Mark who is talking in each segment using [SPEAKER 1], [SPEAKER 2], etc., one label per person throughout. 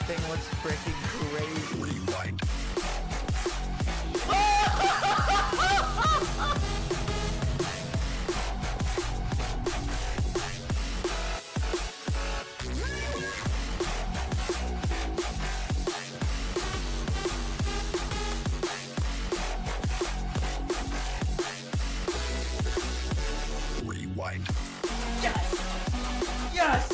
[SPEAKER 1] thing looks freaking crazy.
[SPEAKER 2] Rewind. Rewind.
[SPEAKER 1] Yes! Yes!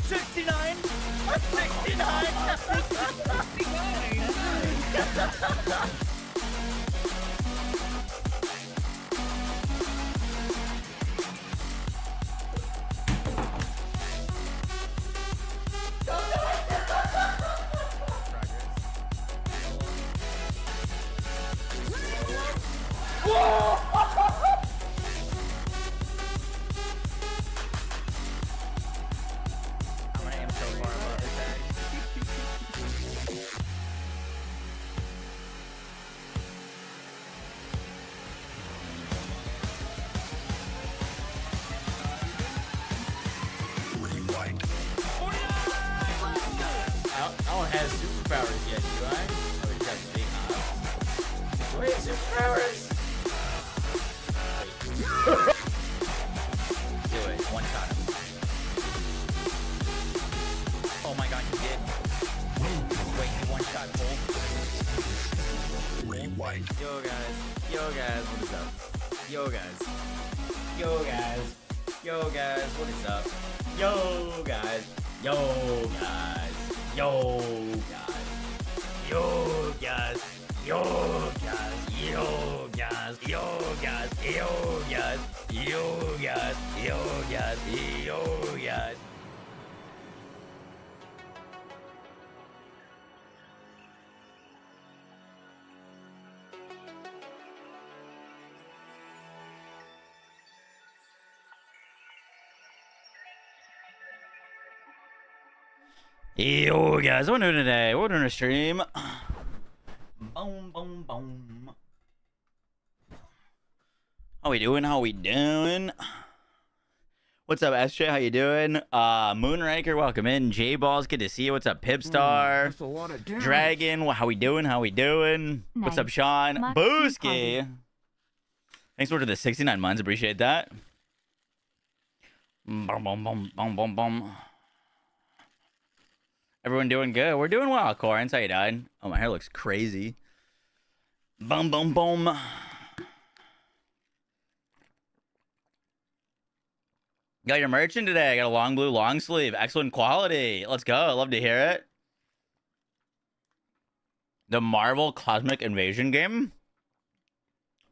[SPEAKER 1] 69! 69! I'm gonna aim so far above his head.
[SPEAKER 2] Rewind.
[SPEAKER 3] I don't have superpowers yet, do I? Oh, he's got big eyes. Wait, superpowers? Wait. Do it. One shot him. Oh my god, he did. Wait, he one shot Cole.
[SPEAKER 2] Rewind.
[SPEAKER 3] Yo guys, what is up? Yo guys, what is up? Yo guys, yo guys, Yo guys, what are we doing today? We're doing a stream. Boom, boom, boom. How we doing? What's up, SJ? How you doing? Moonraker, welcome in. J Balls, good to see you. What's up, Pipstar?
[SPEAKER 2] That's a lot of damage.
[SPEAKER 3] Dragon, how we doing? What's up, Sean?
[SPEAKER 4] Maxi
[SPEAKER 3] Booski.
[SPEAKER 4] party.
[SPEAKER 3] Thanks for the 69 months. Appreciate that. Boom, boom, boom, boom, boom, boom. Everyone doing good? We're doing well, Corins. How you doing? Oh, my hair looks crazy. Boom, boom, boom. Got your merchant today. Got a long blue long sleeve. Excellent quality. Let's go. I love to hear it. The Marvel Cosmic Invasion game?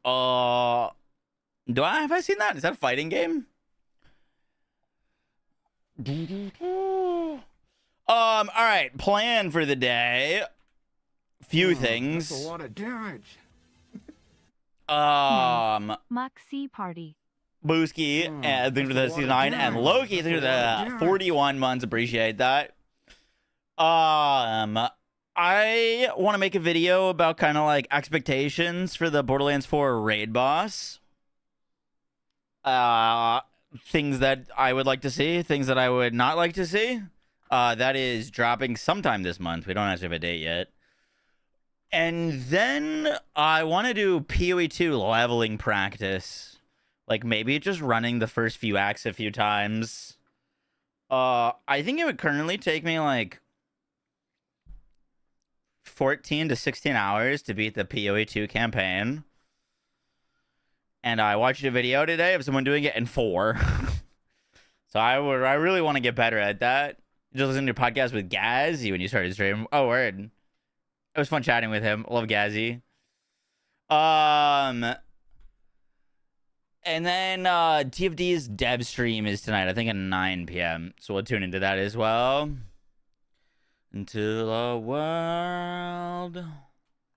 [SPEAKER 3] Have I seen that? Is that a fighting game? All right. Plan for the day. Few things.
[SPEAKER 2] That's a lot of damage.
[SPEAKER 4] Maxi party.
[SPEAKER 3] Booski, through the 69, and Loki through the 41 months. Appreciate that. I want to make a video about kind of like expectations for the Borderlands 4 raid boss. Things that I would like to see, things that I would not like to see. That is dropping sometime this month. We don't actually have a date yet. And then I want to do PoE 2 leveling practice. Like, maybe just running the first few acts a few times. I think it would currently take me, like, 14 to 16 hours to beat the PoE 2 campaign. And I watched a video today of someone doing it in 4. So I really want to get better at that. Just listening to your podcast with Gazzy when you started streaming. Oh, word. It was fun chatting with him. Love Gazzy. And then TFD's dev stream is tonight, I think at 9 p.m. So we'll tune into that as well. Into the world.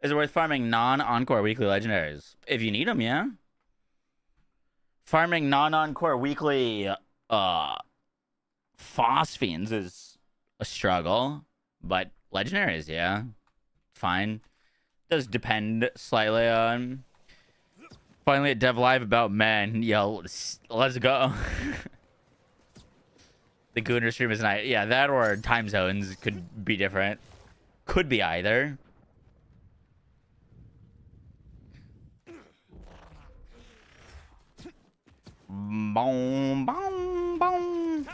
[SPEAKER 3] Is it worth farming non-encore weekly legendaries? If you need them, yeah. Farming non-encore weekly phosphines is a struggle, but legendaries, yeah. Fine. Does depend slightly on Finally a dev live about men. Yo, let's go. The Gooner stream is night. Yeah, that or time zones could be different. Could be either. Boom, boom, boom.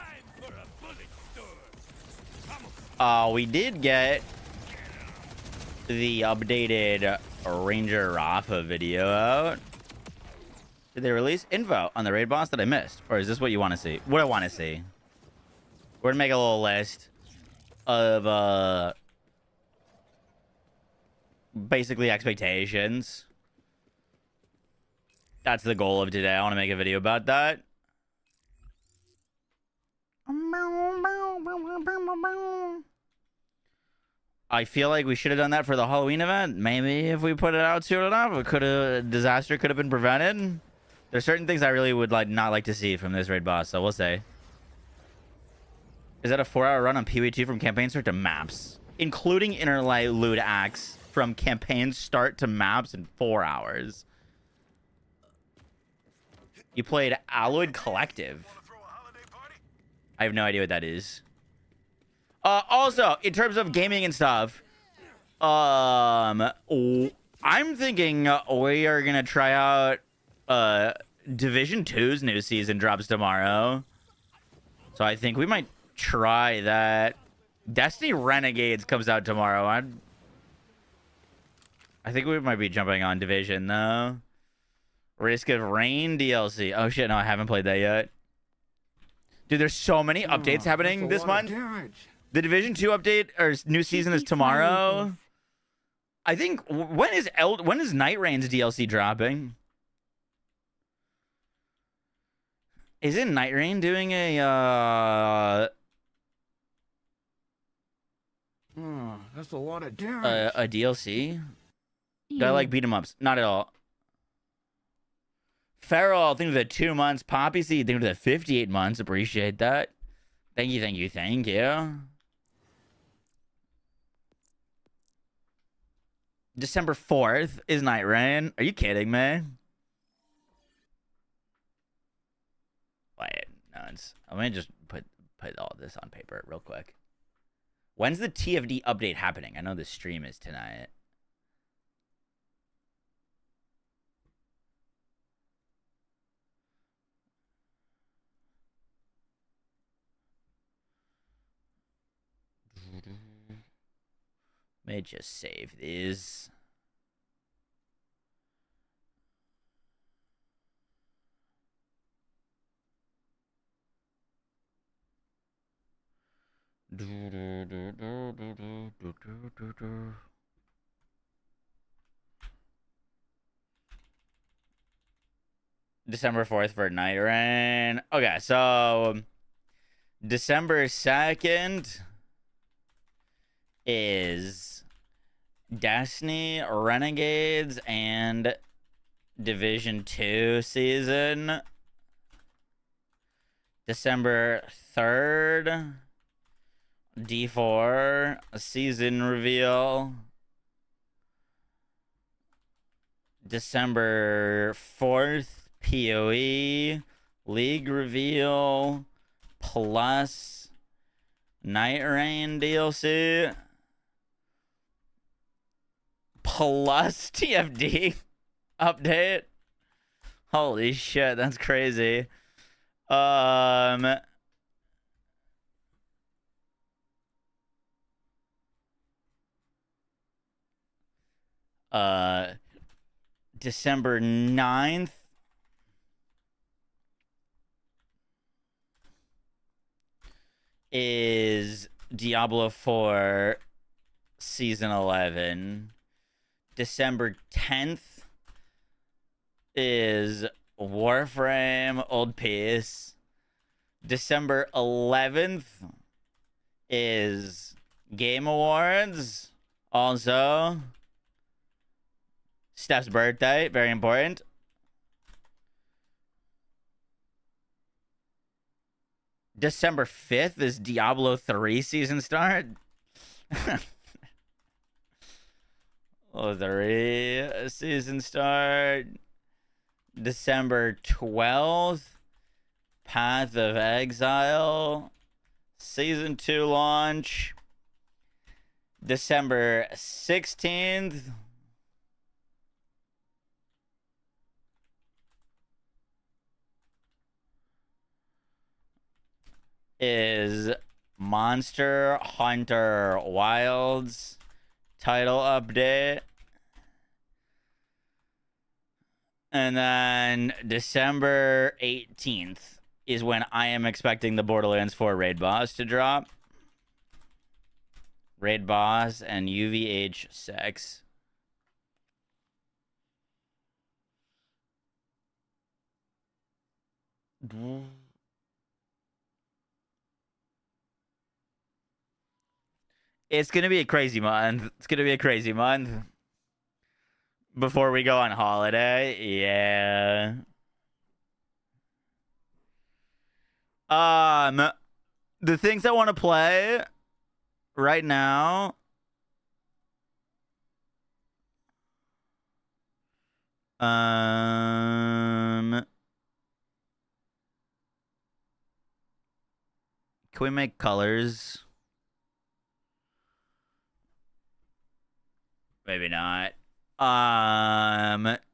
[SPEAKER 3] We did get the updated Ranger Rafa video out. Did they release info on the raid boss that I missed? Or is this what you want to see? What I want to see. We're gonna make a little list of basically expectations. That's the goal of today. I want to make a video about that. I feel like we should have done that for the Halloween event. Maybe if we put it out soon enough, disaster could have been prevented. There's certain things I really would not like to see from this raid boss, so we'll say. Is that a 4-hour run on PvE2 from campaign start to maps, including interlude acts from campaign start to maps in 4 hours? You played Alloyed Collective. I have no idea what that is. Also, in terms of gaming and stuff, I'm thinking we are gonna try out Division 2's new season drops tomorrow. So I think we might try that. Destiny Renegades comes out tomorrow. I think we might be jumping on Division though. Risk of Rain DLC. Oh shit, no, I haven't played that yet. Dude, there's so many updates happening this month. The Division 2 update or new season is tomorrow. I think when is Night Rain's DLC dropping? Isn't Night Rain doing a
[SPEAKER 2] that's a lot of damage.
[SPEAKER 3] a DLC? Do I like beat 'em ups? Not at all. Feral, thank you for the 2 months. Poppy Seed, thank you for the 58 months. Appreciate that. Thank you, thank you, thank you. December 4th is Night Rain. Are you kidding me? Wait, no, let me just put all this on paper real quick. When's the TFD update happening? I know the stream is tonight. Let me just save these. December 4th for Night Rain. Okay, so December 2nd is Destiny, Renegades, and Division 2 season. December 3rd, D4 season reveal. December 4th, PoE League reveal plus Night Rain DLC plus TFD update. Holy shit, that's crazy. December 9th is Diablo 4 Season 11. December 10th is Warframe Old Peace. December 11th is Game Awards. Also, Steph's birthday, very important. December 5th is Diablo 3 season start. Oh, 3 season start. December 12th, Path of Exile, Season 2 launch. December 16th. Is Monster Hunter Wilds title update. And then December 18th is when I am expecting the Borderlands 4 raid boss to drop. Raid boss and UVH sex. It's going to be a crazy month. It's going to be a crazy month. Before we go on holiday. Yeah. The things I want to play right now. Can we make colors? Maybe not.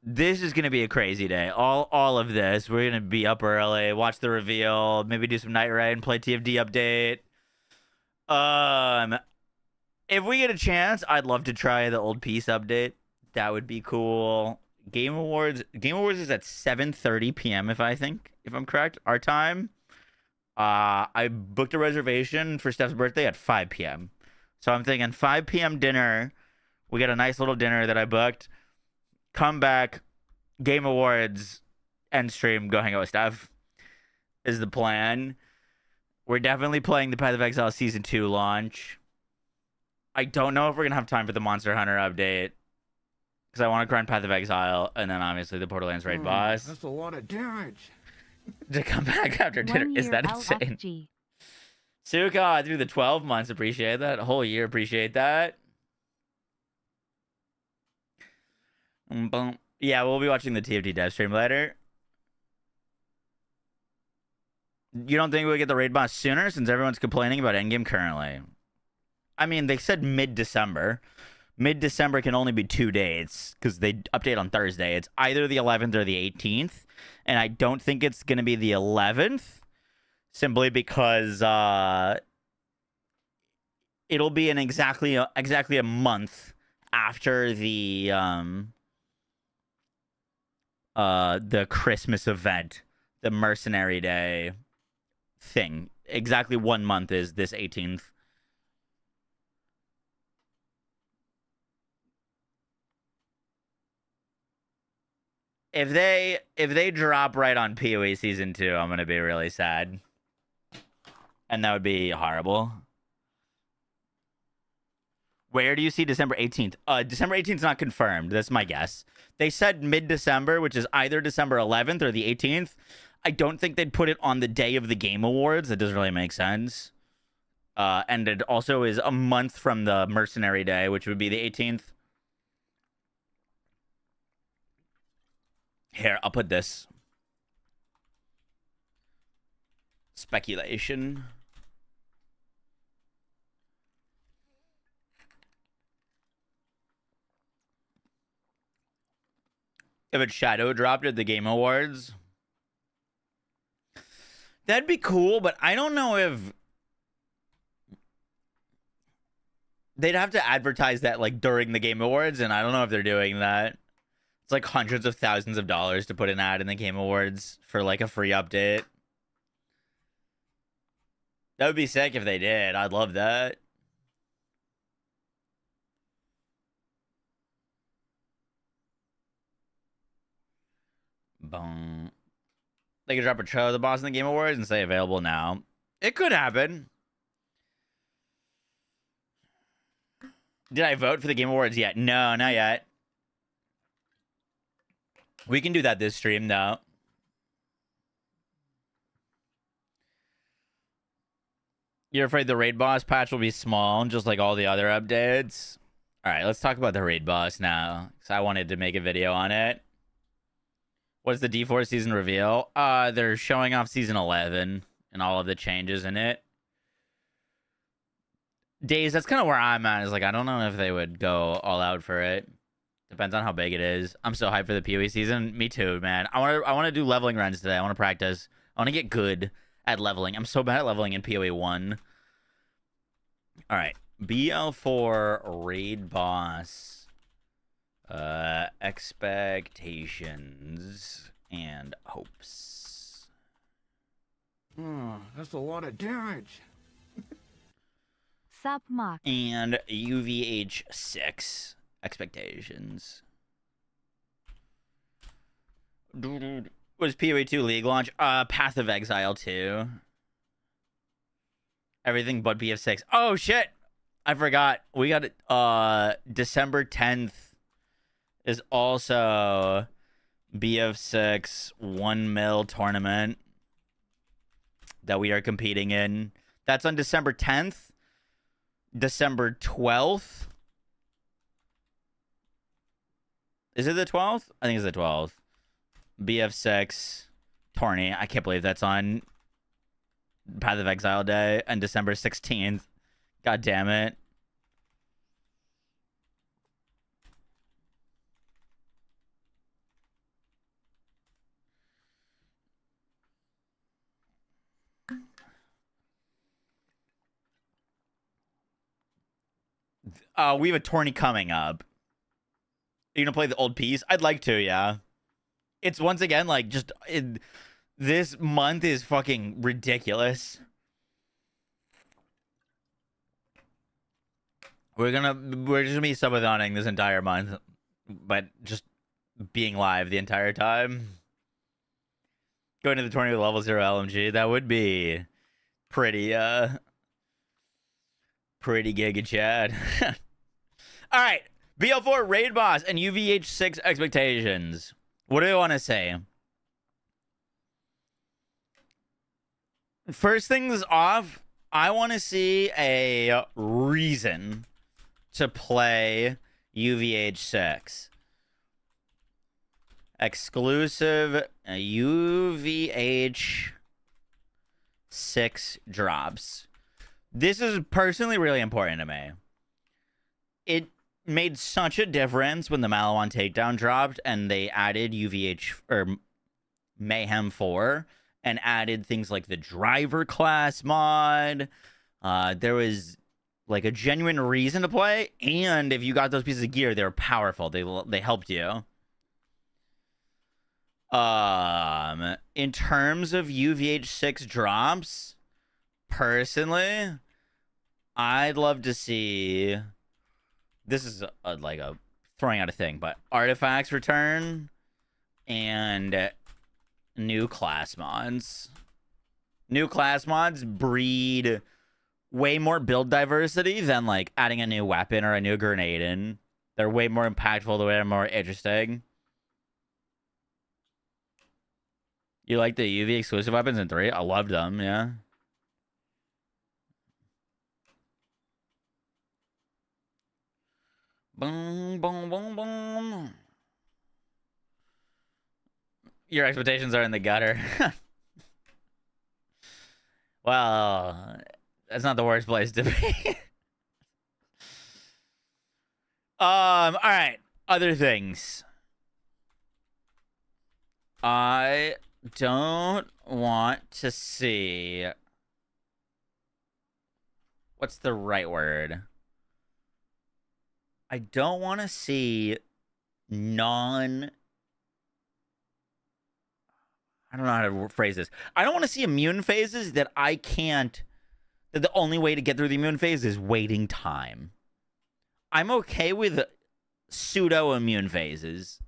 [SPEAKER 3] This is gonna be a crazy day. All of this. We're gonna be up early, watch the reveal, maybe do some night raid and play TFD update. If we get a chance, I'd love to try the old piece update. That would be cool. Game Awards is at 7:30 p.m. if I'm correct, our time. I booked a reservation for Steph's birthday at 5 p.m. So I'm thinking 5 p.m. dinner. We got a nice little dinner that I booked. Come back, Game Awards, end stream, go hang out with Steph is the plan. We're definitely playing the Path of Exile Season 2 launch. I don't know if we're going to have time for the Monster Hunter update. Because I want to grind Path of Exile, and then obviously the Borderlands raid boss.
[SPEAKER 2] That's a lot of damage.
[SPEAKER 3] To come back after dinner. Is that insane?
[SPEAKER 4] LFG.
[SPEAKER 3] Suka, through the 12 months, appreciate that. A whole year, appreciate that. Yeah, we'll be watching the TFT dev stream later. You don't think we'll get the raid boss sooner since everyone's complaining about Endgame currently? I mean, they said mid-December. Mid-December can only be 2 dates because they update on Thursday. It's either the 11th or the 18th. And I don't think it's going to be the 11th simply because it'll be in exactly a month after the Christmas event, the Mercenary Day thing. Exactly 1 month is this 18th. If they drop right on PoE Season 2, I'm going to be really sad. And that would be horrible. Where do you see December 18th? December 18th is not confirmed. That's my guess. They said mid-December, which is either December 11th or the 18th. I don't think they'd put it on the day of the Game Awards. That doesn't really make sense. And it also is a month from the Mercenary Day, which would be the 18th. Here, I'll put this. Speculation. If it shadow dropped at the Game Awards, that'd be cool, but I don't know if they'd have to advertise that like during the Game Awards, and I don't know if they're doing that. It's like hundreds of thousands of dollars to put an ad in the Game Awards for like a free update. That would be sick if they did. I'd love that. Boom. They could drop a trailer of the boss in the Game Awards and say available now. It could happen. Did I vote for the Game Awards yet? No, not yet. We can do that this stream, though. You're afraid the raid boss patch will be small, just like all the other updates? All right, let's talk about the raid boss now, because I wanted to make a video on it. What's the D4 season reveal? They're showing off season 11 and all of the changes in it. Days, that's kind of where I'm at. Is like, I don't know if they would go all out for it. Depends on how big it is. I'm so hyped for the PoE season. Me too, man. I want to do leveling runs today. I want to practice. I want to get good at leveling. I'm so bad at leveling in PoE 1. All right. BL4 raid boss. Expectations and hopes.
[SPEAKER 2] Oh, that's a lot of damage.
[SPEAKER 4] Sup Mock.
[SPEAKER 3] And UVH6 expectations. Was PoE 2 League launch? Path of Exile 2. Everything but BF6. Oh shit! I forgot. We got December 10th is also BF6 1 mil tournament that we are competing in. That's on December 10th. December 12th. Is it the 12th? I think it's the 12th. BF6 tourney. I can't believe that's on Path of Exile Day and December 16th. God damn it. We have a tourney coming up. Are you gonna play the old piece? I'd like to, yeah. It's once again like just this month is fucking ridiculous. We're just gonna be subatoning this entire month, but just being live the entire time. Going to the tourney with level 0 LMG, that would be pretty giga Chad. All right, BL4 raid boss and UVH6 expectations. What do I want to say? First things off, I want to see a reason to play UVH6. Exclusive UVH6 drops. This is personally really important to me. It made such a difference when the Malawan takedown dropped and they added UVH or Mayhem 4 and added things like the driver class mod. There was like a genuine reason to play, and if you got those pieces of gear, they were powerful. They helped you. In terms of UVH6 drops, personally, I'd love to see. This is like a throwing out a thing, but artifacts return and new class mods. New class mods breed way more build diversity than like adding a new weapon or a new grenade in. They're way more impactful, they're more interesting. You like the UV exclusive weapons in 3? I loved them, yeah. Boom, boom, boom, boom. Your expectations are in the gutter. Well, that's not the worst place to be. All right. Other things. I don't want to see. What's the right word? I don't want to see I don't know how to phrase this. I don't want to see immune phases that I can't. That the only way to get through the immune phase is waiting time. I'm okay with pseudo immune phases.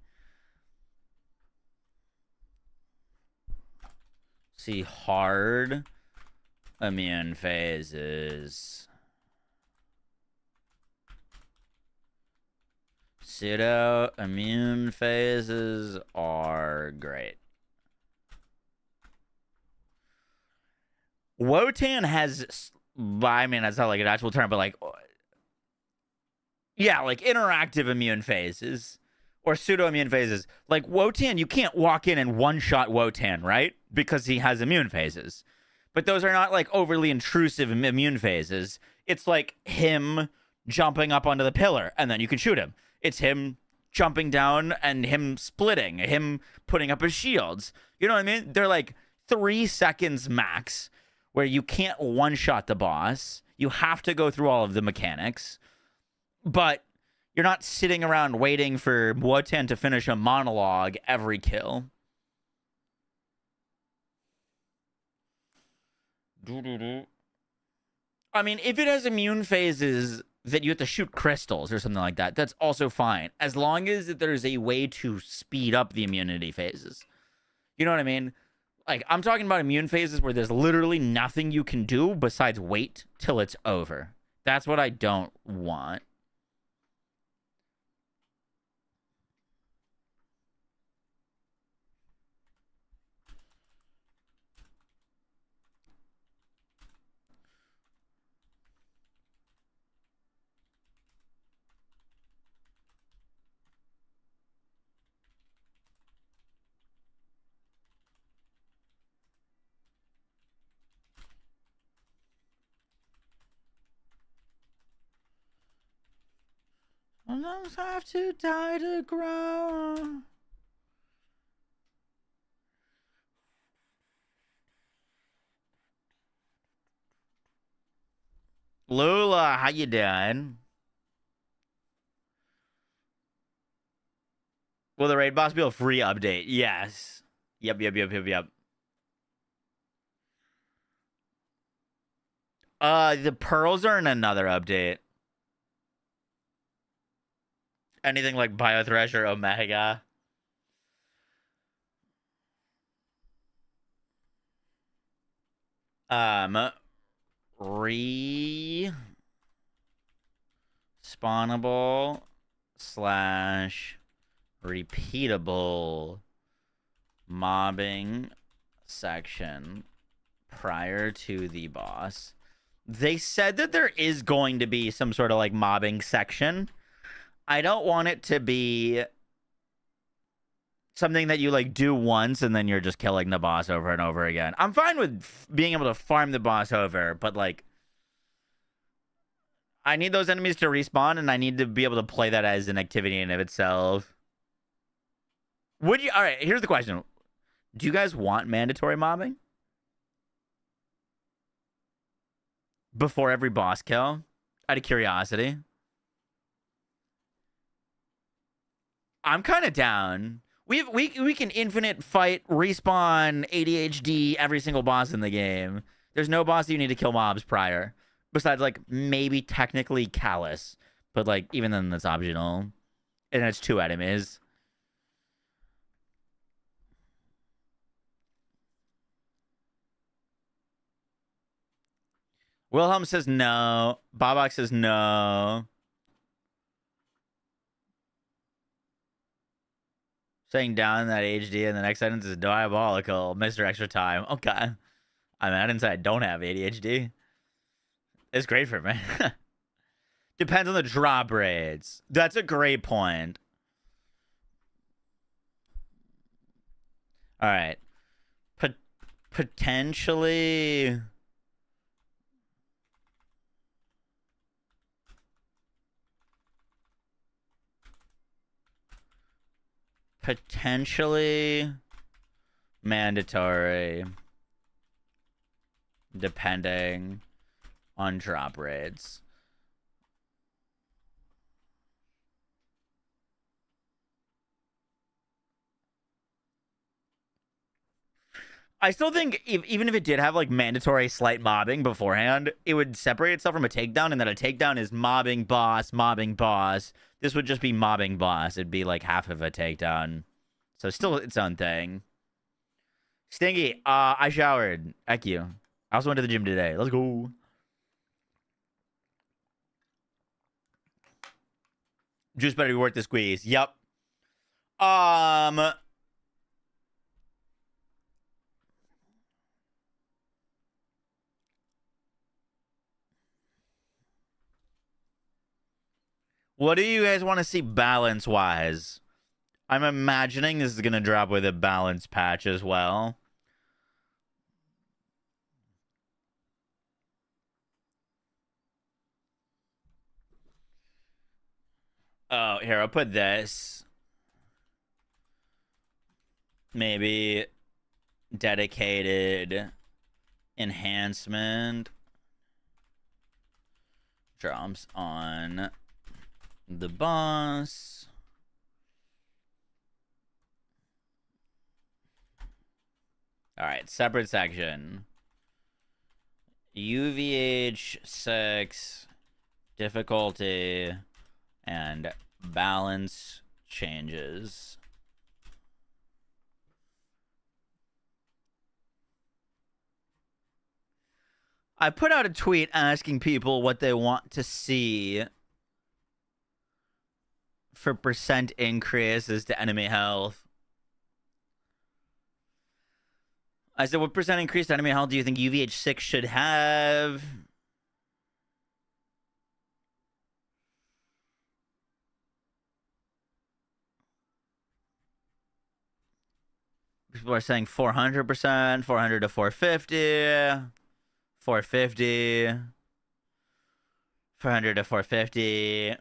[SPEAKER 3] See, hard immune phases. Pseudo immune phases are great. Wotan has, I mean, that's not like an actual term, but like, yeah, like interactive immune phases or pseudo immune phases. Like Wotan, you can't walk in and one-shot Wotan, right? Because he has immune phases. But those are not like overly intrusive immune phases. It's like him jumping up onto the pillar and then you can shoot him. It's him jumping down and him splitting, him putting up his shields. You know what I mean? They're like 3 seconds max where you can't one-shot the boss. You have to go through all of the mechanics. But you're not sitting around waiting for Wotan to finish a monologue every kill. I mean, if it has immune phases that you have to shoot crystals or something like that, that's also fine. As long as there's a way to speed up the immunity phases. You know what I mean? Like, I'm talking about immune phases where there's literally nothing you can do besides wait till it's over. That's what I don't want. Sometimes I have to die to grow. Lula, how you doing? Will the raid boss be a free update? Yes. Yep. The pearls are in another update. Anything like Biothresh or Omega. Respawnable / repeatable mobbing section prior to the boss. They said that there is going to be some sort of like mobbing section. I don't want it to be something that you like do once and then you're just killing the boss over and over again. I'm fine with being able to farm the boss over, but like I need those enemies to respawn and I need to be able to play that as an activity in of itself. Would you? All right, here's the question. Do you guys want mandatory mobbing before every boss kill? Out of curiosity. I'm kind of down. We can infinite fight, respawn, ADHD every single boss in the game. There's no boss that you need to kill mobs prior. Besides, like, maybe technically Callus. But, like, even then, that's optional. And it's 2 enemies. Wilhelm says no. Bobak says no. Saying down that HD in the next sentence is diabolical. Mr. Extra Time. Okay. I mean, I didn't say I don't have ADHD. It's great for me. Depends on the drop rates. That's a great point. All right. Potentially... potentially mandatory depending on drop rates. I still think even if it did have like mandatory slight mobbing beforehand, it would separate itself from a takedown, and that a takedown is mobbing boss, mobbing boss. This would just be mobbing boss. It'd be like half of a takedown. So still its own thing. Stingy, I showered. Heck you. I also went to the gym today. Let's go. Juice better be worth the squeeze. Yep. What do you guys want to see balance-wise? I'm imagining this is going to drop with a balance patch as well. Oh, here, I'll put this. Maybe dedicated enhancement drops on the boss. All right, separate section. UVH6 difficulty and balance changes. I put out a tweet asking people what they want to see for percent increases to enemy health. I said, what percent increase to enemy health do you think UVH6 should have? People are saying 400%, 400 to 450, 450, 400 to 450.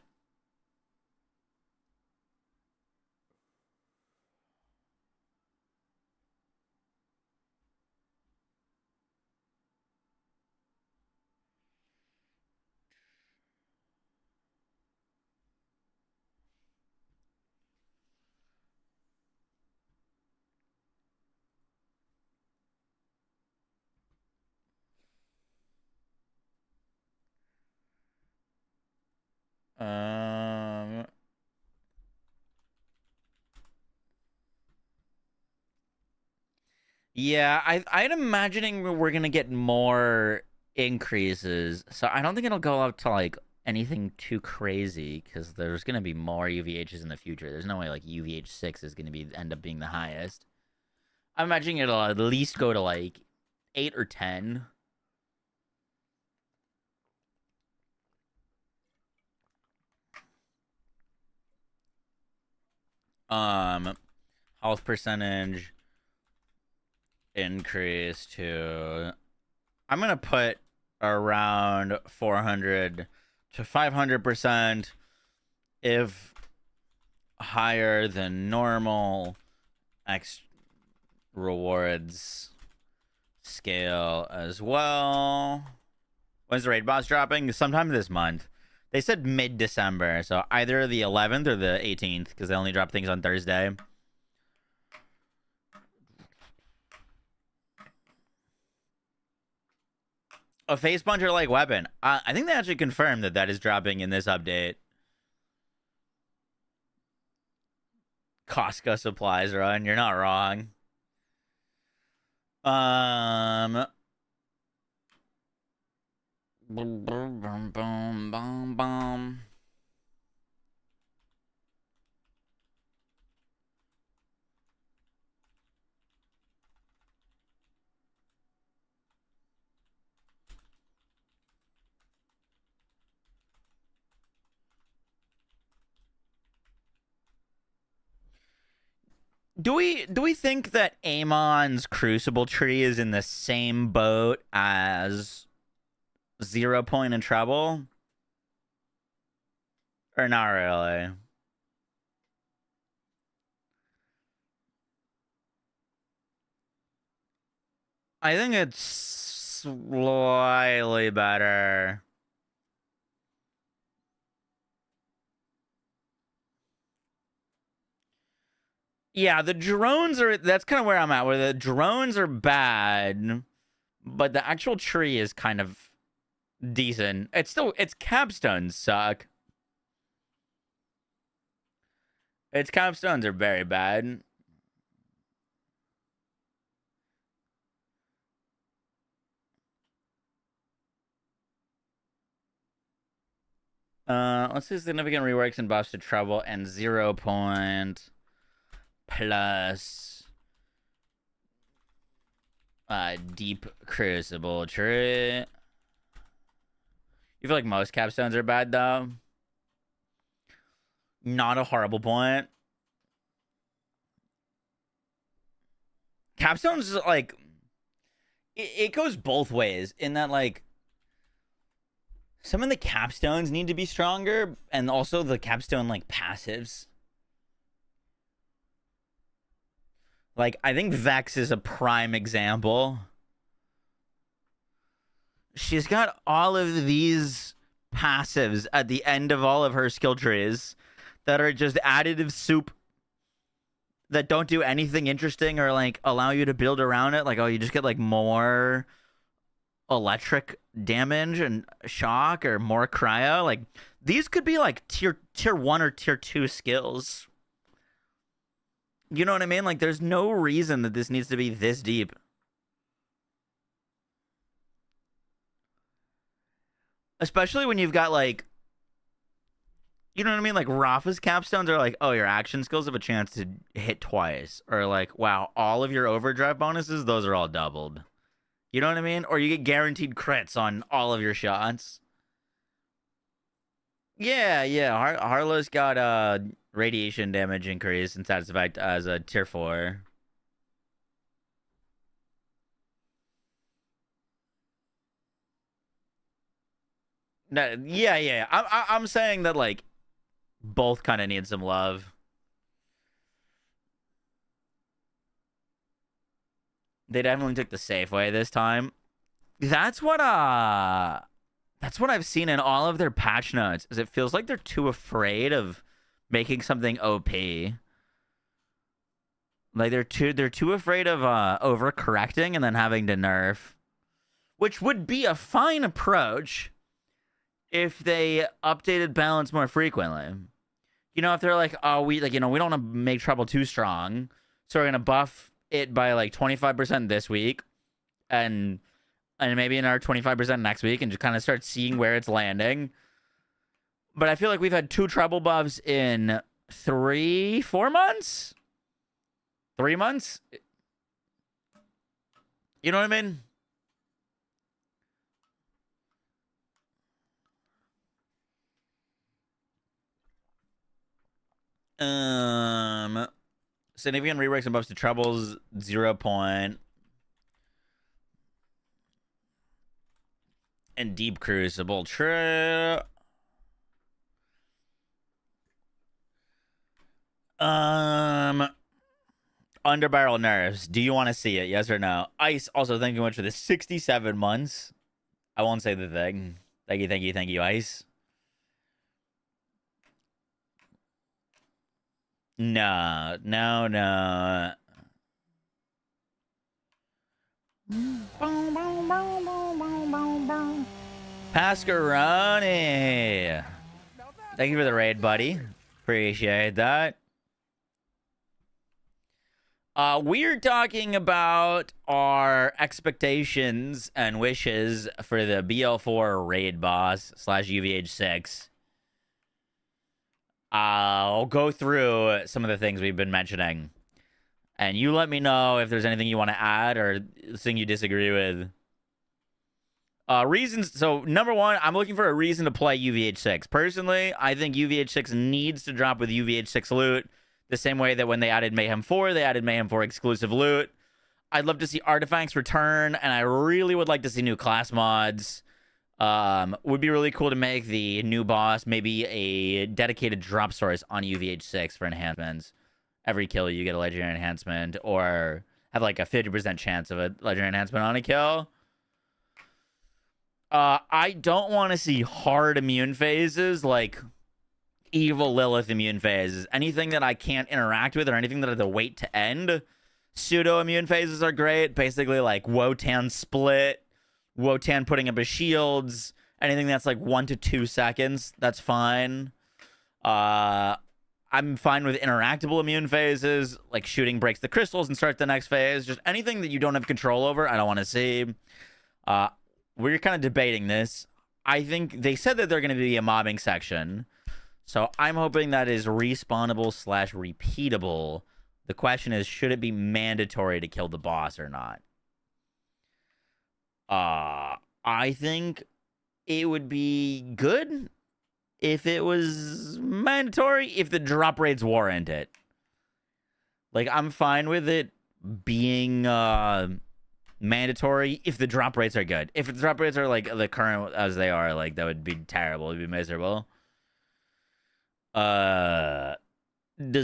[SPEAKER 3] Yeah, I'm imagining we're gonna get more increases, so I don't think it'll go up to like anything too crazy because there's gonna be more UVHs in the future. There's no way like UVH6 is gonna be end up being the highest. I'm imagining it'll at least go to like 8 or 10. Health percentage increase to, I'm gonna put around 400 to 500%, if higher than normal. X rewards scale as well. When's the raid boss dropping? Sometime this month. They said mid-December, so either the 11th or the 18th, because they only drop things on Thursday. A face puncher like weapon. I think they actually confirmed that that is dropping in this update. Costco supplies run. You're not wrong. Boom, boom, boom, boom, boom, boom. Do we think that Amon's Crucible tree is in the same boat as 0 Point and Treble? Or not really? I think it's slightly better. Yeah, the drones are, that's kind of where I'm at, where the drones are bad, but the actual tree is kind of decent. It's still, its capstones suck. Its capstones are very bad. Let's see significant reworks and buffs to Trouble and 0 Point plus Deep Crucible tree. You feel like most capstones are bad though? Not a horrible point. Capstone's like it goes both ways in that like some of the capstones need to be stronger, and also the capstone like passives. Like I think Vex is a prime example. She's got all of these passives at the end of all of her skill trees that are just additive soup that don't do anything interesting or like allow you to build around it. Like, oh, you just get like more electric damage and shock or more cryo. Like these could be like tier 1 or tier 2 skills. You know what I mean? Like there's no reason that this needs to be this deep. Especially when you've got like, you know what I mean? Like Rafa's capstones are like, oh, your action skills have a chance to hit twice. Or like, wow, all of your overdrive bonuses, those are all doubled. You know what I mean? Or you get guaranteed crits on all of your shots. Yeah. Harlow's got radiation damage increase and status effect as a tier 4. No, yeah. I'm saying that like both kind of need some love. They definitely took the safe way this time. That's what I've seen in all of their patch notes. Is it feels like they're too afraid of making something OP. Like they're too afraid of overcorrecting and then having to nerf, which would be a fine approach if they updated balance more frequently. You know, if they're like, oh, we don't want to make trouble too strong, so we're gonna buff it by like 25% this week, and maybe another 25% next week, and just kind of start seeing where it's landing. But I feel like we've had 2 treble buffs in 4 months. 3 months. You know what I mean? Significant reworks and buffs to trebles, 0 point. And deep crucible, true. Underbarrel nerfs. Do you want to see it? Yes or no? Ice, also thank you much for the 67 months. I won't say the thing. Thank you, Ice. No. Pascaroni. Thank you for the raid, buddy. Appreciate that. We're talking about our expectations and wishes for the BL4 raid boss / UVH6. I'll go through some of the things we've been mentioning, and you let me know if there's anything you want to add or thing you disagree with. Reasons. So, number 1, I'm looking for a reason to play UVH6. Personally, I think UVH6 needs to drop with UVH6 loot, the same way that when they added Mayhem 4, they added Mayhem 4 exclusive loot. I'd love to see artifacts return, and I really would like to see new class mods. Would be really cool to make the new boss maybe a dedicated drop source on UVH6 for enhancements. Every kill you get a legendary enhancement, or have like a 50% chance of a legendary enhancement on a kill. I don't want to see hard immune phases like evil Lilith immune phases. Anything that I can't interact with or anything that I have to wait to end. Pseudo immune phases are great. Basically like Wotan split, Wotan putting up his shields, anything that's like 1 to 2 seconds, that's fine. I'm fine with interactable immune phases, like shooting breaks the crystals and start the next phase. Just anything that you don't have control over, I don't want to see. We're kind of debating this. I think they said that they're going to be a mobbing section, so I'm hoping that is respawnable / repeatable. The question is, should it be mandatory to kill the boss or not? I think it would be good if it was mandatory, if the drop rates warrant it. Like, I'm fine with it being mandatory if the drop rates are good. If the drop rates are like the current as they are, like that would be terrible. It'd be miserable. Does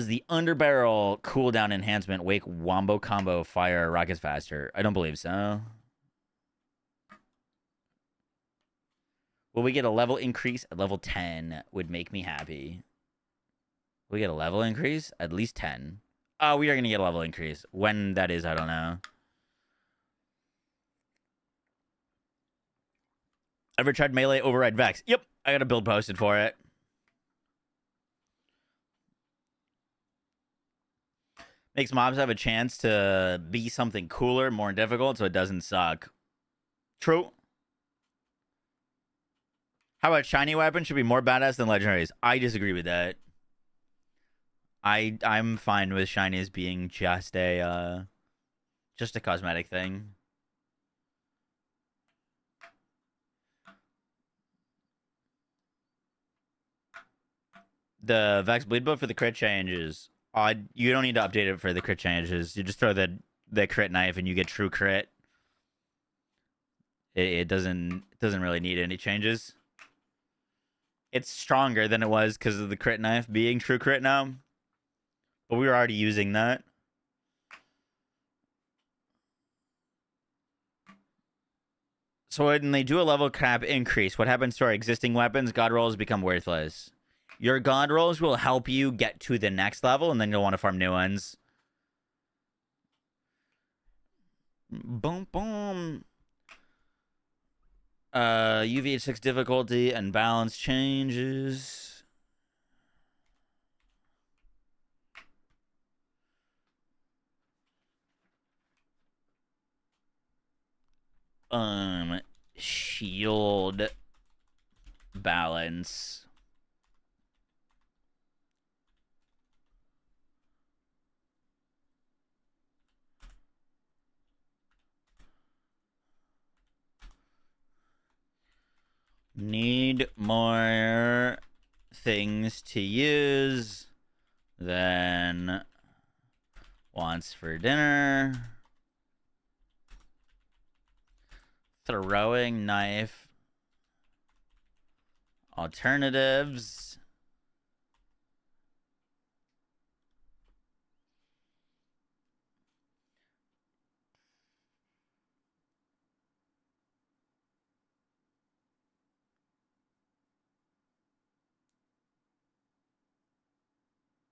[SPEAKER 3] the underbarrel cooldown enhancement wake wombo combo fire rockets faster? I don't believe so. Will we get a level increase at level 10? Would make me happy. Will we get a level increase? At least 10. Oh, we are going to get a level increase. When that is, I don't know. Ever tried melee override Vex? Yep, I got a build posted for it. Makes mobs have a chance to be something cooler, more difficult, so it doesn't suck. True. How about shiny weapons should be more badass than legendaries? I disagree with that. I'm fine with shinies being just a cosmetic thing. The Vex bleed buff for the crit changes. You don't need to update it for the crit changes. You just throw the crit knife and you get true crit. It doesn't really need any changes. It's stronger than it was because of the crit knife being true crit now. But we were already using that. So when they do a level cap increase, what happens to our existing weapons? God rolls become worthless. Your god rolls will help you get to the next level, and then you'll want to farm new ones. Boom, boom. UVH6 difficulty and balance changes. Shield balance. Need more things to use than wants for dinner. Throwing knife. Alternatives.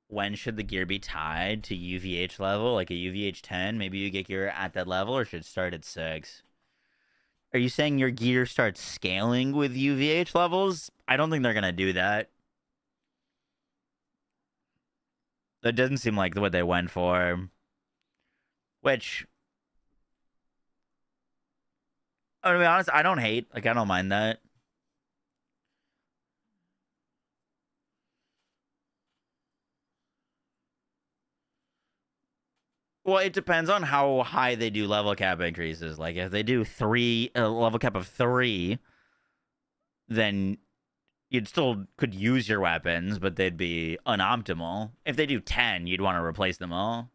[SPEAKER 3] When should the gear be tied to UVH level? Like a UVH 10? Maybe you get gear at that level, or should it start at 6? Are you saying your gear starts scaling with UVH levels? I don't think they're going to do that. That doesn't seem like what they went for. Which, I'm gonna be honest, I don't hate. Like, I don't mind that. Well, it depends on how high they do level cap increases. Like, if they do a level cap of 3, then you'd still could use your weapons, but they'd be unoptimal. If they do 10, you'd want to replace them all.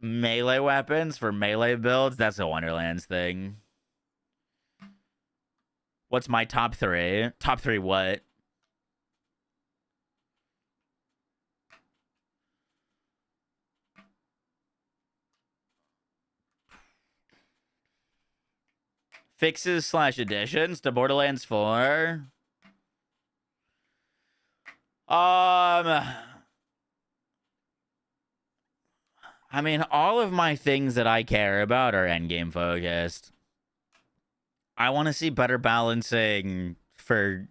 [SPEAKER 3] Melee weapons for melee builds, that's a Wonderlands thing. What's my top 3? Top 3 what? Fixes / additions to Borderlands 4. I mean, all of my things that I care about are endgame focused. I want to see better balancing for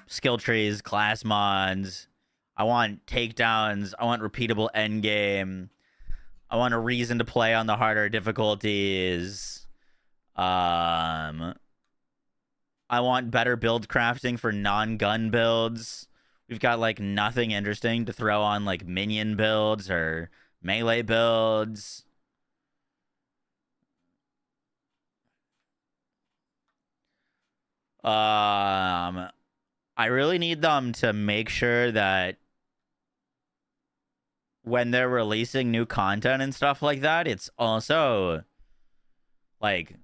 [SPEAKER 3] skill trees, class mods. I want takedowns. I want repeatable endgame. I want a reason to play on the harder difficulties. I want better build crafting for non-gun builds. We've got, like, nothing interesting to throw on, like, minion builds or melee builds. I really need them to make sure that when they're releasing new content and stuff like that, it's also like,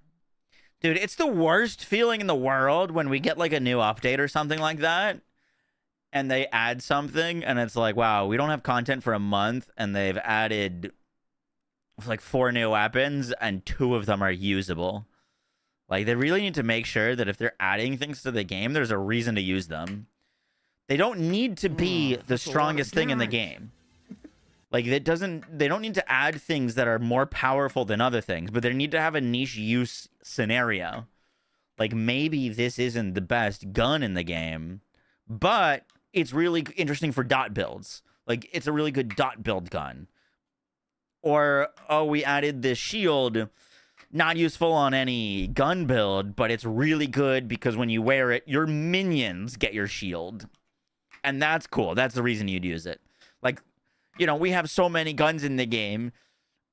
[SPEAKER 3] dude, it's the worst feeling in the world when we get like a new update or something like that and they add something and it's like, wow, we don't have content for a month and they've added like 4 new weapons and 2 of them are usable. Like, they really need to make sure that if they're adding things to the game, there's a reason to use them. They don't need to be the strongest thing in the game. Like, they don't need to add things that are more powerful than other things, but they need to have a niche use scenario. Like, maybe this isn't the best gun in the game, but it's really interesting for dot builds. Like, it's a really good dot build gun. Or, oh, we added this shield, not useful on any gun build, but it's really good because when you wear it, your minions get your shield. And that's cool. That's the reason you'd use it. Like, you know, we have so many guns in the game.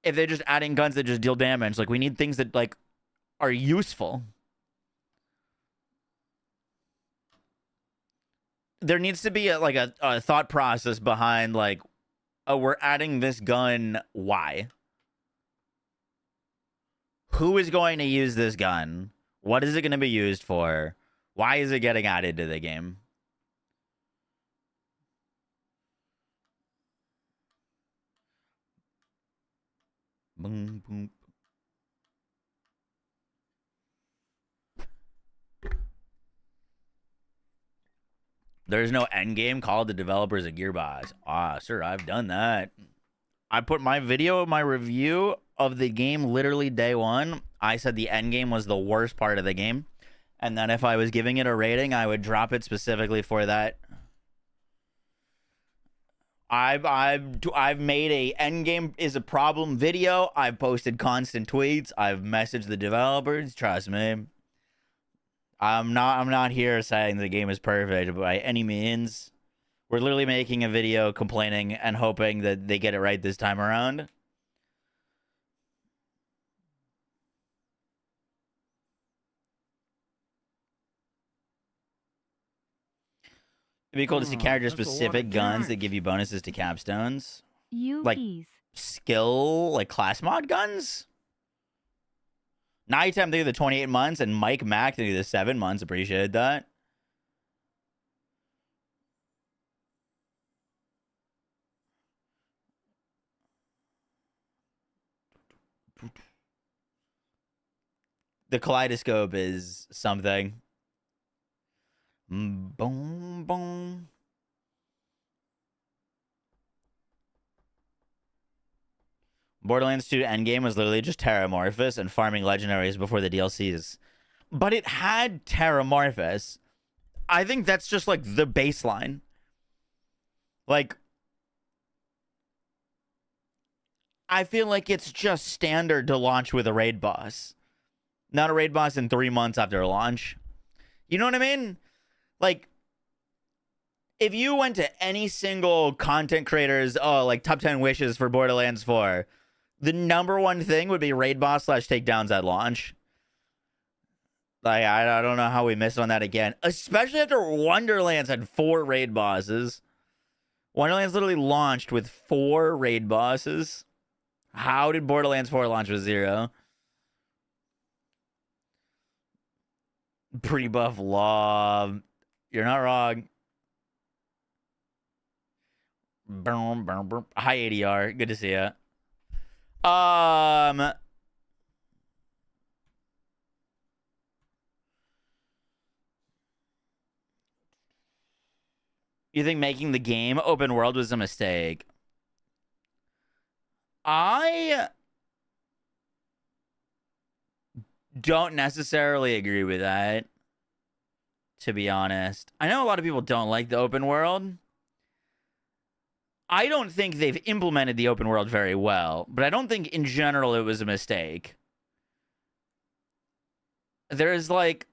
[SPEAKER 3] If they're just adding guns that just deal damage, like, we need things that, like, are useful. There needs to be a thought process behind, like, oh, we're adding this gun. Why? Who is going to use this gun? What is it going to be used for? Why is it getting added to the game? Boom, boom. There's no Endgame. Call the developers a gearbox. Ah, sir, I've done that. I put my video, my review of the game literally day one. I said the Endgame was the worst part of the game. And then if I was giving it a rating, I would drop it specifically for that. I've made a Endgame is a problem video. I've posted constant tweets. I've messaged the developers. Trust me. I'm not here saying the game is perfect by any means. We're literally making a video complaining and hoping that they get it right this time around. It'd be cool to see character-specific guns that give you bonuses to capstones. Like, skill, like class mod guns? Nighttime, thank you the 28 months, and Mike Mack, thank you the 7 months. Appreciate that. The kaleidoscope is something. Boom, boom. Borderlands 2 Endgame was literally just Terramorphous and farming legendaries before the DLCs. But it had Terramorphous. I think that's just like the baseline. Like, I feel like it's just standard to launch with a raid boss. Not a raid boss in 3 months after launch. You know what I mean? Like, if you went to any single content creator's, like top 10 wishes for Borderlands 4, the number one thing would be raid boss / takedowns at launch. Like, I don't know how we missed on that again. Especially after Wonderlands had 4 raid bosses. Wonderlands literally launched with 4 raid bosses. How did Borderlands 4 launch with 0? Pre-buff law. You're not wrong. Boom, boom, boom. Hi, ADR. Good to see you. You think making the game open world was a mistake? I don't necessarily agree with that, to be honest. I know a lot of people don't like the open world. I don't think they've implemented the open world very well, but I don't think in general it was a mistake. There's like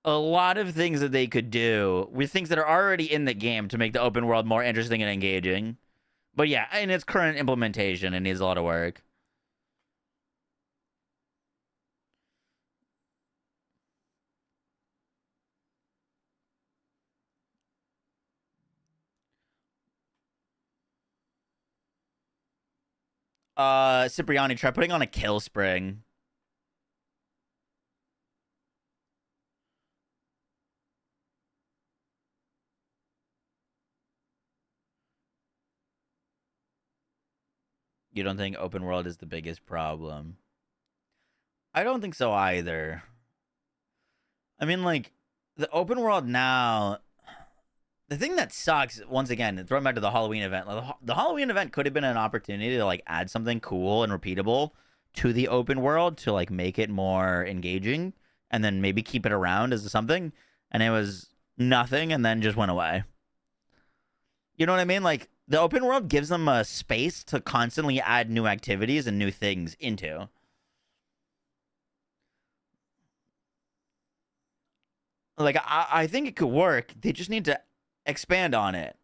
[SPEAKER 3] a lot of things that they could do with things that are already in the game to make the open world more interesting and engaging. But yeah, in its current implementation, it needs a lot of work. Cipriani, try putting on a kill spring. You don't think open world is the biggest problem? I don't think so either. I mean, like, the open world now, the thing that sucks, once again, throwing back to the Halloween event, like, the Halloween event could have been an opportunity to, like, add something cool and repeatable to the open world to, like, make it more engaging and then maybe keep it around as something. And it was nothing and then just went away. You know what I mean? Like, the open world gives them a space to constantly add new activities and new things into. Like, I think it could work. They just need to expand on it.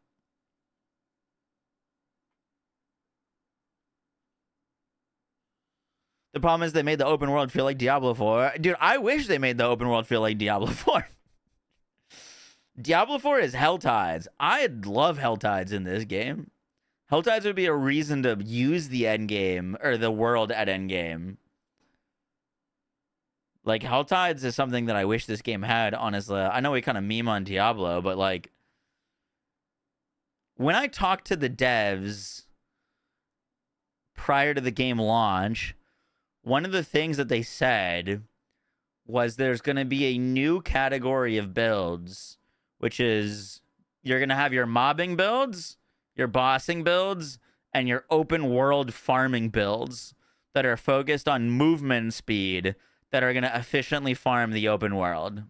[SPEAKER 3] The problem is they made the open world feel like Diablo 4. Dude, I wish they made the open world feel like Diablo 4. Diablo 4 is Helltides. I'd love Helltides in this game. Helltides would be a reason to use the endgame, or the world at endgame. Like, Helltides is something that I wish this game had, honestly. I know we kind of meme on Diablo, but, like, when I talked to the devs prior to the game launch, one of the things that they said was there's going to be a new category of builds, which is you're going to have your mobbing builds, your bossing builds, and your open world farming builds that are focused on movement speed that are going to efficiently farm the open world.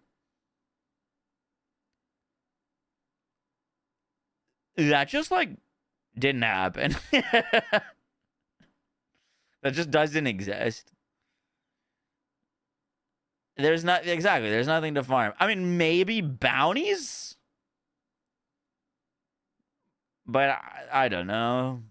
[SPEAKER 3] That just, like, didn't happen. That just doesn't exist. There's not, exactly, there's nothing to farm. I mean, maybe bounties? But I don't know.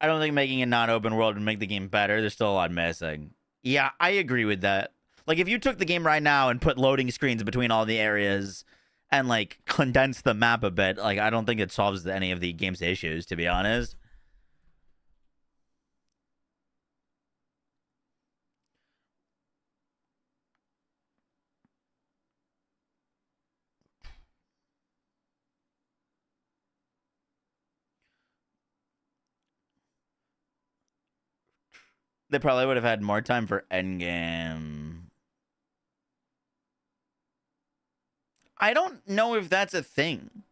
[SPEAKER 3] I don't think making a non-open world would make the game better. There's still a lot missing. Yeah, I agree with that. Like, if you took the game right now and put loading screens between all the areas and, like, condense the map a bit, like, I don't think it solves any of the game's issues, to be honest. They probably would have had more time for Endgame. I don't know if that's a thing.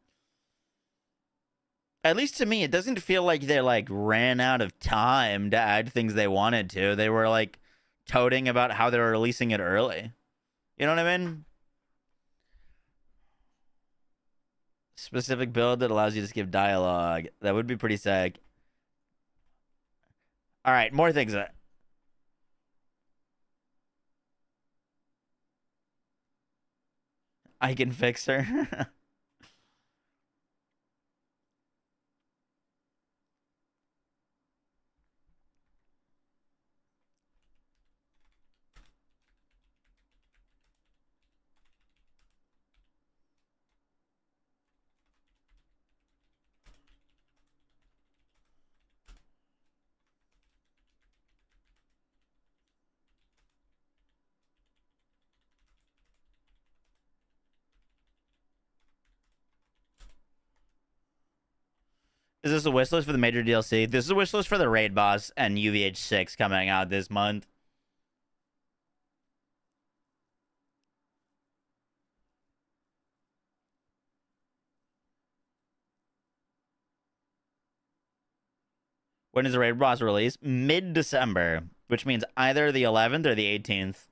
[SPEAKER 3] At least to me, it doesn't feel like they, like, ran out of time to add things they wanted to. They were, like, toting about how they were releasing it early. You know what I mean? Specific build that allows you to skip dialogue. That would be pretty sick. All right, more things. I can fix her. Is this a wish list for the major DLC? This is a wish list for the raid boss and UVH6 coming out this month. When is the raid boss release? Mid-December, which means either the 11th or the 18th.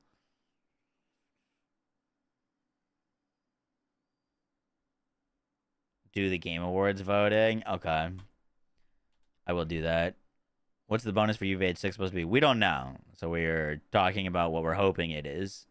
[SPEAKER 3] Do the Game Awards voting. Okay. I will do that. What's the bonus for UVH6 supposed to be? We don't know. So we're talking about what we're hoping it is.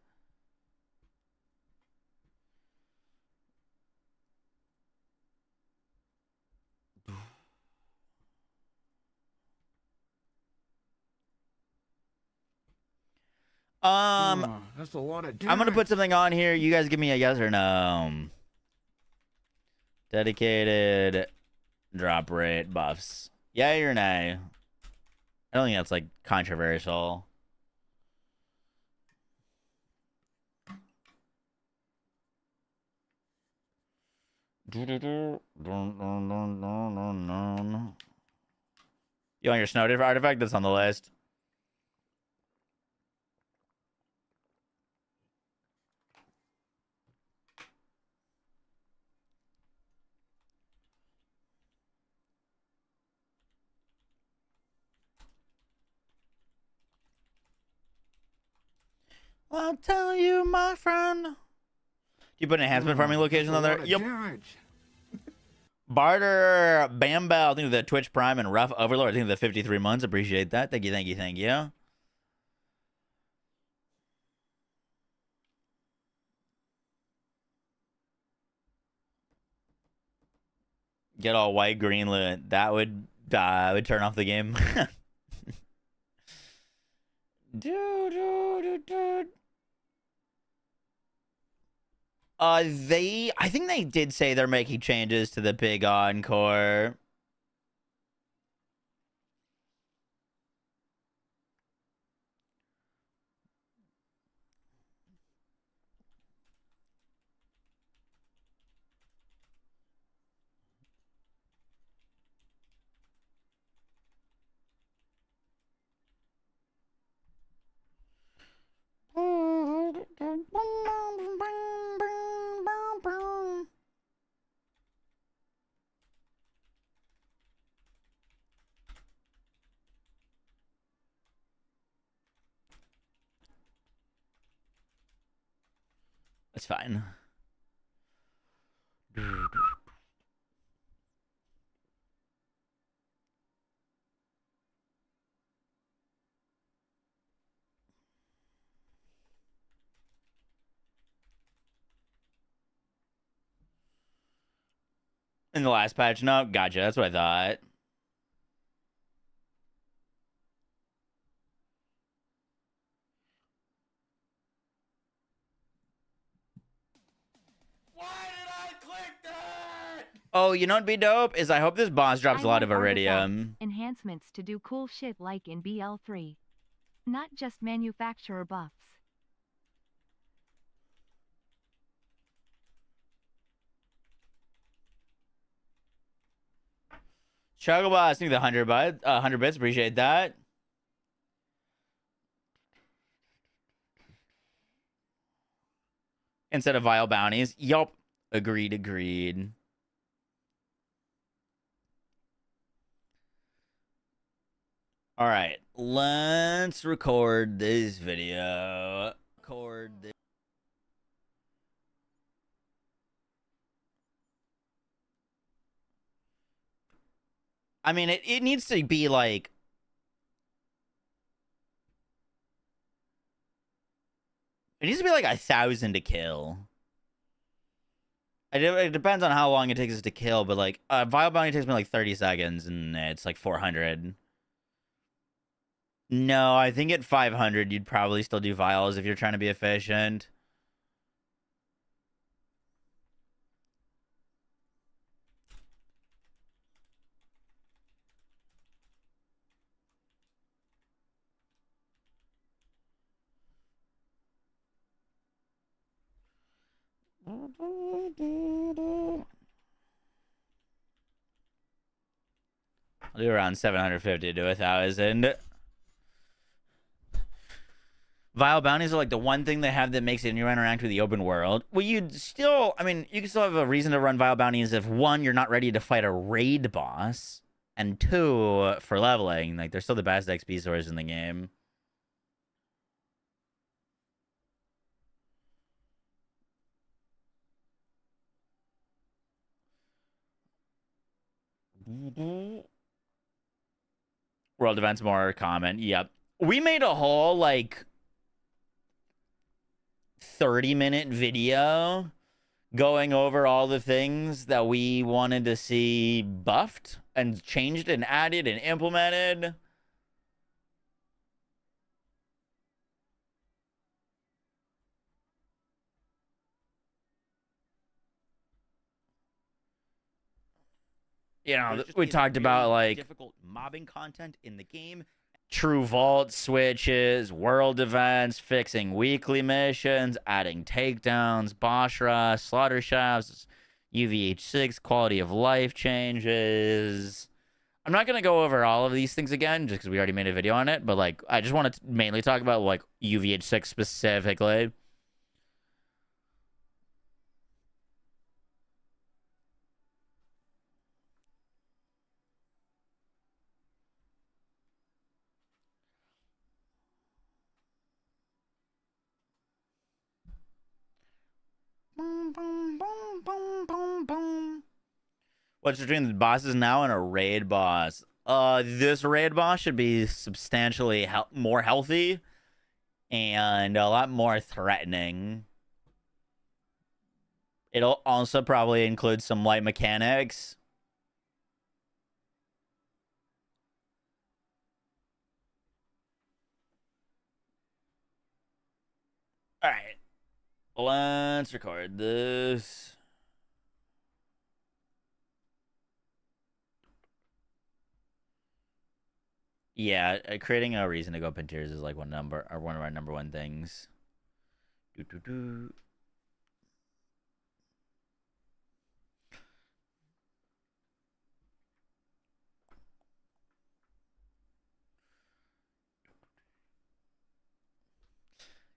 [SPEAKER 2] That's a lot of
[SPEAKER 3] I'm gonna put something on here. You guys give me a yes or no. Dedicated drop rate buffs. Yay or nay? I don't think that's like controversial. You want your snow artifact? That's on the list. I'll tell you, my friend. Do you put enhancement farming locations on there? Yep. Barter Bambell, I think the Twitch Prime and Rough Overlord, I think the 53 months. Appreciate that. Thank you, thank you, thank you. Get all white greenlit. That would turn off the game. I think they did say they're making changes to the big encore. It's fine. In the last patch? No, gotcha. That's what I thought. Why did I click that? Oh, you know what'd be dope? Is I hope this boss drops a lot of Iridium.
[SPEAKER 4] Enhancements to do cool shit like in BL3. Not just manufacturer buffs.
[SPEAKER 3] Struggle boss, I think the 100 bits. Appreciate that. Instead of vile bounties. Yup. Agreed, agreed. All right. Let's record this video. Record this. I mean, it needs to be like... It needs to be like 1,000 to kill. It depends on how long it takes us to kill, but like, Vile Bounty takes me like 30 seconds, and it's like 400. No, I think at 500, you'd probably still do Vials if you're trying to be efficient. I'll do around 750 to 1,000. Vile bounties are like the one thing they have that makes it you interact with the open world. Well, you'd still, I mean, you can still have a reason to run vile bounties if one, you're not ready to fight a raid boss, and two, for leveling. Like, they're still the best XP source in the game. World events more comment. Yep. We made a whole like 30-minute video going over all the things that we wanted to see buffed and changed and added and implemented. you know,
[SPEAKER 5] There's just
[SPEAKER 3] we
[SPEAKER 5] been
[SPEAKER 3] talked about
[SPEAKER 5] really
[SPEAKER 3] like
[SPEAKER 5] difficult mobbing content in the game.
[SPEAKER 3] true vault switches, world events, fixing weekly missions, adding takedowns, boss rush, slaughter shafts, UVH6, quality of life changes. I'm not gonna go over all of these things again, just because we already made a video on it. But like, I just want to mainly talk about like UVH6 specifically. Boom, boom, boom, boom, boom, boom. What's between the bosses now and a raid boss? This raid boss should be substantially more healthy and a lot more threatening. It'll also probably include some light mechanics. All right. Let's record this. Yeah, creating a reason to go up in tiers is like one of our number one things. Doo-doo-doo.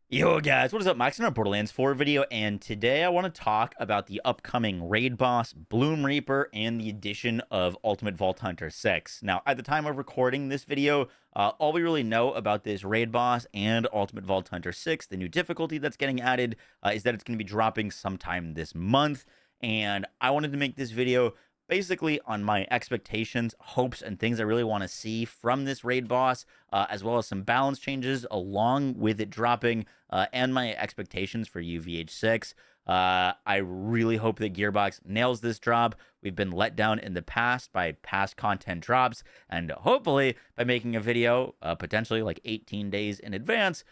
[SPEAKER 3] Yo guys, what is up? Max in our Borderlands 4 video, and today I want to talk about the upcoming raid boss, Bloom Reaper, and the addition of Ultimate Vault Hunter 6. Now, at the time of recording this video, all we really know about this raid boss and Ultimate Vault Hunter 6, the new difficulty that's getting added, is that it's going to be dropping sometime this month, and I wanted to make this video basically on my expectations, hopes, and things I really want to see from this raid boss, as well as some balance changes along with it dropping, and my expectations for UVH6. I really hope that Gearbox nails this drop. We've been let down in the past by past content drops, and hopefully by making a video potentially like 18 days in advance,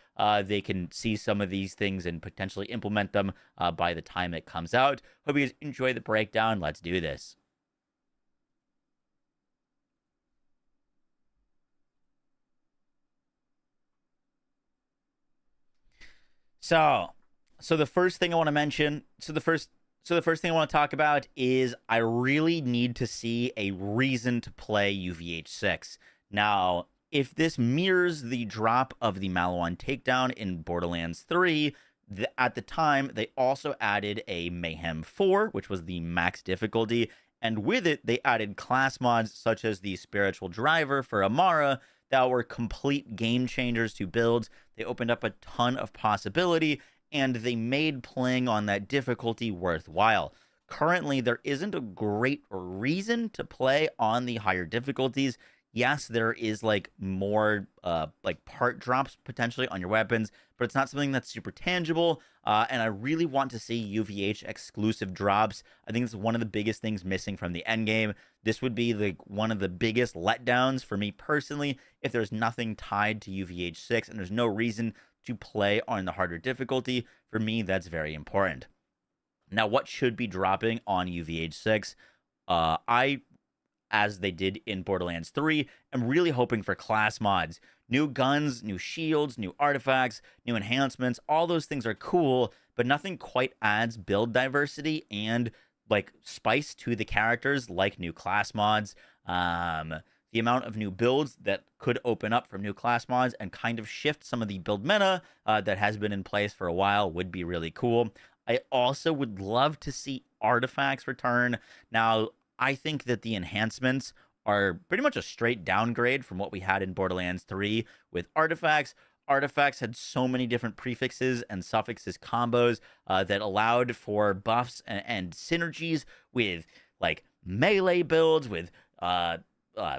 [SPEAKER 3] they can see some of these things and potentially implement them by the time it comes out. Hope you guys enjoy the breakdown. Let's do this. So the first thing I want to mention, the first thing I want to talk about is I really need to see a reason to play UVH6. Now, if this mirrors the drop of the Maliwan takedown in Borderlands 3, at the time, they also added a Mayhem 4, which was the max difficulty, and with it, they added class mods such as the Spiritual Driver for Amara that were complete game changers to builds. They opened up a ton of possibility, and they made playing on that difficulty worthwhile. Currently, there isn't a great reason to play on the higher difficulties. Yes, there is like more like part drops potentially on your weapons, but it's not something that's super tangible. And I really want to see UVH exclusive drops. I think it's one of the biggest things missing from the endgame. This would be like one of the biggest letdowns for me personally if there's nothing tied to UVH6 and there's no reason to play on the harder difficulty. For me, that's very important. Now, what should be dropping on UVH6? As they did in Borderlands 3, I'm really hoping for class mods. New guns, new shields, new artifacts, new enhancements, all those things are cool, but nothing quite adds build diversity and like spice to the characters like new class mods. The amount of new builds that could open up from new class mods and kind of shift some of the build meta that has been in place for a while would be really cool. I also would love to see artifacts return. Now, I think that the enhancements are pretty much a straight downgrade from what we had in Borderlands 3 with artifacts. Artifacts had so many different prefixes and suffixes combos that allowed for buffs and synergies with like melee builds, with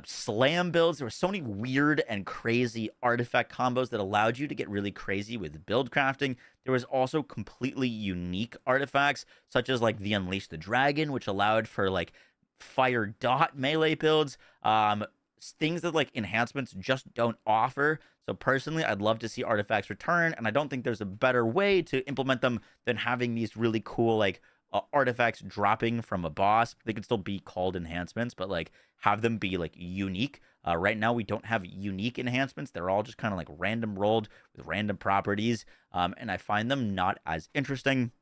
[SPEAKER 3] slam builds. There were so many weird and crazy artifact combos that allowed you to get really crazy with build crafting. There was also completely unique artifacts, such as like the Unleash the Dragon, which allowed for like fire dot melee builds, things that like enhancements just don't offer. So personally, I'd love to see artifacts return, and I don't think there's a better way to implement them than having these really cool like artifacts dropping from a boss. They could still be called enhancements, but like have them be like unique. Right now, we don't have unique enhancements. They're all just kind of like random rolled with random properties, and I find them not as interesting.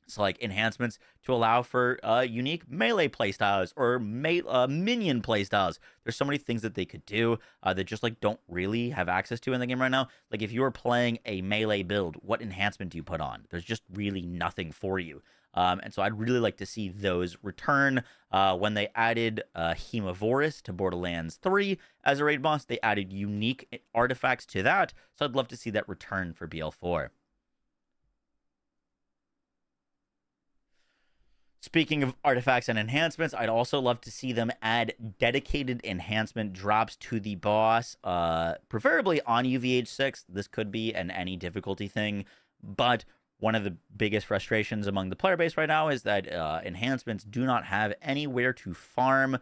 [SPEAKER 3] So like enhancements to allow for unique melee playstyles or minion playstyles. There's so many things that they could do that just like don't really have access to in the game right now. Like if you were playing a melee build, what enhancement do you put on? There's just really nothing for you. And so I'd really like to see those return. When they added Hemovorus to Borderlands 3 as a raid boss, they added unique artifacts to that. So I'd love to see that return for BL4. Speaking of artifacts and enhancements, I'd also love to see them add dedicated enhancement drops to the boss, preferably on UVH6. This could be an any difficulty thing, but one of the biggest frustrations among the player base right now is that enhancements do not have anywhere to farm.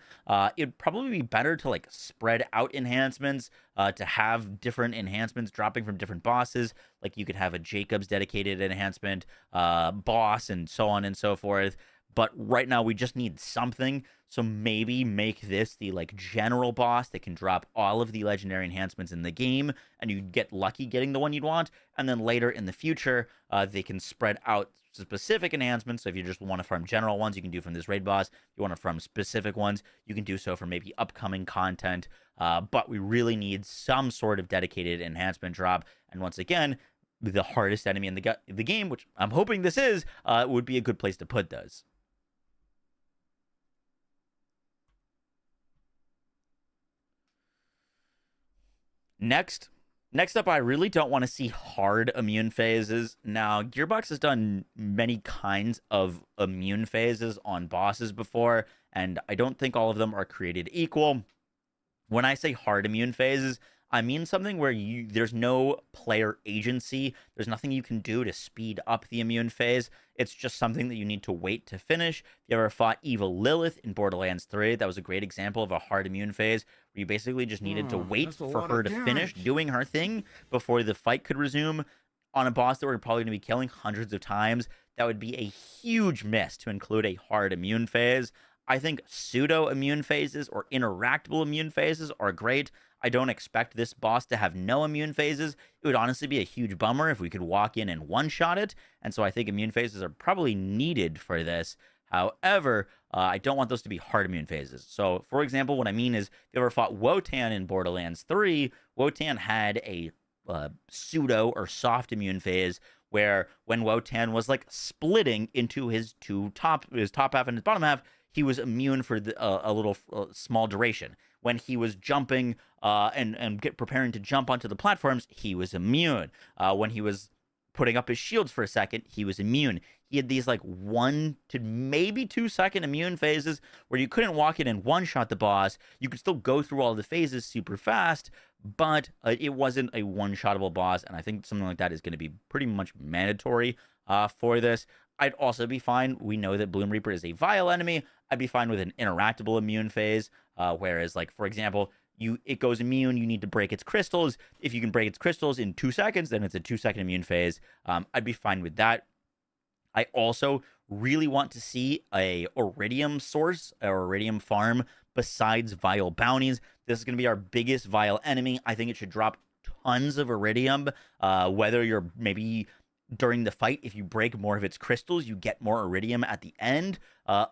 [SPEAKER 3] It'd probably be better to like spread out enhancements, to have different enhancements dropping from different bosses. Like you could have a Jacob's dedicated enhancement boss and so on and so forth. But right now we just need something. So maybe make this the like general boss that can drop all of the legendary enhancements in the game, and you get lucky getting the one you'd want. And then later in the future, they can spread out specific enhancements. So if you just want to farm general ones, you can do from this raid boss. If you want to farm specific ones, you can do so for maybe upcoming content. But we really need some sort of dedicated enhancement drop. And once again, the hardest enemy in the game, which I'm hoping this is, would be a good place to put those. Next up, I really don't want to see hard immune phases. Now, Gearbox has done many kinds of immune phases on bosses before, and I don't think all of them are created equal. When I say hard immune phases, I mean something where there's no player agency. There's nothing you can do to speed up the immune phase. It's just something that you need to wait to finish. If you ever fought Evil Lilith in Borderlands 3, that was a great example of a hard immune phase where you basically just needed to wait for her to finish doing her thing before the fight could resume on a boss that we're probably going to be killing hundreds of times. That would be a huge miss to include a hard immune phase. I think pseudo immune phases or interactable immune phases are great. I don't expect this boss to have no immune phases. It would honestly be a huge bummer if we could walk in and one-shot it, and so I think immune phases are probably needed for this. However, I don't want those to be hard immune phases. So, for example, what I mean is, if you ever fought Wotan in Borderlands 3, Wotan had a pseudo or soft immune phase where when Wotan was like splitting into his top half and his bottom half, he was immune for a little small duration. When he was jumping and preparing to jump onto the platforms, he was immune. When he was putting up his shields for a second, he was immune. He had these like 1 to maybe 2 second immune phases where you couldn't walk in and one-shot the boss. You could still go through all the phases super fast, but it wasn't a one-shottable boss, and I think something like that is going to be pretty much mandatory for this. I'd also be fine. We know that Bloom Reaper is a vile enemy. I'd be fine with an interactable immune phase, whereas, like, for example, it goes immune, you need to break its crystals. If you can break its crystals in 2 seconds, then it's a 2-second immune phase. I'd be fine with that. I also really want to see a Iridium source or Iridium farm besides Vile Bounties. This is going to be our biggest Vile enemy. I think it should drop tons of Iridium, whether you're maybe during the fight, if you break more of its crystals, you get more Iridium at the end,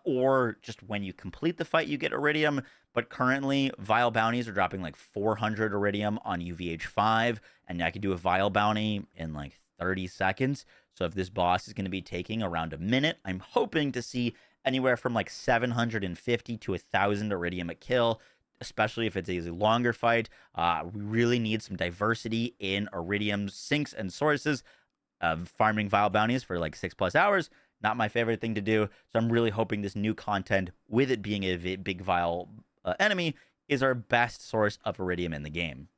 [SPEAKER 3] or just when you complete the fight, you get Iridium. But currently, Vile Bounties are dropping like 400 Iridium on UVH5, and I could do a Vile Bounty in like 30 seconds. So if this boss is going to be taking around a minute, I'm hoping to see anywhere from like 750 to 1,000 Iridium a kill, especially if it's a longer fight. We really need some diversity in Iridium sinks and sources. Farming Vile Bounties for like 6+ hours, not my favorite thing to do. So I'm really hoping this new content, with it being a big Vile enemy, is our best source of Iridium in the game.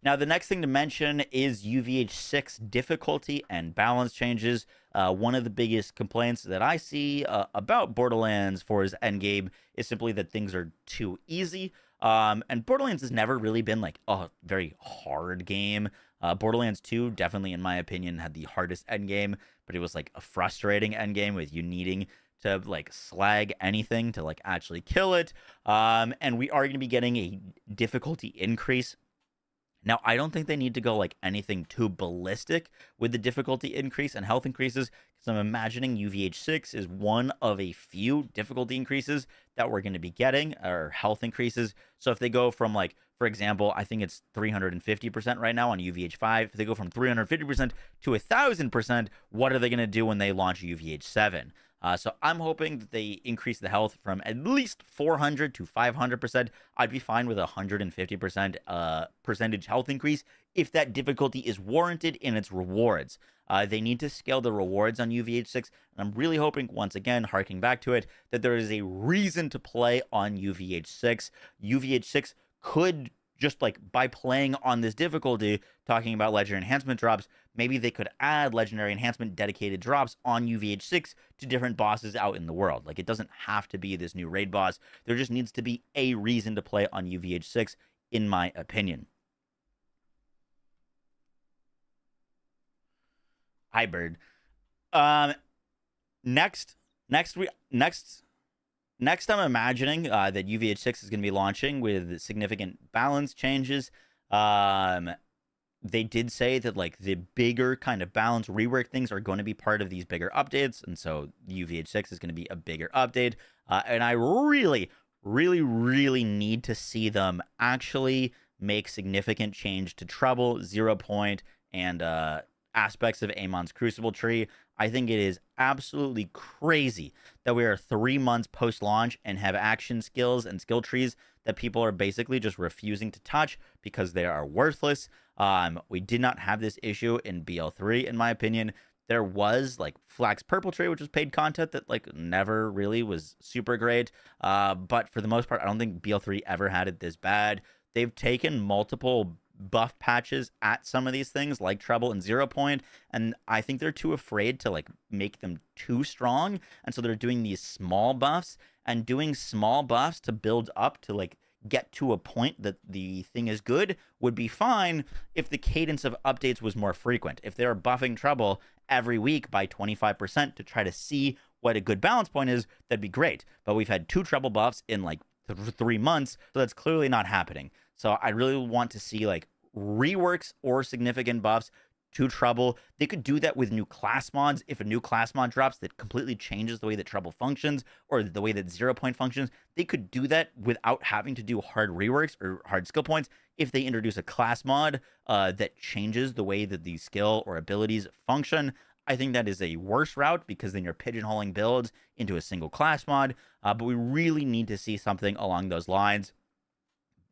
[SPEAKER 3] Now, the next thing to mention is UVH6 difficulty and balance changes. One of the biggest complaints that I see about Borderlands 4's Endgame is simply that things are too easy. And Borderlands has never really been like a very hard game. Borderlands 2 definitely, in my opinion, had the hardest endgame, but it was like a frustrating endgame with you needing to like slag anything to like actually kill it. And we are going to be getting a difficulty increase. Now, I don't think they need to go like anything too ballistic with the difficulty increase and health increases, because I'm imagining UVH6 is one of a few difficulty increases that we're going to be getting, or health increases. So if they go from like, for example, I think it's 350% right now on UVH5. If they go from 350% to 1,000%, what are they going to do when they launch UVH7? So I'm hoping that they increase the health from at least 400 to 500%. I'd be fine with a 150% percentage health increase if that difficulty is warranted in its rewards. They need to scale the rewards on UVH6, and I'm really hoping, once again, harking back to it, that there is a reason to play on UVH6. UVH6 could, just like by playing on this difficulty, talking about legendary enhancement drops, maybe they could add legendary enhancement dedicated drops on UVH6 to different bosses out in the world. Like, it doesn't have to be this new raid boss. There just needs to be a reason to play on UVH6, in my opinion. Hi, Bird. Next, I'm imagining that UVH6 is going to be launching with significant balance changes. They did say that like the bigger kind of balance rework things are going to be part of these bigger updates, and so UVH6 is going to be a bigger update. And I really need to see them actually make significant change to Trouble, 0 Point, and aspects of Amon's Crucible tree. I think it is absolutely crazy that we are 3 months post-launch and have action skills and skill trees that people are basically just refusing to touch because they are worthless. We did not have this issue in BL3, in my opinion. There was like Flax Purple Tree, which was paid content that like never really was super great. But for the most part, I don't think BL3 ever had it this bad. They've taken multiple buff patches at some of these things like Trouble and 0 Point, and I think they're too afraid to like make them too strong, and so they're doing these small buffs, and doing small buffs to build up to like get to a point that the thing is good would be fine if the cadence of updates was more frequent. If they're buffing Trouble every week by 25% to try to see what a good balance point is, that'd be great. But we've had 2 Trouble buffs in like 3 months, so that's clearly not happening. So I really want to see like reworks or significant buffs to Trouble. They could do that with new class mods. If a new class mod drops that completely changes the way that Trouble functions or the way that 0 Point functions, they could do that without having to do hard reworks or hard skill points. If they introduce a class mod that changes the way that the skill or abilities function, I think that is a worse route, because then you're pigeonholing builds into a single class mod. But we really need to see something along those lines.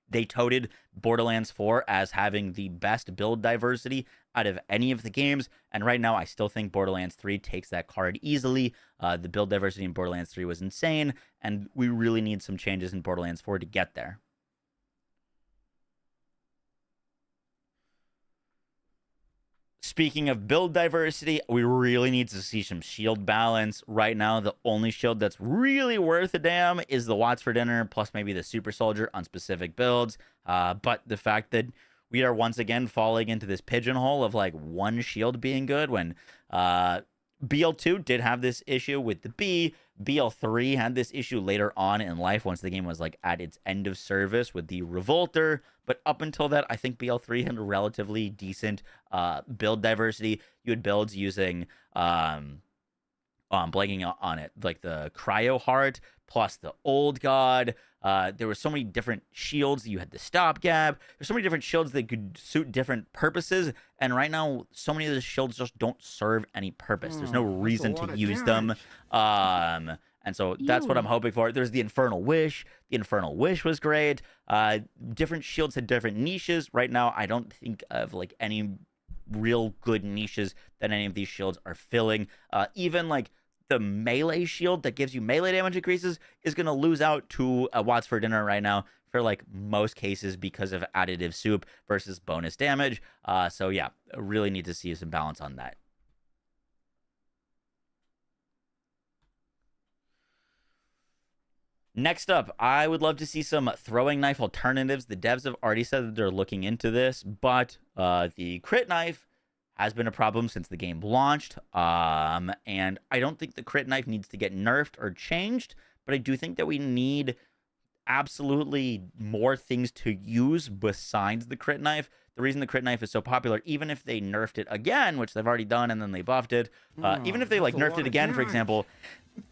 [SPEAKER 3] They touted Borderlands 4 as having the best build diversity out of any of the games, and right now I still think Borderlands 3 takes that card easily. The build diversity in Borderlands 3 was insane, and we really need some changes in Borderlands 4 to get there. Speaking of build diversity, we really need to see some shield balance. Right now, the only shield that's really worth a damn is the Watts for Dinner, plus maybe the Super Soldier on specific builds. But the fact that we are once again falling into this pigeonhole of like one shield being good, when BL2 did have this issue with the B. BL3 had this issue later on in life once the game was like at its end of service with the Revolter. But up until that, I think BL3 had a relatively decent build diversity. You had builds using, I'm blanking on it, like the Cryo Heart plus the Old God. There were so many different shields. You had the Stopgap. There's so many different shields that could suit different purposes. And right now, so many of the shields just don't serve any purpose. There's no reason to use them. And so that's what I'm hoping for. There's the Infernal Wish. The Infernal Wish was great. Different shields had different niches. Right now, I don't think of like any real good niches that any of these shields are filling. Even like the melee shield that gives you melee damage increases is going to lose out to a Watts for Dinner right now for like most cases because of additive soup versus bonus damage. So yeah, really need to see some balance on that. Next up, I would love to see some throwing knife alternatives. The devs have already said that they're looking into this, but the crit knife has been a problem since the game launched. And I don't think the crit knife needs to get nerfed or changed, but I do think that we need absolutely more things to use besides the crit knife. The reason the crit knife is so popular, even if they nerfed it again, which they've already done and then they buffed it, even if they like nerfed it again, for example,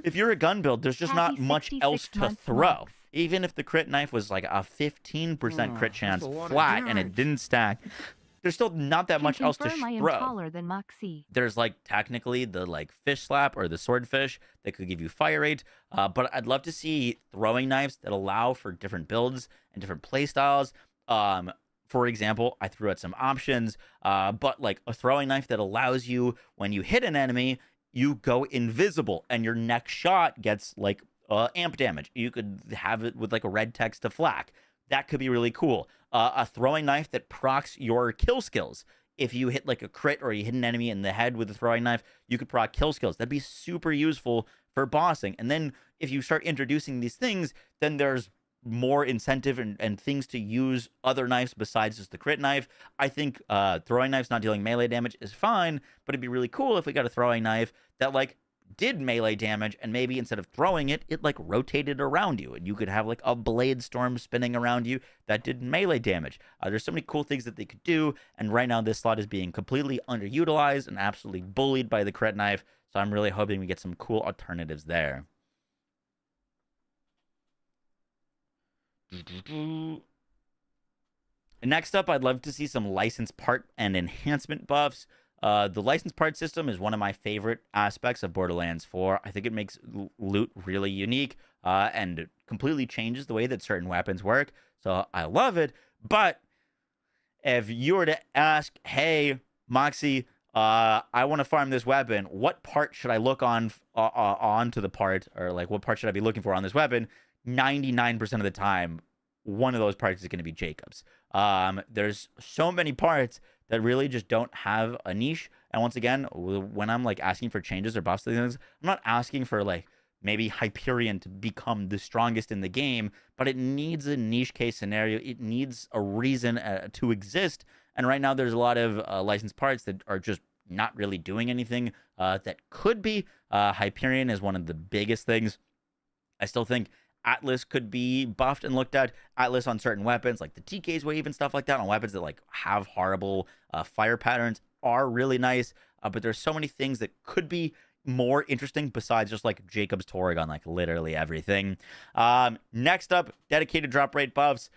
[SPEAKER 3] if you're a gun build, there's just not much else to throw. Even if the crit knife was like a 15% crit chance flat and it didn't stack, there's still not that much else to throw.
[SPEAKER 4] Taller than Moxie.
[SPEAKER 3] There's like technically the like fish slap or the swordfish that could give you fire rate, but I'd love to see throwing knives that allow for different builds and different play styles. For example, I threw out some options, but like a throwing knife that allows you, when you hit an enemy, you go invisible and your next shot gets like amp damage. You could have it with like a red text to flak. That could be really cool. A throwing knife that procs your kill skills. If you hit like a crit or you hit an enemy in the head with a throwing knife, you could proc kill skills. That'd be super useful for bossing. And then if you start introducing these things, then there's more incentive and things to use other knives besides just the crit knife. I think throwing knives not dealing melee damage is fine, but it'd be really cool if we got a throwing knife that like did melee damage, and maybe instead of throwing it, it like rotated around you and you could have like a blade storm spinning around you that did melee damage. There's so many cool things that they could do, and right now this slot is being completely underutilized and absolutely bullied by the crit knife, so I'm really hoping we get some cool alternatives there. Next up, I'd love to see some license part and enhancement buffs. The license part system is one of my favorite aspects of Borderlands 4. I think it makes loot really unique and completely changes the way that certain weapons work. So I love it. But if you were to ask, hey, Moxie, I want to farm this weapon, what part should I look onto the part, or like what part should I be looking for on this weapon? 99% of the time, one of those parts is going to be Jacob's. There's so many parts that really just don't have a niche. And once again, when I'm like asking for changes or buffs to things, I'm not asking for like maybe Hyperion to become the strongest in the game, but it needs a niche case scenario. It needs a reason to exist. And right now there's a lot of licensed parts that are just not really doing anything that could be. Hyperion is one of the biggest things. I still think Atlas could be buffed and looked at. Atlas on certain weapons, like the TK's wave and stuff like that, on weapons that like have horrible fire patterns are really nice. But there's so many things that could be more interesting besides just like Jacob's Torg on like literally everything. Next up, dedicated drop rate buffs.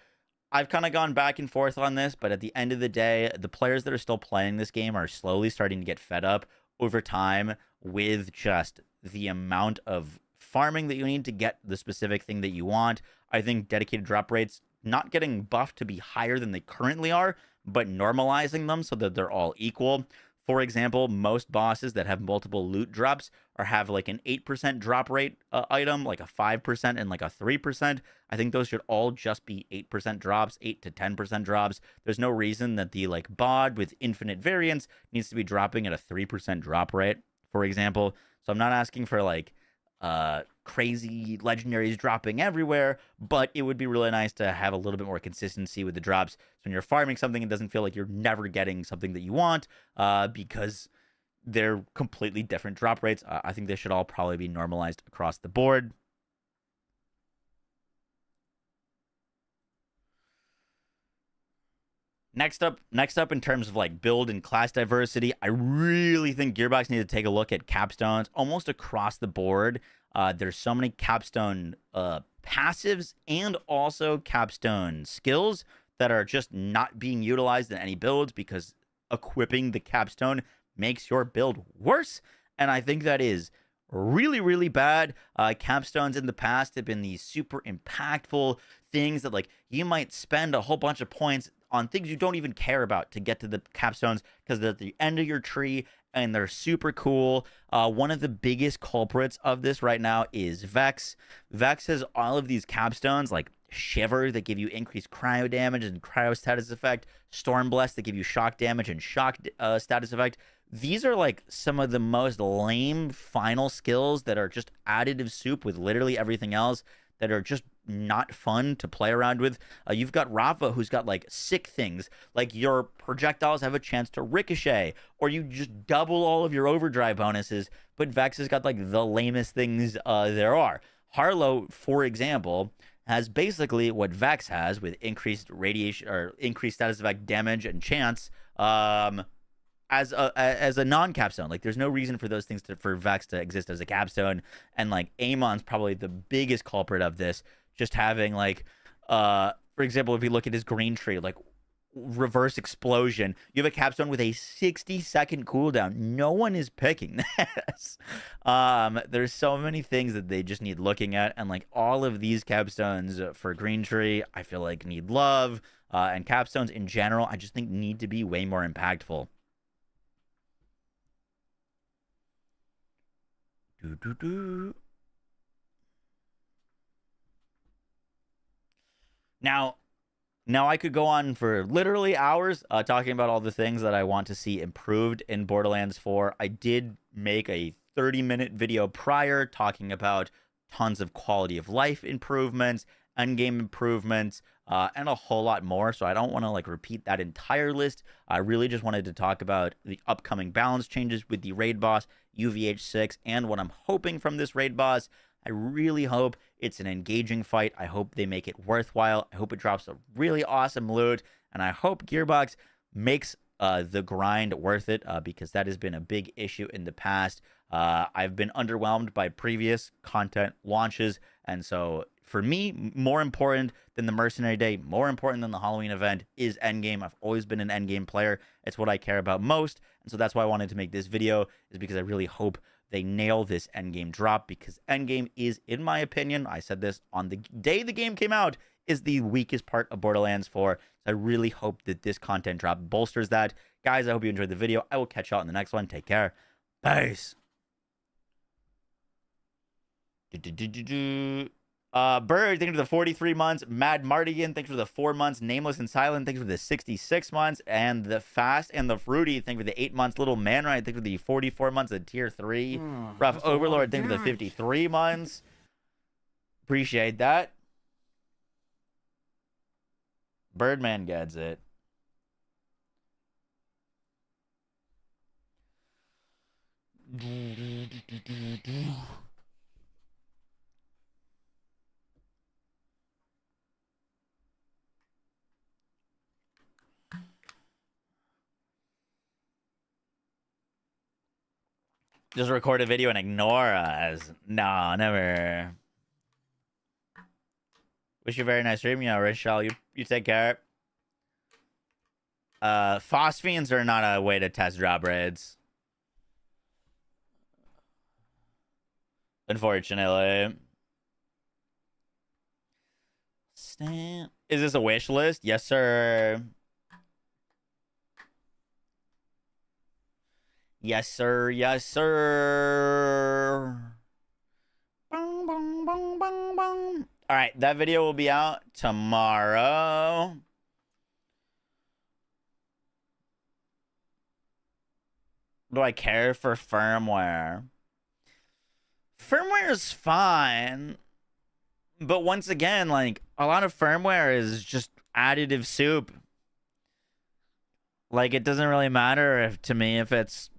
[SPEAKER 3] I've kind of gone back and forth on this, but at the end of the day, the players that are still playing this game are slowly starting to get fed up over time with just the amount of farming that you need to get the specific thing that you want. I think dedicated drop rates not getting buffed to be higher than they currently are, but normalizing them so that they're all equal. For example, most bosses that have multiple loot drops or have like an 8% drop rate item, like a 5% and like a 3%. I think those should all just be 8% drops, 8 to 10% drops. There's no reason that the like bod with infinite variance needs to be dropping at a 3% drop rate, for example. So I'm not asking for like crazy legendaries dropping everywhere, but it would be really nice to have a little bit more consistency with the drops. So when you're farming something, it doesn't feel like you're never getting something that you want because they're completely different drop rates. I think they should all probably be normalized across the board. Next up in terms of like build and class diversity, I really think Gearbox needs to take a look at capstones almost across the board. There's so many capstone passives and also capstone skills that are just not being utilized in any builds because equipping the capstone makes your build worse. And I think that is really, really bad. Capstones in the past have been these super impactful things that like you might spend a whole bunch of points on things you don't even care about to get to the capstones because they're at the end of your tree and they're super cool. One of the biggest culprits of this right now is Vex. Vex has all of these capstones like Shiver that give you increased cryo damage and cryo status effect, Storm Bless that give you shock damage and shock status effect. These are like some of the most lame final skills that are just additive soup with literally everything else. that are just not fun to play around with. You've got Rafa, who's got like sick things, like your projectiles have a chance to ricochet, or you just double all of your overdrive bonuses. But Vex has got like the lamest things there are. Harlow, for example, has basically what Vex has with increased radiation or increased status effect damage and chance as a non-capstone. Like there's no reason for those things for Vex to exist as a capstone. And like Amon's probably the biggest culprit of this, just having like for example, if you look at his green tree, like reverse explosion, you have a capstone with a 60-second cooldown. No one is picking this. There's so many things that they just need looking at, and like all of these capstones for green tree I feel like need love, and capstones in general I just think need to be way more impactful. Now I could go on for literally hours talking about all the things that I want to see improved in Borderlands 4. I did make a 30-minute video prior talking about tons of quality of life improvements, endgame improvements, and a whole lot more. So I don't want to like repeat that entire list. I really just wanted to talk about the upcoming balance changes with the raid boss, UVH6, and what I'm hoping from this raid boss. I really hope it's an engaging fight. I hope they make it worthwhile. I hope it drops a really awesome loot. And I hope Gearbox makes the grind worth it, because that has been a big issue in the past. I've been underwhelmed by previous content launches. And so for me, more important than the Mercenary Day, more important than the Halloween event is Endgame. I've always been an Endgame player. It's what I care about most. And so that's why I wanted to make this video, is because I really hope they nail this Endgame drop, because Endgame is, in my opinion, I said this on the day the game came out, is the weakest part of Borderlands 4. So I really hope that this content drop bolsters that. Guys, I hope you enjoyed the video. I will catch you all in the next one. Take care. Peace. Bird, thank you for the 43 months. Mad Mardigan, thanks for the 4 months. Nameless and Silent, thanks for the 66 months. And the Fast and the Fruity, thank you for the 8 months. Little Man Right, thank you for the 44 months of tier 3. Rough Overlord, thank you for the 53 months. Appreciate that. Birdman gets it. Just record a video and ignore us. No, never. Wish you a very nice stream. Yeah, Rachel, you take care. Phosphines are not a way to test drop raids, unfortunately. Is this a wish list? Yes, sir. Yes, sir. Yes, sir. Bong, bong, bong, bong, bong. All right, that video will be out tomorrow. Do I care for firmware? Firmware is fine, but once again, like, a lot of firmware is just additive soup. Like, it doesn't really matter to me if it's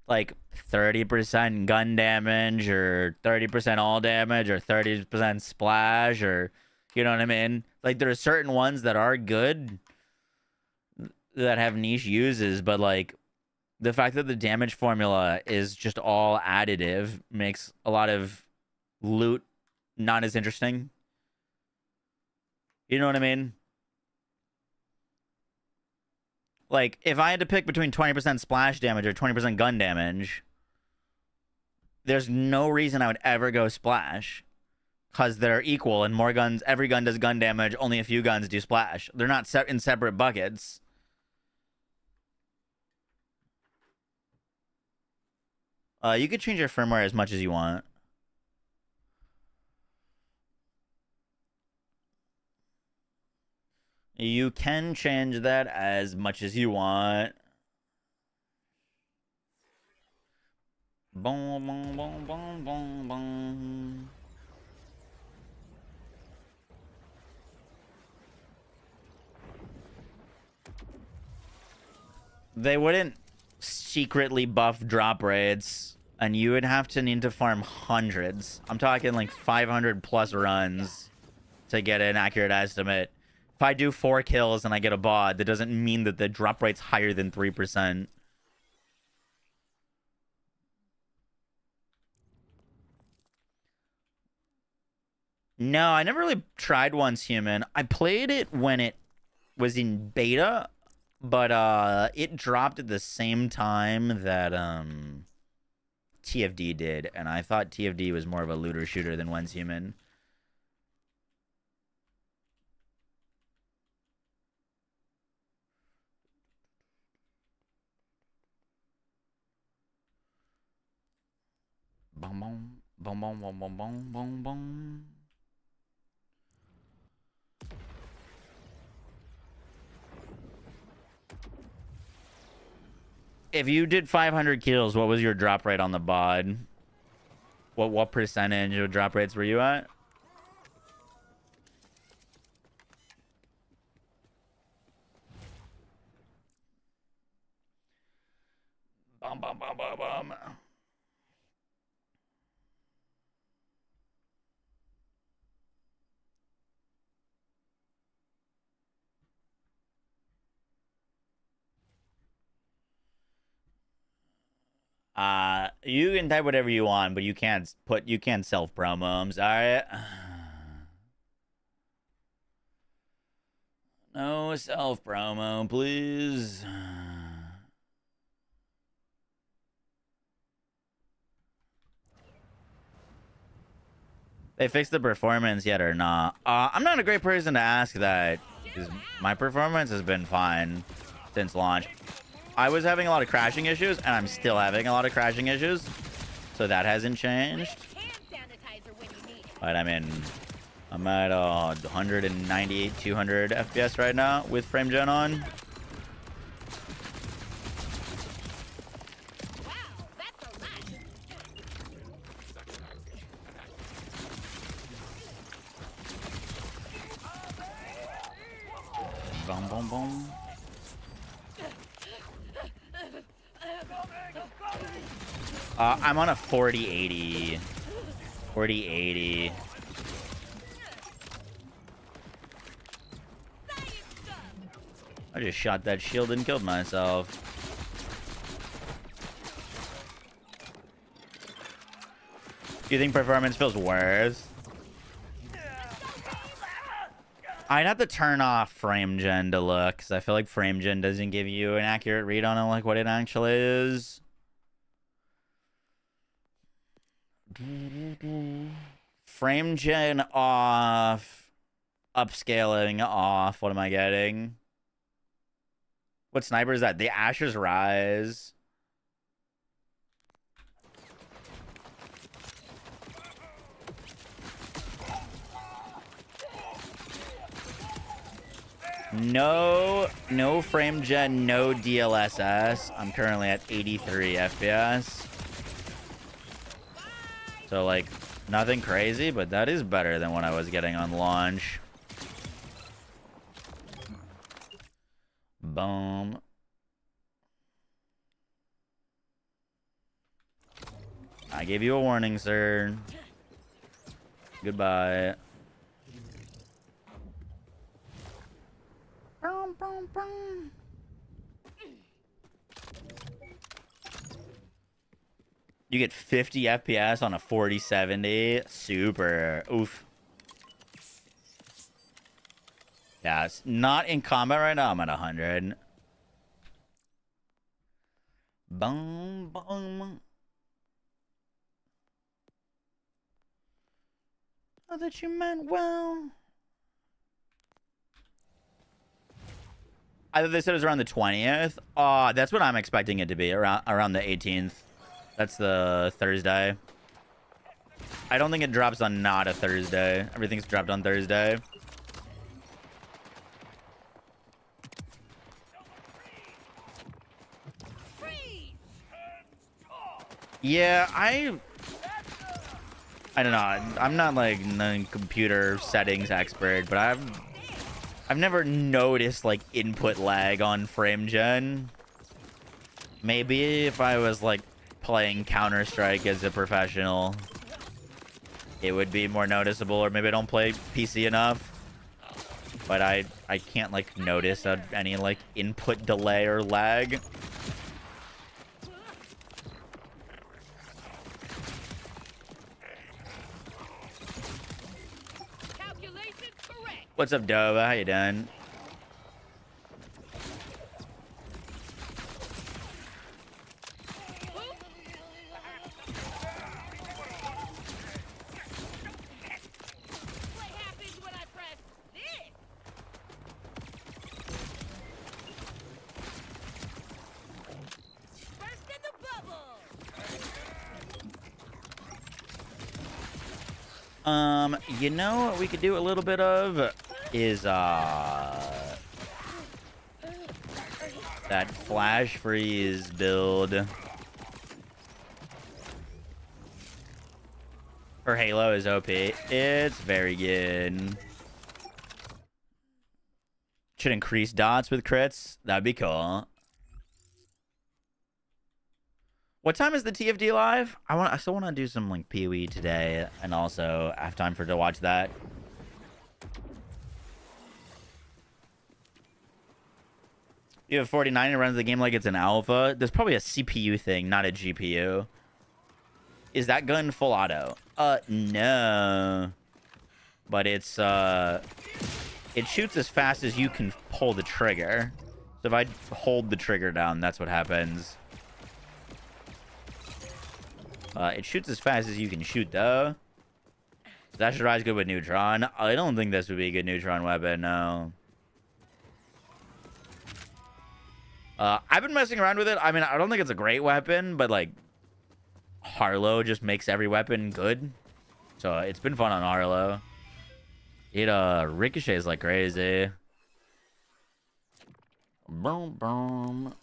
[SPEAKER 3] like 30% gun damage or 30% all damage or 30% splash, or, you know what I mean? Like, there are certain ones that are good that have niche uses, but like the fact that the damage formula is just all additive makes a lot of loot not as interesting. You know what I mean? Like, if I had to pick between 20% splash damage or 20% gun damage, there's no reason I would ever go splash, because they're equal and more guns, every gun does gun damage, only a few guns do splash. They're not set in separate buckets. You could change your firmware as much as you want. You can change that as much as you want. Boom, boom, boom, boom, boom, boom. they wouldn't secretly buff drop rates, and you would have to need to farm hundreds. I'm talking like 500 plus runs to get an accurate estimate. If I do 4 kills and I get a bod, that doesn't mean that the drop rate's higher than 3%. No, I never really tried Once Human. I played it when it was in beta, but it dropped at the same time that TFD did, and I thought TFD was more of a looter shooter than Once Human. Boom, boom, boom, boom, boom, boom, boom, boom, boom. If you did 500 kills, what was your drop rate on the bod? What percentage of drop rates were you at? Bum, bum, bum, bum, bum. You can type whatever you want, but you can't self promo. I'm sorry. No self promo, please. They fixed the performance yet or not? I'm not a great person to ask that, because my performance has been fine since launch. I was having a lot of crashing issues, and I'm still having a lot of crashing issues, so that hasn't changed. But I mean, I'm at 198, 200 FPS right now with frame gen on. Boom, boom, boom. I'm on a 4080. 4080. I just shot that shield and killed myself. Do you think performance feels worse? I'd have to turn off frame gen to look, because I feel like frame gen doesn't give you an accurate read on it, like what it actually is. Frame gen off. Upscaling off. What am I getting? What sniper is that? The Asher's Rise. No frame gen, no DLSS. I'm currently at 83 FPS. So, like, nothing crazy, but that is better than what I was getting on launch. Boom. I gave you a warning, sir. Goodbye. Boom, boom, boom. You get 50 FPS on a 4070. Super. Oof. Yeah, it's not in combat right now. I'm at 100. Boom, boom. I thought you meant well. I thought they said it was around the 20th. That's what I'm expecting it to be, around the 18th. That's the Thursday. I don't think it drops on not a Thursday. Everything's dropped on Thursday. Yeah, I don't know. I'm not like a computer settings expert, but I've never noticed like input lag on frame gen. Maybe if I was like playing Counter-Strike as a professional, it would be more noticeable, or maybe I don't play PC enough. But I can't like notice any like input delay or lag. What's up, Dova? How you doing? You know what we could do a little bit of is that flash freeze build for Halo is OP. It's very good. Should increase dots with crits. That'd be cool. What time is the TFD live? I still want to do some like PoE today, and also have time to watch that. You have 49 and runs the game like it's an alpha. There's probably a CPU thing, not a GPU. Is that gun full auto? No. But it's it shoots as fast as you can pull the trigger. So if I hold the trigger down, that's what happens. It shoots as fast as you can shoot, though. That should rise good with Neutron. I don't think this would be a good Neutron weapon, no. I've been messing around with it. I mean, I don't think it's a great weapon, but, like, Harlow just makes every weapon good. So it's been fun on Harlow. It ricochets like crazy. Boom, boom.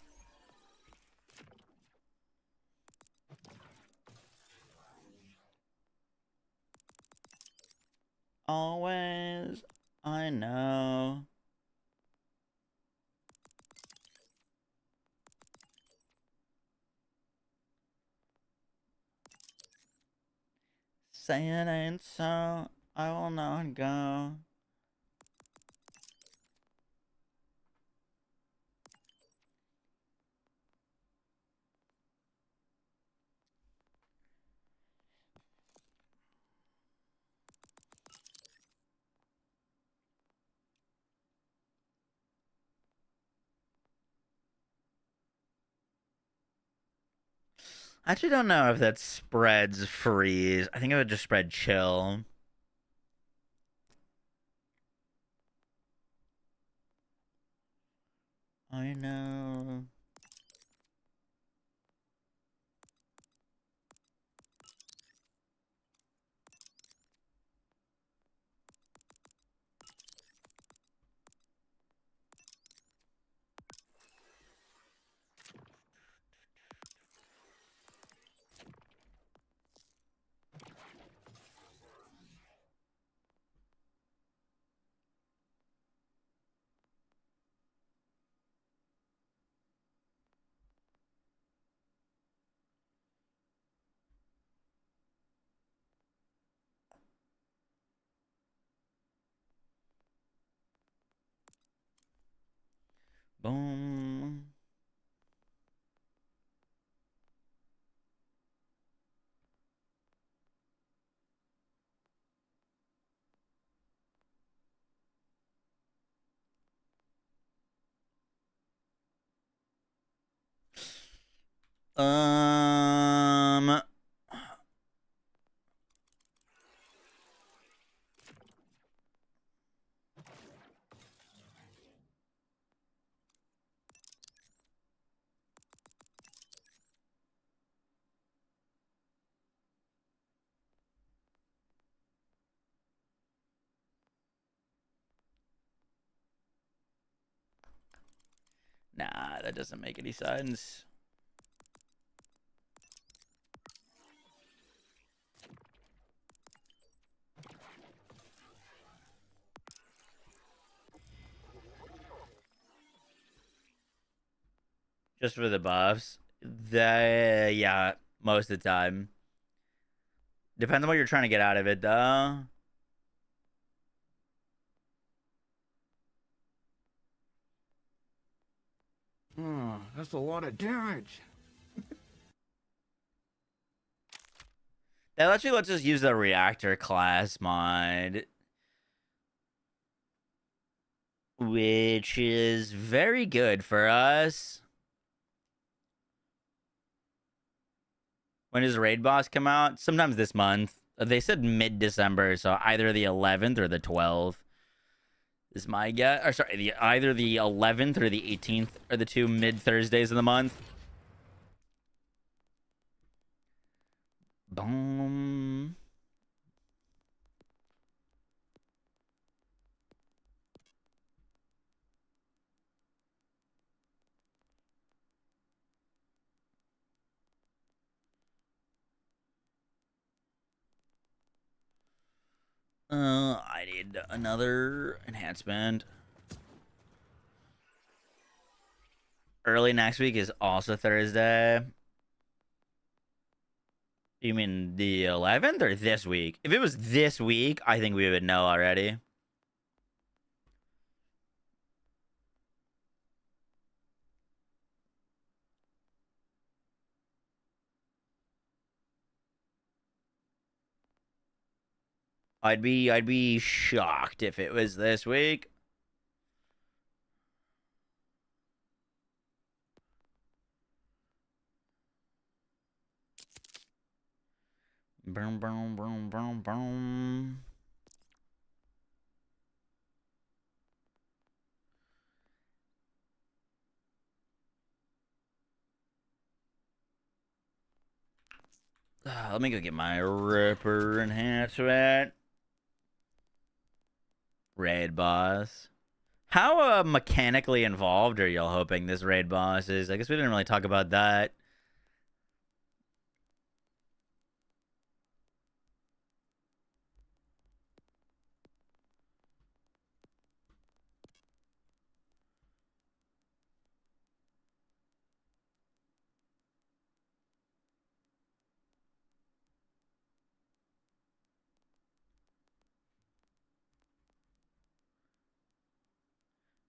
[SPEAKER 3] Always, I know. Say it ain't so, I will not go. I actually don't know if that spreads freeze. I think it would just spread chill. I know. Boom. Um. Nah, that doesn't make any sense. Just for the buffs. Yeah, most of the time. Depends on what you're trying to get out of it, though.
[SPEAKER 2] Oh, that's a lot of damage.
[SPEAKER 3] That actually lets us use the reactor class mod, which is very good for us. When does Raid Boss come out? Sometimes this month. They said mid-December, so either the 11th or the 12th is my guess. Or sorry, either the 11th or the 18th are the two mid-Thursdays of the month. Boom. I need another enhancement. Early next week is also Thursday. You mean the 11th or this week? If it was this week, I think we would know already. I'd be shocked if it was this week. Boom, boom, boom, boom, boom. Let me go get my Ripper enhancement. Raid boss. How mechanically involved are y'all hoping this raid boss is? I guess we didn't really talk about that.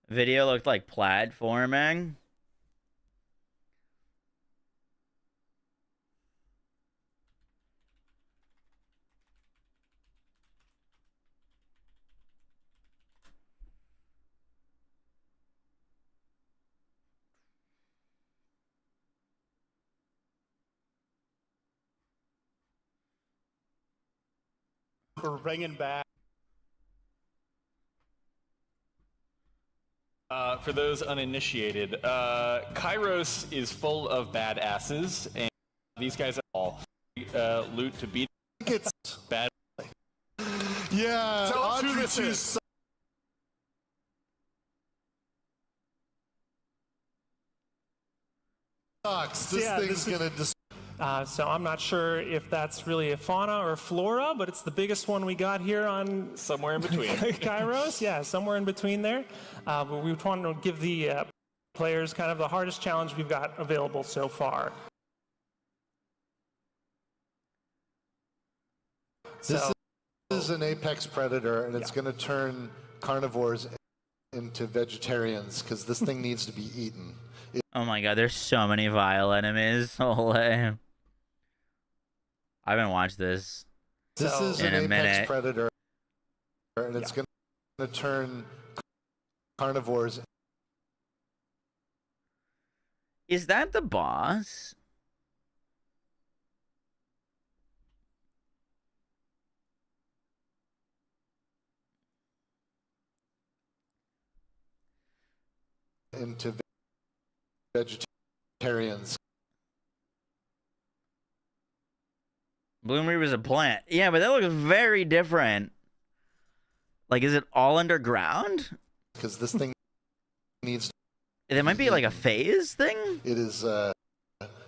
[SPEAKER 3] Video looked like platforming.
[SPEAKER 6] We're bringing back. For those uninitiated, Kairos is full of badasses, and these guys are all loot to beat.
[SPEAKER 7] It's
[SPEAKER 6] bad.
[SPEAKER 7] Yeah,
[SPEAKER 6] Tell us who
[SPEAKER 7] Audrey
[SPEAKER 6] this
[SPEAKER 7] too
[SPEAKER 6] is.
[SPEAKER 7] sucks. This
[SPEAKER 8] Yeah,
[SPEAKER 7] thing's
[SPEAKER 8] this is-
[SPEAKER 7] gonna just.
[SPEAKER 8] So I'm not sure if that's really a fauna or flora, but it's the biggest one we got here on
[SPEAKER 6] Somewhere in between.
[SPEAKER 8] Kairos. Yeah, somewhere in between there. But we want to give the players kind of the hardest challenge we've got available so far.
[SPEAKER 7] This is an apex predator, and it's gonna turn carnivores into vegetarians because this thing needs to be eaten.
[SPEAKER 3] Oh my god, there's so many vile enemies. Holy. I haven't watched this.
[SPEAKER 7] This is
[SPEAKER 3] in
[SPEAKER 7] an
[SPEAKER 3] a
[SPEAKER 7] apex
[SPEAKER 3] minute.
[SPEAKER 7] predator, and it's gonna turn carnivores.
[SPEAKER 3] Is that the boss?
[SPEAKER 7] Into vegetarians.
[SPEAKER 3] Bloom Reaper's a plant. Yeah, but that looks very different. Like, is it all underground?
[SPEAKER 7] Because this thing needs.
[SPEAKER 3] There might be like a phase thing?
[SPEAKER 7] It is.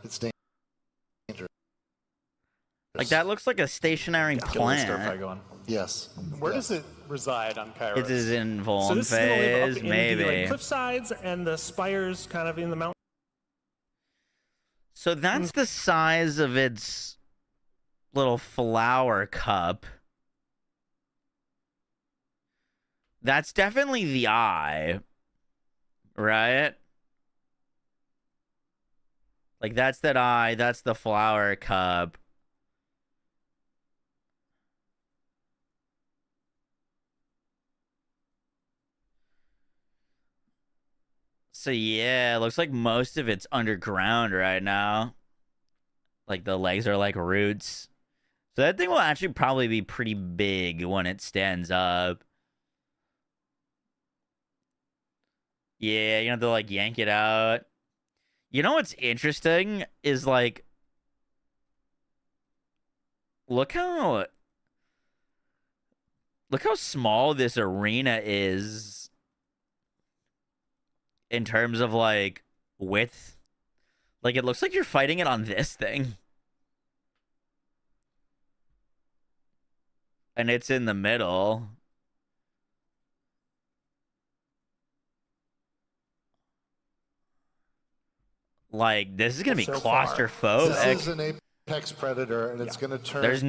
[SPEAKER 7] It's dangerous.
[SPEAKER 3] Like, that looks like a stationary
[SPEAKER 6] Get a little stir fry
[SPEAKER 3] plant.
[SPEAKER 6] going.
[SPEAKER 7] Yes.
[SPEAKER 6] Where
[SPEAKER 7] Yes.
[SPEAKER 6] does it reside on Kairos?
[SPEAKER 3] It is in
[SPEAKER 8] So
[SPEAKER 3] Vuln
[SPEAKER 8] this is going to live
[SPEAKER 3] phase,
[SPEAKER 8] up in
[SPEAKER 3] maybe.
[SPEAKER 8] the cliff sides and the spires kind of in the mountain.
[SPEAKER 3] So that's the size of its little flower cup. That's definitely the eye, right? Like, that's that eye, that's the flower cup. So yeah, it looks like most of it's underground right now. Like, the legs are like roots. So that thing will actually probably be pretty big when it stands up. Yeah, you have to like yank it out. You know what's interesting is like, look how small this arena is in terms of like width. Like, it looks like you're fighting it on this thing. And it's in the middle. Like, this is gonna be
[SPEAKER 8] So far.
[SPEAKER 3] claustrophobic.
[SPEAKER 7] This is an apex predator, and it's going to turn.
[SPEAKER 3] There's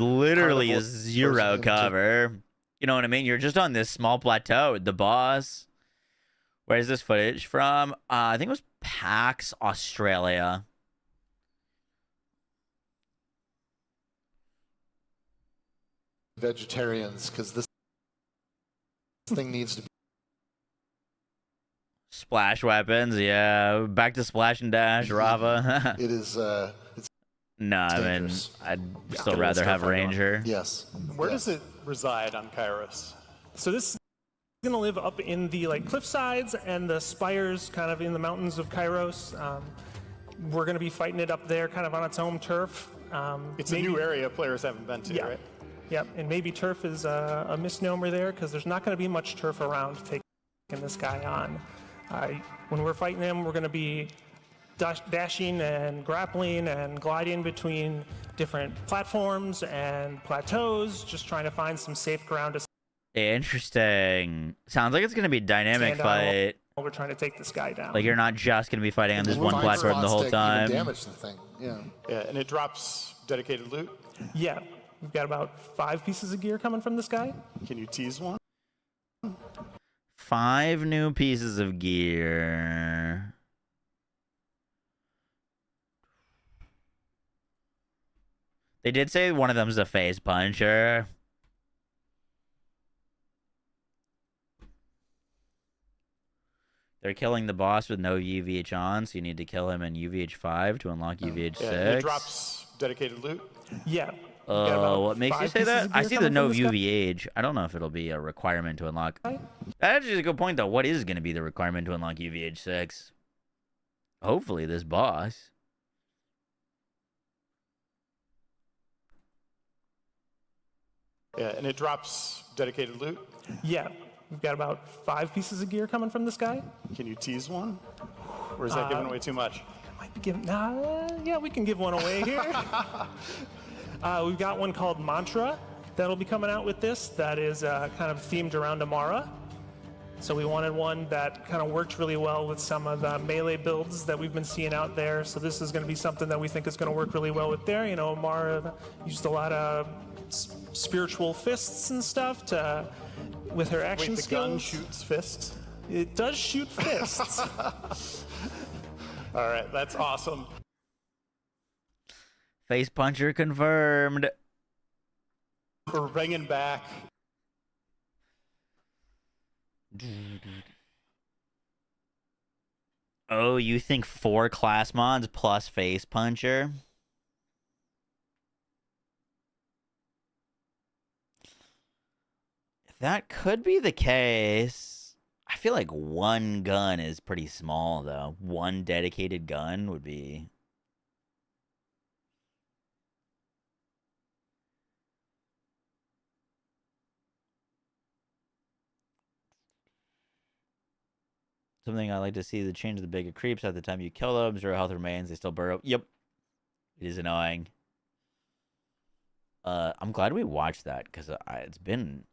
[SPEAKER 3] literally
[SPEAKER 7] carnival
[SPEAKER 3] zero
[SPEAKER 7] into-
[SPEAKER 3] cover. You know what I mean? You're just on this small plateau with the boss. Where's this footage from? I think it was PAX Australia.
[SPEAKER 7] Vegetarians, because this thing needs to be.
[SPEAKER 3] Splash weapons, yeah. Back to splash and dash, Rava.
[SPEAKER 7] It is. It's
[SPEAKER 3] No, I mean,
[SPEAKER 7] dangerous.
[SPEAKER 3] I'd still rather have Ranger.
[SPEAKER 7] yes.
[SPEAKER 9] Where
[SPEAKER 7] yes.
[SPEAKER 9] does it reside on Kairos?
[SPEAKER 8] So this is going to live up in the like cliff sides and the spires, kind of in the mountains of Kairos. We're going to be fighting it up there, kind of on its home turf.
[SPEAKER 9] It's a new area players haven't been to,
[SPEAKER 8] Yeah.
[SPEAKER 9] right?
[SPEAKER 8] Yep, and maybe turf is a misnomer there because there's not going to be much turf around taking this guy on. When we're fighting him, we're going to be dashing and grappling and gliding between different platforms and plateaus, just trying to find some safe ground to
[SPEAKER 3] Interesting. Sounds like it's gonna be a dynamic
[SPEAKER 8] stand on
[SPEAKER 3] fight.
[SPEAKER 8] while we're trying to take this guy down.
[SPEAKER 3] Like, you're not just gonna be fighting on this
[SPEAKER 7] We'll
[SPEAKER 3] one
[SPEAKER 7] find
[SPEAKER 3] platform the
[SPEAKER 7] spots
[SPEAKER 3] whole
[SPEAKER 7] to even
[SPEAKER 3] time.
[SPEAKER 7] damage the thing. Yeah.
[SPEAKER 9] Yeah, and it drops dedicated loot.
[SPEAKER 8] Yeah, we've got about 5 pieces of gear coming from this guy.
[SPEAKER 9] Can you tease one?
[SPEAKER 3] 5 new pieces of gear. They did say one of them's a face puncher. They're killing the boss with no UVH on, so you need to kill him in UVH 5 to unlock UVH 6.
[SPEAKER 9] Yeah, and it drops dedicated loot.
[SPEAKER 8] Yeah. we've got about
[SPEAKER 3] What makes you
[SPEAKER 8] 5
[SPEAKER 3] say
[SPEAKER 8] pieces
[SPEAKER 3] that?
[SPEAKER 8] of
[SPEAKER 3] I
[SPEAKER 8] gear
[SPEAKER 3] see the
[SPEAKER 8] coming
[SPEAKER 3] no
[SPEAKER 8] from this guy.
[SPEAKER 3] UVH. I don't know if it'll be a requirement to unlock. That actually is a good point, though. What is going to be the requirement to unlock UVH 6? Hopefully this boss.
[SPEAKER 9] Yeah, and it drops dedicated loot.
[SPEAKER 8] Yeah, we've got about 5 pieces of gear coming from this guy.
[SPEAKER 9] Can you tease one? Or is that giving away too much?
[SPEAKER 8] Might be giving, yeah, we can give one away here. We've got one called Mantra that'll be coming out with this that is kind of themed around Amara. So we wanted one that kind of worked really well with some of the melee builds that we've been seeing out there. So this is going to be something that we think is going to work really well with there. You know, Amara used a lot of spiritual fists and stuff with her action
[SPEAKER 9] Wait, the
[SPEAKER 8] skills.
[SPEAKER 9] gun shoots fists?
[SPEAKER 8] It does shoot fists.
[SPEAKER 9] All right, that's awesome.
[SPEAKER 3] Face puncher confirmed.
[SPEAKER 9] We're bringing back.
[SPEAKER 3] Oh, you think 4 class mods plus face puncher? That could be the case. I feel like 1 gun is pretty small, though. 1 dedicated gun would be... Something I like to see, the change of the bigger creeps at the time you kill them. 0 health remains, they still burrow. Yep. It is annoying. I'm glad we watched that, because it's been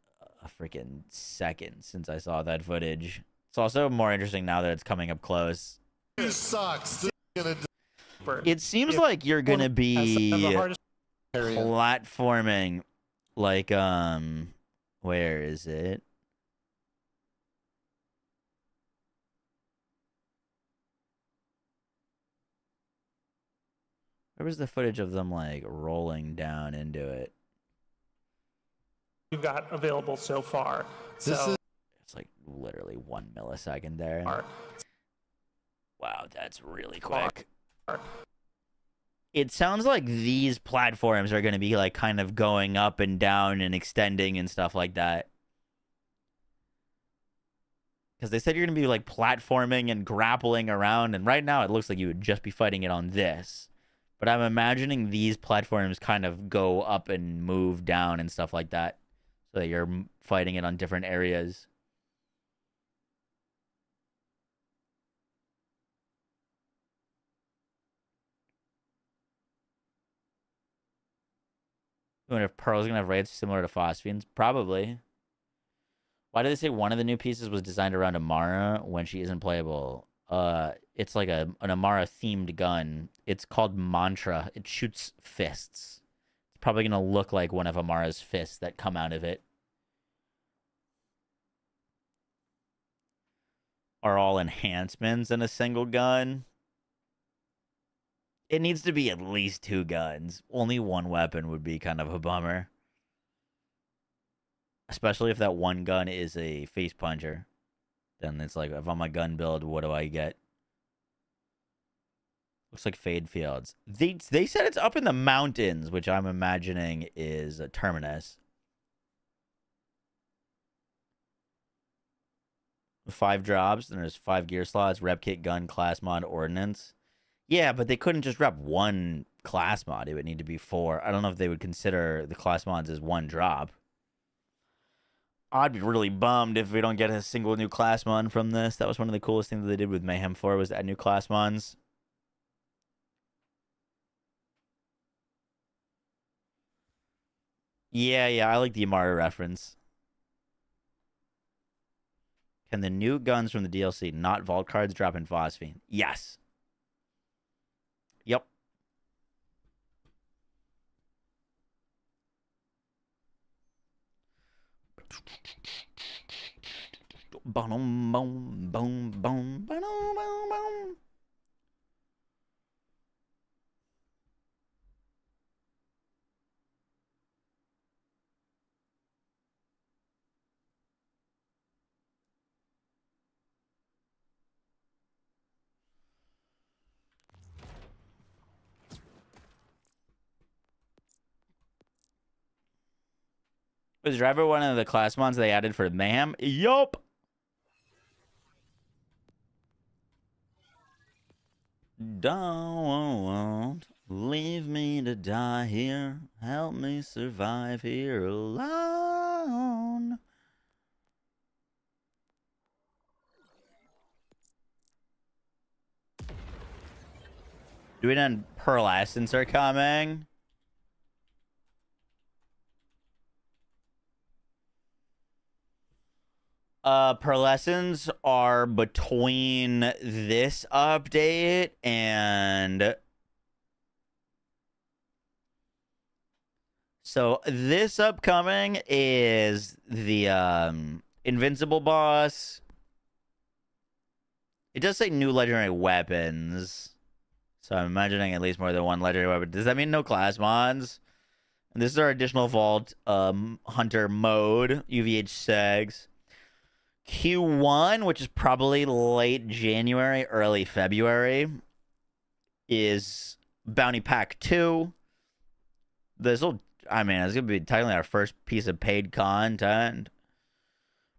[SPEAKER 3] a freaking second since I saw that footage. It's also more interesting now that it's coming up close.
[SPEAKER 7] This sucks. This is gonna
[SPEAKER 3] It seems
[SPEAKER 8] If
[SPEAKER 3] like you're gonna
[SPEAKER 8] one has some of the
[SPEAKER 3] be
[SPEAKER 8] hardest
[SPEAKER 3] platforming, like where is it? Where was the footage of them like rolling down into it?
[SPEAKER 8] we've got available so far.
[SPEAKER 7] This
[SPEAKER 8] So
[SPEAKER 7] is-
[SPEAKER 3] It's like literally 1 millisecond there. Wow, that's really quick. It sounds like these platforms are going to be like kind of going up and down and extending and stuff like that. Because they said you're going to be like platforming and grappling around, and right now it looks like you would just be fighting it on this. But I'm imagining these platforms kind of go up and move down and stuff like that, so that you're fighting it on different areas. I wonder if Pearl's gonna have raids similar to Phosphines. Probably. Why did they say one of the new pieces was designed around Amara when she isn't playable? It's like an Amara themed gun. It's called Mantra. It shoots fists. It's probably gonna look like one of Amara's fists that come out of it. Are all enhancements in a single gun. It needs to be at least 2 guns. Only one weapon would be kind of a bummer. Especially if that one gun is a face puncher. Then it's like, if I'm a gun build, what do I get? Looks like Fade Fields. They said it's up in the mountains, which I'm imagining is a Terminus. 5 drops, and there's 5 gear slots, rep kit, gun, class mod, ordnance. Yeah, but they couldn't just rep 1 class mod. It would need to be 4. I don't know if they would consider the class mods as 1 drop. I'd be really bummed if we don't get a single new class mod from this. That was one of the coolest things that they did with Mayhem 4 was add new class mods. Yeah, I like the Amara reference. Can the new guns from the DLC, not vault cards, drop in Phosphine? Yes. Yep. Boom, boom, boom, boom, boom, boom, boom. Was Driver one of the class mods they added for Mayhem? Yup. Don't leave me to die here. Help me survive here alone. Do we know Pearlescents are coming? Pearlescents are between this update and... So this upcoming is the Invincible boss. It does say new legendary weapons. So I'm imagining at least more than 1 legendary weapon. Does that mean no class mods? And this is our additional vault hunter mode, UVH segs. Q1, which is probably late January, early February, is Bounty Pack 2. This will, I mean, it's going to be technically our first piece of paid content.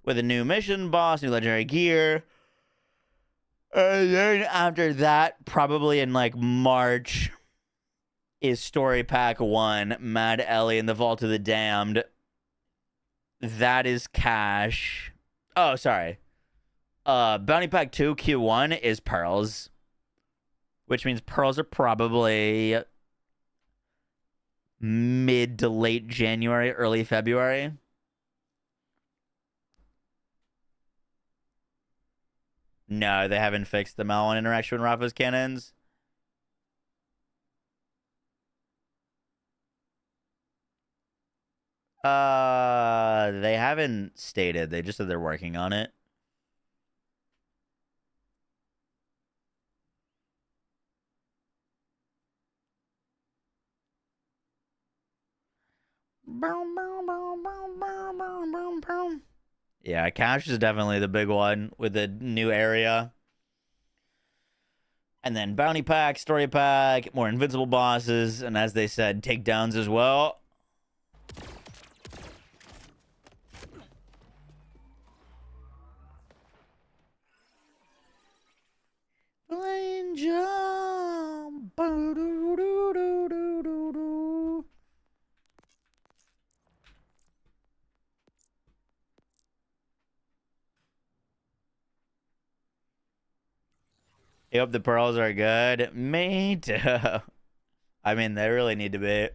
[SPEAKER 3] With a new mission boss, new legendary gear. And then after that, probably in like March, is Story Pack 1, Mad Ellie and the Vault of the Damned. That is cash. Oh, sorry. Bounty Pack 2, Q1 is Pearls. Which means Pearls are probably mid to late January, early February. No, they haven't fixed the Malon interaction with Rafa's cannons. They haven't stated. They just said they're working on it. Yeah, cash is definitely the big one with the new area. And then bounty pack, story pack, more invincible bosses, and as they said, takedowns as well. Plane jump. Boo-doo-doo-doo-doo-doo-doo. Yep, the pearls are good. Me too. I mean, they really need to be.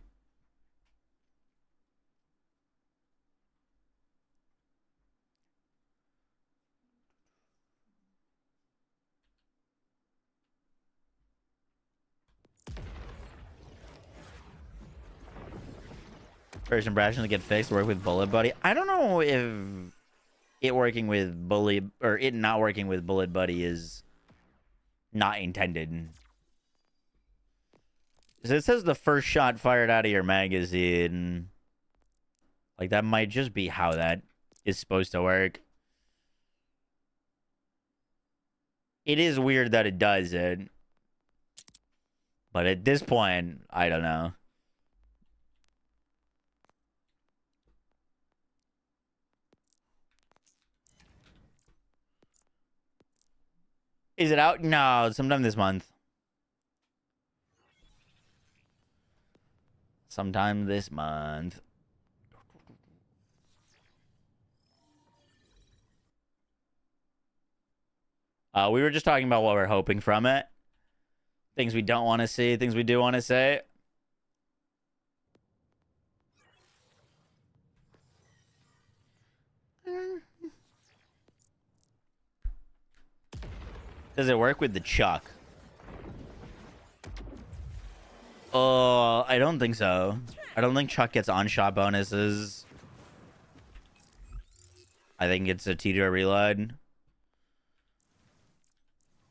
[SPEAKER 3] First impressions get fixed. Work with Bullet Buddy. I don't know if it working with Bully or it not working with Bullet Buddy is not intended. So it says the first shot fired out of your magazine. Like that might just be how that is supposed to work. It is weird that it does it. But at this point, I don't know. Is it out? No, sometime this month. Sometime this month. We were just talking about what we're hoping from it. Things we don't want to see, things we do want to say. Does it work with the Chuck? I don't think so. I don't think Chuck gets on-shot bonuses. I think it's a T2 reload.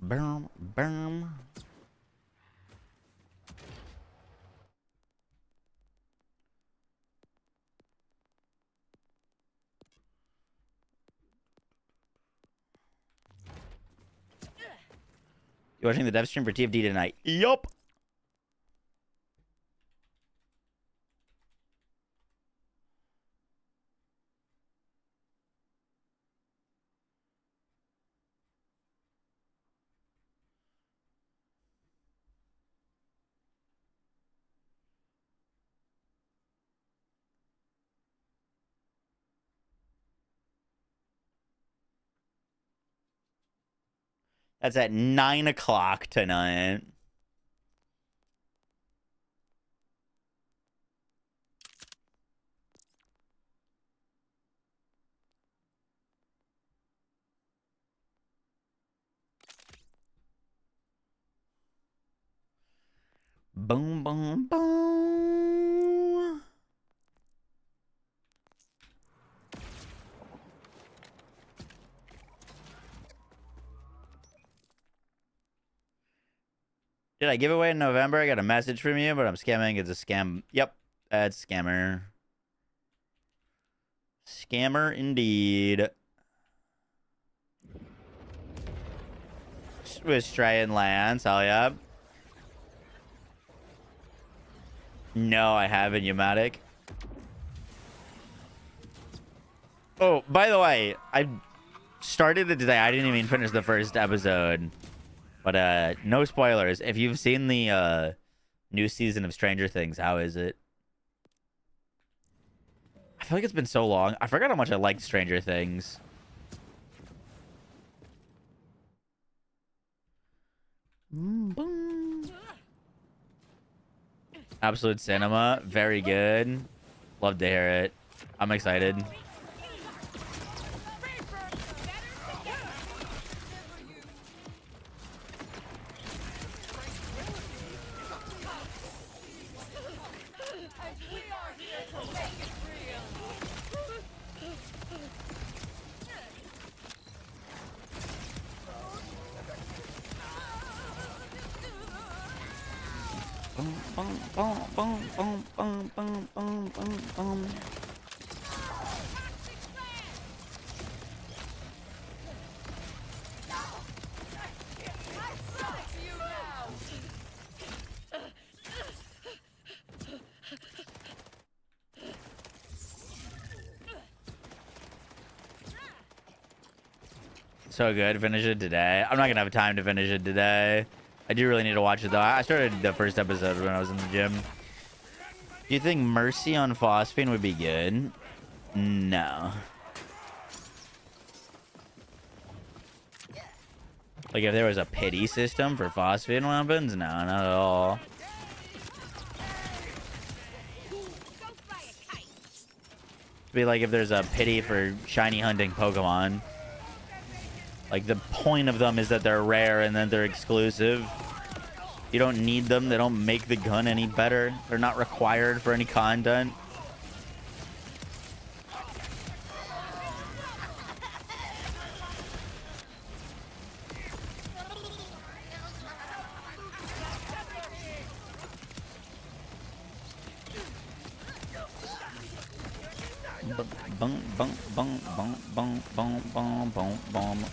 [SPEAKER 3] Boom, boom. You watching the dev stream for TFD tonight? Yup. That's at 9 o'clock tonight. Boom, boom, boom. Did I give away in November? I got a message from you, but I'm scamming. It's a scam. Yep, that's scammer. Scammer indeed. With Stray and Lance, hell yeah. No, I haven't, Umatic. Oh, by the way, I started it today. I didn't even finish the first episode. But no spoilers. If you've seen the new season of Stranger Things, how is it? I feel like it's been so long. I forgot how much I liked Stranger Things. Absolute Cinema. Very good. Love to hear it. I'm excited. boom, boom, boom, boom, boom, boom, boom, boom, boom. So good. Finish it today. I'm not gonna have time to finish it today. I do really need to watch it though. I started the first episode when I was in the gym. Do you think Mercy on Phosphine would be good? No. Like if there was a pity system for Phosphine weapons? No, not at all. It'd be like if there's a pity for shiny hunting Pokemon. Like, the point of them is that they're rare and then they're exclusive. You don't need them. They don't make the gun any better. They're not required for any content. Bum, bum, bum, bum, bum, bum, bum, bum, bum.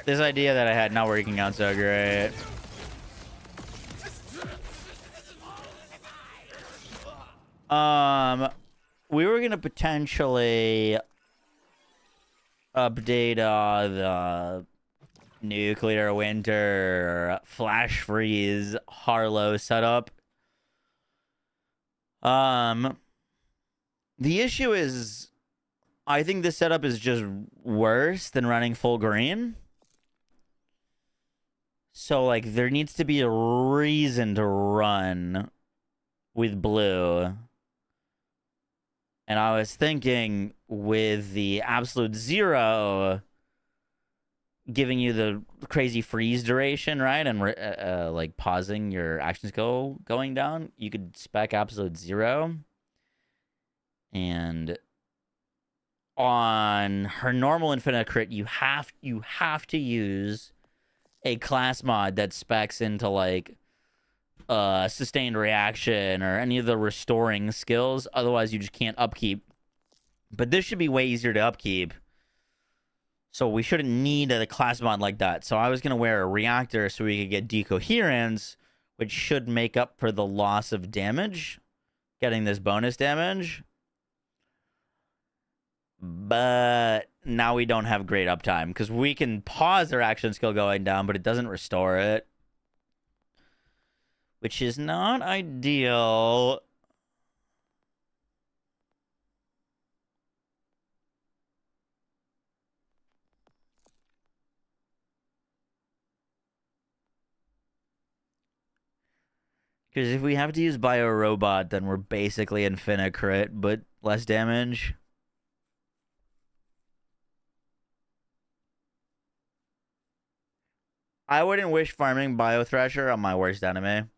[SPEAKER 3] This idea that I had not working out so great. We were gonna potentially update the nuclear winter flash freeze Harlow setup. The issue is, I think this setup is just worse than running full green. So, like, there needs to be a reason to run with blue. And I was thinking with the absolute zero giving you the crazy freeze duration, right? And, like, pausing your action skill going down, you could spec absolute zero. And on her normal infinite crit, you have to use a class mod that specs into like sustained reaction or any of the restoring skills. Otherwise, you just can't upkeep. But this should be way easier to upkeep. So we shouldn't need a class mod like that. So I was going to wear a reactor so we could get decoherence, which should make up for the loss of damage, getting this bonus damage. But now we don't have great uptime because we can pause their action skill going down, but it doesn't restore it, which is not ideal. Because if we have to use Bio Robot, then we're basically infinite crit, but less damage. I wouldn't wish farming Bio Thresher on my worst enemy.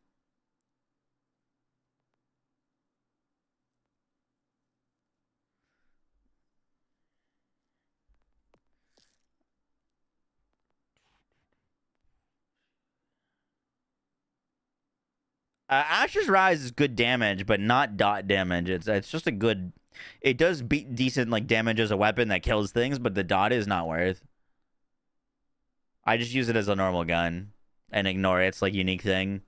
[SPEAKER 3] Asher's Rise is good damage, but not dot damage. It's just a good... It does beat decent like damage as a weapon that kills things, but the dot is not worth. I just use it as a normal gun and ignore its like unique thing.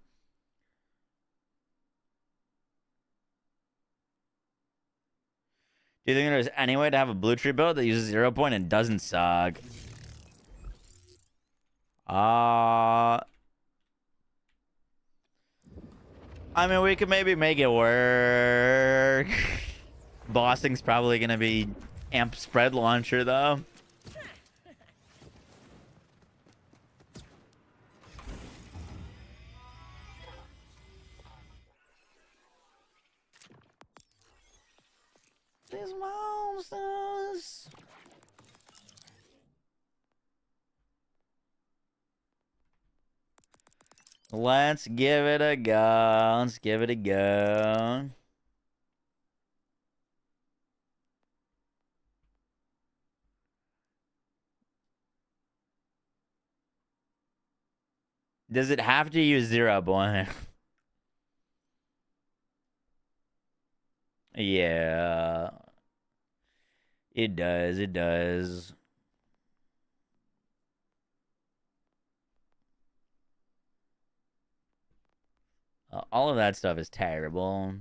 [SPEAKER 3] Do you think there's any way to have a blue tree build that uses 0 point and doesn't suck? I I mean, we could maybe make it work. Bossing's probably gonna be amp spread launcher though. These monsters. Let's give it a go. Let's give it a go. Does it have to use 0 boy? Yeah. It does. It does. All of that stuff is terrible.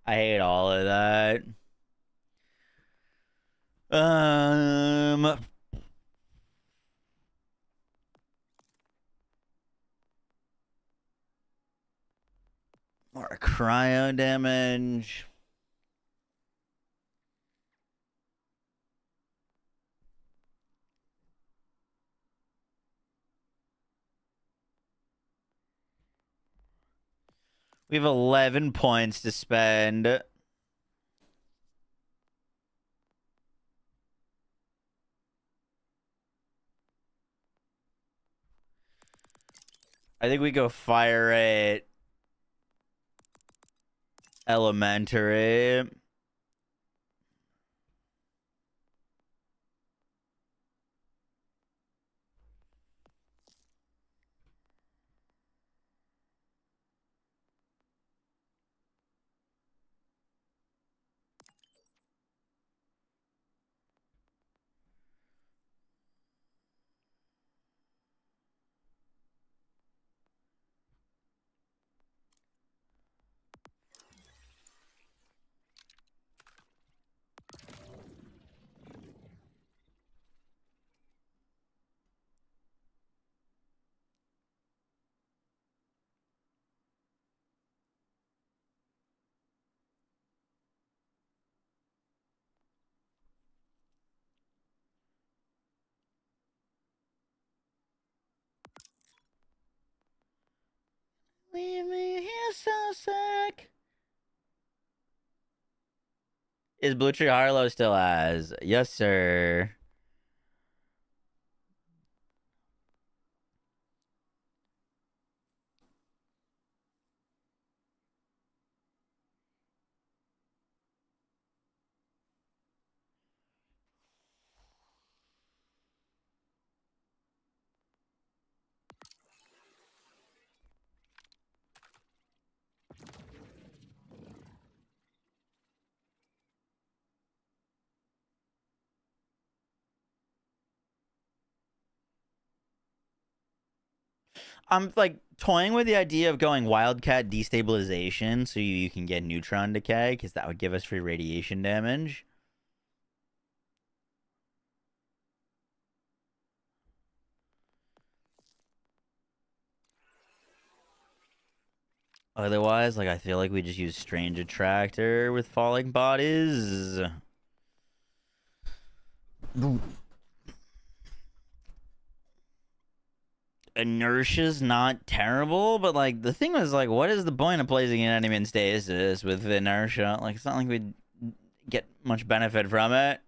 [SPEAKER 3] I hate all of that. More cryo damage. We have 11 points to spend. I think we go fire rate. Elementary. Leave me here so sick. Is Blue Tree Harlow still as? Yes, sir. I'm like toying with the idea of going Wildcat destabilization so you can get neutron decay because that would give us free radiation damage. Otherwise, like, I feel like we just use Strange Attractor with falling bodies. Inertia's not terrible, but like the thing was like, what is the point of placing an enemy in stasis with inertia? Like, it's not like we'd get much benefit from it.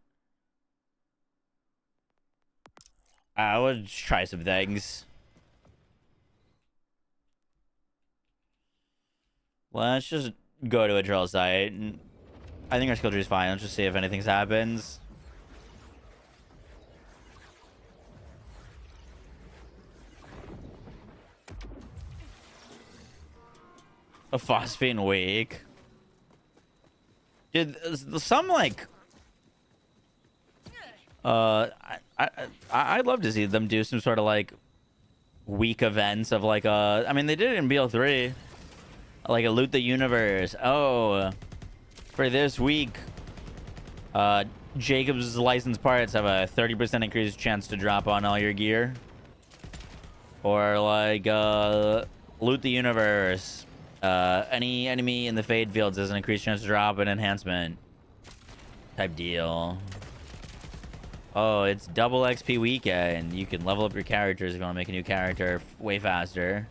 [SPEAKER 3] I would try some things. Let's just go to a drill site. I think our skill tree is fine. Let's just see if anything happens. A phosphine weak. Dude, some like I'd love to see them do some sort of like weak events of like I mean, they did it in BL3, like a loot the universe. Oh, for this week, Jacob's licensed parts have a 30% increased chance to drop on all your gear, or like loot the universe. Any enemy in the fade fields has an increased chance to drop an enhancement type deal. Oh, it's double XP weekend. You can level up your characters if you want to make a new character way faster.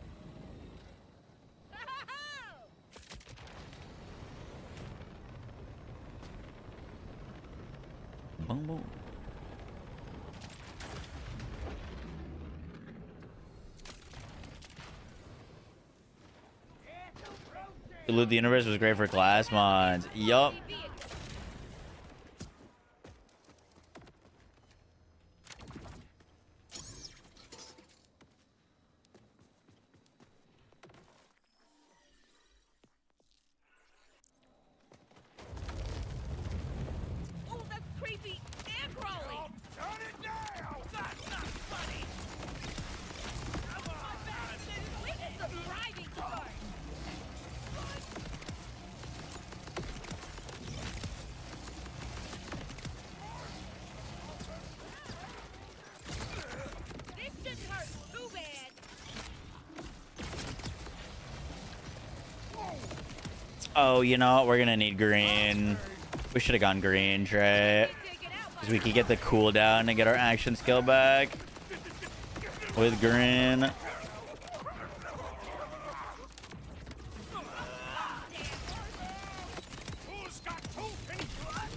[SPEAKER 3] Boom, boom. Loot the universe was great for class mods. Yup.
[SPEAKER 10] Oh, that's creepy and crawly. Turn it down. That's not funny. Come on, this is the driving part. This shouldn't hurt too bad.
[SPEAKER 3] Oh, you know what? We're gonna need green. We should have gone green, Trey. Because we could get the cooldown and get our action skill back with green.
[SPEAKER 10] Who's got two fingers?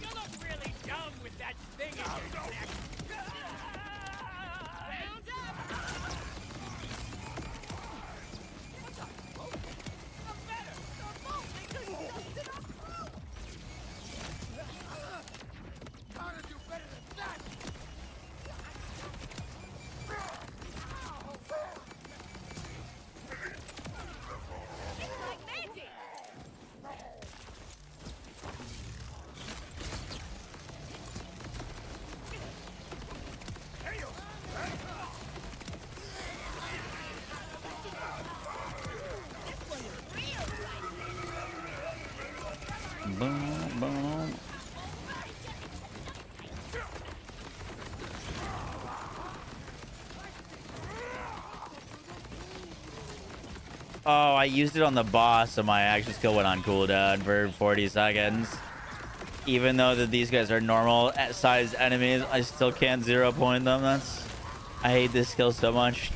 [SPEAKER 10] You look really dumb with that thing in your neck. Round up. I'm better. They're both because you dusted up through. Gotta do better than that. It's like magic.
[SPEAKER 3] Boom, boom. Oh, I used it on the boss, so my action skill went on cooldown for 40 seconds. Even though that these guys are normal sized enemies, I still can't 0 point them. I hate this skill so much.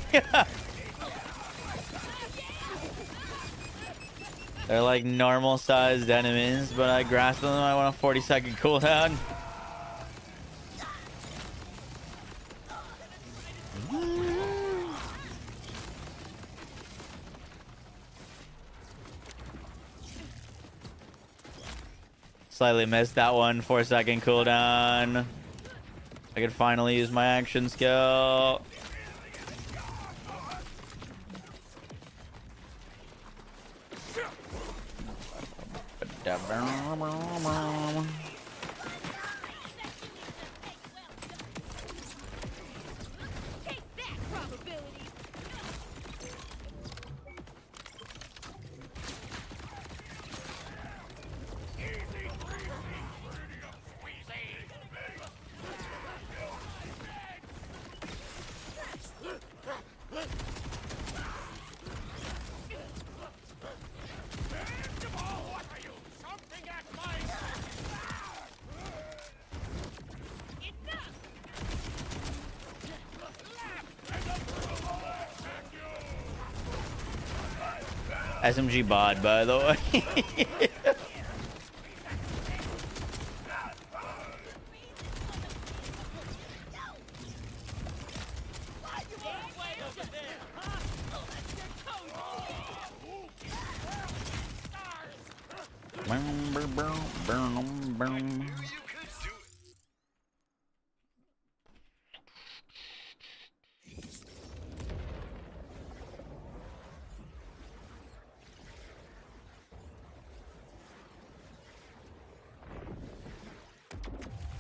[SPEAKER 3] They're like normal sized enemies, but I grasp them, I want a 40-second cooldown. Slightly missed that one. 4-second cooldown. I could finally use my action skill.
[SPEAKER 10] Take that, probability.
[SPEAKER 3] SMG bod, by the way.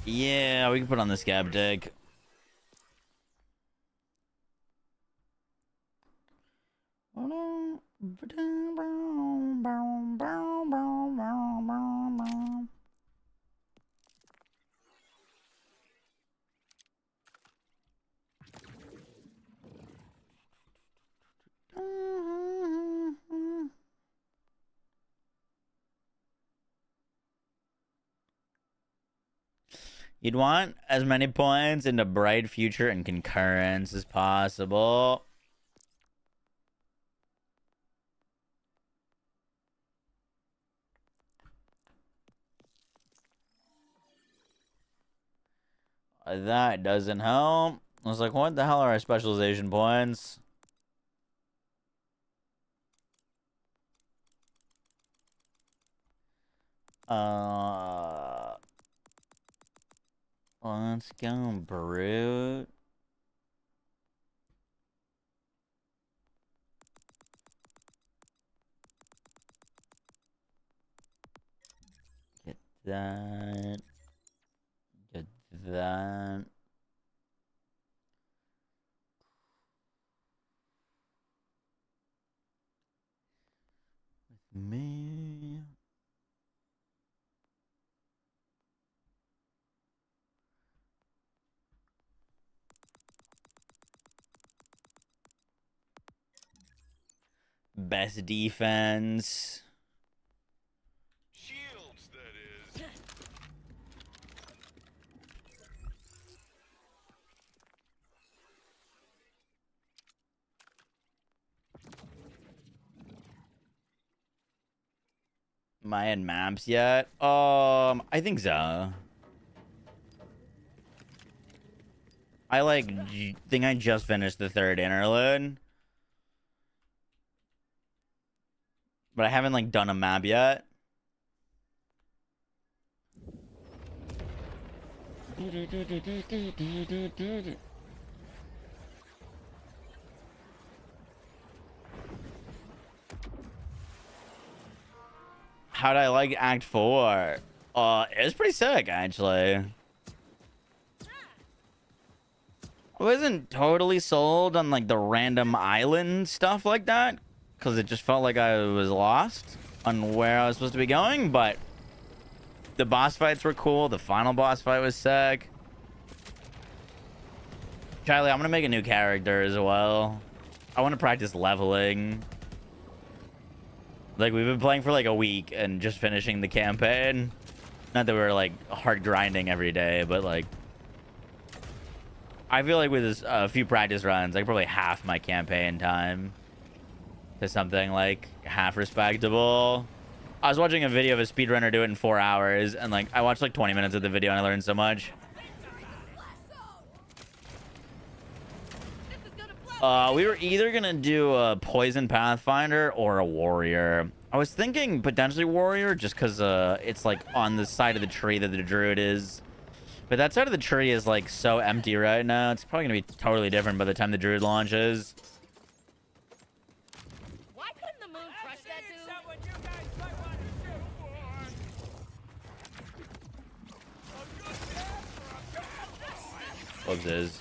[SPEAKER 3] Yeah, we can put on the scab deck. You'd want as many points into Bright Future and Concurrence as possible. That doesn't help. I was like, what the hell are our specialization points? Let's go Brute. Get that. Get that. With me. Best defense.
[SPEAKER 11] Shields, that is.
[SPEAKER 3] Am I in maps yet? I think so. I think I just finished the 3rd interlude. But I haven't done a map yet. How'd I like Act 4? It was pretty sick, actually. I wasn't totally sold on the random island stuff like that, because it just felt like I was lost on where I was supposed to be going, but the boss fights were cool. The final boss fight was sick. Charlie, I'm gonna make a new character as well. I want to practice leveling. We've been playing for a week and just finishing the campaign. Not that we were hard grinding every day, but I feel like with a few practice runs, I could probably half my campaign time to something half respectable. I was watching a video of a speedrunner do it in 4 hours, and I watched 20 minutes of the video and I learned so much. We were either gonna do a poison pathfinder or a warrior. I was thinking potentially warrior just because it's on the side of the tree that the druid is. But that side of the tree is so empty right now. It's probably gonna be totally different by the time the druid launches.
[SPEAKER 10] Why couldn't the moon crush that dude?
[SPEAKER 3] Hoze is.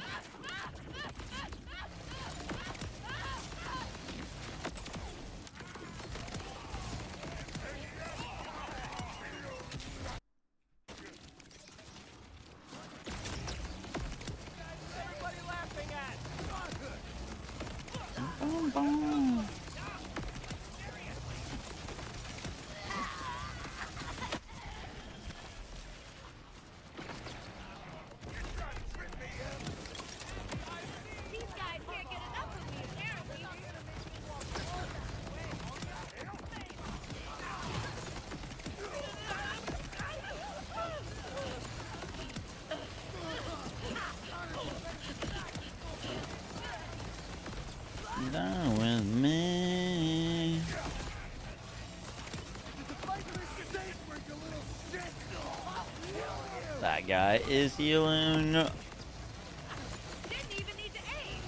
[SPEAKER 3] That guy is healing.
[SPEAKER 10] Didn't even need to aim.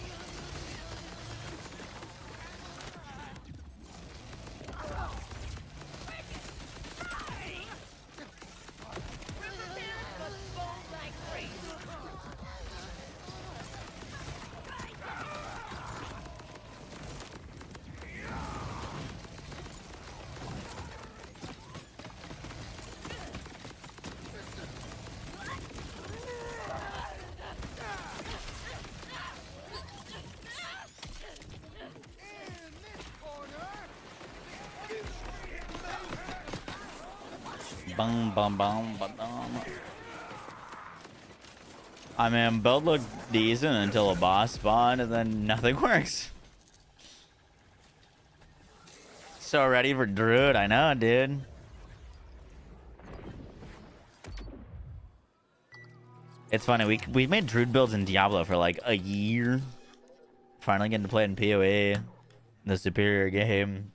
[SPEAKER 10] River parents must fold like crazy.
[SPEAKER 3] Bum bum bum bum bum. I mean, build looked decent until a boss spawned, and then nothing works. So ready for Druid, I know, dude. It's funny, we made Druid builds in Diablo for like a year. Finally getting to play in PoE, the superior game.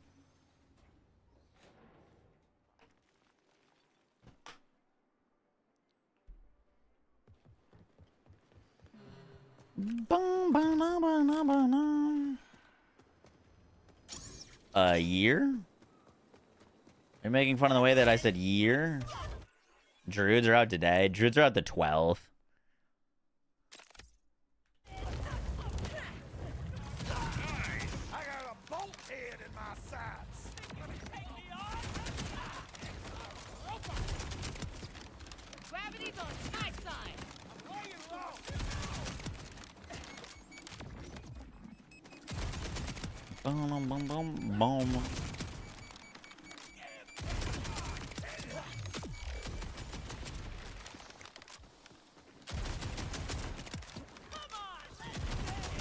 [SPEAKER 3] A year? You're making fun of the way that I said year? Druids are out today. Druids are out the 12th.
[SPEAKER 10] Gravity's on my side.
[SPEAKER 3] Boom, boom, boom, boom.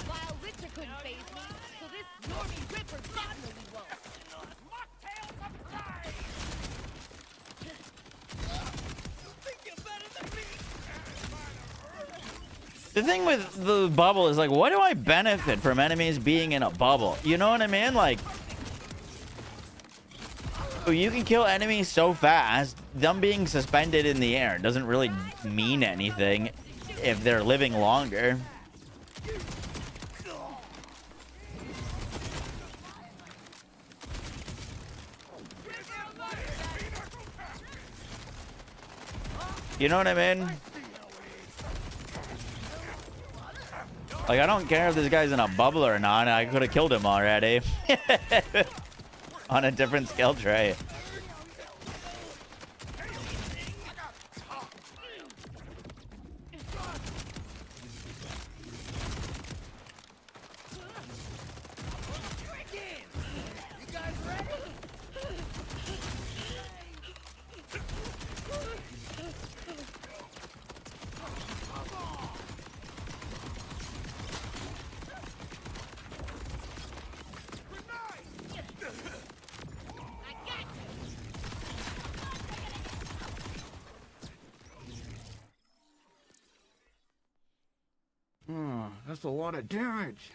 [SPEAKER 10] While Richter couldn't phase me, so this normie Ripper definitely won't.
[SPEAKER 3] The thing with the bubble is like, what do I benefit from enemies being in a bubble? You know what I mean? Like, you can kill enemies so fast, them being suspended in the air doesn't really mean anything if they're living longer. You know what I mean? Like, I don't care if this guy's in a bubble or not. I could have killed him already. On a different skill tray.
[SPEAKER 2] That's a lot of damage.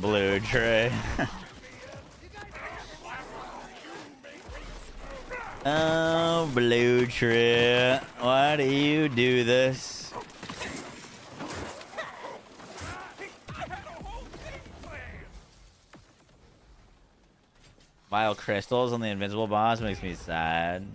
[SPEAKER 2] Blue tree. Oh, blue tree. Why do you do this? Vile crystals on the invincible boss makes me sad.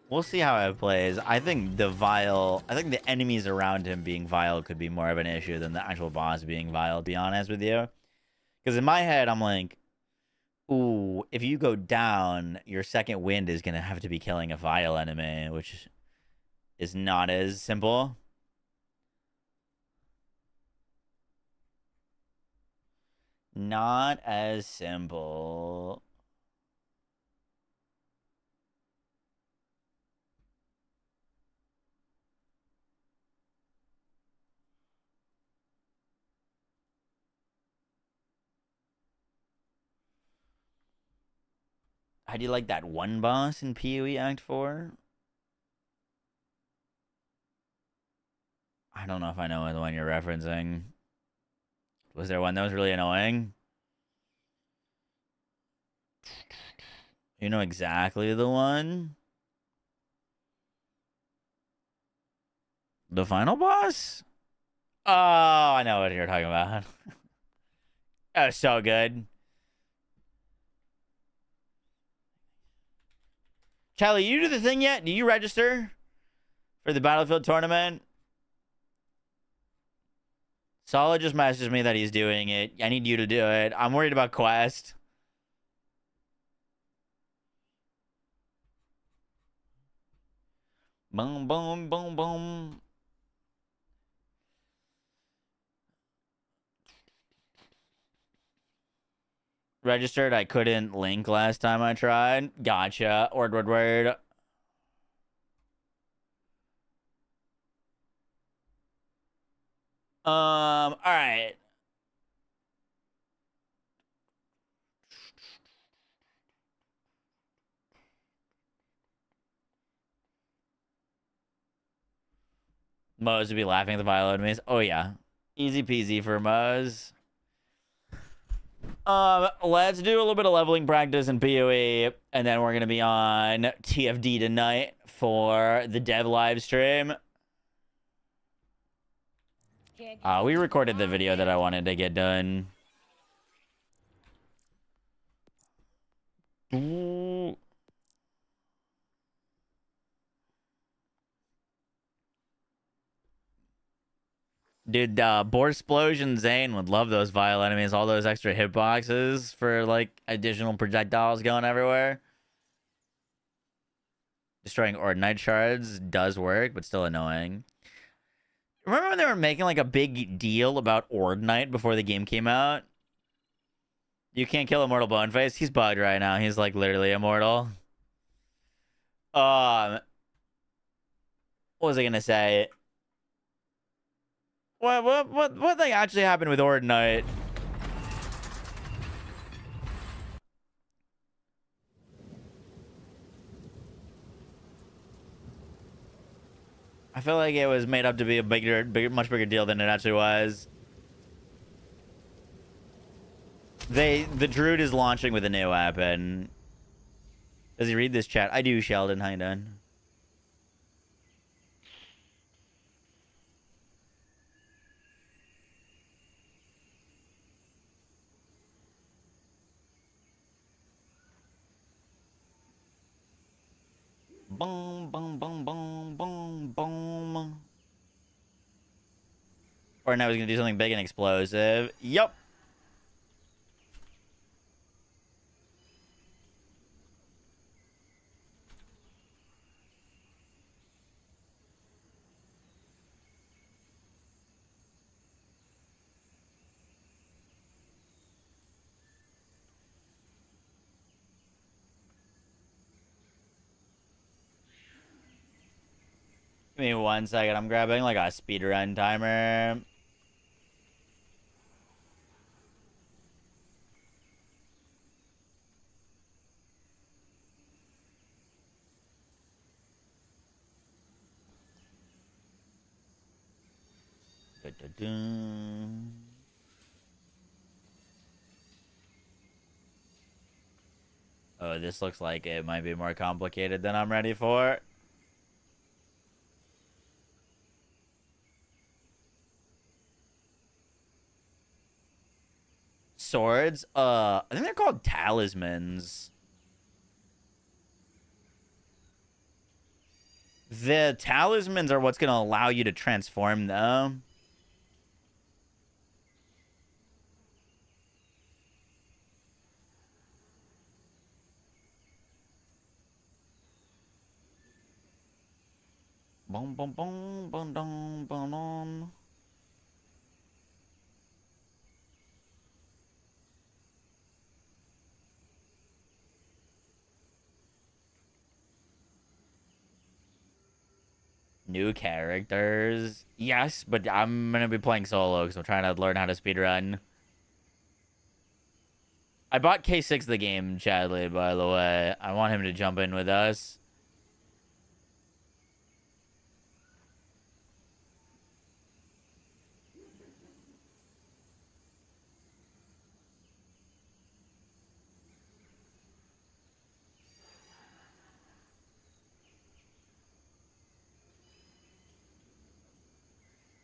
[SPEAKER 2] We'll see how it plays. I think the enemies around him being vile could be more of an issue than the actual boss being vile, to be honest with you. Because in my head, I'm like, ooh, if you go down, your second wind is going to have to be killing a vile enemy, which is not as simple. Not as simple. How do you like that one boss in PoE Act 4? I don't know if I know the one you're referencing. Was there one that was really annoying? You know exactly the one? The final boss? Oh, I know what you're talking about. That was so good. Charlie, you do the thing yet? Do you register for the Battlefield tournament? Solid just messaged me that he's doing it. I need you to do it. I'm worried about Quest. Boom, boom, boom, boom. Registered. I couldn't link last time I tried. Gotcha. Word. All right. Moze would be laughing at the vile enemies. Oh yeah. Easy peasy for Moze. Let's do a little bit of leveling practice in PoE, and then we're gonna be on TFD tonight for the dev live stream. We recorded the video that I wanted to get done. Ooh. Dude, Borsplosion Zane would love those vile enemies, all those extra hitboxes for like additional projectiles going everywhere. Destroying Ordnite shards does work, but still annoying. Remember when they were making like a big deal about Ordnite before the game came out? You can't kill Immortal Boneface. He's bugged right now. He's like literally immortal. What was I gonna say? What thing actually happened with Ordnite? I feel like it was made up to be a much bigger deal than it actually was. The Druid is launching with a new weapon. Does he read this chat? I do, Sheldon. How you doing? Boom, boom, boom, boom, boom, boom. Or now he's gonna do something big and explosive. Yup. Give me 1 second. I'm grabbing like a speedrun timer. Oh, this looks like it might be more complicated than I'm ready for. Swords? I think they're called talismans. The talismans are what's going to allow you to transform them. Boom, boom, boom, boom, boom, boom, boom. New characters. Yes, but I'm going to be playing solo because I'm trying to learn how to speedrun. I bought K6 the game, Chadley, by the way. I want him to jump in with us.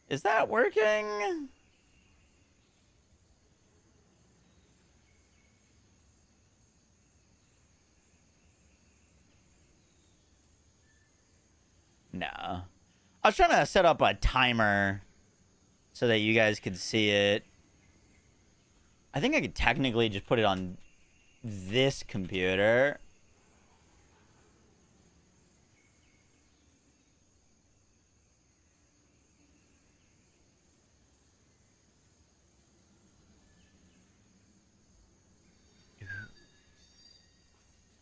[SPEAKER 2] Is that working? No. I was trying to set up a timer so that you guys could see it. I think I could technically just put it on this computer.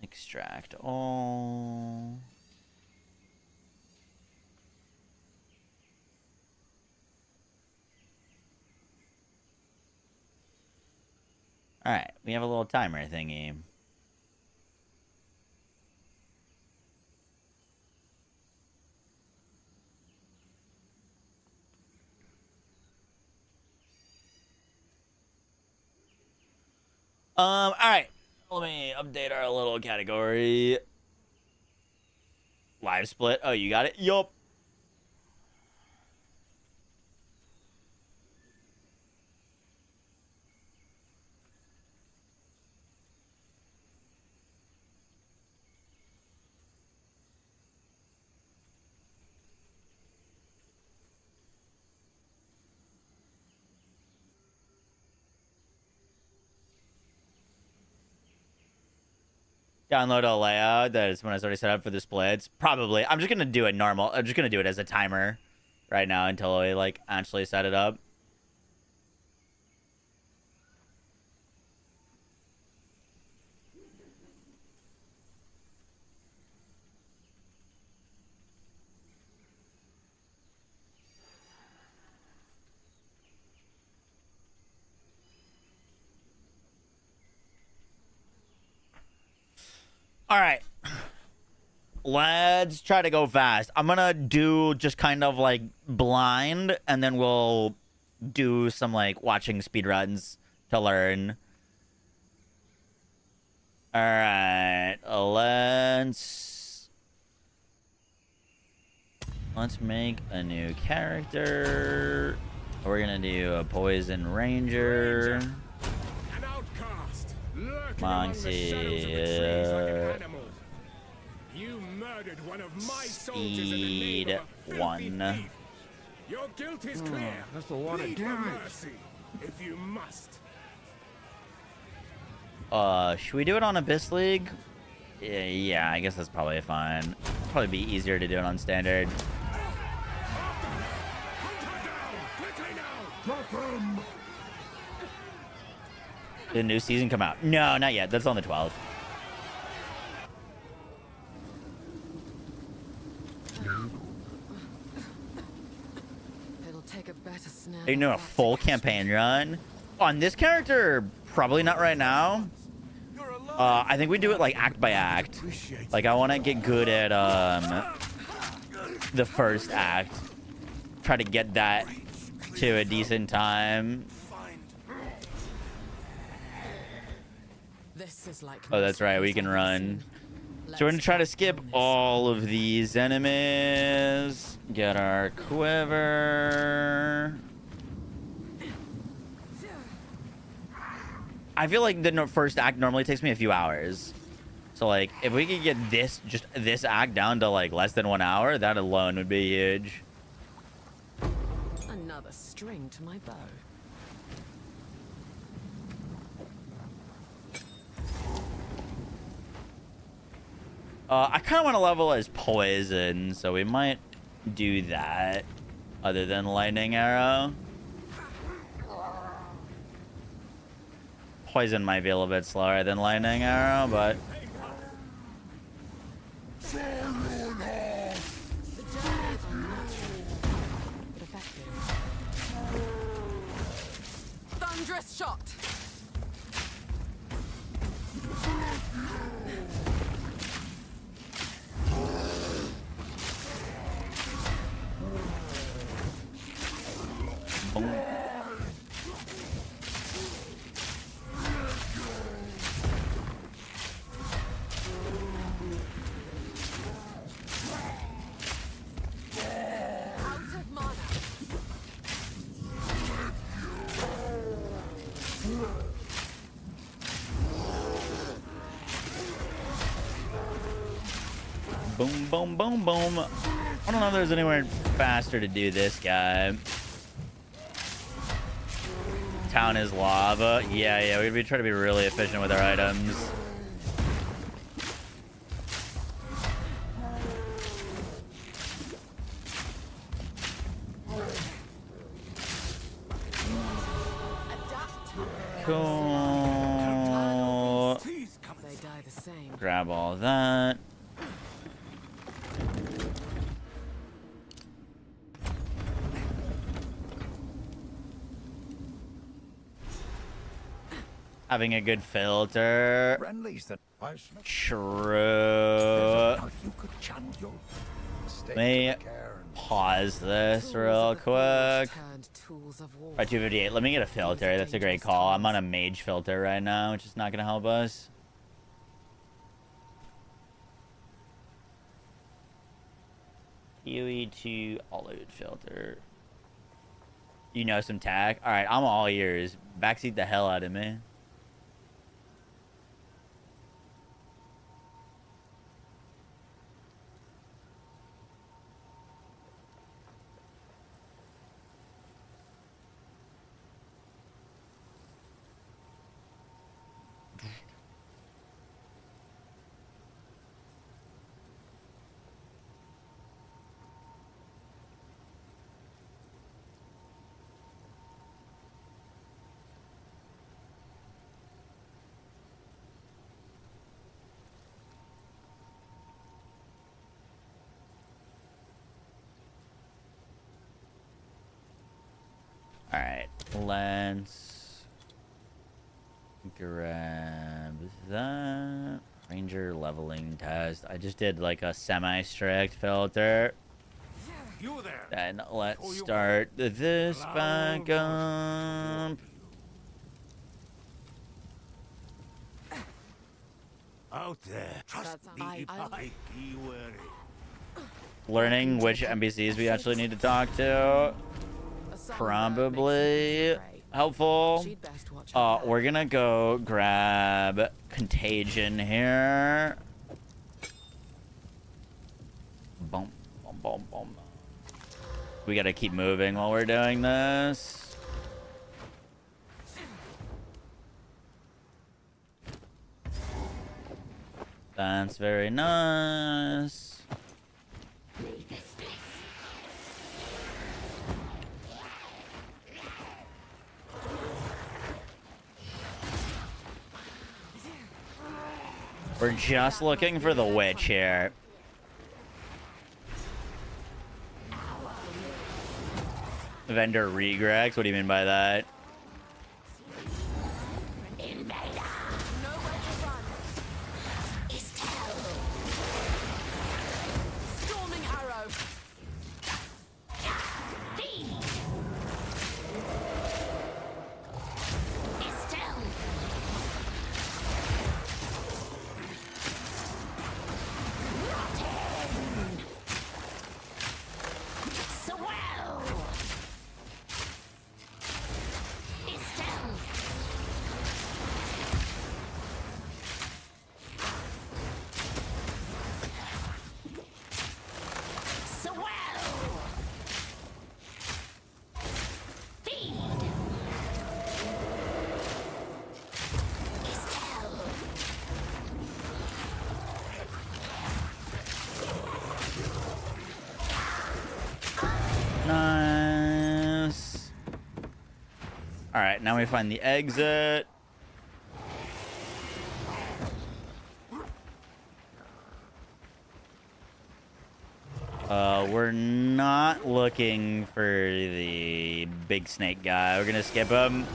[SPEAKER 2] Extract all. All right, we have a little timer thingy. All right. Let me update our little category. Live split. Oh, you got it? Yup. Download a layout that is when it's already set up for the splits. Probably. I'm just gonna do it normal. I'm just gonna do it as a timer right now until I like actually set it up. All right. Let's try to go fast. I'm going to do just kind of like blind, and then we'll do some like watching speedruns to learn. All right. Let's make a new character. We're going to do a Poison Ranger. Speed 1.
[SPEAKER 11] Your guilt is clear.
[SPEAKER 12] That's the one.
[SPEAKER 11] Plead for mercy, if you must.
[SPEAKER 2] Should we do it on Abyss League? Yeah, I guess that's probably fine. Probably be easier to do it on standard. Did the new season come out? No, not yet. That's on the 12th.
[SPEAKER 13] It'll take a better snap.
[SPEAKER 2] Are you doing a full campaign run? On this character, probably not right now. I think we do it like act by act. Like I want to get good at the first act. Try to get that to a decent time.
[SPEAKER 13] This is like
[SPEAKER 2] Oh, that's right. We can run. So we're going to try to skip all of these enemies. Get our quiver. I feel like the first act normally takes me a few hours. So, like, if we could get this act down to, like, less than 1 hour, that alone would be huge.
[SPEAKER 13] Another string to my bow.
[SPEAKER 2] I kind of want to level as Poison, so we might do that other than Lightning Arrow. Poison might be a little bit slower than Lightning Arrow, but...
[SPEAKER 13] shot.
[SPEAKER 2] Boom.
[SPEAKER 13] Out of mana.
[SPEAKER 2] Boom, boom, boom, boom. I don't know if there's anywhere faster to do this guy. Town is lava. Yeah, we try to be really efficient with our items. Cool.
[SPEAKER 13] They die the same.
[SPEAKER 2] Grab all that. Having a good filter. True. Let me pause this real quick. Right, 258. Let me get a filter. That's a great call. I'm on a mage filter right now, which is not going to help us. UE2 all-out filter. You know some tack? All right, I'm all ears. Backseat the hell out of me. Alright, let's grab that. Ranger leveling test. I just did like a semi-strict filter. Then let's start this back up.
[SPEAKER 11] Out there. Trust me.
[SPEAKER 2] Learning which NPCs we actually need to talk to. Probably helpful. We're gonna go grab Contagion here. Boom, boom, boom, boom. We gotta keep moving while we're doing this. That's very nice. We're just looking for the witch here. Vendor regrex? What do you mean by that?
[SPEAKER 13] Storming arrow.
[SPEAKER 2] Nice. All right, now we find the exit. We're not looking for the big snake guy. We're gonna skip him.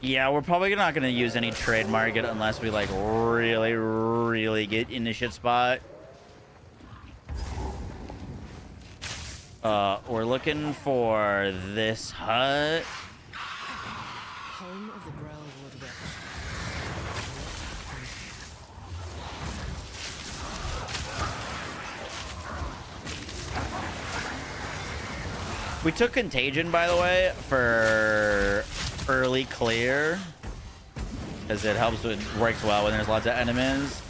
[SPEAKER 3] Yeah, we're probably not gonna use any trade market unless we like really, really get in the shit spot. We're looking for this hut.
[SPEAKER 13] Home of the Growlwood Witch.
[SPEAKER 3] We took Contagion, by the way, for early clear, because it helps. It works well when there's lots of enemies.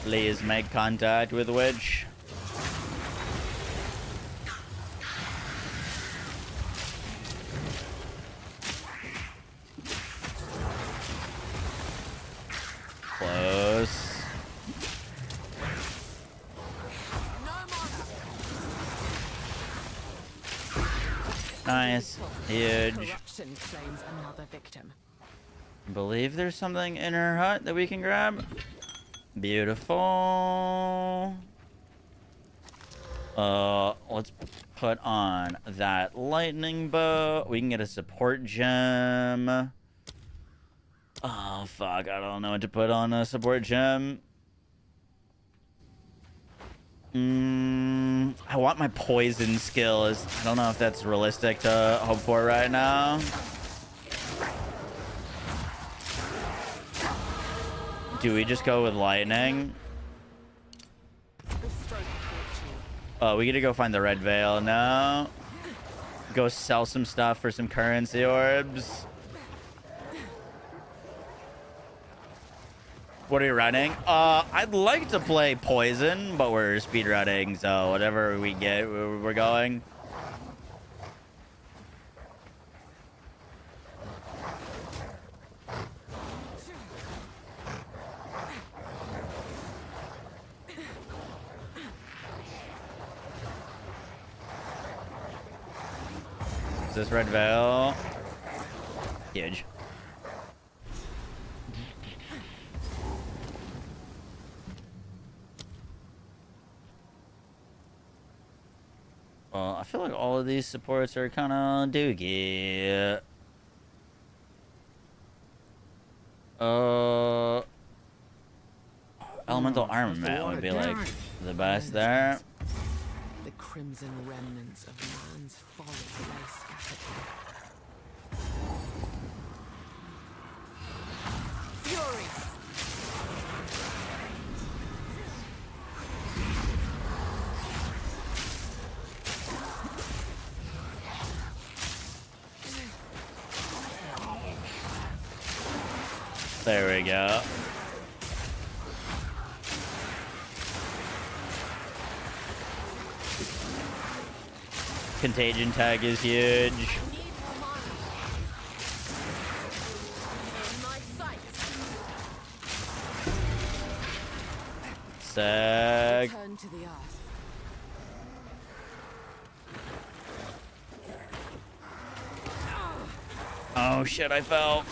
[SPEAKER 3] Please make contact with Witch. Close. Nice. Huge.
[SPEAKER 13] Corruption claims another victim.
[SPEAKER 3] I believe there's something in her hut that we can grab. Beautiful. Let's put on that lightning bow. We can get a support gem. Oh, fuck. I don't know what to put on a support gem. I want my poison skills. I don't know if that's realistic to hope for right now. Do we just go with lightning? We get to go find the red veil now. Go sell some stuff for some currency orbs. What are you running? I'd like to play poison, but we're speedrunning, so whatever we get, we're going. Is this red veil? Huge. Well, I feel like all of these supports are kind of doogie. Elemental armament would be like the best there.
[SPEAKER 13] The crimson remnants of man's folly lay scattered. Fury!
[SPEAKER 3] There we go. Contagion tag is huge. Sag.
[SPEAKER 13] Return to the earth.
[SPEAKER 3] Oh shit, I fell.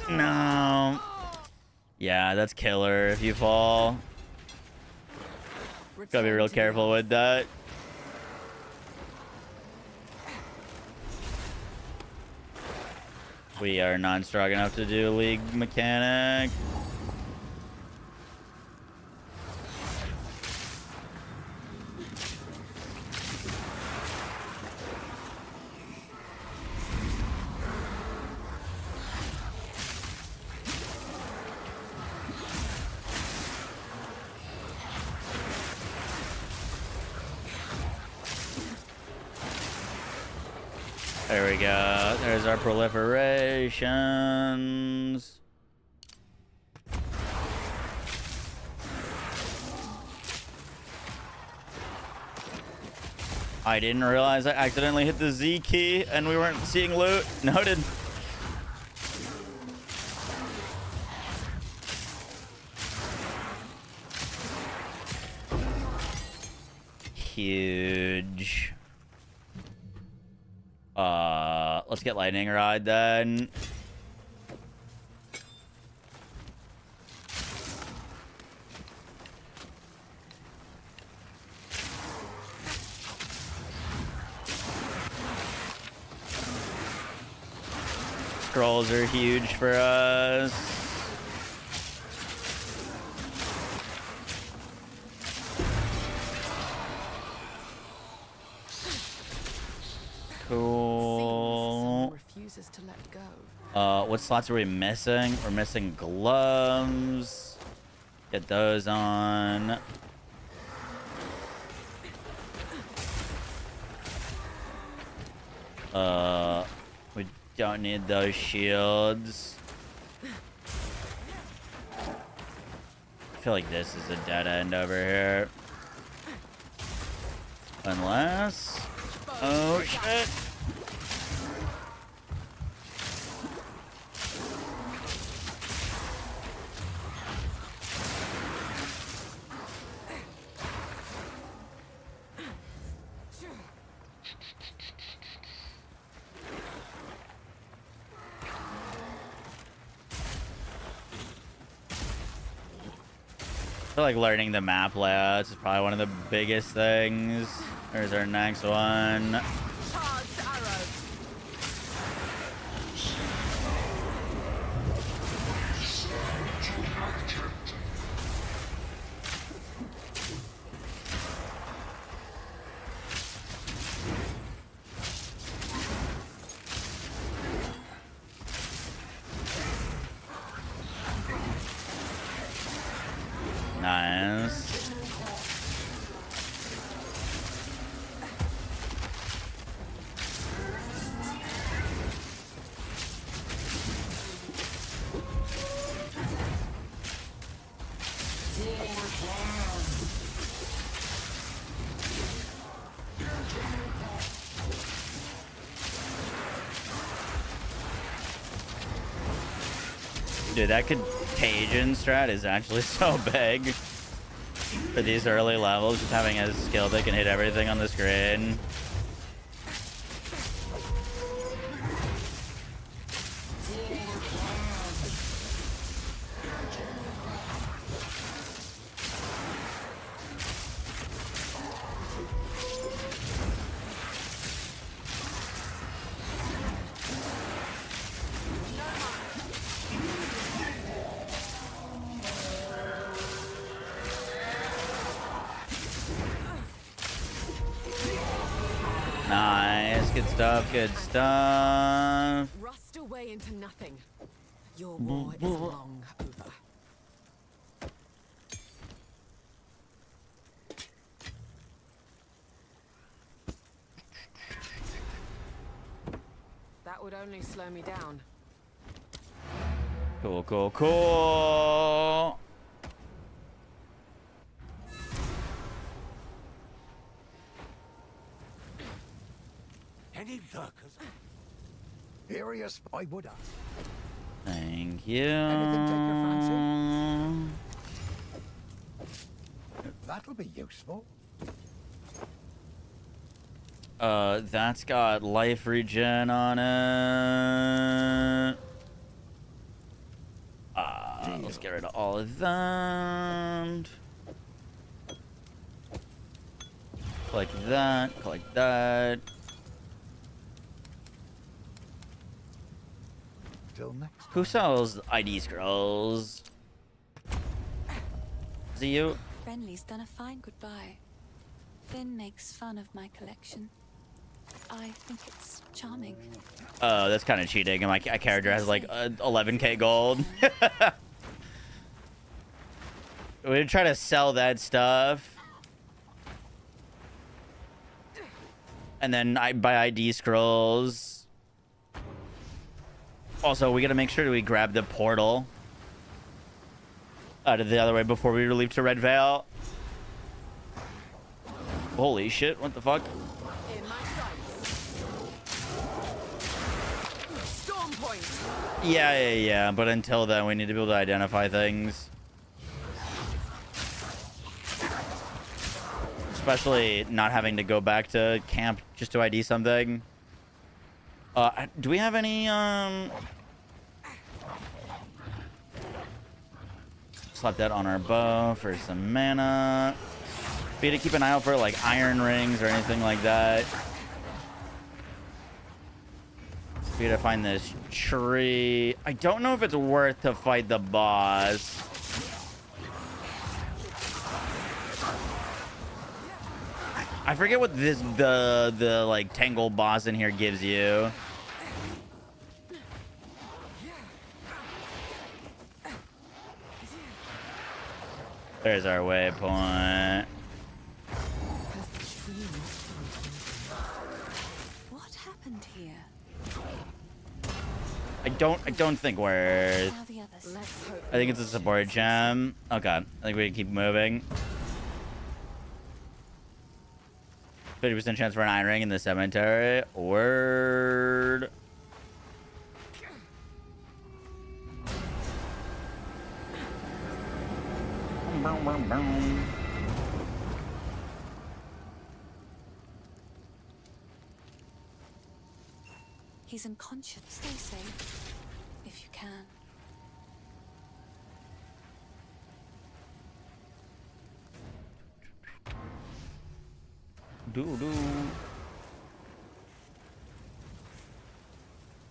[SPEAKER 3] No. Yeah, that's killer if you fall. Gotta be real careful with that. We are not strong enough to do league mechanic. There we go. There's our proliferations. I didn't realize I accidentally hit the Z key and we weren't seeing loot. Noted. Huge. Let's get lightning rod then. Scrolls are huge for us. Cool.
[SPEAKER 13] Refuses to let go.
[SPEAKER 3] What slots are we missing? We're missing gloves. Get those on. We don't need those shields. I feel like this is a dead end over here. Unless... Oh, shit. I feel like learning the map layouts is probably one of the biggest things. There's our next one.
[SPEAKER 10] Charged arrow.
[SPEAKER 3] Nice. Dude, that contagion strat is actually so big for these early levels. Just having a skill that can hit everything on the screen. Nice, good stuff, good stuff.
[SPEAKER 13] Rust away into nothing. Your war is long over. That would only slow me down.
[SPEAKER 3] Cool, cool, cool.
[SPEAKER 11] Any lurkers? Furious, I would have.
[SPEAKER 3] Thank you.
[SPEAKER 11] Anything take your fancy? That'll be useful.
[SPEAKER 3] That's got life regen on it. Let's get rid of all of that. Collect that, collect that.
[SPEAKER 11] Till next.
[SPEAKER 3] Who sells ID scrolls? Is it you?
[SPEAKER 12] Renly's done a fine goodbye. Finn makes fun of my collection. I think it's charming.
[SPEAKER 3] Oh, that's kind of cheating. My character has like 11k gold. We're trying to sell that stuff. And then I buy ID scrolls. Also, we gotta make sure that we grab the portal out of the other way before we leave to Red Veil. Holy shit, what the fuck?
[SPEAKER 13] In my sights. Storm point.
[SPEAKER 3] Yeah, but until then, we need to be able to identify things. Especially not having to go back to camp just to ID something. Do we have any slap that on our bow for some mana. Be to keep an eye out for like iron rings or anything like that. Be to find this tree. I don't know if it's worth to fight the boss. I forget what the like tangle boss in here gives you. There's our waypoint.
[SPEAKER 12] What happened here?
[SPEAKER 3] I don't think we're...
[SPEAKER 12] Now the other side.
[SPEAKER 3] I think it's a support gem. Okay, I think we can keep moving. 50% chance for an iron ring in the cemetery. Word.
[SPEAKER 12] He's unconscious. Stay safe, if you can.
[SPEAKER 3] Doo-doo.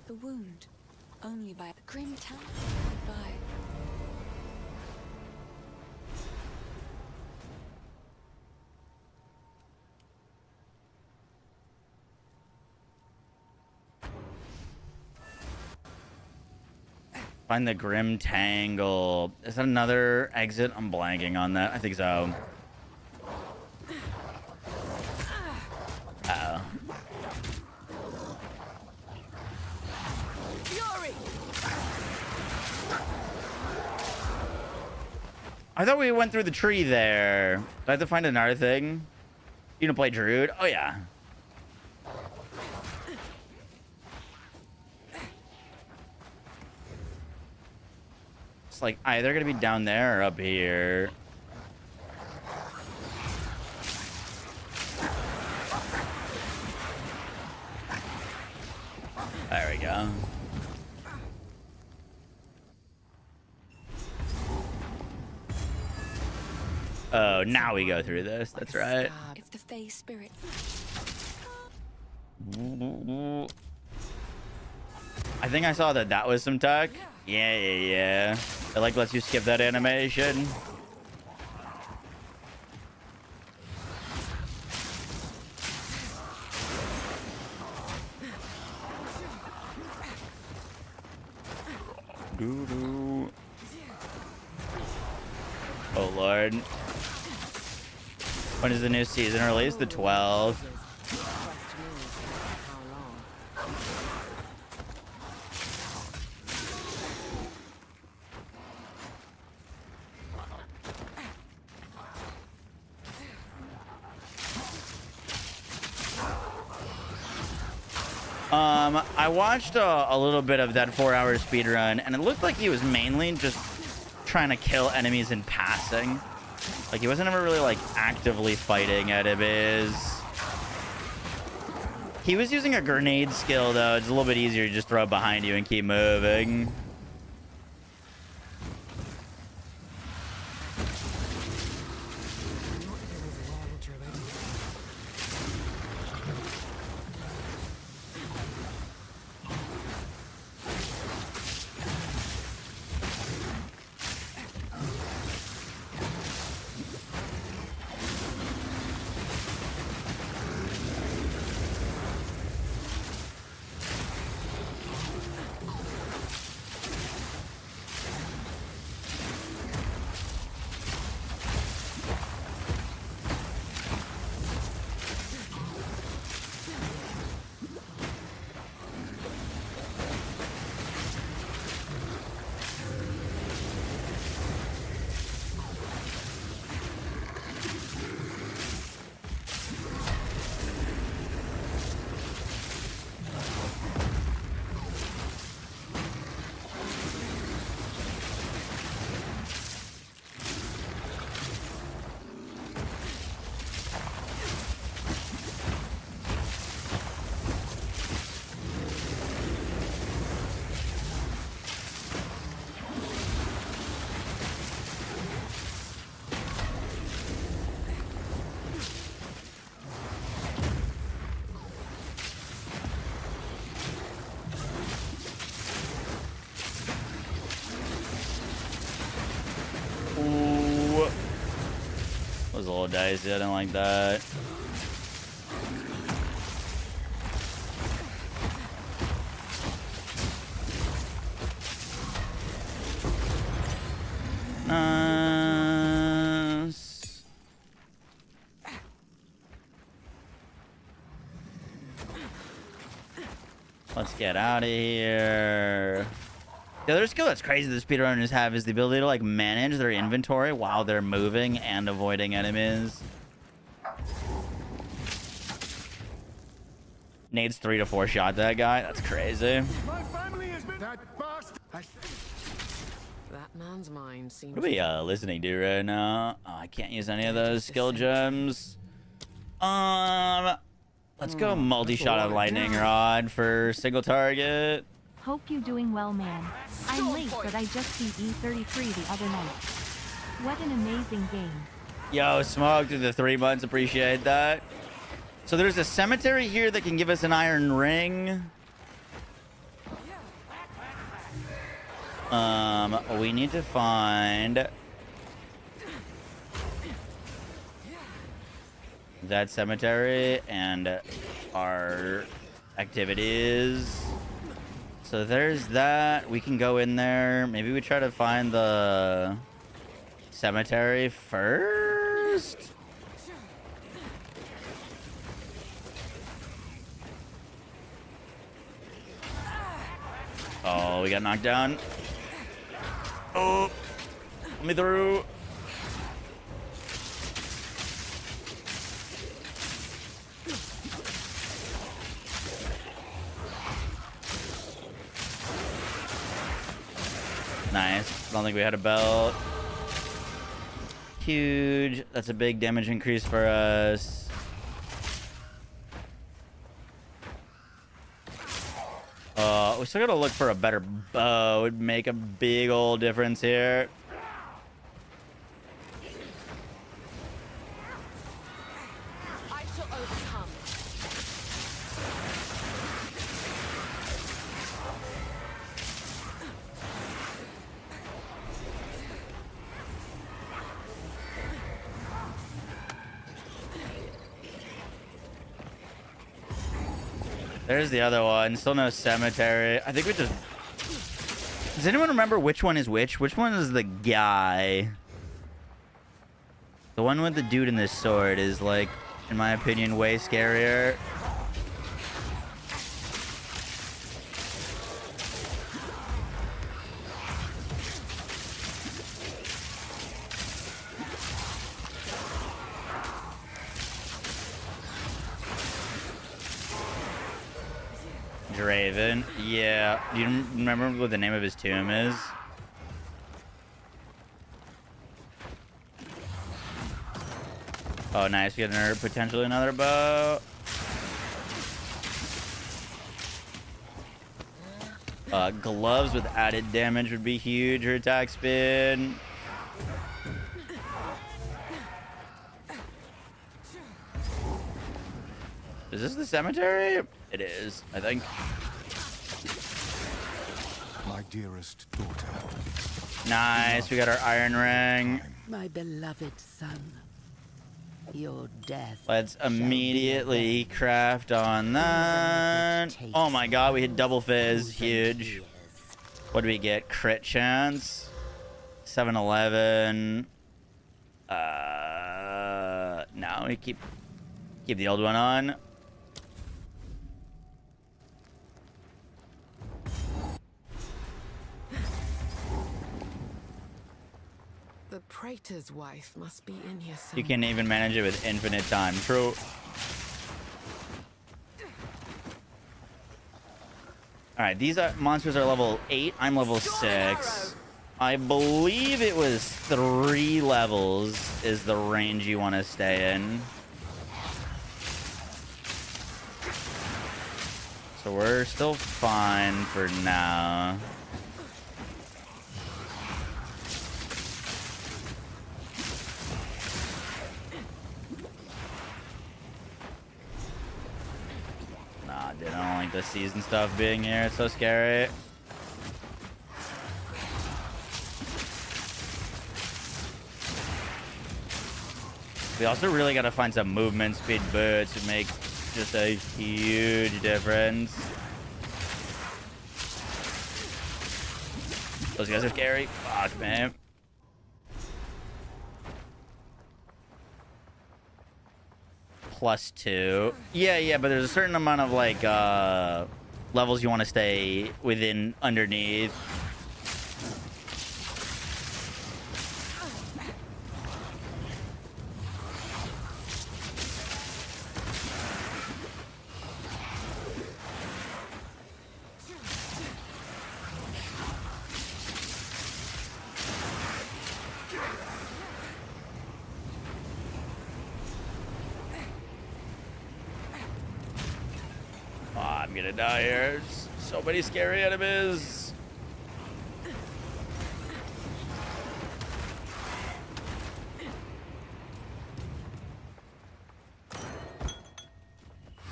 [SPEAKER 12] The wound, only by the grim town. Goodbye.
[SPEAKER 3] Find the Grim Tangle. Is that another exit? I'm blanking on that. I think so. Uh-oh.
[SPEAKER 10] Fury!
[SPEAKER 3] I thought we went through the tree there. Do I have to find another thing? You gonna play Druid? Oh, yeah. It's like either gonna be down there or up here. There we go. Oh, now we go through this. That's right.
[SPEAKER 12] If the Fae spirit.
[SPEAKER 3] I think I saw that was some tech. Yeah. It like lets you skip that animation. Doo-doo. Oh Lord. When is the new season released? The 12th. I watched a little bit of that 4-hour speedrun, and it looked like he was mainly just trying to kill enemies in passing. Like, he wasn't ever really, like, actively fighting enemies. He was using a grenade skill, though. It's a little bit easier to just throw it behind you and keep moving. little dicey. I didn't like that. Nice. Let's get out of here. The other skill that's crazy that speedrunners have is the ability to like manage their inventory while they're moving and avoiding enemies. Nade's 3 to 4 shot that guy. That's crazy.
[SPEAKER 11] My family has been that bastard.
[SPEAKER 13] That man's mind seems.
[SPEAKER 3] What are we listening to right now? Oh, I can't use any of those skill gems. Let's go multi-shot on lightning rod for single target.
[SPEAKER 4] Hope you doing well, man. I'm late, but I just beat E33 the other night. What an amazing game.
[SPEAKER 3] Yo, Smoke through the 3 months. Appreciate that. So there's a cemetery here that can give us an iron ring. We need to find that cemetery and our activities. So there's that. We can go in there. Maybe we try to find the cemetery first. Oh, we got knocked down. Oh, let me through. Nice. Don't think we had a belt. Huge. That's a big damage increase for us. We still gotta look for a better bow. It would make a big old difference here.
[SPEAKER 10] I shall overcome.
[SPEAKER 3] There's the other one. Still no cemetery. I think we just... Does anyone remember which one is which? Which one is the guy? The one with the dude in the sword is, like, in my opinion, way scarier. Draven. Yeah. Do you remember what the name of his tomb is? Oh, nice. We got potentially another bow. Gloves with added damage would be huge. Or attack speed. Is this the cemetery? It is, I think.
[SPEAKER 11] My dearest daughter.
[SPEAKER 3] Nice. We got our iron ring.
[SPEAKER 13] My beloved son. Your death.
[SPEAKER 3] Let's immediately craft on that. Oh my god, we hit double fizz. Huge. What do we get? Crit chance. 7-11. No, we keep the old one on.
[SPEAKER 13] The praetor's wife must be in here somewhere.
[SPEAKER 3] You can even manage it with infinite time. True. Alright, these monsters are level 8. I'm level 6. I believe it was 3 levels is the range you want to stay in. So we're still fine for now. Nah, dude, I don't like the season stuff being here. It's so scary. We also really got to find some movement speed boots to make just a huge difference. Those guys are scary. Fuck, man. +2. Yeah, but there's a certain amount of like levels you want to stay within underneath. I'm gonna die here. There's so many scary enemies.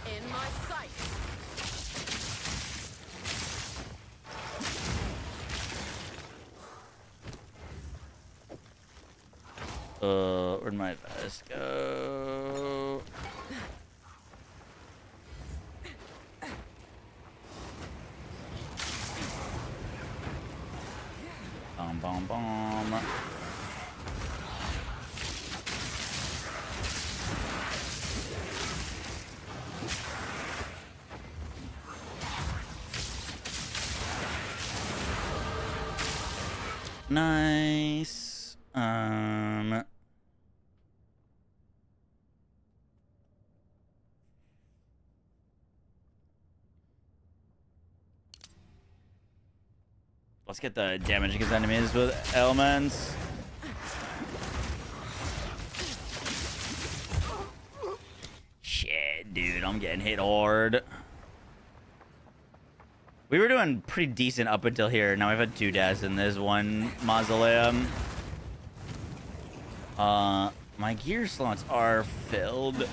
[SPEAKER 10] In my sight.
[SPEAKER 3] Where'd my vest go? Bomb. Nice. Let's get the damage against enemies with elements. Shit, dude, I'm getting hit hard. We were doing pretty decent up until here. Now we've had 2 deaths in this one mausoleum. My gear slots are filled.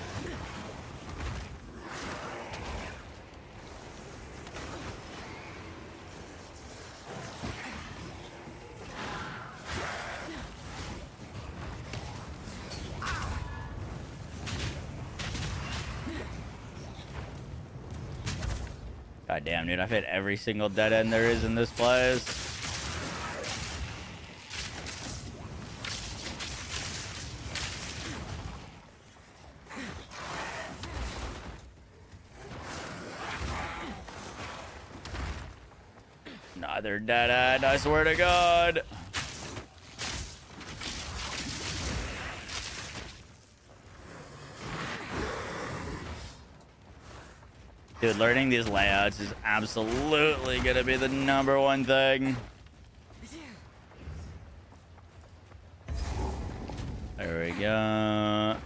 [SPEAKER 3] God damn, dude, I've hit every single dead end there is in this place. Another dead end, I swear to God. Dude, learning these layouts is absolutely gonna be the #1 thing. There we go.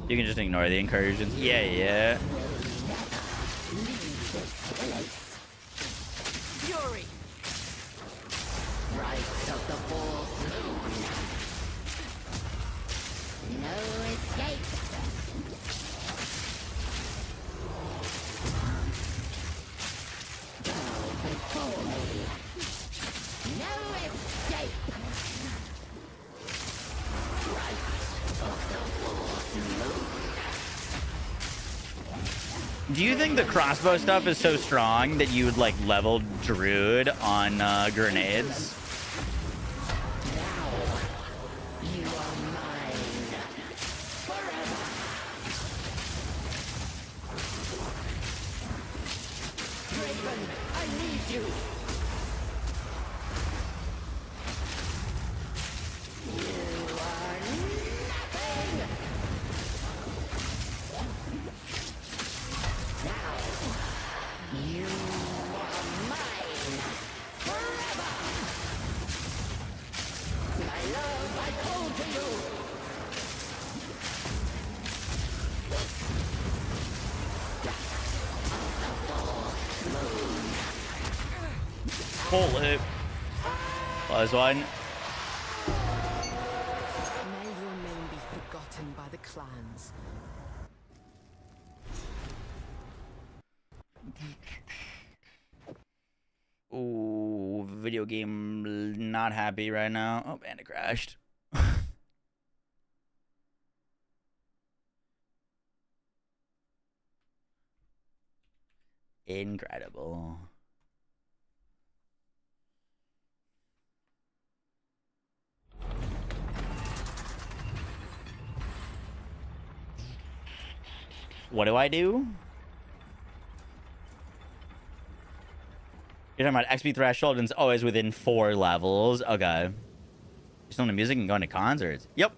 [SPEAKER 3] You can just ignore the incursions. Yeah.
[SPEAKER 10] Fury.
[SPEAKER 14] Rise of the fourth moon. No escape. Bow before me. No escape. Rise of the fourth moon.
[SPEAKER 3] Do you think the crossbow stuff is so strong that you would like level Druid on grenades?
[SPEAKER 14] You are mine. Forever. Draven, I need you. You are nothing. Now, you are mine. Forever. My love, I call to you.
[SPEAKER 3] Holy. +1.
[SPEAKER 13] May your name be forgotten by the clans.
[SPEAKER 3] Ooh, video game not happy right now. Oh, and it crashed. Incredible. What do I do? You're talking about XP threshold and it's always within 4 levels. Okay. Just on the music and going to concerts. Yep.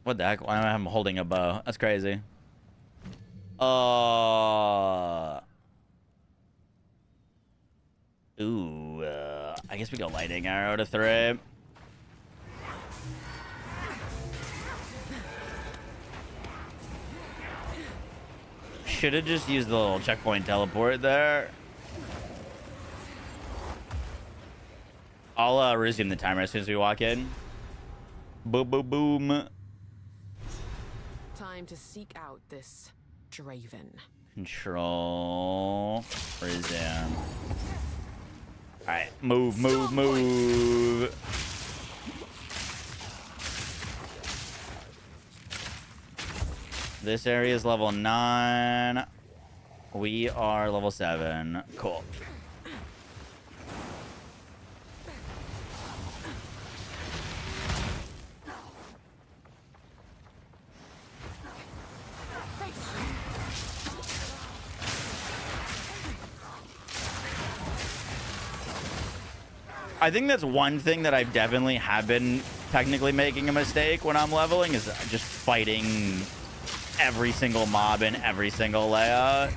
[SPEAKER 3] What the heck? Why am I holding a bow? That's crazy. Ooh, I guess we go lightning arrow to 3. Should have just used the little checkpoint teleport there. I'll resume the timer as soon as we walk in. Boom, boom, boom.
[SPEAKER 13] Time to seek out this Draven.
[SPEAKER 3] Control. Resume. Alright, move, move, move. This area is level 9. We are level 7. Cool. I think that's one thing that I definitely have been technically making a mistake when I'm leveling is just fighting every single mob in every single layout.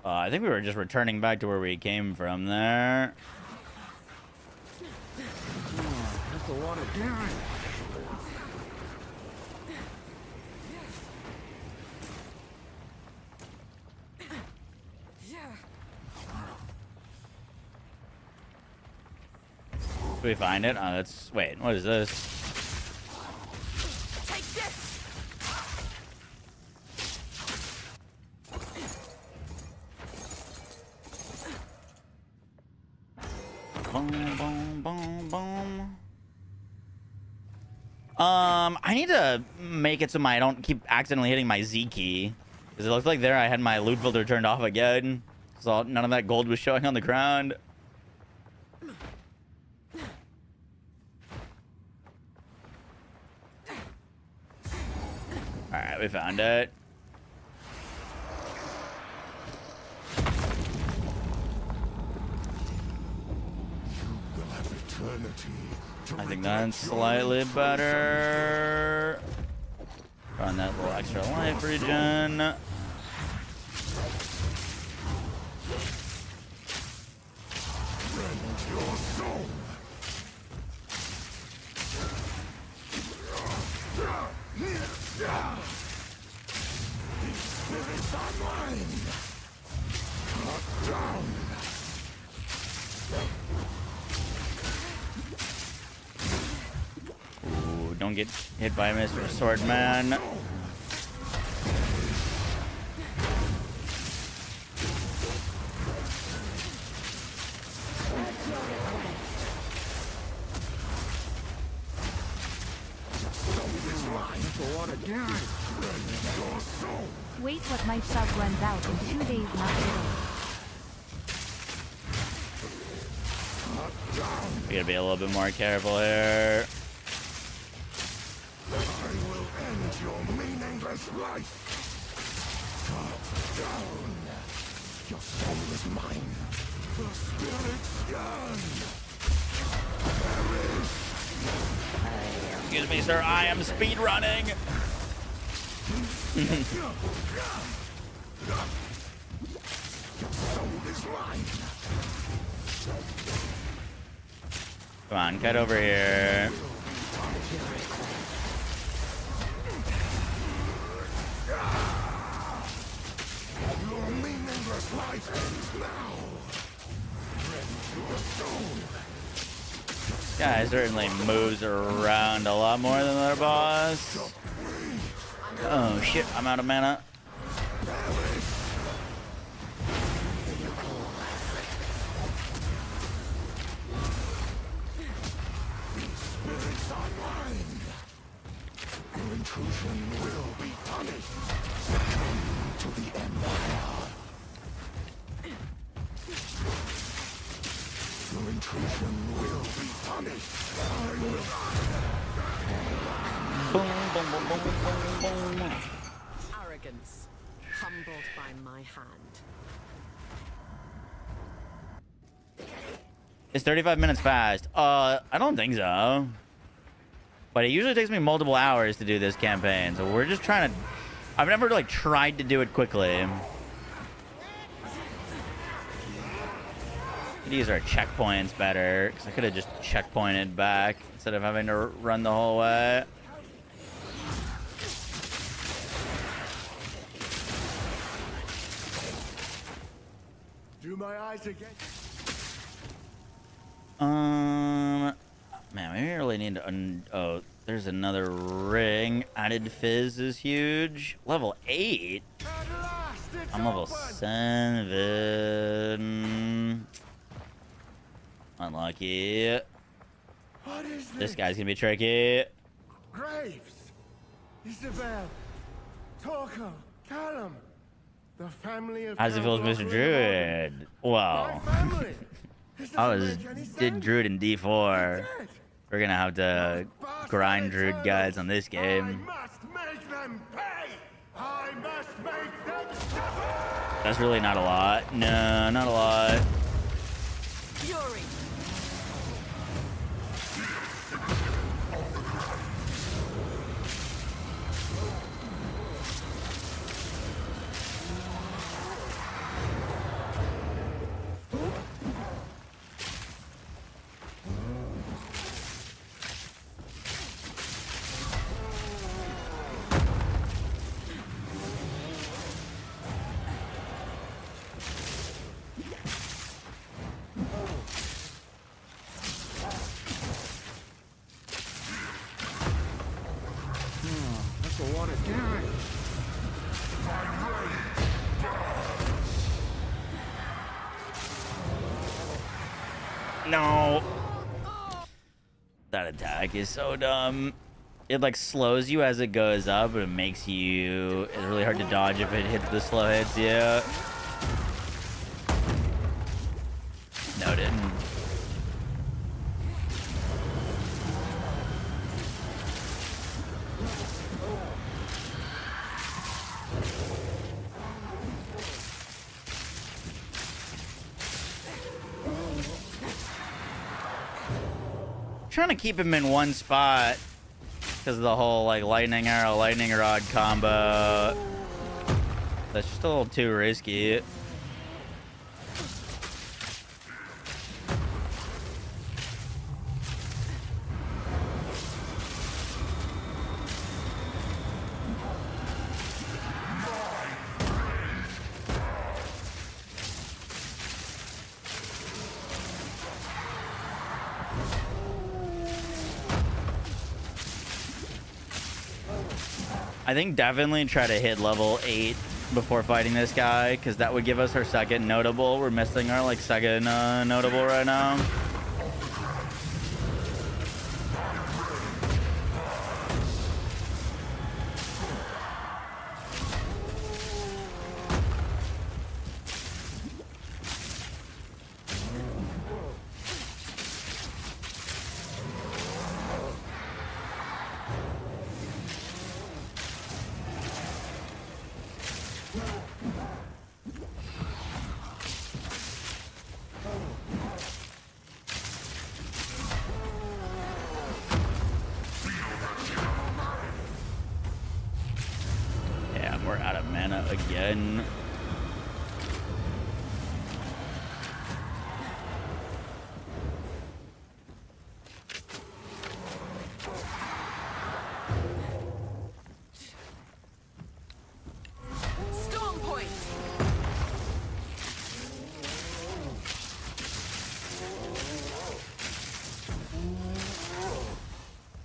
[SPEAKER 3] I think we were just returning back to where we came from there.
[SPEAKER 11] That's a lot of damage.
[SPEAKER 3] Did we find it? Oh, that's... Wait, what is this?
[SPEAKER 10] Take this.
[SPEAKER 3] Boom, boom, boom, boom. I need to make it so I don't keep accidentally hitting my Z key. Because it looked like there I had my loot filter turned off again. So none of that gold was showing on the ground. Alright, we found it. I think that's slightly better. Run that little extra life regen. Ooh, don't get hit by Mr. Swordman.
[SPEAKER 11] That's a lot of damage.
[SPEAKER 4] Wait what my sub runs out in 2 days, not today.
[SPEAKER 3] We gotta be a little bit more careful here.
[SPEAKER 11] I will end your meaningless life. Cut down. Your soul is mine. The spirit's yearn. Perish.
[SPEAKER 3] Excuse me, sir. I am speed running.
[SPEAKER 11] Your soul is mine.
[SPEAKER 3] Come on, cut over here.
[SPEAKER 11] Your meaningless life ends now. Rend your soul.
[SPEAKER 3] Guy certainly moves around a lot more than their boss. Oh shit, I'm out of mana.
[SPEAKER 11] Spirits are mine. Your intrusion will be punished. Succumb to the Empire. Your intrusion will be punished. I will.
[SPEAKER 3] Boom, boom, boom, boom, boom, boom.
[SPEAKER 13] Arrogance, humbled by my hand.
[SPEAKER 3] Is 35 minutes fast? I don't think so. But it usually takes me multiple hours to do this campaign, so we're just trying to... I've never, like, tried to do it quickly. These are checkpoints better, because I could have just checkpointed back instead of having to run the whole way.
[SPEAKER 11] Do my eyes again.
[SPEAKER 3] Man, we really need to... oh, there's another ring. Added fizz is huge. Level 8? I'm level 7. Unlucky.
[SPEAKER 11] What is
[SPEAKER 3] This guy's gonna be tricky.
[SPEAKER 11] Graves, Isabel, Torko, Callum, the family of.
[SPEAKER 3] How's it feel with Mr. Druid? Well, did Druid in D4. We're gonna have to grind Druid guides on this game. That's really not a lot. No, not a lot.
[SPEAKER 13] Fury.
[SPEAKER 11] That's a lot of damage.
[SPEAKER 3] No. That attack is so dumb. It like slows you as it goes up, but it makes you... It's really hard to dodge if it hits the slow hits you. No, it didn't. Trying to keep him in one spot because of the whole like lightning arrow, lightning rod combo. That's just a little too risky. I think definitely try to hit level 8 before fighting this guy, because that would give us our second notable. We're missing our like second notable right now. again.
[SPEAKER 13] Storm point.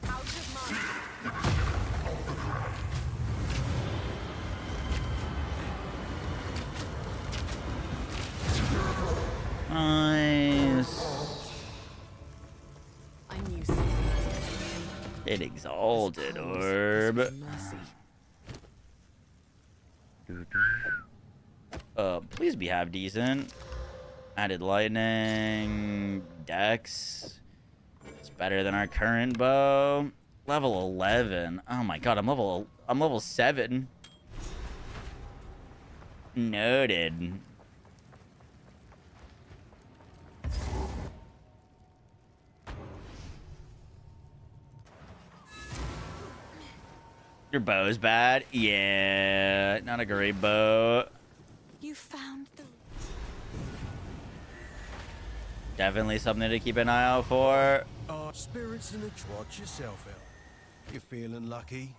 [SPEAKER 13] Out of mind.
[SPEAKER 3] Nice.
[SPEAKER 13] I knew something was
[SPEAKER 3] It exalted orb. Please be half decent. Added lightning. Dex. It's better than our current bow. Level 11. Oh my god, I'm level 7. Noted. Your bow's bad? Yeah, not a great bow.
[SPEAKER 12] You found the...
[SPEAKER 3] Definitely something to keep an eye out for.
[SPEAKER 15] Spirits in the watch yourself out. You're feeling lucky?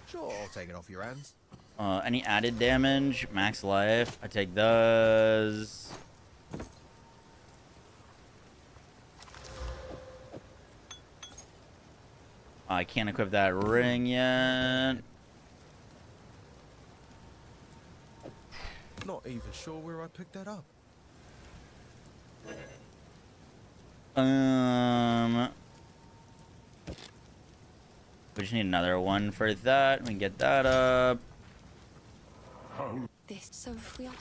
[SPEAKER 15] Sure, I'll take it off your hands.
[SPEAKER 3] Any added damage? Max life? I take those. I can't equip that ring yet.
[SPEAKER 15] Not even sure where I picked that up.
[SPEAKER 3] We just need another one for that. We can get that up.
[SPEAKER 12] This, so if we are...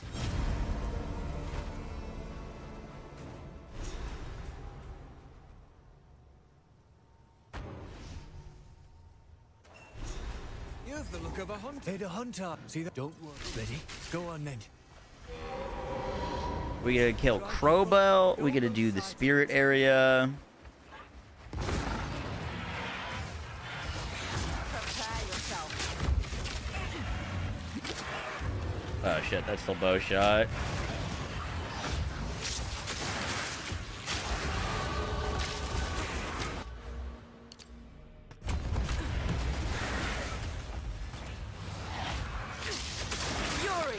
[SPEAKER 15] You have the look of a hunter. Hey, the hunter. See that? Don't worry. Ready? Go on then.
[SPEAKER 3] We gotta kill Crowbell. We gotta do the spirit area. Oh shit, that's still bow shot.
[SPEAKER 13] Fury.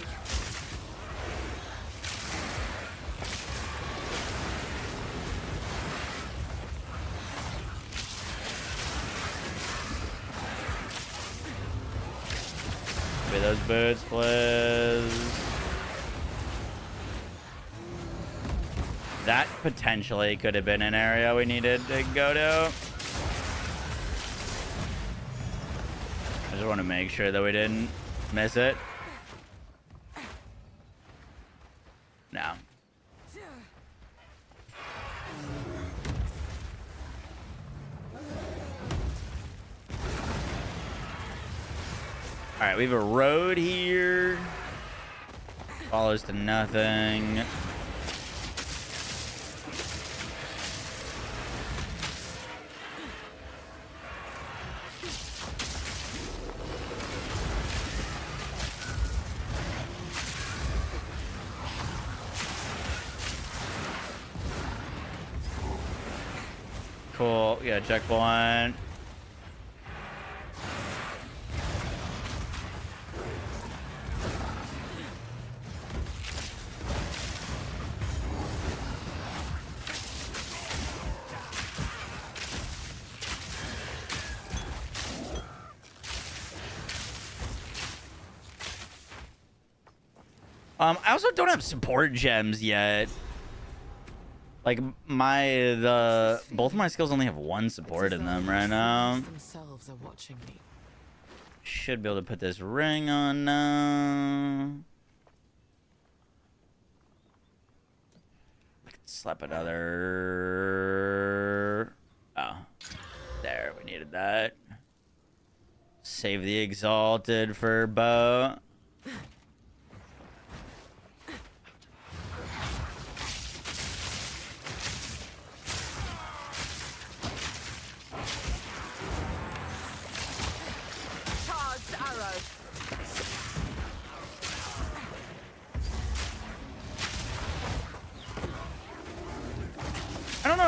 [SPEAKER 3] Give me those boots, please. That potentially could have been an area we needed to go to. I just want to make sure that we didn't miss it. No. All right, we have a road here. Follows to nothing. Cool. We got a checkpoint. I also don't have support gems yet. Like both of my skills only have one support in them right now.
[SPEAKER 13] Themselves are watching me.
[SPEAKER 3] Should be able to put this ring on now. Slap another. Oh, there. We needed that. Save the exalted for bow.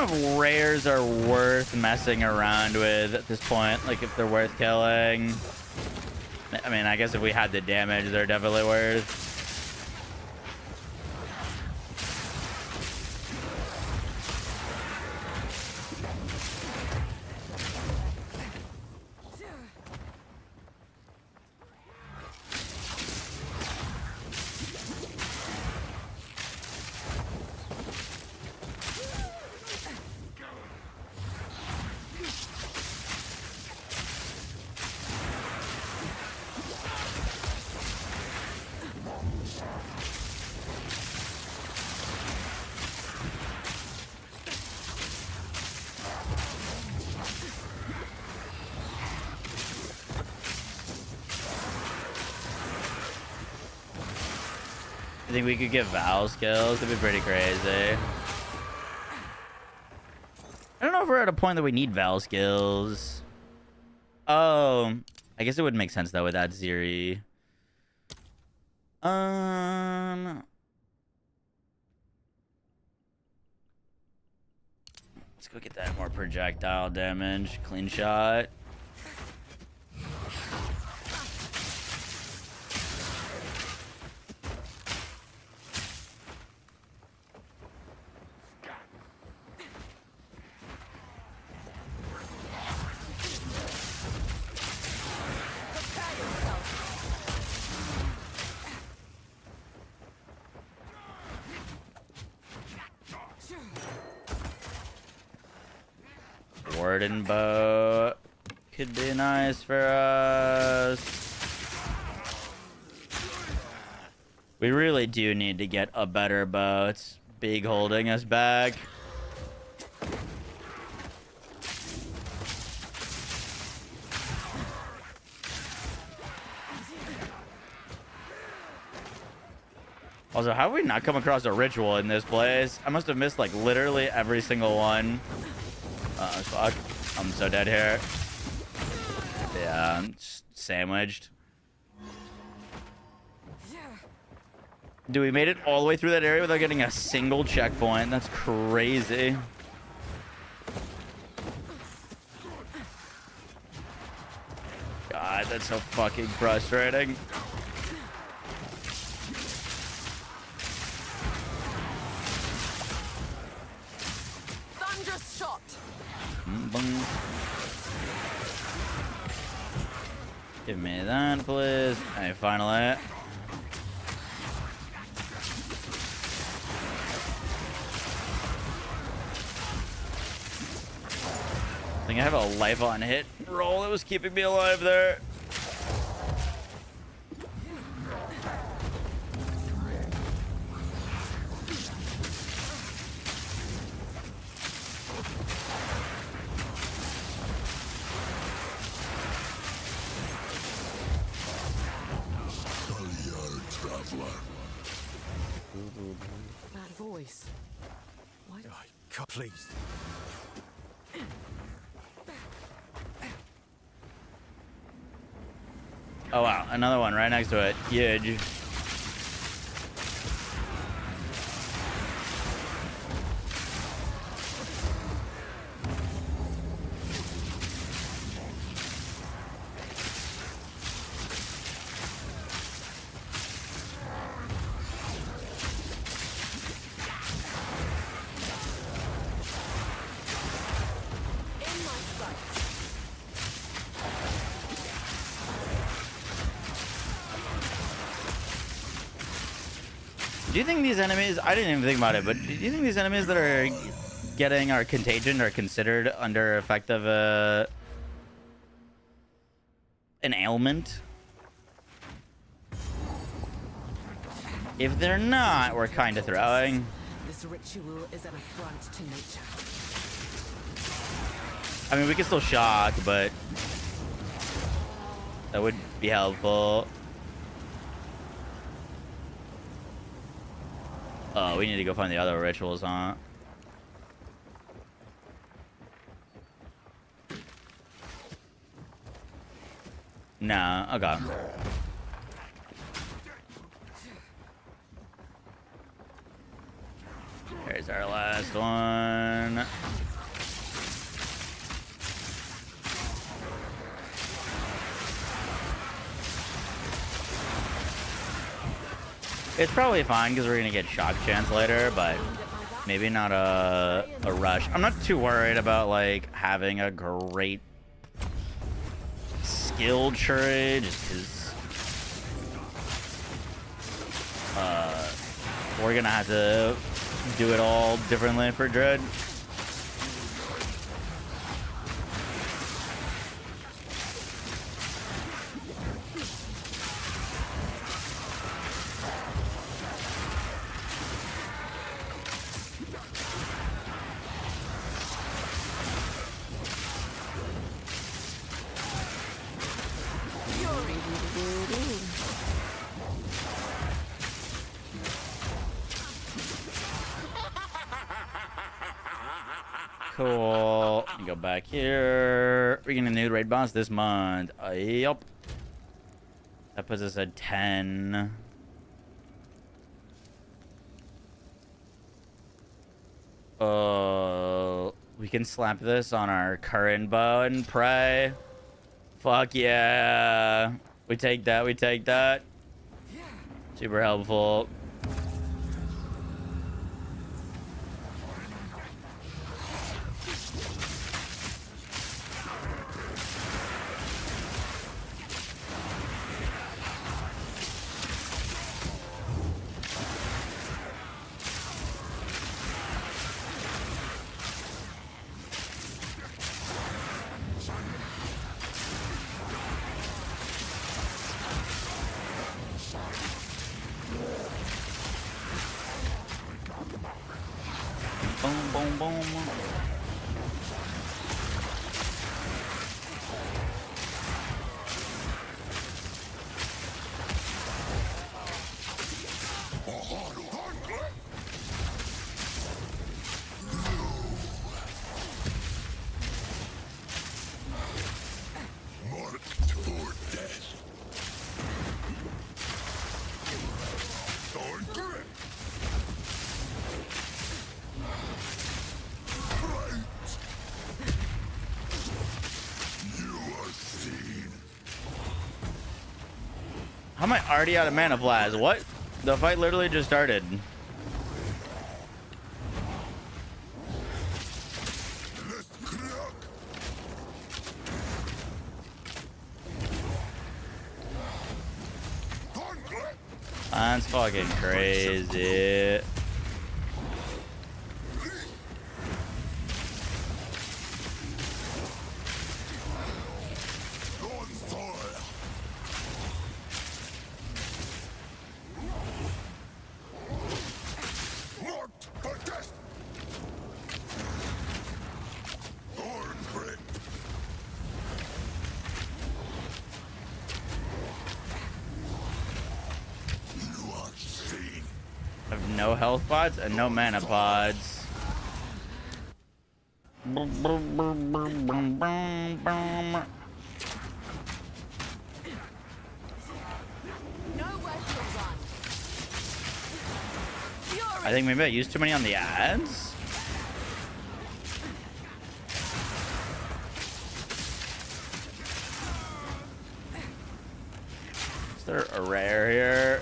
[SPEAKER 3] if rares are worth messing around with at this point. Like, if they're worth killing. I mean, I guess if we had the damage, they're definitely worth. I think we could get Val skills. That'd be pretty crazy. I don't know if we're at a point that we need Val skills. Oh, I guess it would make sense though without Ziri. Let's go get that more projectile damage. Clean shot. Warden bow could be nice for us. We really do need to get a better bow. It's big holding us back. Also, how have we not come across a ritual in this place? I must have missed like literally every single one. Fuck. I'm so dead here. Yeah, I'm sandwiched. Dude, we made it all the way through that area without getting a single checkpoint. That's crazy. God, that's so fucking frustrating.
[SPEAKER 10] Thunderous shot.
[SPEAKER 3] Give me that, please. Hey, finally. I think I have a life on hit roll that was keeping me alive there.
[SPEAKER 13] That voice. What?
[SPEAKER 15] God, please.
[SPEAKER 3] Oh wow, another one right next to it. Huge. Do you think these enemies, I didn't even think about it, but do you think these enemies that are getting our contagion are considered under effect of an ailment? If they're not, we're kind of throwing.
[SPEAKER 13] This ritual is an affront to nature.
[SPEAKER 3] I mean, we can still shock, but that would be helpful. Oh, we need to go find the other rituals, huh? Nah, okay. Here's our last one. It's probably fine because we're gonna get shock chance later, but maybe not a rush. I'm not too worried about like having a great skill tree, just because we're gonna have to do it all differently for Dread. Cool. Go back here. We're gonna new raid boss this month. Yup. That puts us at 10. We can slap this on our current bow and pray. Fuck yeah. We take that. We take that. Super helpful. Boom, boom, boom.
[SPEAKER 11] Marked for death. On grip.
[SPEAKER 3] How am I already out of mana blast? What? The fight literally just started. That's fucking crazy. No health pods and no mana pods. I think maybe I used too many on the ads. Is there a rare here?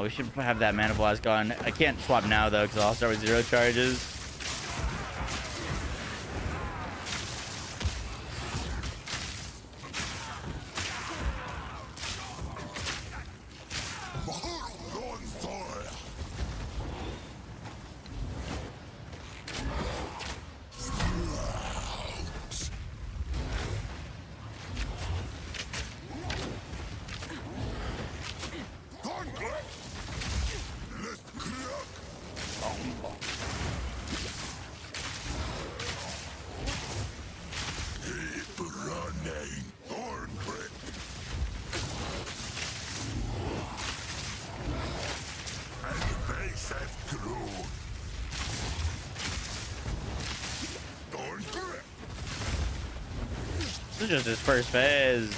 [SPEAKER 3] We should have that mana blast gone. I can't swap now though, because I'll start with 0 charges. is just his first phase.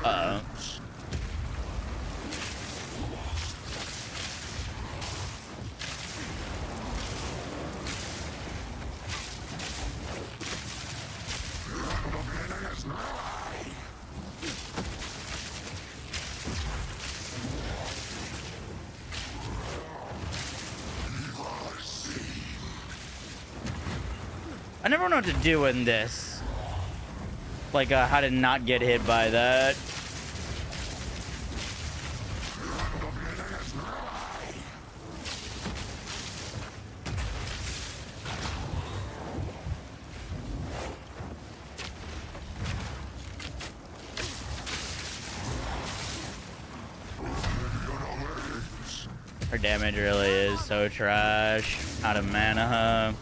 [SPEAKER 3] Uh-oh. I never know what to do in this. Like, how to not get hit by that. Her damage really is so trash. Out of mana.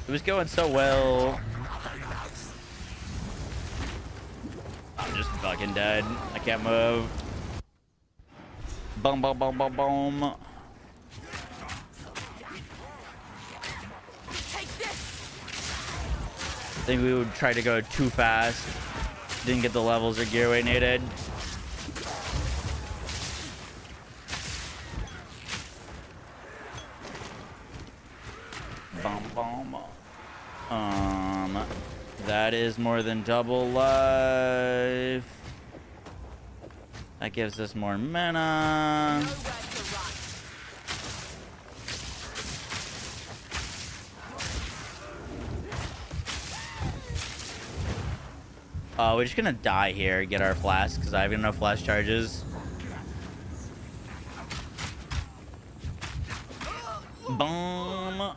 [SPEAKER 3] It was going so well. I'm just fucking dead. I can't move. Boom, boom, boom, boom, boom. I think we would try to go too fast. Didn't get the levels or gear we needed. That is more than double life. That gives us more mana. We're just gonna die here, get our flask, because I have enough flash charges. Boom.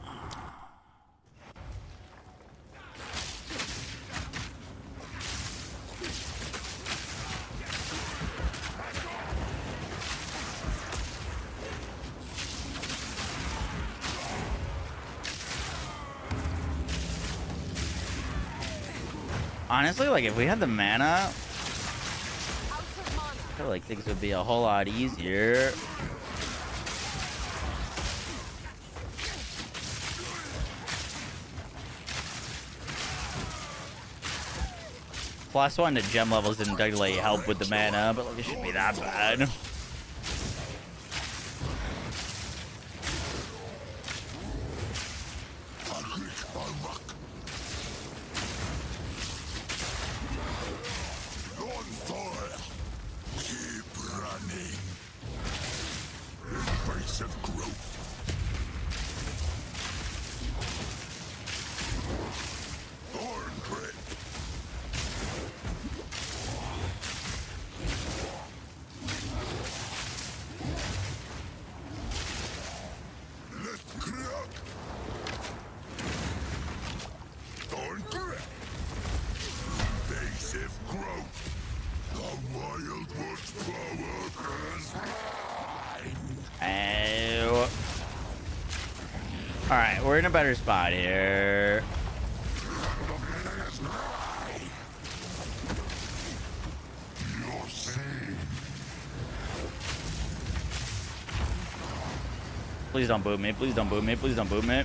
[SPEAKER 3] Honestly, like, if we had the mana, I feel like things would be a whole lot easier. Plus one to gem levels didn't really help with the mana, but like, it shouldn't be that bad. Alright, we're in a better spot here. Please don't boot me. Please don't boot me. Please don't boot me.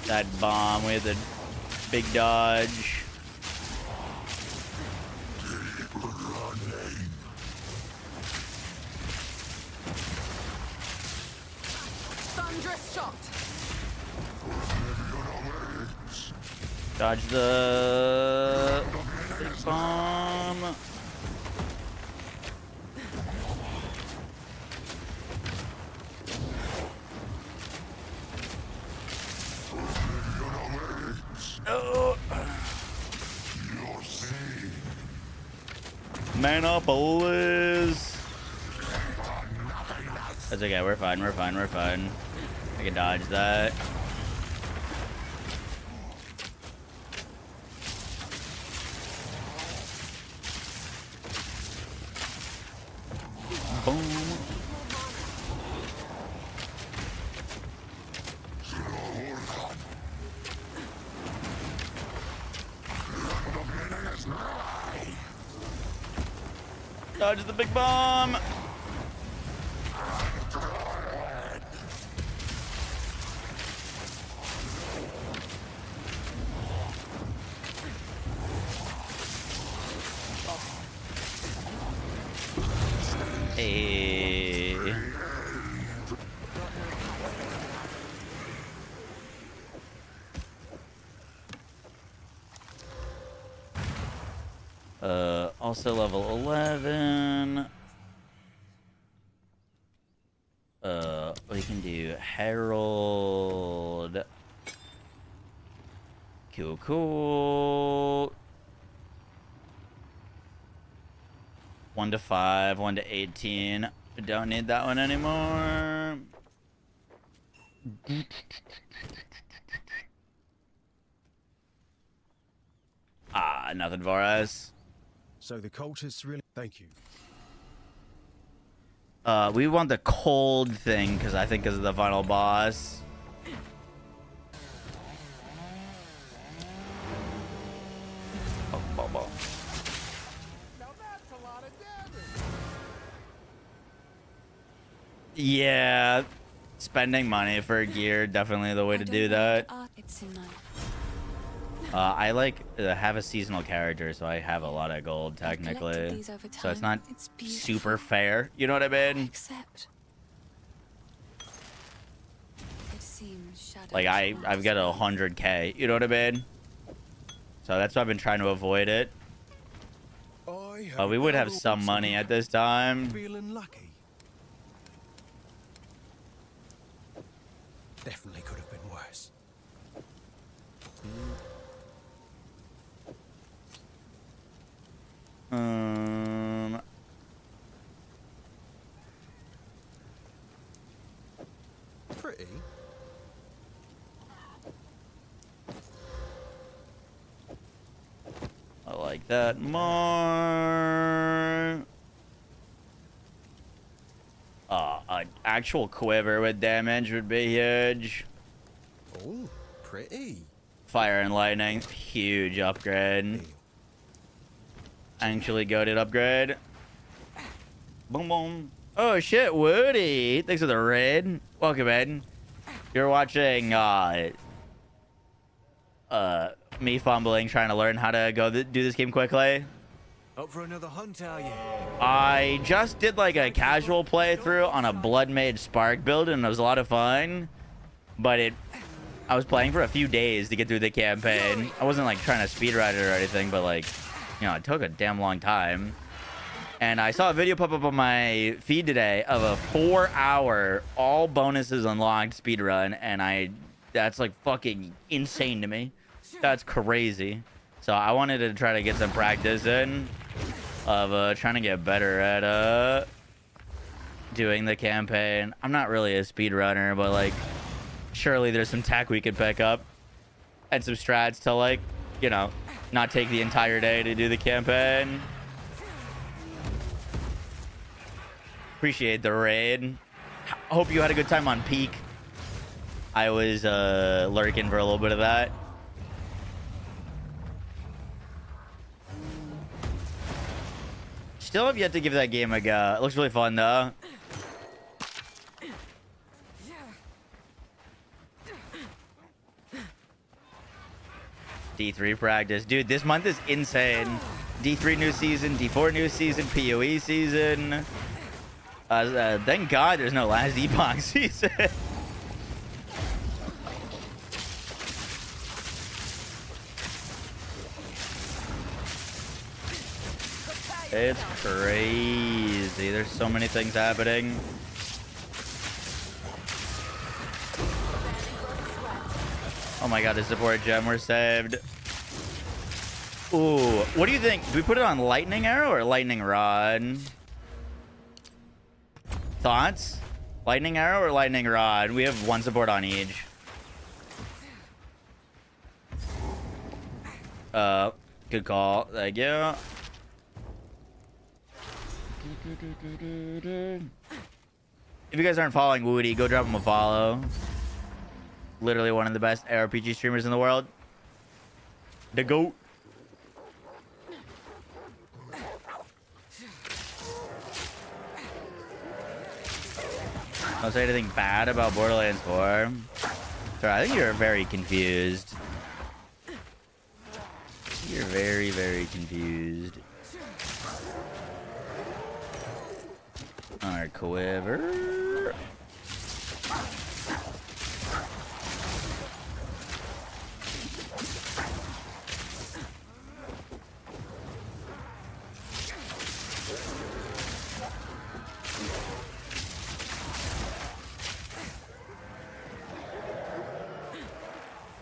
[SPEAKER 3] That bomb with a big dodge.
[SPEAKER 10] Thunderous shot.
[SPEAKER 3] Dodge the big bomb. Mana Builds. That's okay. We're fine. We're fine. We're fine. I can dodge that. Boom. Dodge the big bomb. Hey. Also level 11. We can do Herald. Cool, cool. 1 to 5, 1 to 18. We don't need that one anymore. Nothing for us.
[SPEAKER 15] So the cultists really... Thank you.
[SPEAKER 3] We want the cold thing, because I think is the final boss. Yeah, spending money for gear, definitely the way to do that. I like have a seasonal character, so I have a lot of gold technically. So it's not super fair. You know what I mean? Like I've got 100K. You know what I mean? So that's why I've been trying to avoid it. But we would have some money at this time.
[SPEAKER 15] Feeling lucky. Definitely could have been worse. Pretty.
[SPEAKER 3] I like that more. An actual quiver with damage would be huge.
[SPEAKER 15] Oh, pretty.
[SPEAKER 3] Fire and lightning, huge upgrade. Actually goated upgrade. Boom, boom. Oh shit, Woody. Thanks for the raid. Welcome in. You're watching me fumbling, trying to learn how to do this game quickly.
[SPEAKER 15] Up for another hunt, are you?
[SPEAKER 3] I just did like a casual playthrough on a Blood Mage Spark build, and it was a lot of fun. But I was playing for a few days to get through the campaign. I wasn't like trying to speedrun it or anything, but like, you know, it took a damn long time. And I saw a video pop up on my feed today of a 4-hour all bonuses unlocked speedrun, and that's like fucking insane to me. That's crazy. So I wanted to try to get some practice in of trying to get better at doing the campaign. I'm not really a speedrunner, but like surely there's some tech we could pick up and some strats to, like, you know, not take the entire day to do the campaign. Appreciate the raid. Hope you had a good time on Peak. I was lurking for a little bit of that. Still have yet to give that game a go. It looks really fun though. D3 practice. Dude, this month is insane. D3 new season, D4 new season, PoE season. Thank God there's no last Epoch season. It's crazy. There's so many things happening. Oh my God, the support gem, we're saved. Ooh, what do you think? Do we put it on lightning arrow or lightning rod? Thoughts? Lightning arrow or lightning rod? We have one support on each. Good call. Thank you. If you guys aren't following Woody, go drop him a follow. Literally one of the best ARPG streamers in the world. The GOAT. Don't say anything bad about Borderlands 4. Sorry, I think you're very confused. You're very, very confused. Our quiver.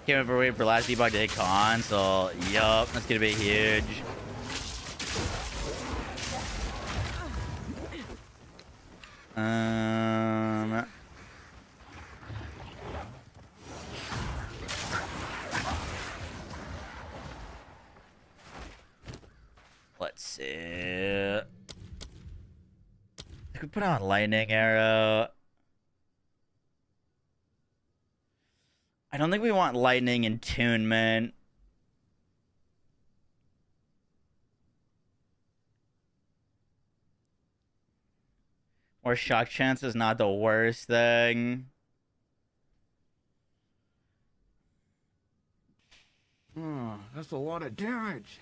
[SPEAKER 3] Can't remember waiting for last debug to hit console. Yup, that's gonna be huge. Let's see. If we put on lightning arrow. I don't think we want lightning attunement. Or shock chance is not the worst thing.
[SPEAKER 11] Oh, that's a lot of damage.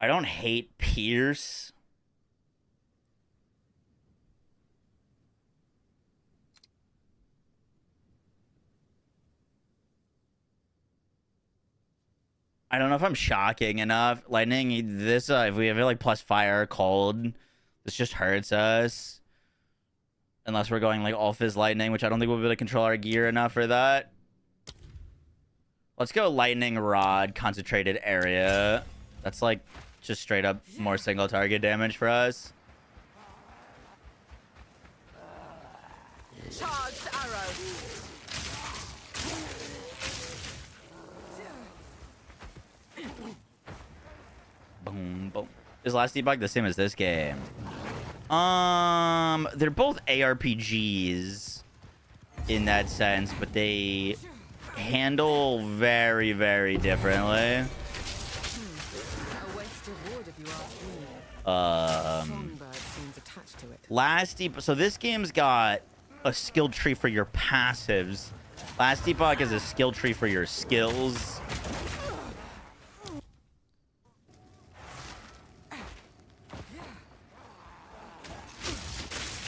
[SPEAKER 3] I don't hate Pierce. I don't know if I'm shocking enough. Lightning, this, if we have it like plus fire, cold, this just hurts us. Unless we're going like all fizz lightning, which I don't think we'll be able to control our gear enough for that. Let's go lightning rod, concentrated area. That's like just straight up more single target damage for us.
[SPEAKER 10] Charged arrow.
[SPEAKER 3] Boom, boom. Is last debug the same as this game? They're both ARPGs in that sense, but they handle very, very differently. So this game's got a skill tree for your passives. Last debug is a skill tree for your skills.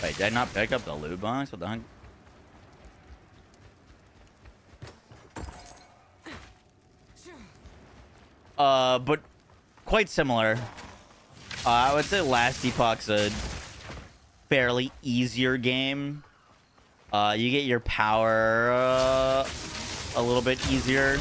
[SPEAKER 3] Wait, did I not pick up the loot box? What the heck? But quite similar. I would say Last Epoch's a fairly easier game. You get your power a little bit easier.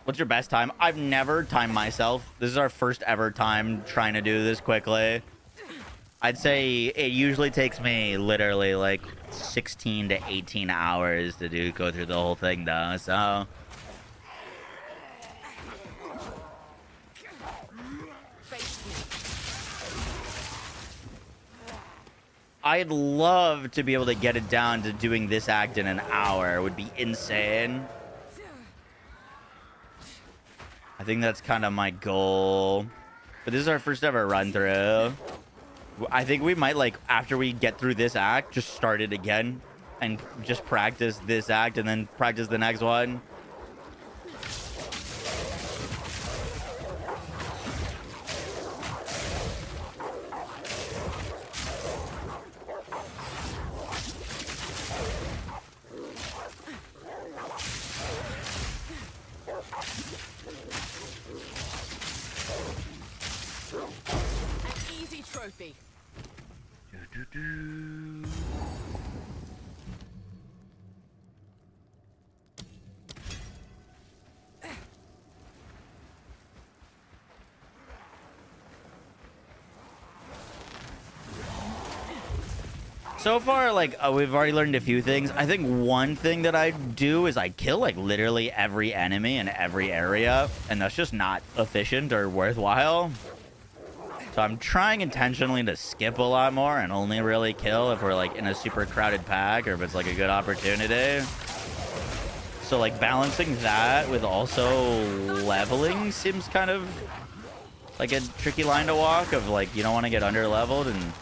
[SPEAKER 3] What's your best time? I've never timed myself. This is our first ever time trying to do this quickly. I'd say it usually takes me literally like 16 to 18 hours to go through the whole thing though, so. I'd love to be able to get it down to doing this act in an hour. It would be insane. I think that's kind of my goal. But this is our first ever run through. I think we might, like, after we get through this act, just start it again and just practice this act and then practice the next one.
[SPEAKER 13] trophy.
[SPEAKER 3] So far, like, we've already learned a few things. I think one thing that I do is I kill, like, literally every enemy in every area, and that's just not efficient or worthwhile. So I'm trying intentionally to skip a lot more and only really kill if we're, like, in a super crowded pack or if it's, like, a good opportunity. So, like, balancing that with also leveling seems kind of like a tricky line to walk of, like, you don't want to get under-leveled and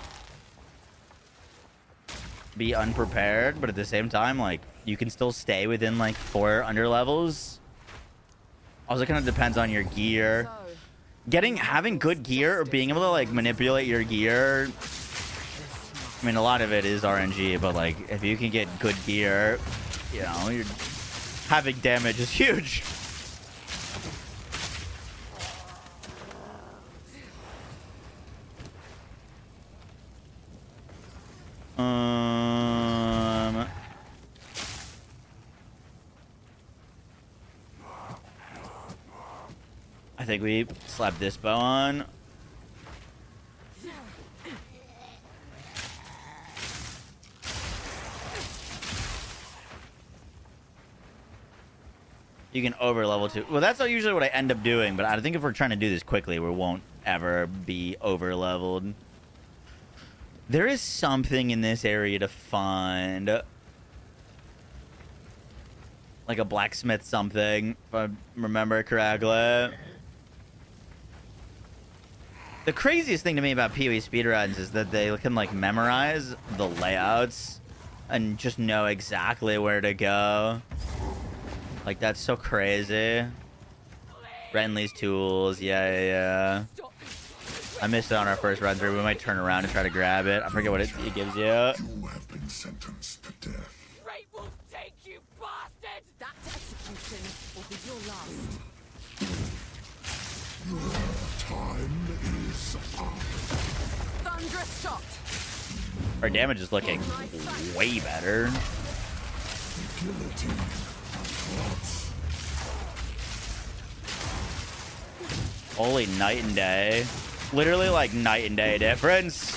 [SPEAKER 3] be unprepared, but at the same time, like, you can still stay within like 4 under levels. Also, kind of depends on your gear. Having good gear or being able to like manipulate your gear. I mean, a lot of it is RNG, but like if you can get good gear, you know, having damage is huge. I think we slapped this bow on. You can over level too. Well, that's not usually what I end up doing, but I think if we're trying to do this quickly, we won't ever be over leveled. There is something in this area to find. Like a blacksmith something, if I remember correctly. The craziest thing to me about PoE speedruns is that they can like memorize the layouts and just know exactly where to go. Like, that's so crazy. Renly's tools, yeah. I missed it on our first run through. We might turn around and try to grab it. I forget what it gives you.
[SPEAKER 11] You have been sentenced to death.
[SPEAKER 10] Great will take you, bastard!
[SPEAKER 13] That execution will be your last.
[SPEAKER 11] Your time is up.
[SPEAKER 13] Thunderous shot.
[SPEAKER 3] Our damage is looking way better.
[SPEAKER 11] Guillotine.
[SPEAKER 3] Holy night and day. Literally like night and day difference.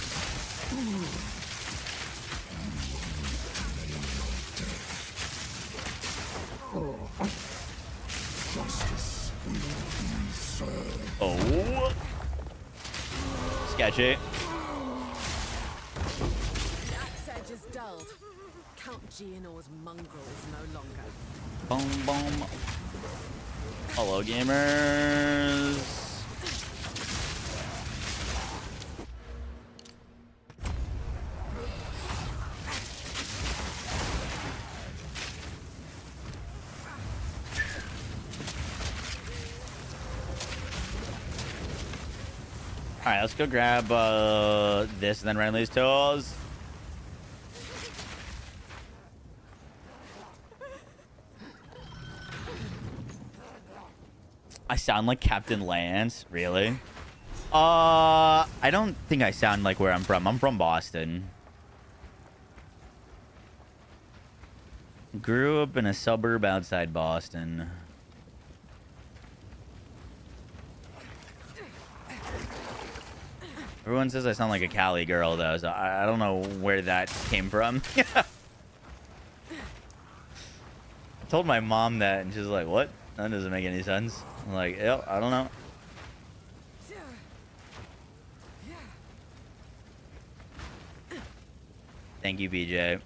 [SPEAKER 3] Oh. Sketchy.
[SPEAKER 13] The axe edge is dulled. Count Geonor's mongrel is no longer.
[SPEAKER 3] Boom, boom. Hello, gamers. All right, let's go grab this and then Renly's tools. I sound like Captain Lance, really? I don't think I sound like where I'm from. I'm from Boston. Grew up in a suburb outside Boston. Everyone says I sound like a Cali girl, though, so I don't know where that came from. I told my mom that, and she's like, what? That doesn't make any sense. I'm like, yep, I don't know. Thank you, BJ.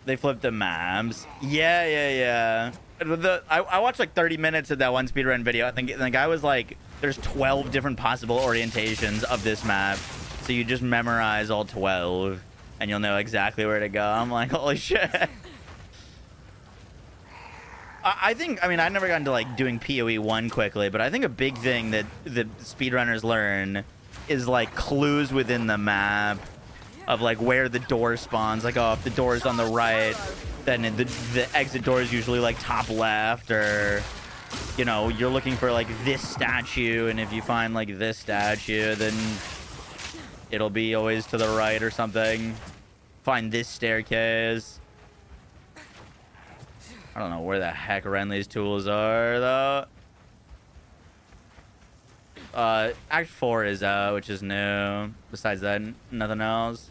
[SPEAKER 3] They flipped the maps. Yeah. I watched like 30 minutes of that one speedrun video. I think the guy was like, there's 12 different possible orientations of this map. So you just memorize all 12 and you'll know exactly where to go. I'm like, holy shit. I think, I mean, I never got into like doing PoE 1 quickly, but I think a big thing that the speedrunners learn is like clues within the map of like where the door spawns. Like, oh, if the door is on the right, then the exit door is usually like top left, or, you know, you're looking for like this statue, and if you find like this statue, then it'll be always to the right or something. Find this staircase. I don't know where the heck Renly's tools are, though. Act 4 is out, which is new. Besides that, nothing else.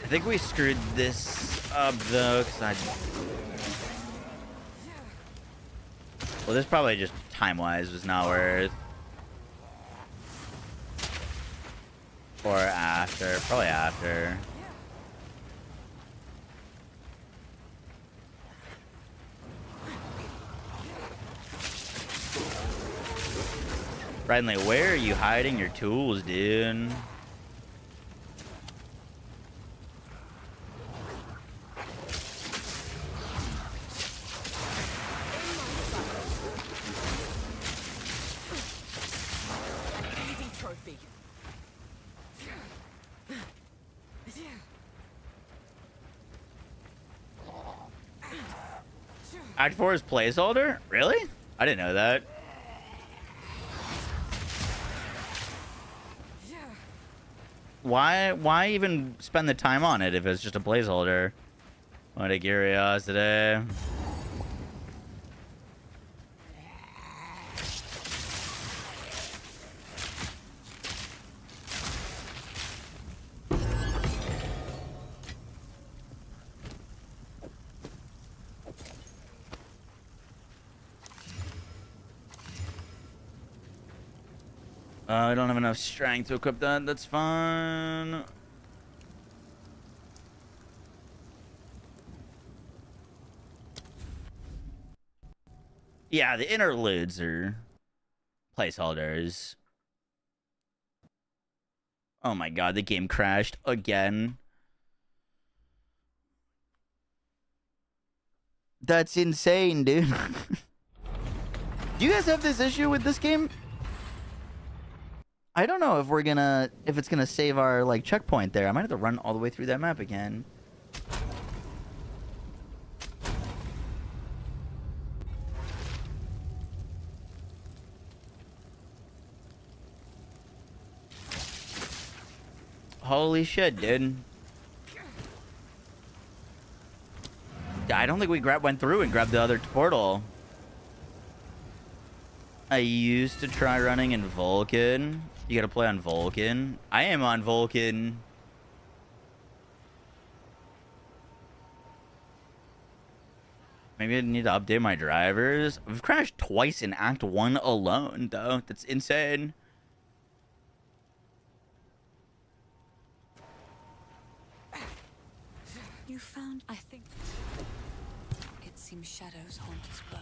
[SPEAKER 3] I think we screwed this up, though, because well, this probably just time-wise was not worth. Or after. Probably after. Renly, where are you hiding your tools, dude? Act 4 is placeholder? Really? I didn't know that. Why even spend the time on it if it's just a placeholder? What a curiosity. I don't have enough strength to equip that. That's fine. Yeah, the interludes are placeholders. Oh my god, the game crashed again. That's insane, dude. Do you guys have this issue with this game? I don't know if it's gonna save our like checkpoint there. I might have to run all the way through that map again. Holy shit, dude. I don't think we went through and grabbed the other portal. I used to try running in Vulcan. You gotta play on Vulcan. I am on Vulcan. Maybe I need to update my drivers. I've crashed twice in Act 1 alone, though. That's insane.
[SPEAKER 12] You found, I think. It seems shadows haunt us both.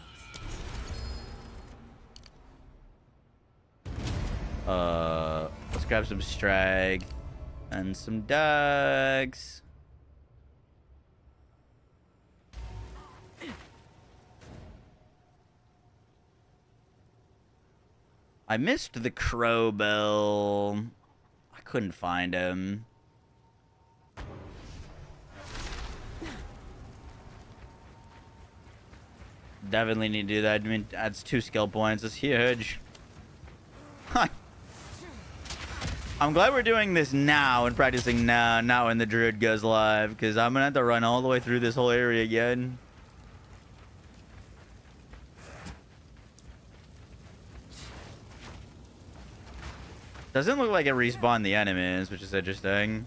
[SPEAKER 3] Let's grab some strag and some dugs. I missed the crow bell. I couldn't find him. Definitely need to do that. I mean, that's 2 skill points. That's huge. I'm glad we're doing this now and practicing now when the druid goes live, because I'm gonna have to run all the way through this whole area again. Doesn't look like it respawned the enemies, which is interesting.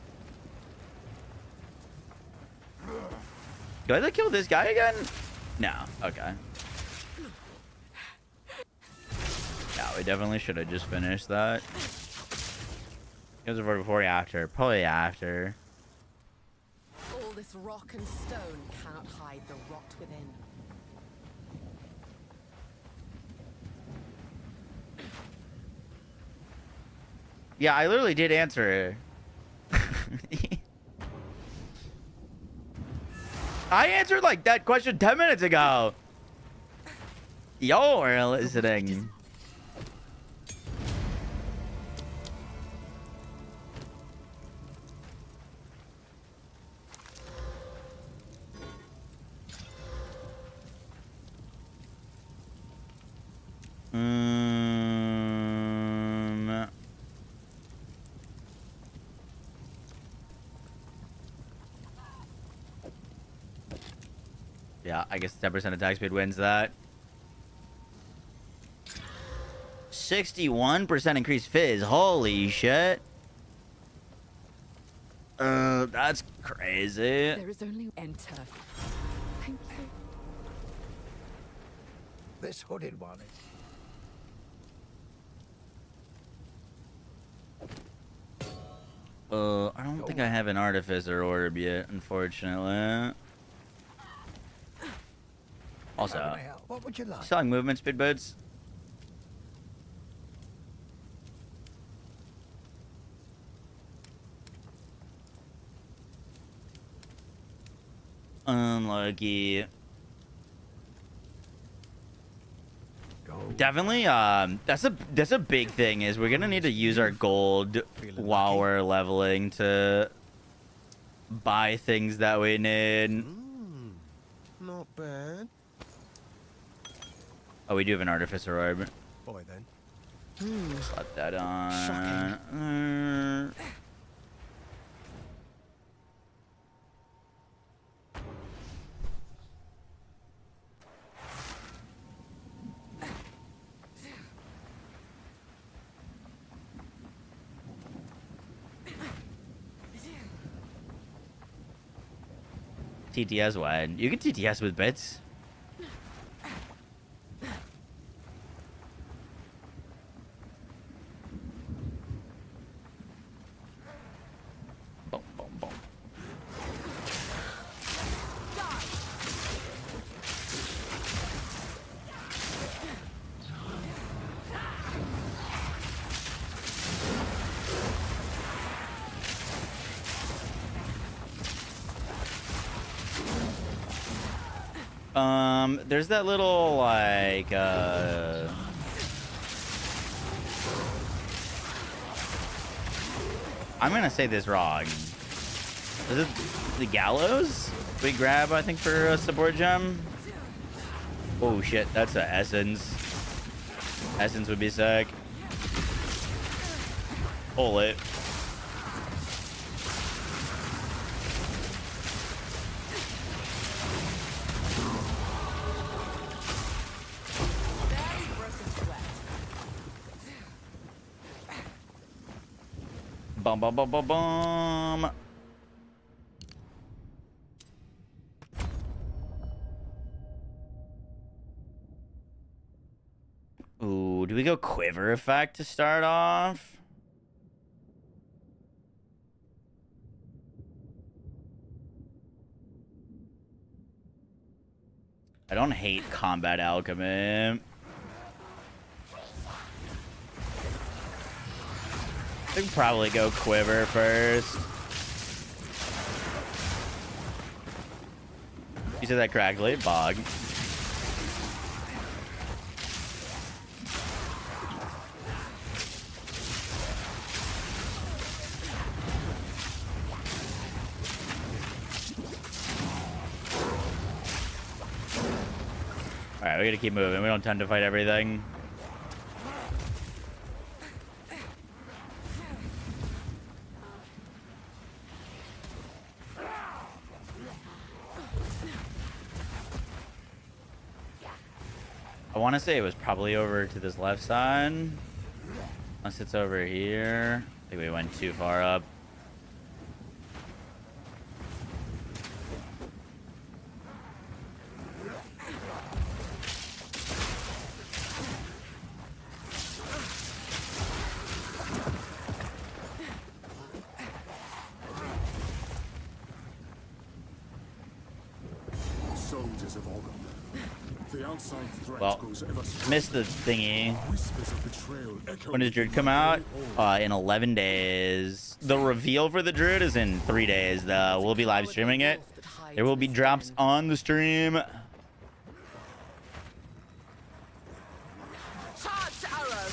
[SPEAKER 3] Do I have to kill this guy again? No. Okay. Yeah, we definitely should have just finished that. It was before or after? Probably after.
[SPEAKER 13] All this rock and stone cannot hide the rot within.
[SPEAKER 3] Yeah, I literally did answer. I answered like that question 10 minutes ago. You're listening. Yeah, I guess 10% attack speed wins that. 61% increased fizz. Holy shit. That's crazy.
[SPEAKER 13] There is only enter. Thank you.
[SPEAKER 15] This hooded one is...
[SPEAKER 3] I don't think I have an artificer orb yet, unfortunately. Also,
[SPEAKER 15] What would you like?
[SPEAKER 3] selling movement speed boots. Unlucky. Definitely, that's a big thing is we're gonna need to use our gold while we're leveling to buy things that we need.
[SPEAKER 15] Not bad.
[SPEAKER 3] Oh, we do have an artificer orb.
[SPEAKER 15] Boy then.
[SPEAKER 3] Slap that on. TTS wide. You can TTS with bits. Boom, boom, boom. There's that little, like, I'm gonna say this wrong. Is it the gallows we grab, I think, for a support gem? Oh, shit, that's a essence. Essence would be sick. Pull it. Bum, bum, bum, bum, bum. Ooh, do we go quiver effect to start off? I don't hate combat alchemy. I think probably go quiver first. You said that correctly, bog. Alright, we gotta keep moving. We don't tend to fight everything. I want to say it was probably over to this left side. Unless it's over here. I think we went too far up.
[SPEAKER 11] Soldiers of Ogre, The outside threat
[SPEAKER 2] Well,
[SPEAKER 11] goes ever
[SPEAKER 2] missed the thingy.
[SPEAKER 11] whispers of betrayal echo
[SPEAKER 2] When does Druid come out? In 11 days. The reveal for the Druid is in 3 days, though. We'll be live streaming it. There will be drops on the stream.
[SPEAKER 10] Charge arrow.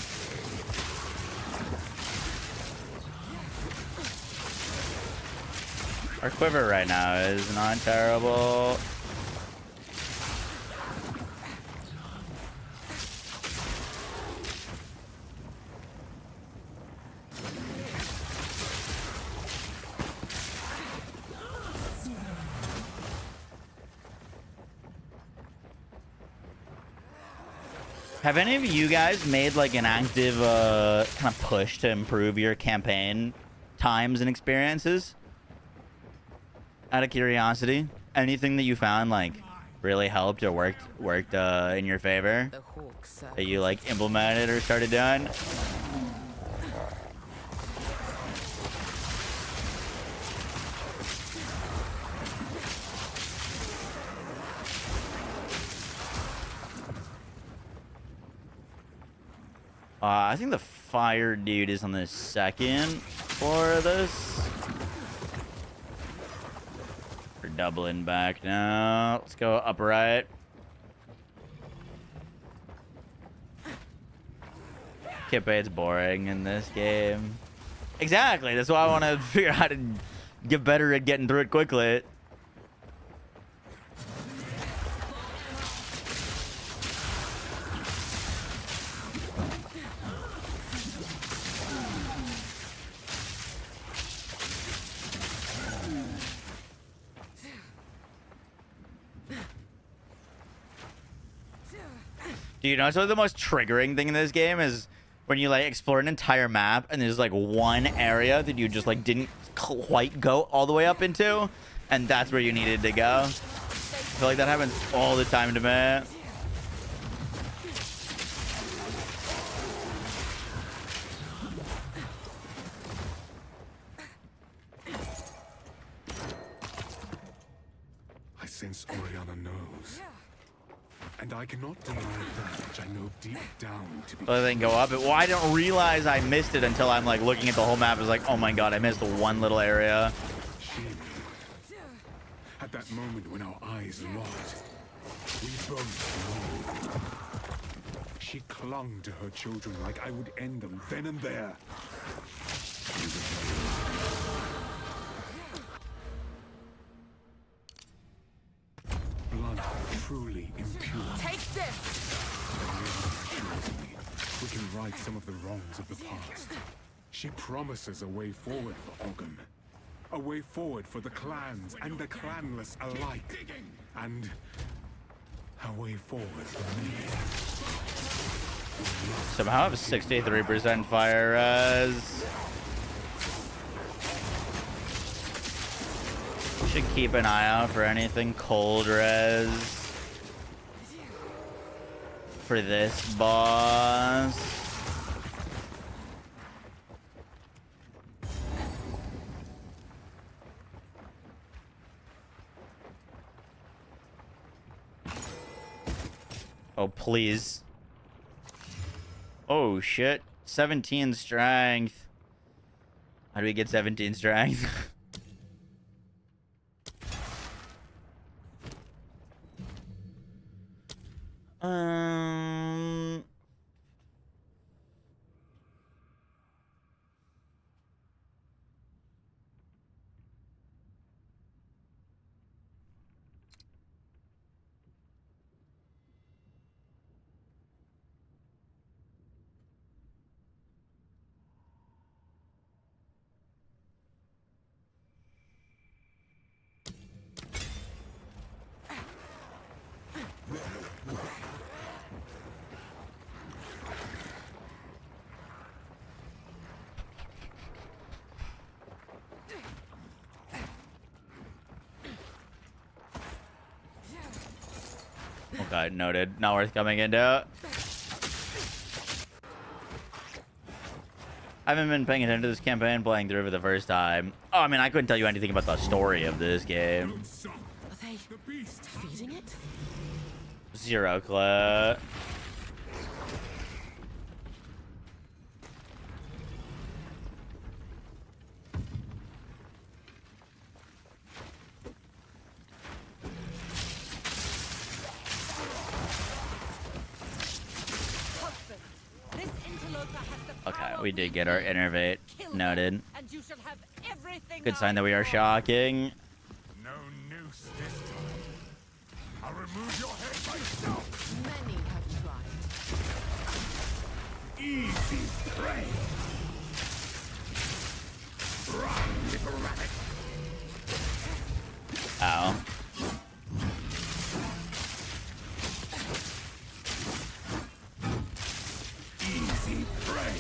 [SPEAKER 2] Our quiver right now is not terrible. Have any of you guys made like an active kind of push to improve your campaign times and experiences? Out of curiosity, anything that you found like really helped or worked in your favor that you like implemented or started doing? I think the fire dude is on the second floor of this. We're doubling back now. Let's go up right. Kipade's boring in this game. Exactly. That's why I want to figure out how to get better at getting through it quickly. Do you know what's the most triggering thing in this game is when you like explore an entire map and there's like one area that you just like didn't quite go all the way up into, and that's where you needed to go. I feel like that happens all the time to me.
[SPEAKER 11] I sense Oriana knows. And I cannot deny that which I know deep down to be.
[SPEAKER 2] So then go up. Well, I don't realize I missed it until I'm like looking at the whole map. It's like, oh my god, I missed one little area.
[SPEAKER 11] She knew. At that moment when our eyes locked, we both knew. She clung to her children like I would end them then and there. Blood truly impure.
[SPEAKER 10] Take this.
[SPEAKER 11] We can right some of the wrongs of the past. She promises a way forward for Ogham. A way forward for the clans and the clanless alike. And a way forward for me.
[SPEAKER 2] Somehow I have 63% fire res. Should keep an eye out for anything cold res for this boss. Oh, please. Oh, shit. 17 strength. How do we get 17 strength? Okay, noted. Not worth coming into. I haven't been paying attention to this campaign, playing through for the first time. Oh, I mean, I couldn't tell you anything about the story of this game.
[SPEAKER 13] Are they feeding it?
[SPEAKER 2] Zero clip. Okay, we did get our innervate noted. Good sign that we are shocking.
[SPEAKER 11] No noose this time. I'll remove your head myself.
[SPEAKER 13] Many have tried.
[SPEAKER 11] Easy prey. Run, little rabbit.
[SPEAKER 2] Ow.
[SPEAKER 11] Easy prey.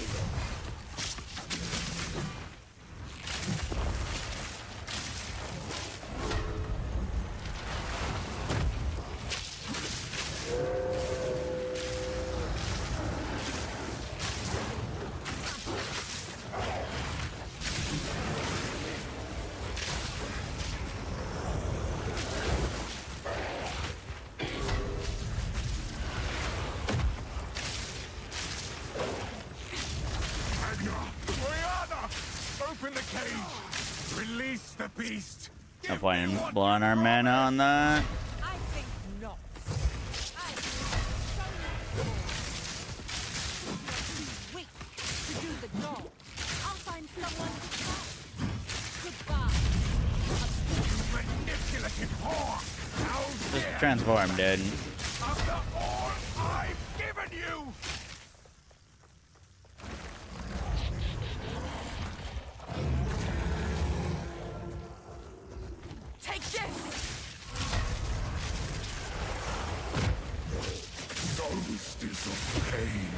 [SPEAKER 11] Open the cage. Release the beast.
[SPEAKER 2] No point in blowing our mana on that.
[SPEAKER 10] I think not. Weak to do the job. I'll find someone to help. Goodbye.
[SPEAKER 11] Manipulative whore. How
[SPEAKER 2] Just
[SPEAKER 11] dare
[SPEAKER 2] transform, dude.
[SPEAKER 11] after all I've given you.
[SPEAKER 10] Take this.
[SPEAKER 11] Solstice of pain.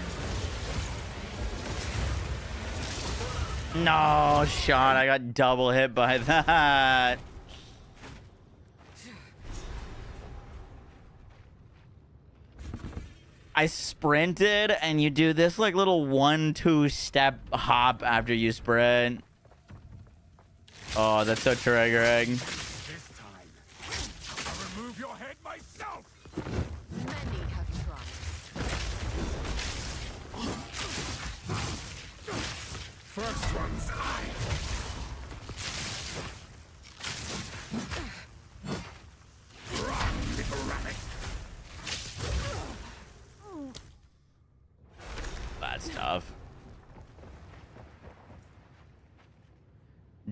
[SPEAKER 2] No shot. I got double hit by that. I sprinted and you do this like little 1-2 step hop after you sprint. Oh, that's so triggering.
[SPEAKER 11] This time, I'll remove your head myself.
[SPEAKER 13] Many have tried.
[SPEAKER 11] First one's eye. Run, little rabbit.
[SPEAKER 2] That's tough.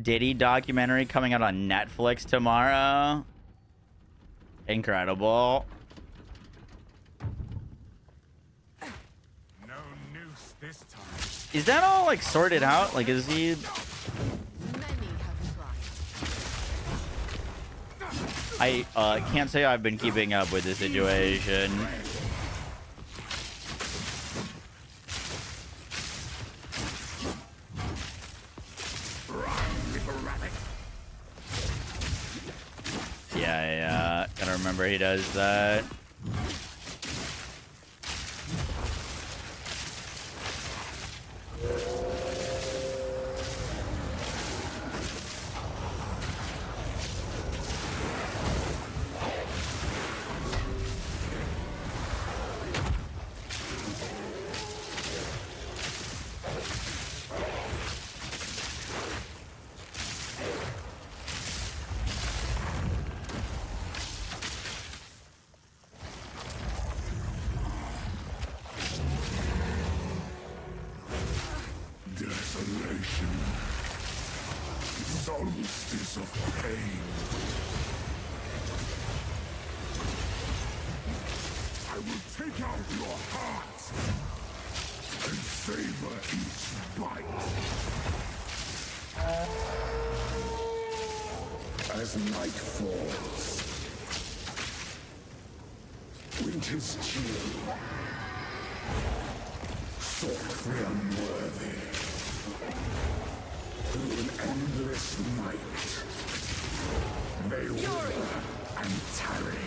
[SPEAKER 2] Diddy documentary coming out on Netflix tomorrow. Incredible.
[SPEAKER 11] No noose this time.
[SPEAKER 2] Is that all like sorted out? Like, is he?
[SPEAKER 13] Many have tried.
[SPEAKER 2] I can't say I've been keeping up with the situation. Yeah, gotta remember he does that.
[SPEAKER 11] Desolation. Solstice of pain. I will take out your heart and savor each bite. As night falls, winter's chill, sought the unworthy. Through an endless night, they wither and tarry.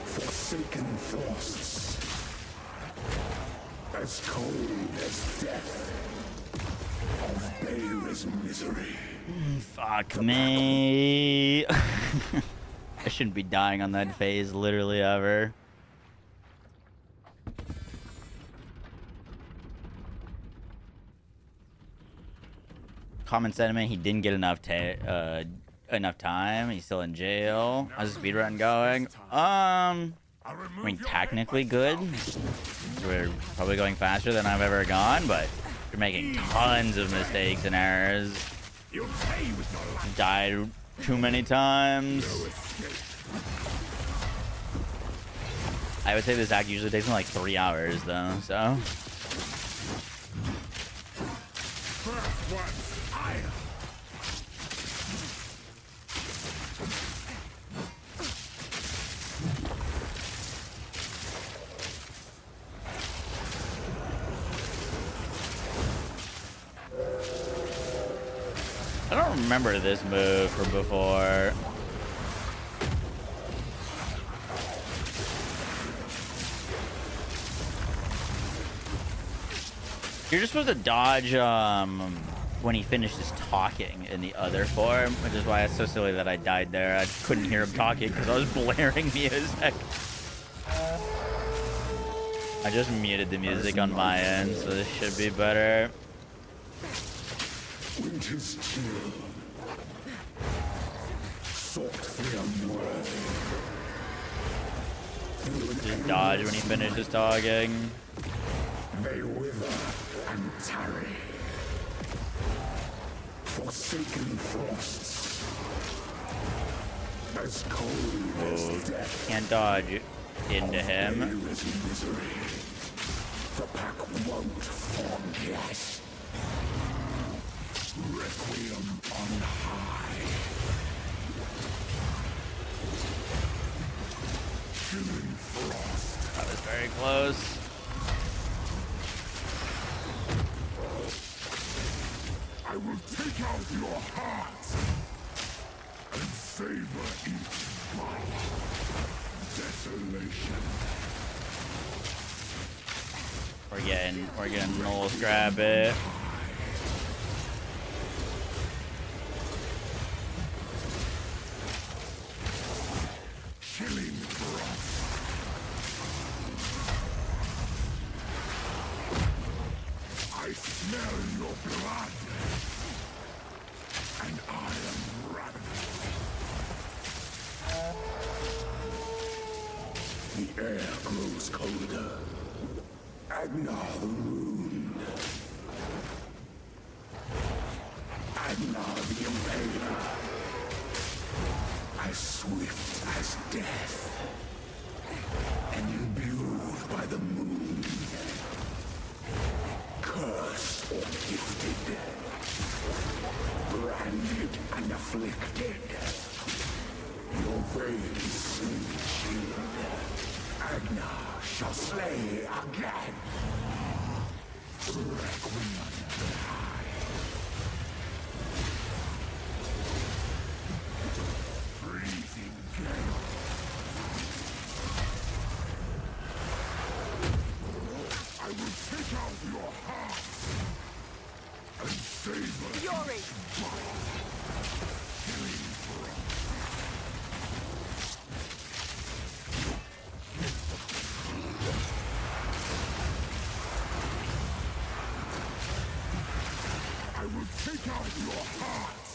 [SPEAKER 11] Forsaken frosts, as cold as death, of baleless misery.
[SPEAKER 2] Fuck me.
[SPEAKER 3] I shouldn't be dying on that phase literally ever. Common sentiment, he didn't get enough time. He's still in jail. How's the speedrun going? I mean, technically good. We're probably going faster than I've ever gone, but you're making tons of mistakes and errors. Died too many times. I would say this act usually takes me like 3 hours though, so. I don't remember this move from before. You're just supposed to dodge when he finishes talking in the other form, which is why it's so silly that I died there. I couldn't hear him talking because I was blaring music. I just muted the music on my end, so this should be better.
[SPEAKER 11] Winter's chill. Sought the unworthy.
[SPEAKER 3] Just dodge when he finishes talking.
[SPEAKER 11] They wither and tarry. Forsaken frosts. As cold as death.
[SPEAKER 3] Can't dodge into him.
[SPEAKER 11] Misery. The pack won't forget. Requiem on high. Chilling frost.
[SPEAKER 3] That was very close.
[SPEAKER 11] I will take out your heart and savor each bite. Desolation.
[SPEAKER 3] We're getting Knowles grab it.
[SPEAKER 11] Chilling frost. I smell your blood, and I am ravenous. The air grows colder. Agnar the Rune. Agnar the Impaler. As swift as death. And imbued by the moon. Cursed or gifted. Branded and afflicted. Your veins soon shield. Agnar shall slay again. Requiem high. Breathing gale. I will take out your heart and savor
[SPEAKER 10] Fury!
[SPEAKER 11] killing frost. I will take out your heart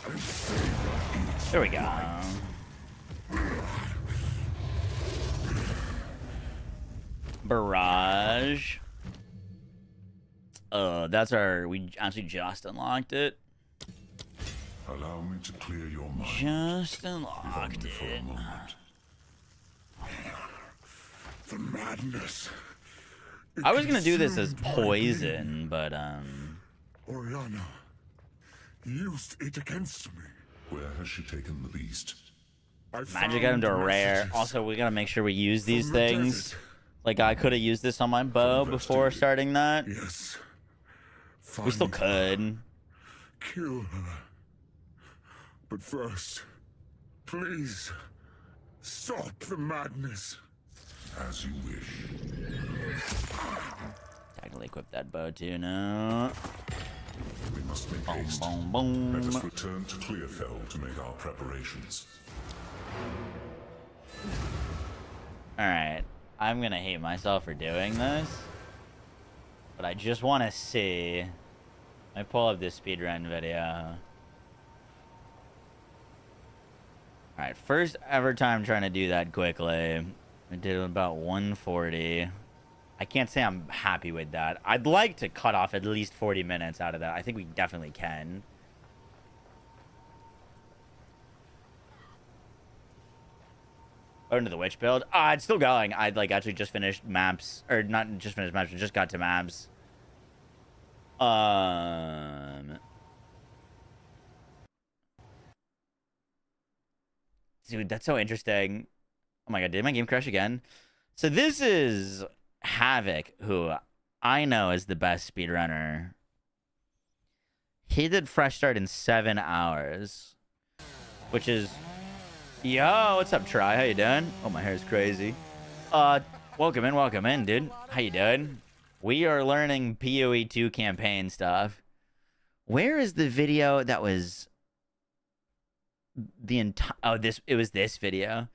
[SPEAKER 11] and savor each.
[SPEAKER 3] There we go. Barrage. That's our. We actually just unlocked it.
[SPEAKER 11] Allow me to clear your mind.
[SPEAKER 3] Just unlocked
[SPEAKER 11] For a
[SPEAKER 3] it.
[SPEAKER 11] moment. The madness.
[SPEAKER 3] I was gonna do this as poison, but
[SPEAKER 11] Oriana used it against me. Where has she taken the beast?
[SPEAKER 3] magic item to rare. Also, we gotta make sure we use these things. Like I could have used this on my bow before starting that.
[SPEAKER 11] Yes.
[SPEAKER 3] We still could.
[SPEAKER 11] Kill her. But first, please stop the madness. As you wish.
[SPEAKER 3] Technically equip that bow too now.
[SPEAKER 11] We must make
[SPEAKER 2] Boom,
[SPEAKER 11] haste.
[SPEAKER 2] boom, boom.
[SPEAKER 11] Let us return to Clearfell to make our preparations.
[SPEAKER 2] Alright. I'm gonna hate myself for doing this. But I just want to see. I pull up this speedrun video. Alright, first ever time trying to do that quickly. I did about 140. I can't say I'm happy with that. I'd like to cut off at least 40 minutes out of that. I think we definitely can. Into the witch build. It's still going. I'd like actually just finished maps, or not just finished maps, but just got to maps. Dude, that's so interesting. Oh my god, did my game crash again? So this is Havoc, who I know is the best speedrunner. He did fresh start in 7 hours, which is... Yo, what's up, Try? How you doing? Oh, my hair's crazy. Welcome in, dude. How you doing? We are learning PoE 2 campaign stuff. Where is the video that was the entire... Oh, it was this video.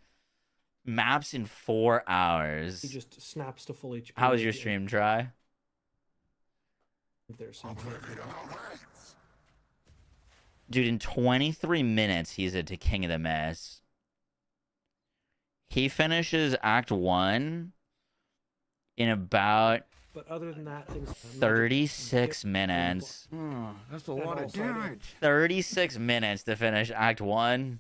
[SPEAKER 2] Maps in 4 hours.
[SPEAKER 16] He just snaps to full HP.
[SPEAKER 2] How was your stream, Try?
[SPEAKER 16] There's something.
[SPEAKER 2] Dude, in 23 minutes, he's at King of the Mist. He finishes Act 1 in about...
[SPEAKER 16] But other than that, things
[SPEAKER 2] 36 minutes.
[SPEAKER 15] Oh, that's a lot of damage.
[SPEAKER 2] 36 minutes to finish Act 1.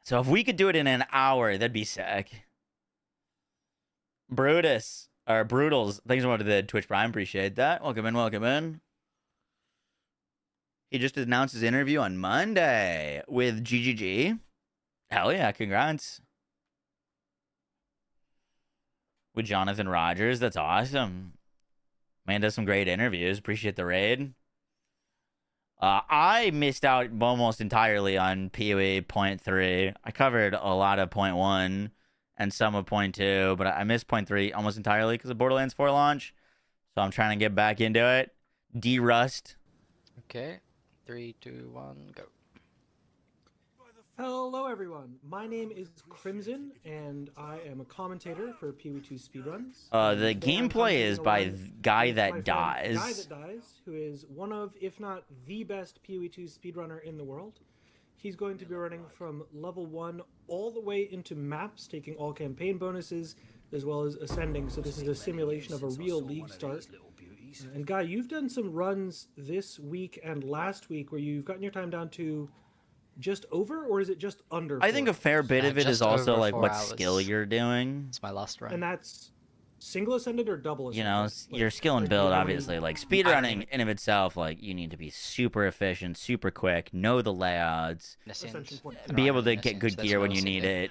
[SPEAKER 2] So if we could do it in an hour, that'd be sick. Brutus, or Brutals, thanks so much to the Twitch Prime. Appreciate that. Welcome in, welcome in. He just announced his interview on Monday with GGG. Hell yeah, congrats. With Jonathan Rogers, that's awesome. Man does some great interviews. Appreciate the raid. I missed out almost entirely on PoE Point 3. I covered a lot of Point 1 and some of Point 2, but I missed Point 3 almost entirely because of Borderlands 4 launch. So I'm trying to get back into it. D-Rust.
[SPEAKER 1] Okay. 3, 2, 1, go.
[SPEAKER 16] Hello, everyone. My name is Crimson, and I am a commentator for PoE2 Speedruns.
[SPEAKER 2] The gameplay is by Guy That
[SPEAKER 16] Guy
[SPEAKER 2] Dies.
[SPEAKER 16] That Dies, who is one of, if not the best PoE2 speedrunner in the world. He's going to be running from level 1 all the way into maps, taking all campaign bonuses, as well as ascending. So this is a simulation of a real league start. And Guy, you've done some runs this week and last week where you've gotten your time down to just over, or is it just under?
[SPEAKER 2] I think a fair bit of it is also like what
[SPEAKER 1] hours.
[SPEAKER 2] skill you're doing.
[SPEAKER 1] It's my last run.
[SPEAKER 16] And that's single ascended or double ascended?
[SPEAKER 2] You know, your skill and build, obviously. Like, speedrunning in of itself, like, you need to be super efficient, super quick, know the layouts, be able to get good gear when you need it.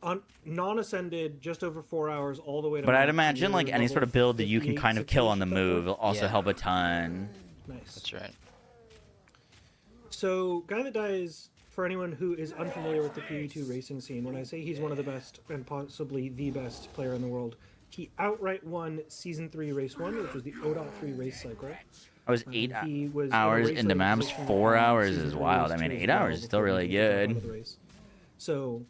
[SPEAKER 16] On non-ascended, just over 4 hours, all the way to...
[SPEAKER 2] But I'd imagine, like, any sort of build that you can kind of kill on the move will also
[SPEAKER 1] Yeah.
[SPEAKER 2] help a ton.
[SPEAKER 16] Nice.
[SPEAKER 1] That's right.
[SPEAKER 16] So, Guy That Dies, for anyone who is unfamiliar with the PoE2 racing scene, when I say he's one of the best, and possibly the best player in the world, he outright won Season 3 Race 1, which was the O.3 race cycle.
[SPEAKER 2] I was 8
[SPEAKER 16] He was in a
[SPEAKER 2] hours
[SPEAKER 16] race
[SPEAKER 2] into
[SPEAKER 16] leading
[SPEAKER 2] maps.
[SPEAKER 16] position
[SPEAKER 2] 4
[SPEAKER 16] in
[SPEAKER 2] hours
[SPEAKER 16] Season
[SPEAKER 2] is
[SPEAKER 16] 3
[SPEAKER 2] wild. I
[SPEAKER 16] Race
[SPEAKER 2] mean,
[SPEAKER 16] 2 as
[SPEAKER 2] 8
[SPEAKER 16] well
[SPEAKER 2] hours is still
[SPEAKER 16] before
[SPEAKER 2] really
[SPEAKER 16] he got out
[SPEAKER 2] good.
[SPEAKER 16] of the race. So,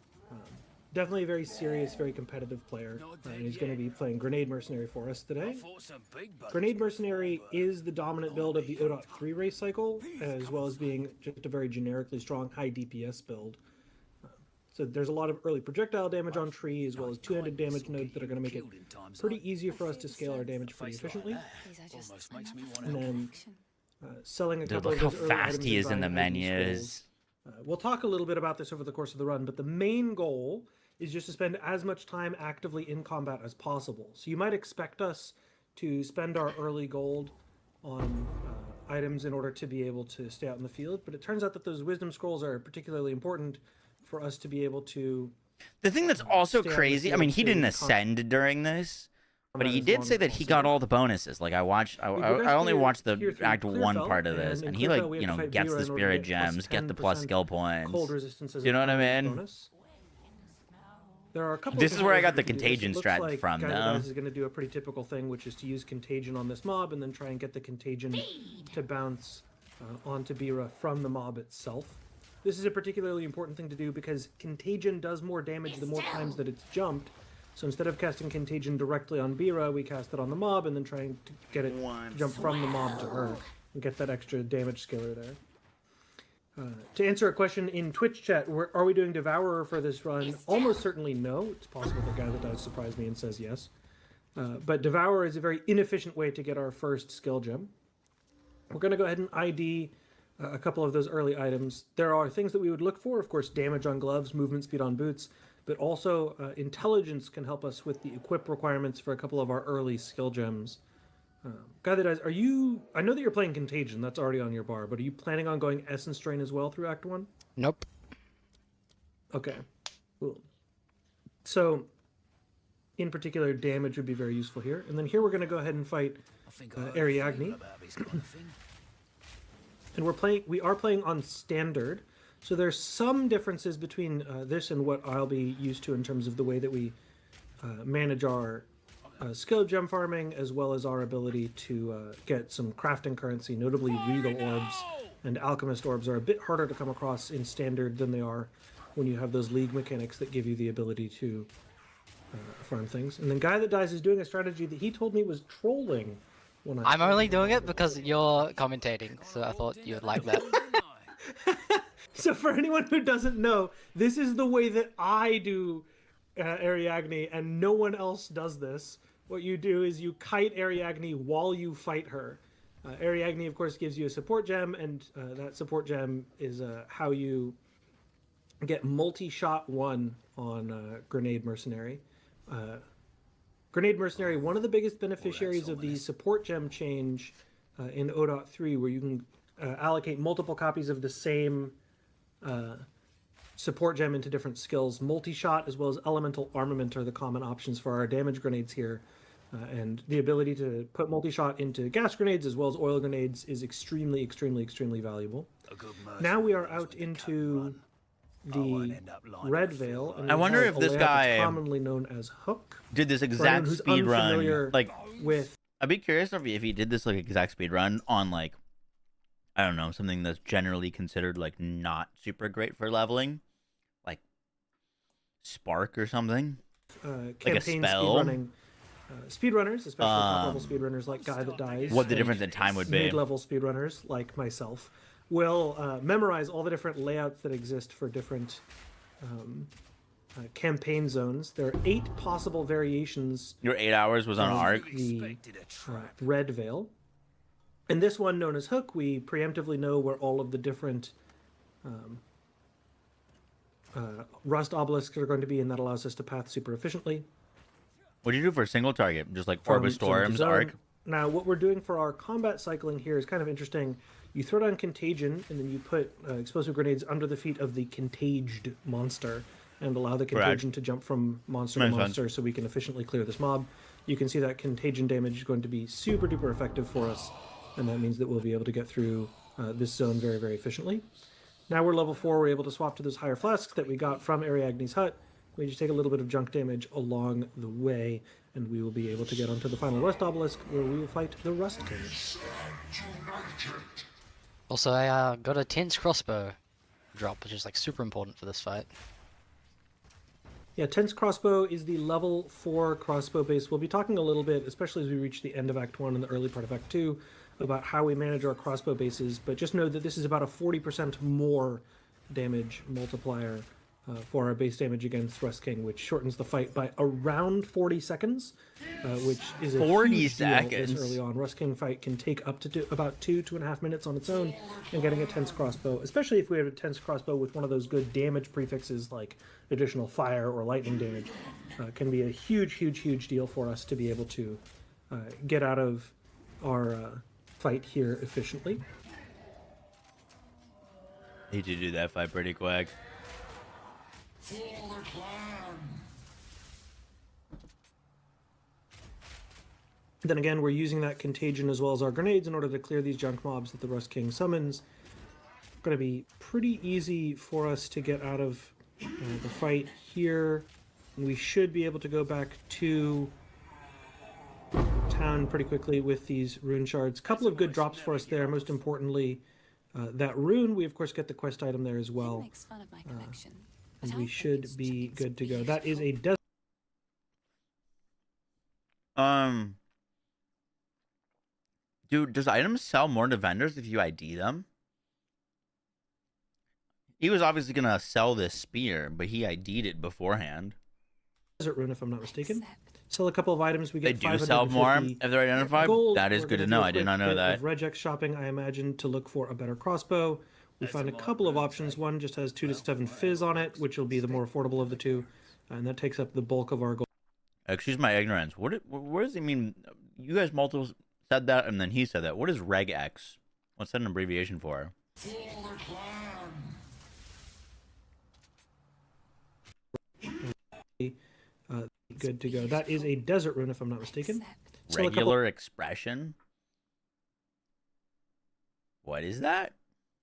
[SPEAKER 16] definitely a very serious, very competitive player. And he's going to be playing Grenade Mercenary for us today. Grenade Mercenary is the dominant build of the O.3 race cycle, as well as being just a very generically strong high DPS build. So there's a lot of early projectile damage on tree, as well as two-handed damage nodes that are going to make it pretty easy for us to scale our damage pretty efficiently. And then selling a
[SPEAKER 2] Dude,
[SPEAKER 16] couple
[SPEAKER 2] look
[SPEAKER 16] of
[SPEAKER 2] how
[SPEAKER 16] those early
[SPEAKER 2] fast
[SPEAKER 16] items
[SPEAKER 2] he
[SPEAKER 16] and
[SPEAKER 2] is in the
[SPEAKER 16] buying ID
[SPEAKER 2] menus.
[SPEAKER 16] scrolls. We'll talk a little bit about this over the course of the run, but the main goal is just to spend as much time actively in combat as possible. So you might expect us to spend our early gold on items in order to be able to stay out in the field, but it turns out that those wisdom scrolls are particularly important for us to be able to...
[SPEAKER 2] The thing that's also
[SPEAKER 16] stay out in the
[SPEAKER 2] crazy, I mean,
[SPEAKER 16] field
[SPEAKER 2] he
[SPEAKER 16] so
[SPEAKER 2] didn't
[SPEAKER 16] we can
[SPEAKER 2] ascend during this, but he
[SPEAKER 16] as
[SPEAKER 2] did
[SPEAKER 16] long
[SPEAKER 2] say
[SPEAKER 16] as
[SPEAKER 2] that he got all the bonuses. Like, I watched, I only watched the
[SPEAKER 16] here through
[SPEAKER 2] Act 1
[SPEAKER 16] Clearfell,
[SPEAKER 2] part of this,
[SPEAKER 16] and in
[SPEAKER 2] and he,
[SPEAKER 16] Clearfell,
[SPEAKER 2] like,
[SPEAKER 16] we
[SPEAKER 2] you
[SPEAKER 16] have to
[SPEAKER 2] know,
[SPEAKER 16] fight
[SPEAKER 2] gets
[SPEAKER 16] Vera
[SPEAKER 2] the
[SPEAKER 16] in order to
[SPEAKER 2] spirit
[SPEAKER 16] get plus
[SPEAKER 2] gems, get the
[SPEAKER 16] 10%
[SPEAKER 2] plus skill points.
[SPEAKER 16] cold resistance as
[SPEAKER 2] You know
[SPEAKER 16] a
[SPEAKER 2] what I
[SPEAKER 16] primary
[SPEAKER 2] mean?
[SPEAKER 16] bonus. There are a couple.
[SPEAKER 3] This
[SPEAKER 16] of
[SPEAKER 3] is where I got
[SPEAKER 16] different
[SPEAKER 3] the
[SPEAKER 16] ways we can do
[SPEAKER 3] contagion
[SPEAKER 16] this. It
[SPEAKER 3] strat
[SPEAKER 16] looks like
[SPEAKER 3] from,
[SPEAKER 16] Guy
[SPEAKER 3] though.
[SPEAKER 16] That Dies is going to do a pretty typical thing, which is to use contagion on this mob and then try and get the contagion to bounce onto Bira from the mob itself. This is a particularly important thing to do because contagion does more damage the more times that it's jumped. So instead of casting contagion directly on Bira, we cast it on the mob and then trying to get it to jump from the mob to her and get that extra damage scaler there. To answer a question in Twitch chat, are we doing Devourer for this run? Almost certainly no. It's possible the Guy That Dies surprised me and says yes. But Devourer is a very inefficient way to get our first skill gem. We're going to go ahead and ID a couple of those early items. There are things that we would look for, of course, damage on gloves, movement speed on boots, but also intelligence can help us with the equip requirements for a couple of our early skill gems. Guy That Dies, are you... I know that you're playing Contagion, that's already on your bar, but are you planning on going Essence Drain as well through Act 1?
[SPEAKER 1] Nope.
[SPEAKER 16] Okay, cool. So, in particular, damage would be very useful here. And then here we're going to go ahead and fight Ariadne. And we are playing on Standard, so there's some differences between this and what I'll be used to in terms of the way that we manage our skill gem farming, as well as our ability to get some crafting currency, notably Regal Orbs and Alchemist Orbs are a bit harder to come across in Standard than they are when you have those League mechanics that give you the ability to farm things. And then Guy That Dies is doing a strategy that he told me was trolling. When
[SPEAKER 1] I'm only doing it because you're commentating, so I thought you'd like that.
[SPEAKER 16] So for anyone who doesn't know, this is the way that I do Ariadne, and no one else does this. What you do is you kite Ariadne while you fight her. Ariadne, of course, gives you a support gem, and that support gem is how you get multi-shot 1 on Grenade Mercenary. Grenade Mercenary, one of the biggest beneficiaries of the support gem change in 0.3, where you can allocate multiple copies of the same support gem into different skills. Multi-shot as well as elemental armament are the common options for our damage grenades here. And the ability to put multi-shot into gas grenades as well as oil grenades is extremely, extremely, extremely valuable. Now we are out into the Red Veil. And
[SPEAKER 3] I wonder if this guy,
[SPEAKER 16] commonly known as Hook,
[SPEAKER 3] did this exact speed run. Like,
[SPEAKER 16] with,
[SPEAKER 3] I'd be curious if he did this like exact speed run on like, I don't know, something that's generally considered like not super great for leveling, like Spark or something, like a spell.
[SPEAKER 16] Speedrunners, especially top-level speedrunners like Guy That Dies.
[SPEAKER 3] What the difference in time would be.
[SPEAKER 16] Mid-level speedrunners like myself will memorize all the different layouts that exist for different campaign zones. There are 8 possible variations.
[SPEAKER 3] Your 8 hours was on Arc.
[SPEAKER 16] The Red Veil. And this one, known as Hook, we preemptively know where all of the different rust obelisks are going to be, and that allows us to path super efficiently.
[SPEAKER 3] What do you do for a single target? Just like Orb of Storms, Arc?
[SPEAKER 16] Now, what we're doing for our combat cycling here is kind of interesting. You throw down Contagion, and then you put explosive grenades under the feet of the contaged monster, and allow the Contagion to jump from monster to monster so we can efficiently clear this mob. You can see that Contagion damage is going to be super duper effective for us, and that means that we'll be able to get through this zone very, very efficiently. Now we're level 4, we're able to swap to those higher flasks that we got from Ariadne's hut. We just take a little bit of junk damage along the way, and we will be able to get onto the final Rust Obelisk, where we will fight the Rust King.
[SPEAKER 1] Also, I got a Tense Crossbow drop, which is like super important for this fight.
[SPEAKER 16] Yeah, Tense Crossbow is the level 4 crossbow base. We'll be talking a little bit, especially as we reach the end of Act 1 and the early part of Act 2, about how we manage our crossbow bases, but just know that this is about a 40% more damage multiplier for our base damage against Rust King, which shortens the fight by around 40 seconds, which is a
[SPEAKER 3] 40
[SPEAKER 16] huge
[SPEAKER 3] seconds
[SPEAKER 16] deal this early on. Rust King fight can take up to about 2.5 minutes on its own, and getting a Tense Crossbow, especially if we have a Tense Crossbow with one of those good damage prefixes like additional fire or lightning damage, can be a huge, huge, huge deal for us to be able to get out of our fight here efficiently.
[SPEAKER 3] Need to do that fight pretty quick.
[SPEAKER 11] For the clan.
[SPEAKER 16] Then again, we're using that Contagion as well as our grenades in order to clear these junk mobs that the Rust King summons. Going to be pretty easy for us to get out of the fight here. We should be able to go back to town pretty quickly with these rune shards. Couple of good drops for us there. Most importantly, that rune, we of course get the quest item there as well. And we should be good to go. That is a
[SPEAKER 3] Dude, does items sell more to vendors if you ID them? He was obviously gonna sell this spear, but he ID'd it beforehand.
[SPEAKER 16] desert rune, if I'm not mistaken. Sell a couple of items. We get
[SPEAKER 3] They do sell more if they're identified?
[SPEAKER 16] Gold.
[SPEAKER 3] That is
[SPEAKER 16] We're
[SPEAKER 3] good to
[SPEAKER 16] gonna do
[SPEAKER 3] know.
[SPEAKER 16] a
[SPEAKER 3] I did not
[SPEAKER 16] quick
[SPEAKER 3] know
[SPEAKER 16] bit
[SPEAKER 3] that.
[SPEAKER 16] of regex shopping, I imagine, to look for a better crossbow. We find a couple of options. One just has 2 to 7 fizz on it, which will be the more affordable of the two, and that takes up the bulk of our gold.
[SPEAKER 3] Excuse my ignorance. What does he mean? You guys multiple said that, and then he said that. What is regex? What's that an abbreviation for?
[SPEAKER 16] Good to go. That is a desert rune, if I'm not mistaken. Sell a couple
[SPEAKER 3] Regular expression? What is that?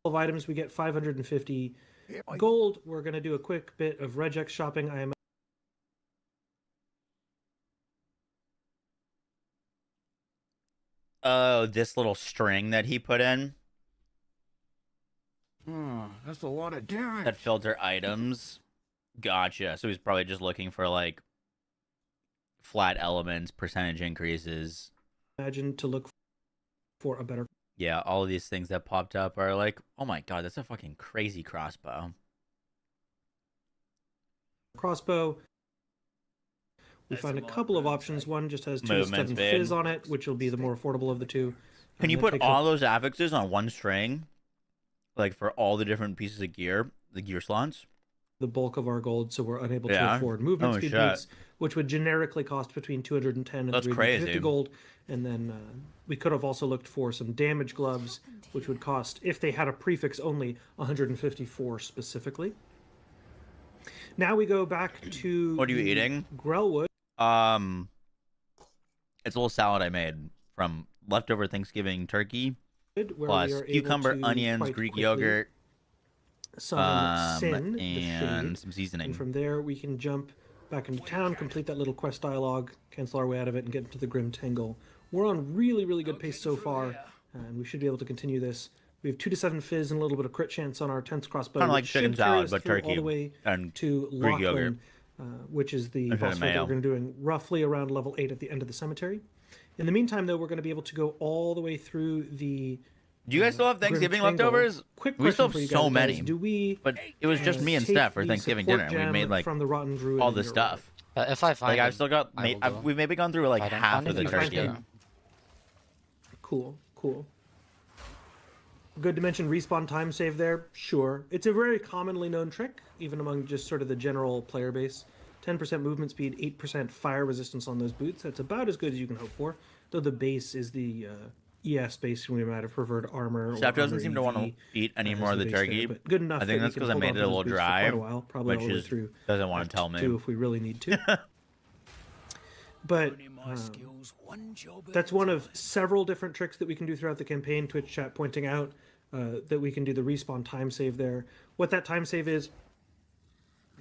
[SPEAKER 16] of items. We get 550 gold. We're going to do a quick bit of regex shopping. I am
[SPEAKER 3] Oh, this little string that he put in.
[SPEAKER 11] That's a lot of damage.
[SPEAKER 3] That filter items. Gotcha. So he's probably just looking for like flat elements, percentage increases.
[SPEAKER 16] imagine to look for a better
[SPEAKER 3] Yeah, all of these things that popped up are like, oh my god, that's a fucking crazy crossbow.
[SPEAKER 16] crossbow. We find a couple of options. One just has 2 to 7 fizz on it, which will be the more affordable of the two.
[SPEAKER 3] Can you
[SPEAKER 16] that
[SPEAKER 3] put
[SPEAKER 16] takes
[SPEAKER 3] all
[SPEAKER 16] up
[SPEAKER 3] those affixes on one string? Like for all the different pieces of gear, the gear slots?
[SPEAKER 16] the bulk of our gold, so we're unable to
[SPEAKER 3] Yeah.
[SPEAKER 16] afford movement
[SPEAKER 3] Oh,
[SPEAKER 16] speed
[SPEAKER 3] shit.
[SPEAKER 16] boots, which would generically cost between 210 and
[SPEAKER 3] That's
[SPEAKER 16] 350
[SPEAKER 3] crazy.
[SPEAKER 16] gold. And then we could have also looked for some damage gloves, which would cost, if they had a prefix only, 154 specifically. Now we go back to
[SPEAKER 3] What are you
[SPEAKER 16] the
[SPEAKER 3] eating?
[SPEAKER 16] Grellwood.
[SPEAKER 3] It's a little salad I made from leftover Thanksgiving turkey,
[SPEAKER 16] where
[SPEAKER 3] plus
[SPEAKER 16] we are able
[SPEAKER 3] cucumber,
[SPEAKER 16] to
[SPEAKER 3] onions,
[SPEAKER 16] quite
[SPEAKER 3] Greek
[SPEAKER 16] quickly
[SPEAKER 3] yogurt,
[SPEAKER 16] summon Sin, the
[SPEAKER 3] and
[SPEAKER 16] Shade.
[SPEAKER 3] some seasoning.
[SPEAKER 16] And from there, we can jump back into town, complete that little quest dialogue, cancel our way out of it, and get into the Grim Tangle. We're on really, really good pace so far, and we should be able to continue this. We have 2 to 7 fizz and a little bit of crit chance on our tense crossbow.
[SPEAKER 3] Kind of like
[SPEAKER 16] which
[SPEAKER 3] chicken
[SPEAKER 16] should carry
[SPEAKER 3] salad,
[SPEAKER 16] us
[SPEAKER 3] but
[SPEAKER 16] through all
[SPEAKER 3] turkey
[SPEAKER 16] the way
[SPEAKER 3] and
[SPEAKER 16] to
[SPEAKER 3] Greek yogurt.
[SPEAKER 16] Lachlan, which is the
[SPEAKER 3] Instead of
[SPEAKER 16] boss fight that
[SPEAKER 3] mayo.
[SPEAKER 16] we're going to be doing roughly around level 8 at the end of the cemetery. In the meantime, though, we're going to be able to go all the way through the
[SPEAKER 3] Do you guys still have
[SPEAKER 16] Grim
[SPEAKER 3] Thanksgiving
[SPEAKER 16] Tangle.
[SPEAKER 3] leftovers?
[SPEAKER 16] Quick
[SPEAKER 3] We still
[SPEAKER 16] question
[SPEAKER 3] have
[SPEAKER 16] for you
[SPEAKER 3] so
[SPEAKER 16] guys,
[SPEAKER 3] many.
[SPEAKER 16] Do we?
[SPEAKER 3] But it was just me and
[SPEAKER 16] take
[SPEAKER 3] Steph for
[SPEAKER 16] the
[SPEAKER 3] Thanksgiving
[SPEAKER 16] support
[SPEAKER 3] dinner. We made
[SPEAKER 16] gem
[SPEAKER 3] like
[SPEAKER 16] from the Rotten Druid
[SPEAKER 3] all
[SPEAKER 16] in
[SPEAKER 3] the
[SPEAKER 16] your
[SPEAKER 3] stuff.
[SPEAKER 1] If I find
[SPEAKER 3] Like I've
[SPEAKER 1] it,
[SPEAKER 3] still got,
[SPEAKER 1] I will go.
[SPEAKER 3] we've maybe gone through like
[SPEAKER 1] I don't
[SPEAKER 3] half
[SPEAKER 1] find
[SPEAKER 3] of the
[SPEAKER 1] it, you find
[SPEAKER 3] turkey.
[SPEAKER 1] it.
[SPEAKER 16] Cool, cool. Good to mention respawn time save there. Sure, it's a very commonly known trick, even among just sort of the general player base. 10% movement speed, 8% fire resistance on those boots. That's about as good as you can hope for. Though the base is the ES base, and we might have preferred armor.
[SPEAKER 3] Steph
[SPEAKER 16] or
[SPEAKER 3] doesn't
[SPEAKER 16] armor
[SPEAKER 3] seem to want to
[SPEAKER 16] EV,
[SPEAKER 3] eat any
[SPEAKER 16] as
[SPEAKER 3] more of the
[SPEAKER 16] base there,
[SPEAKER 3] turkey.
[SPEAKER 16] but good enough
[SPEAKER 3] I think
[SPEAKER 16] that
[SPEAKER 3] that's
[SPEAKER 16] we can
[SPEAKER 3] because I
[SPEAKER 16] hold
[SPEAKER 3] made
[SPEAKER 16] on
[SPEAKER 3] it
[SPEAKER 16] to
[SPEAKER 3] a
[SPEAKER 16] those
[SPEAKER 3] little
[SPEAKER 16] boots for
[SPEAKER 3] dry,
[SPEAKER 16] quite a while, probably all
[SPEAKER 3] which
[SPEAKER 16] the way
[SPEAKER 3] is
[SPEAKER 16] through
[SPEAKER 3] doesn't want to tell
[SPEAKER 16] Act
[SPEAKER 3] me.
[SPEAKER 16] 2 if we really need to. But that's one of several different tricks that we can do throughout the campaign. Twitch chat pointing out that we can do the respawn time save there. What that time save is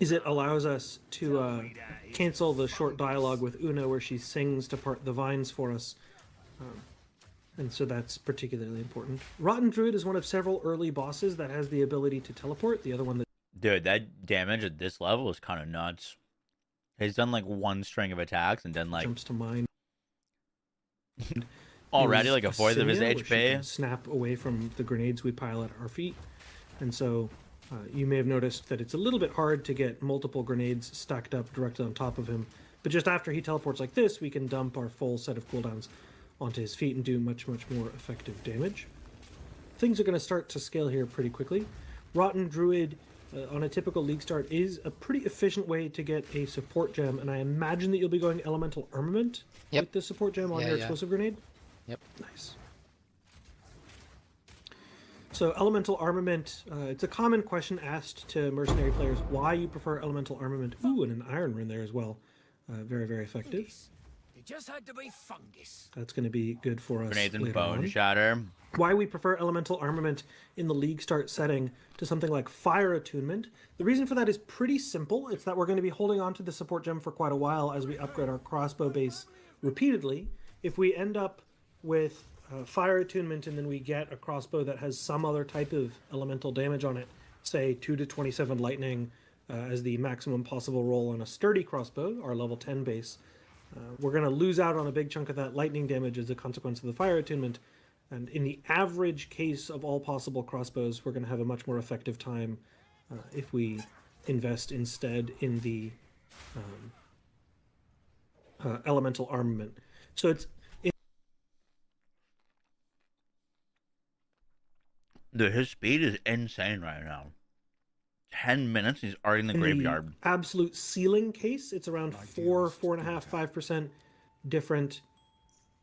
[SPEAKER 16] it allows us to cancel the short dialogue with Una where she sings to part the vines for us. And so that's particularly important. Rotten Druid is one of several early bosses that has the ability to teleport. The other one that
[SPEAKER 3] Dude, that damage at this level is kind of nuts. He's done like one string of attacks and then like
[SPEAKER 16] jumps to mind
[SPEAKER 3] already
[SPEAKER 16] is
[SPEAKER 3] like a fourth of his
[SPEAKER 16] Asinia, where she can
[SPEAKER 3] HP.
[SPEAKER 16] snap away from the grenades we pile at our feet. And so you may have noticed that it's a little bit hard to get multiple grenades stacked up directly on top of him. But just after he teleports like this, we can dump our full set of cooldowns onto his feet and do much, much more effective damage. Things are going to start to scale here pretty quickly. Rotten Druid on a typical league start is a pretty efficient way to get a support gem, and I imagine that you'll be going elemental armament with the support gem on your explosive grenade.
[SPEAKER 1] Yep.
[SPEAKER 16] Nice. So elemental armament, it's a common question asked to mercenary players, why you prefer elemental armament. Ooh, and an iron rune there as well. Very, very effective.
[SPEAKER 14] just had to be fungus.
[SPEAKER 16] That's going to be good for us.
[SPEAKER 3] Grenades and
[SPEAKER 16] later
[SPEAKER 3] bone
[SPEAKER 16] on.
[SPEAKER 3] shatter.
[SPEAKER 16] Why we prefer elemental armament in the League start setting to something like fire attunement. The reason for that is pretty simple. It's that we're going to be holding on to the support gem for quite a while as we upgrade our crossbow base repeatedly. If we end up with fire attunement and then we get a crossbow that has some other type of elemental damage on it, say 2 to 27 lightning as the maximum possible roll on a sturdy crossbow, our level 10 base, we're going to lose out on a big chunk of that lightning damage as a consequence of the fire attunement. And in the average case of all possible crossbows, we're going to have a much more effective time if we invest instead in the elemental armament. So it's...
[SPEAKER 3] Dude, his speed is insane right now. 10 minutes, he's already in the graveyard.
[SPEAKER 16] The absolute ceiling case, it's around 4.5%, 5% different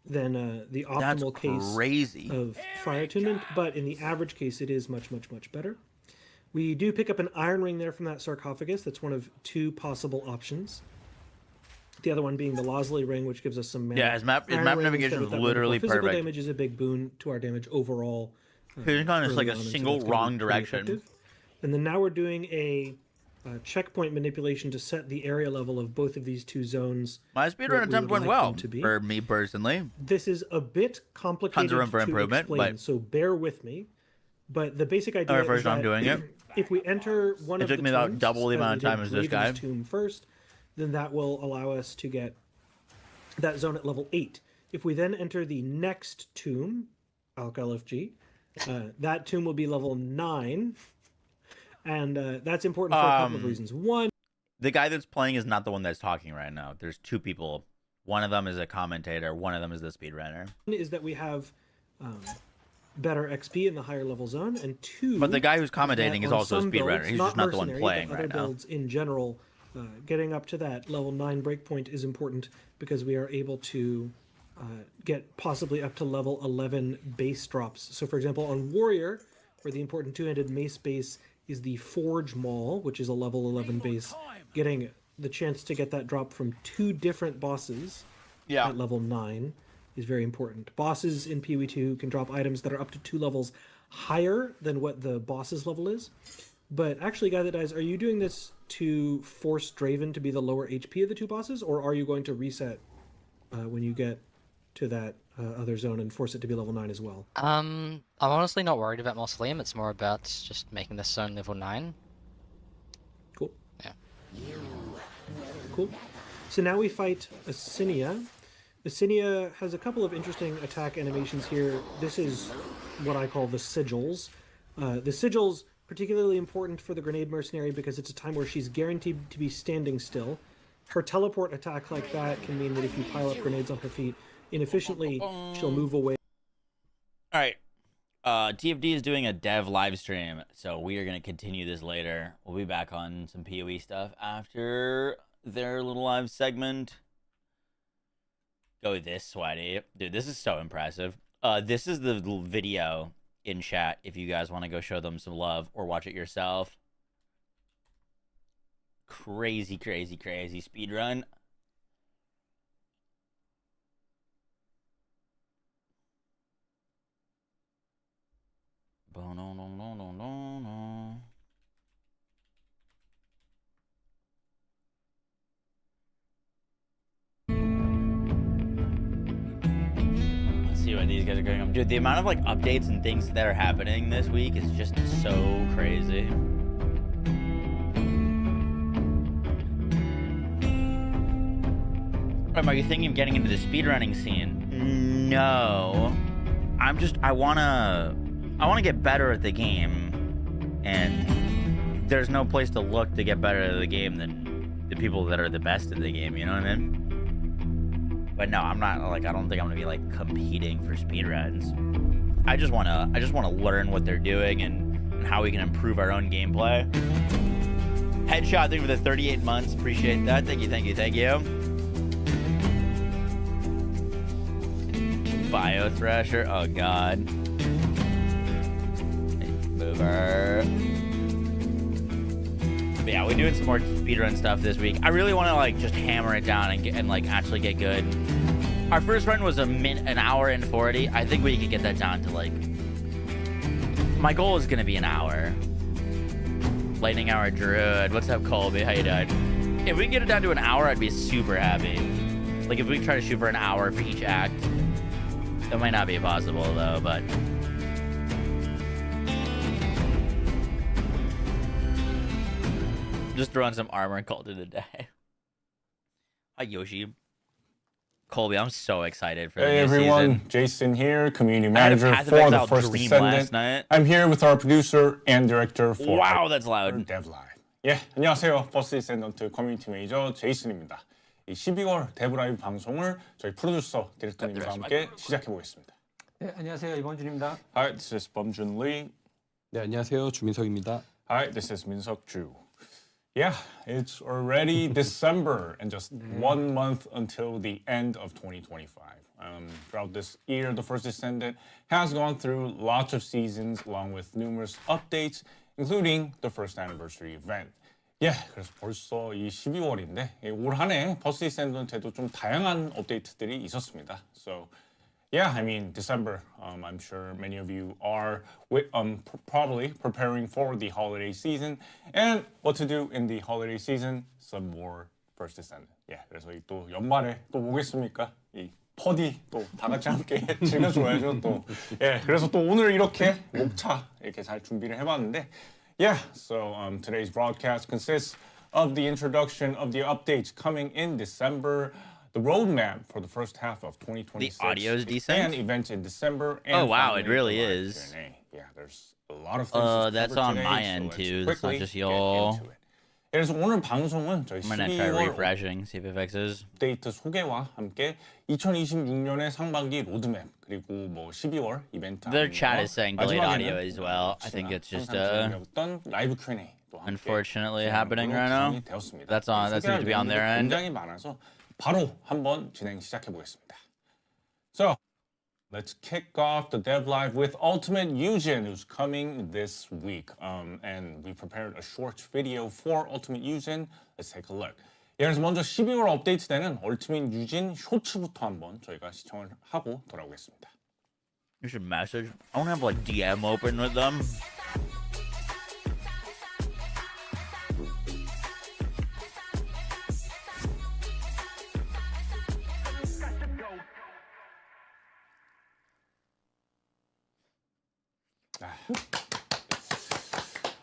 [SPEAKER 16] than the optimal case of fire attunement, but in the average case, it is much, much, much better. We do pick up an iron ring there from that sarcophagus. That's one of 2 possible options. The other one being the Losley ring, which gives us some mana.
[SPEAKER 3] Yeah, his map navigation is literally perfect.
[SPEAKER 16] Physical damage is a big boon to our damage overall.
[SPEAKER 3] He's gone just like a single wrong direction.
[SPEAKER 16] And then now we're doing a checkpoint manipulation to set the area level of both of these 2 zones.
[SPEAKER 3] My speedrun attempt went well for me personally.
[SPEAKER 16] This is a bit complicated to explain, so bear with me. But the basic idea is that
[SPEAKER 3] I'm doing it.
[SPEAKER 16] If we enter one of the
[SPEAKER 3] took me about double the amount of time as this guy.
[SPEAKER 16] Tomb first, then that will allow us to get that zone at level 8. If we then enter the next tomb, Alk LFG, that tomb will be level 9. And that's important for a couple of reasons. One,
[SPEAKER 3] the guy that's playing is not the one that's talking right now. There's 2 people. One of them is a commentator. One of them is the speedrunner.
[SPEAKER 16] Is that we have better XP in the higher level zone, and 2.
[SPEAKER 3] But the guy who's commentating is also a speedrunner. He's just not the one playing right now.
[SPEAKER 16] Builds in general, getting up to that level 9 breakpoint is important because we are able to get possibly up to level 11 base drops. So, for example, on Warrior, where the important 2-handed mace base is the Forge Maul, which is a level 11 base, getting the chance to get that drop from 2 different bosses at level 9 is very important. Bosses in PoE2 can drop items that are up to 2 levels higher than what the boss's level is. But actually, Guy That Dies, are you doing this to force Draven to be the lower HP of the 2 bosses, or are you going to reset when you get to that other zone and force it to be level 9 as well?
[SPEAKER 1] I'm honestly not worried about Mausoleum. It's more about just making this zone level 9.
[SPEAKER 16] Cool.
[SPEAKER 1] Yeah.
[SPEAKER 16] Cool. So now we fight Assinia. Assinia has a couple of interesting attack animations here. This is what I call the sigils. The sigils, particularly important for the Grenade Mercenary because it's a time where she's guaranteed to be standing still. Her teleport attack like that can mean that if you pile up grenades on her feet inefficiently, she'll move away.
[SPEAKER 3] All right. TFD is doing a dev live stream, so we are going to continue this later. We'll be back on some PoE stuff after their little live segment. Go this sweaty. Dude, this is so impressive. This is the video in chat if you guys want to go show them some love or watch it yourself. Crazy, crazy, crazy speedrun. Let's see what these guys are going on. Dude, the amount of like updates and things that are happening this week is just so crazy. Are you thinking of getting into the speedrunning scene? No. I wanna get better at the game, and there's no place to look to get better at the game than the people that are the best at the game, you know what I mean? But no, I'm not, like, I don't think I'm gonna be, like, competing for speedruns. I just wanna learn what they're doing and how we can improve our own gameplay. Headshot, thank you for the 38 months, appreciate that, thank you, thank you, thank you. Bio Thrasher, oh god. Mover. But yeah, we're doing some more speedrun stuff this week. I really want to like just hammer it down and like actually get good. Our first run was an hour and 40. I think we could get that down to like. My goal is gonna be an hour. Lightning Hour Druid. What's up, Colby? How you doing? If we can get it down to an hour, I'd be super happy. Like if we try to shoot for an hour for each act. That might not be possible though, but. Just throwing some armor and call it a day. Hi, Yoshi. Colby, I'm so excited for the
[SPEAKER 17] Hey
[SPEAKER 3] new
[SPEAKER 17] everyone,
[SPEAKER 3] season.
[SPEAKER 17] Jason here, community
[SPEAKER 3] I had a
[SPEAKER 17] manager
[SPEAKER 3] Path of
[SPEAKER 17] for the
[SPEAKER 3] Exile
[SPEAKER 17] first
[SPEAKER 3] dream
[SPEAKER 17] Descendant.
[SPEAKER 3] last night.
[SPEAKER 17] I'm here with our producer and director for
[SPEAKER 3] Wow, that's loud.
[SPEAKER 17] DevLive. 예, 안녕하세요. 버스 디센던트 커뮤니티 매니저 제이슨입니다. 이 12월 데브라이브 방송을 저희 프로듀서 디렉터님과 함께 시작해 보겠습니다.
[SPEAKER 18] 네, 안녕하세요. 이범준입니다.
[SPEAKER 17] Hi, this is Bumjun Lee.
[SPEAKER 18] 네, 안녕하세요. 주민석입니다.
[SPEAKER 17] Hi, this is Min-seok Ju. Yeah, it's already December and just 1 month until the end of 2025. Throughout this year, the first Descendant has gone through lots of seasons along with numerous updates, including the first anniversary event. Yeah, 그래서 벌써 이 12월인데 올 한 해 버스 디센던트에도 좀 다양한 업데이트들이 있었습니다. So, yeah, I mean, December, I'm sure many of you are probably preparing for the holiday season. And what to do in the holiday season? Some more First Descendant. Yeah, 그래서 또 연말에 또 오겠습니까? 이 퍼디 또 다 같이 함께 즐겨줘야죠 또. 예, 그래서 또 오늘 이렇게 목차 이렇게 잘 준비를 해봤는데. Yeah, so today's broadcast consists of the introduction of the updates coming in December, the roadmap for the first half of 2026.
[SPEAKER 3] The audio is decent?
[SPEAKER 17] And events in December. And
[SPEAKER 3] Oh, wow,
[SPEAKER 17] finally,
[SPEAKER 3] it really
[SPEAKER 17] the live
[SPEAKER 3] is.
[SPEAKER 17] Q&A. Yeah, there's a lot of things to
[SPEAKER 3] That's
[SPEAKER 17] cover
[SPEAKER 3] on
[SPEAKER 17] today,
[SPEAKER 3] my
[SPEAKER 17] so
[SPEAKER 3] end
[SPEAKER 17] let's
[SPEAKER 3] too. That's not
[SPEAKER 17] quickly
[SPEAKER 3] just
[SPEAKER 17] get
[SPEAKER 3] y'all.
[SPEAKER 17] into it. 그래서 오늘 방송은 저희
[SPEAKER 3] I'm gonna try
[SPEAKER 17] 12월
[SPEAKER 3] refreshing, see if it fixes.
[SPEAKER 17] 업데이트 소개와 함께 2026년의 상반기 로드맵 그리고 뭐 12월 이벤트
[SPEAKER 3] Their chat is saying delayed audio
[SPEAKER 17] 마지막에는
[SPEAKER 3] as well. I think it's just
[SPEAKER 17] 항상 라이브 Q&A 또 함께
[SPEAKER 3] unfortunately happening right now.
[SPEAKER 17] 되었습니다.
[SPEAKER 3] That's on. That seems to be on their end.
[SPEAKER 17] 굉장히 많아서 바로 한번 진행 시작해 보겠습니다. So, let's kick off the dev live with Ultimate Eugen, who's coming this week. And we prepared a short video for Ultimate Eugen. Let's take a look. 예, 그래서 먼저 12월 업데이트되는 Ultimate Eugen 쇼츠부터 한번 저희가 시청을 하고 돌아오겠습니다.
[SPEAKER 3] You should message. I don't have like DM open with them.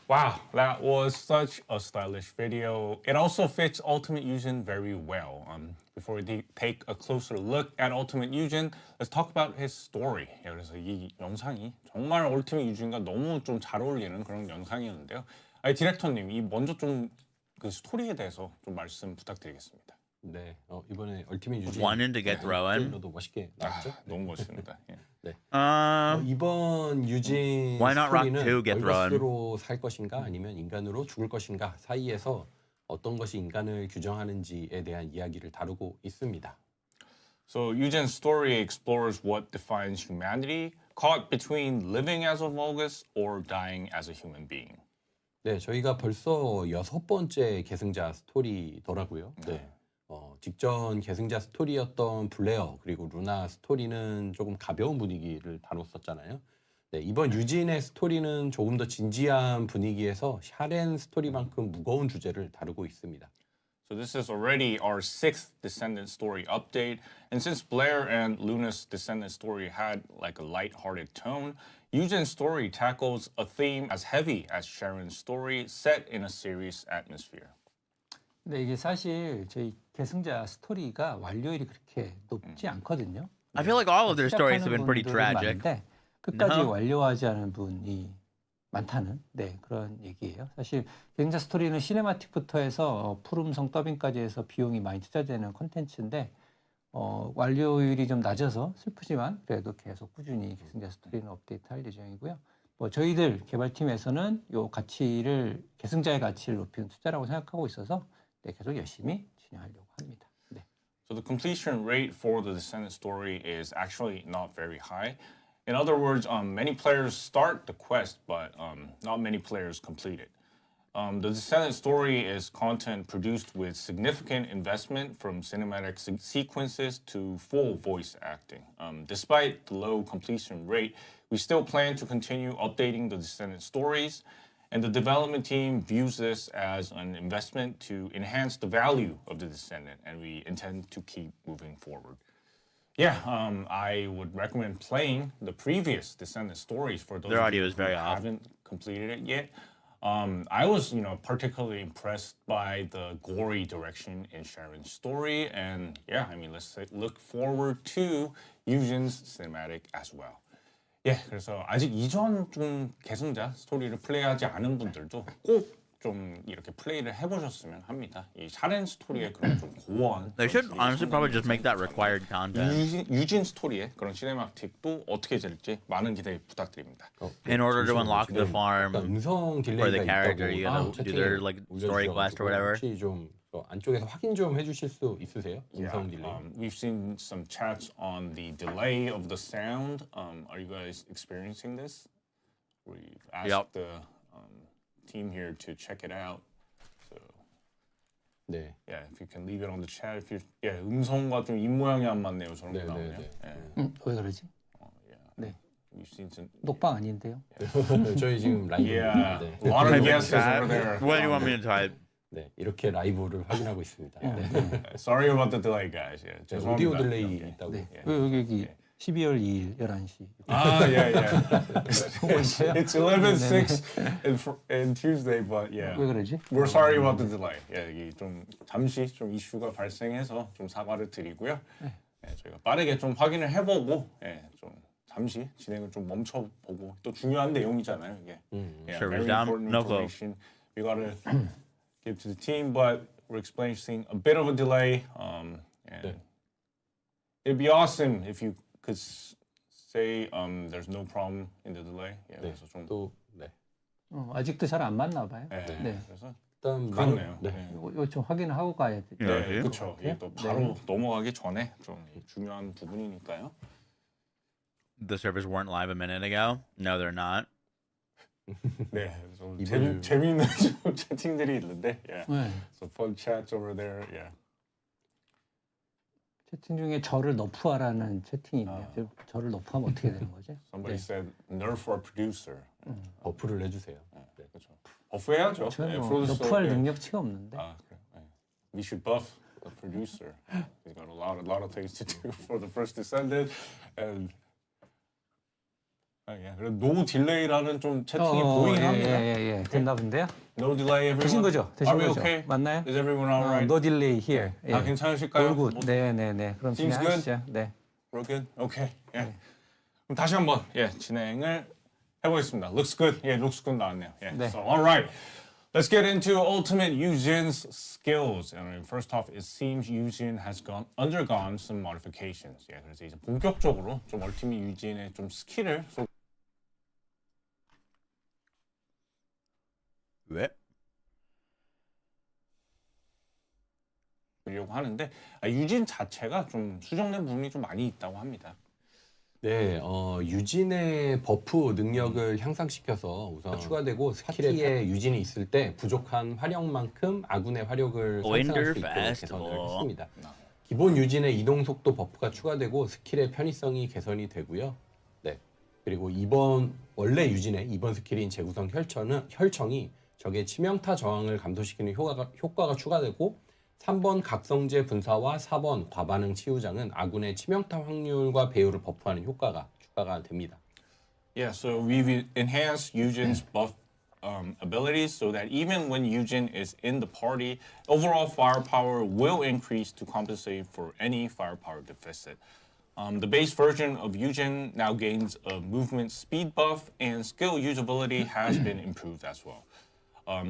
[SPEAKER 17] Wow, that was such a stylish video. It also fits Ultimate Eugen very well. Before we take a closer look at Ultimate Eugen, let's talk about his story. 그래서 이 영상이 정말 Ultimate Eugen과 너무 좀 잘 어울리는 그런 영상이었는데요. 디렉터님, 이 먼저 좀 그 스토리에 대해서 좀 말씀 부탁드리겠습니다.
[SPEAKER 18] 네, 이번에 얼티밋 유진
[SPEAKER 3] Wanted to get thrown.
[SPEAKER 18] 도 멋있게 나왔죠?
[SPEAKER 17] 너무 멋있습니다. 예.
[SPEAKER 18] 네. 이번 유진
[SPEAKER 3] Why not rock
[SPEAKER 18] 스토리는
[SPEAKER 3] two, get thrown?
[SPEAKER 18] 얼것으로 살 것인가 아니면 인간으로 죽을 것인가 사이에서 어떤 것이 인간을 규정하는지에 대한 이야기를 다루고 있습니다.
[SPEAKER 17] So Eugen's story explores what defines humanity, caught between living as a Vulgus or dying as a human being.
[SPEAKER 18] 네, 저희가 벌써 6번째 계승자 스토리더라고요. 네. 직전 계승자 스토리였던 블레어 그리고 루나 스토리는 조금 가벼운 분위기를 다뤘었잖아요. 네, 이번 유진의 스토리는 조금 더 진지한 분위기에서 샤렌 스토리만큼 무거운 주제를 다루고 있습니다.
[SPEAKER 17] So this is already our 6th Descendant story update, and since Blair and Luna's Descendant story had like a light-hearted tone, Eugen's story tackles a theme as heavy as Sharon's story set in a serious atmosphere.
[SPEAKER 19] 근데 이게 사실 저희 계승자 스토리가 완료율이 그렇게 높지 않거든요.
[SPEAKER 3] I feel like all of their stories have been pretty tragic.
[SPEAKER 19] 많은데 끝까지
[SPEAKER 3] No?
[SPEAKER 19] 완료하지 않은 분이 많다는 그런 얘기예요. 사실 계승자 스토리는 시네마틱부터 해서 푸름성 더빙까지 해서 비용이 많이 투자되는 콘텐츠인데 완료율이 좀 낮아서 슬프지만 그래도 계속 꾸준히 계승자 스토리는 업데이트할 예정이고요. 뭐 저희들 개발팀에서는 요 가치를 계승자의 가치를 높이는 투자라고 생각하고 있어서 계속 열심히 진행하려고 합니다. 네.
[SPEAKER 17] So the completion rate for the Descendant story is actually not very high. In other words, many players start the quest, but not many players complete it. The Descendant story is content produced with significant investment from cinematic sequences to full voice acting. Despite the low completion rate, we still plan to continue updating the Descendant stories, and the development team views this as an investment to enhance the value of the Descendant, and we intend to keep moving forward. Yeah, I would recommend playing the previous Descendant stories for those
[SPEAKER 3] Their
[SPEAKER 17] of
[SPEAKER 3] audio
[SPEAKER 17] you
[SPEAKER 3] is very
[SPEAKER 17] who
[SPEAKER 3] off.
[SPEAKER 17] haven't completed it yet. I was, particularly impressed by the gory direction in Sharon's story, and yeah, I mean, let's look forward to Eugen's cinematic as well. 예, 그래서 아직 이전 좀 계승자 스토리를 플레이하지 않은 분들도 꼭 좀 이렇게 플레이를 해보셨으면 합니다. 이 샤렌 스토리의 그런 좀 고어한.
[SPEAKER 3] They should honestly probably just make that required content.
[SPEAKER 17] 유진 스토리의 그런 시네마틱도 어떻게 될지 많은 기대 부탁드립니다.
[SPEAKER 3] In order to unlock the farm
[SPEAKER 18] 음성
[SPEAKER 3] for the
[SPEAKER 18] 딜레이가
[SPEAKER 3] character,
[SPEAKER 18] 있다고
[SPEAKER 3] you gotta do their like story quest or whatever.
[SPEAKER 18] 혹시 좀 안쪽에서 확인 좀 해주실 수 있으세요? 음성 딜레이.
[SPEAKER 17] We've seen some chats on the delay of the sound. Are you guys experiencing this? We've asked the team here to check it out. So,
[SPEAKER 18] 네.
[SPEAKER 17] Yeah, if you can leave it on the chat. If you, 음성과 좀 입 모양이 안 맞네요. 저런 거 나오네요.
[SPEAKER 19] 왜 그러지? 네.
[SPEAKER 17] We've seen some.
[SPEAKER 19] 녹방 아닌데요?
[SPEAKER 18] 저희 지금 라이브.
[SPEAKER 17] Yeah, a lot of yeses over there.
[SPEAKER 3] What do you want me to type?
[SPEAKER 18] 네, 이렇게 라이브를 확인하고 있습니다. 네.
[SPEAKER 17] Sorry about the delay, guys. Yeah,
[SPEAKER 18] 오디오 딜레이 있다고.
[SPEAKER 19] 네. 여기 12월 2일 11시.
[SPEAKER 17] Yeah. It's 11:06 and Tuesday, but yeah.
[SPEAKER 19] 왜 그러지?
[SPEAKER 17] We're sorry about the delay. 이게 좀 잠시 좀 이슈가 발생해서 좀 사과를 드리고요. 저희가 빠르게 좀 확인을 해보고, 좀 잠시 진행을 좀 멈춰보고 또 중요한 내용이잖아요, 이게.
[SPEAKER 3] Servers
[SPEAKER 17] very
[SPEAKER 3] down,
[SPEAKER 17] important
[SPEAKER 3] no flow.
[SPEAKER 17] information we gotta give to the team, but we're experiencing a bit of a delay. And it'd be awesome if you could say there's no problem in the delay. 그래서 좀
[SPEAKER 19] 아직도 잘 안 맞나 봐요.
[SPEAKER 17] 네. 그래서
[SPEAKER 18] 일단
[SPEAKER 17] 그렇네요.
[SPEAKER 19] 이거 좀 확인하고 가야 돼.
[SPEAKER 17] 네, 그렇죠. 이게 또 바로 넘어가기 전에 좀 중요한 부분이니까요.
[SPEAKER 3] The servers weren't live a minute ago. No, they're not.
[SPEAKER 17] 네, 좀 재미있는 좀 채팅들이 있는데. So fun chats over there.
[SPEAKER 19] 채팅 중에 저를 너프하라는 채팅이 있네요. 저를 너프하면 어떻게 되는 거죠?
[SPEAKER 17] Somebody said nerf our producer.
[SPEAKER 18] 버프를 해주세요.
[SPEAKER 17] 네, 그렇죠. 버프해야죠.
[SPEAKER 19] 저는 너프할 능력치가 없는데.
[SPEAKER 17] 그래. We should buff the producer. He's got a lot of things to do for the first Descendant, and no delay라는 좀 채팅이 보이긴 합니다.
[SPEAKER 19] 됐나 본데요?
[SPEAKER 17] No delay, everyone.
[SPEAKER 19] 되신 거죠?
[SPEAKER 17] Are we
[SPEAKER 19] 거죠?
[SPEAKER 17] okay?
[SPEAKER 19] 맞나요?
[SPEAKER 17] Is everyone alright?
[SPEAKER 19] No delay here.
[SPEAKER 17] 다 괜찮으실까요?
[SPEAKER 19] All good. 네. 그럼
[SPEAKER 17] Seems
[SPEAKER 19] 진행하시죠. 네.
[SPEAKER 17] We're good. Okay. 그럼 다시 한번 진행을 해보겠습니다. Looks good. Looks good 나왔네요. So alright. Let's get into Ultimate Eugen's skills. And first off, it seems Eugen has undergone some modifications. 그래서 이제 본격적으로 좀 Ultimate Eugen의 좀 스킬을
[SPEAKER 3] 왜?
[SPEAKER 17] 보려고 하는데 유진 자체가 좀 수정된 부분이 좀 많이 있다고 합니다.
[SPEAKER 18] 네, 유진의 버프 능력을 향상시켜서 우선 추가되고 스킬에 유진이 있을 때 부족한 화력만큼 아군의 화력을 상승할 수 있도록 개선을 했습니다. 기본 유진의 이동 속도 버프가 추가되고 스킬의 편의성이 개선이 되고요. 네, 그리고 원래 유진의 이번 스킬인 재구성 혈청이 적의 치명타 저항을 감소시키는 효과가 추가되고 3번 각성제 분사와 4번 과반응 치유장은 아군의 치명타 확률과 배율을 버프하는 효과가 추가가 됩니다.
[SPEAKER 17] So we've enhanced Eugen's buff abilities so that even when Eugen is in the party, overall firepower will increase to compensate for any firepower deficit. The base version of Eugen now gains a movement speed buff, and skill usability has been improved as well.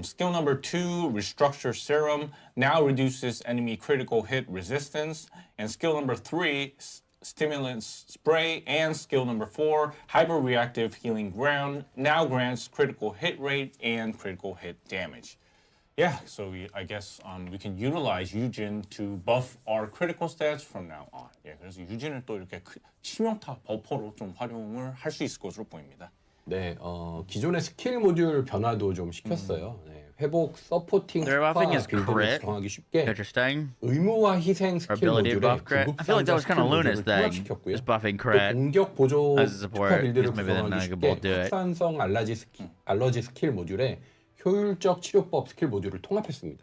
[SPEAKER 17] Skill number 2, Restructure Serum, now reduces enemy critical hit resistance. And skill number 3, Stimulant Spray. And skill number 4, Hyper-Reactive Healing Ground, now grants critical hit rate and critical hit damage. So I guess we can utilize Eugen to buff our critical stats from now on. 그래서 유진을 또 이렇게 치명타 버퍼로 좀 활용을 할 수 있을 것으로 보입니다.
[SPEAKER 18] 네, 기존의 스킬 모듈 변화도 좀 시켰어요. 네, 회복 서포팅
[SPEAKER 3] Their buffing
[SPEAKER 18] 스파
[SPEAKER 3] is
[SPEAKER 18] 빌드를
[SPEAKER 3] crit.
[SPEAKER 18] 구성하기 쉽게
[SPEAKER 3] Interesting.
[SPEAKER 18] 의무와 희생 스킬
[SPEAKER 3] Ability to
[SPEAKER 18] 모듈에
[SPEAKER 3] buff crit.
[SPEAKER 18] 구급
[SPEAKER 3] I feel like that was
[SPEAKER 18] 상자
[SPEAKER 3] kind of
[SPEAKER 18] 스킬
[SPEAKER 3] Luna's
[SPEAKER 18] 모듈을
[SPEAKER 3] thing.
[SPEAKER 18] 통합시켰고요.
[SPEAKER 3] Just buffing
[SPEAKER 18] 또
[SPEAKER 3] crit.
[SPEAKER 18] 공격 보조
[SPEAKER 3] As a support,
[SPEAKER 18] 특화 빌드를
[SPEAKER 3] because maybe they're
[SPEAKER 18] 구성하기
[SPEAKER 3] not
[SPEAKER 18] 쉽게
[SPEAKER 3] able to do it.
[SPEAKER 18] 확산성 알러지 스킬 모듈에 효율적 치료법 스킬 모듈을 통합했습니다.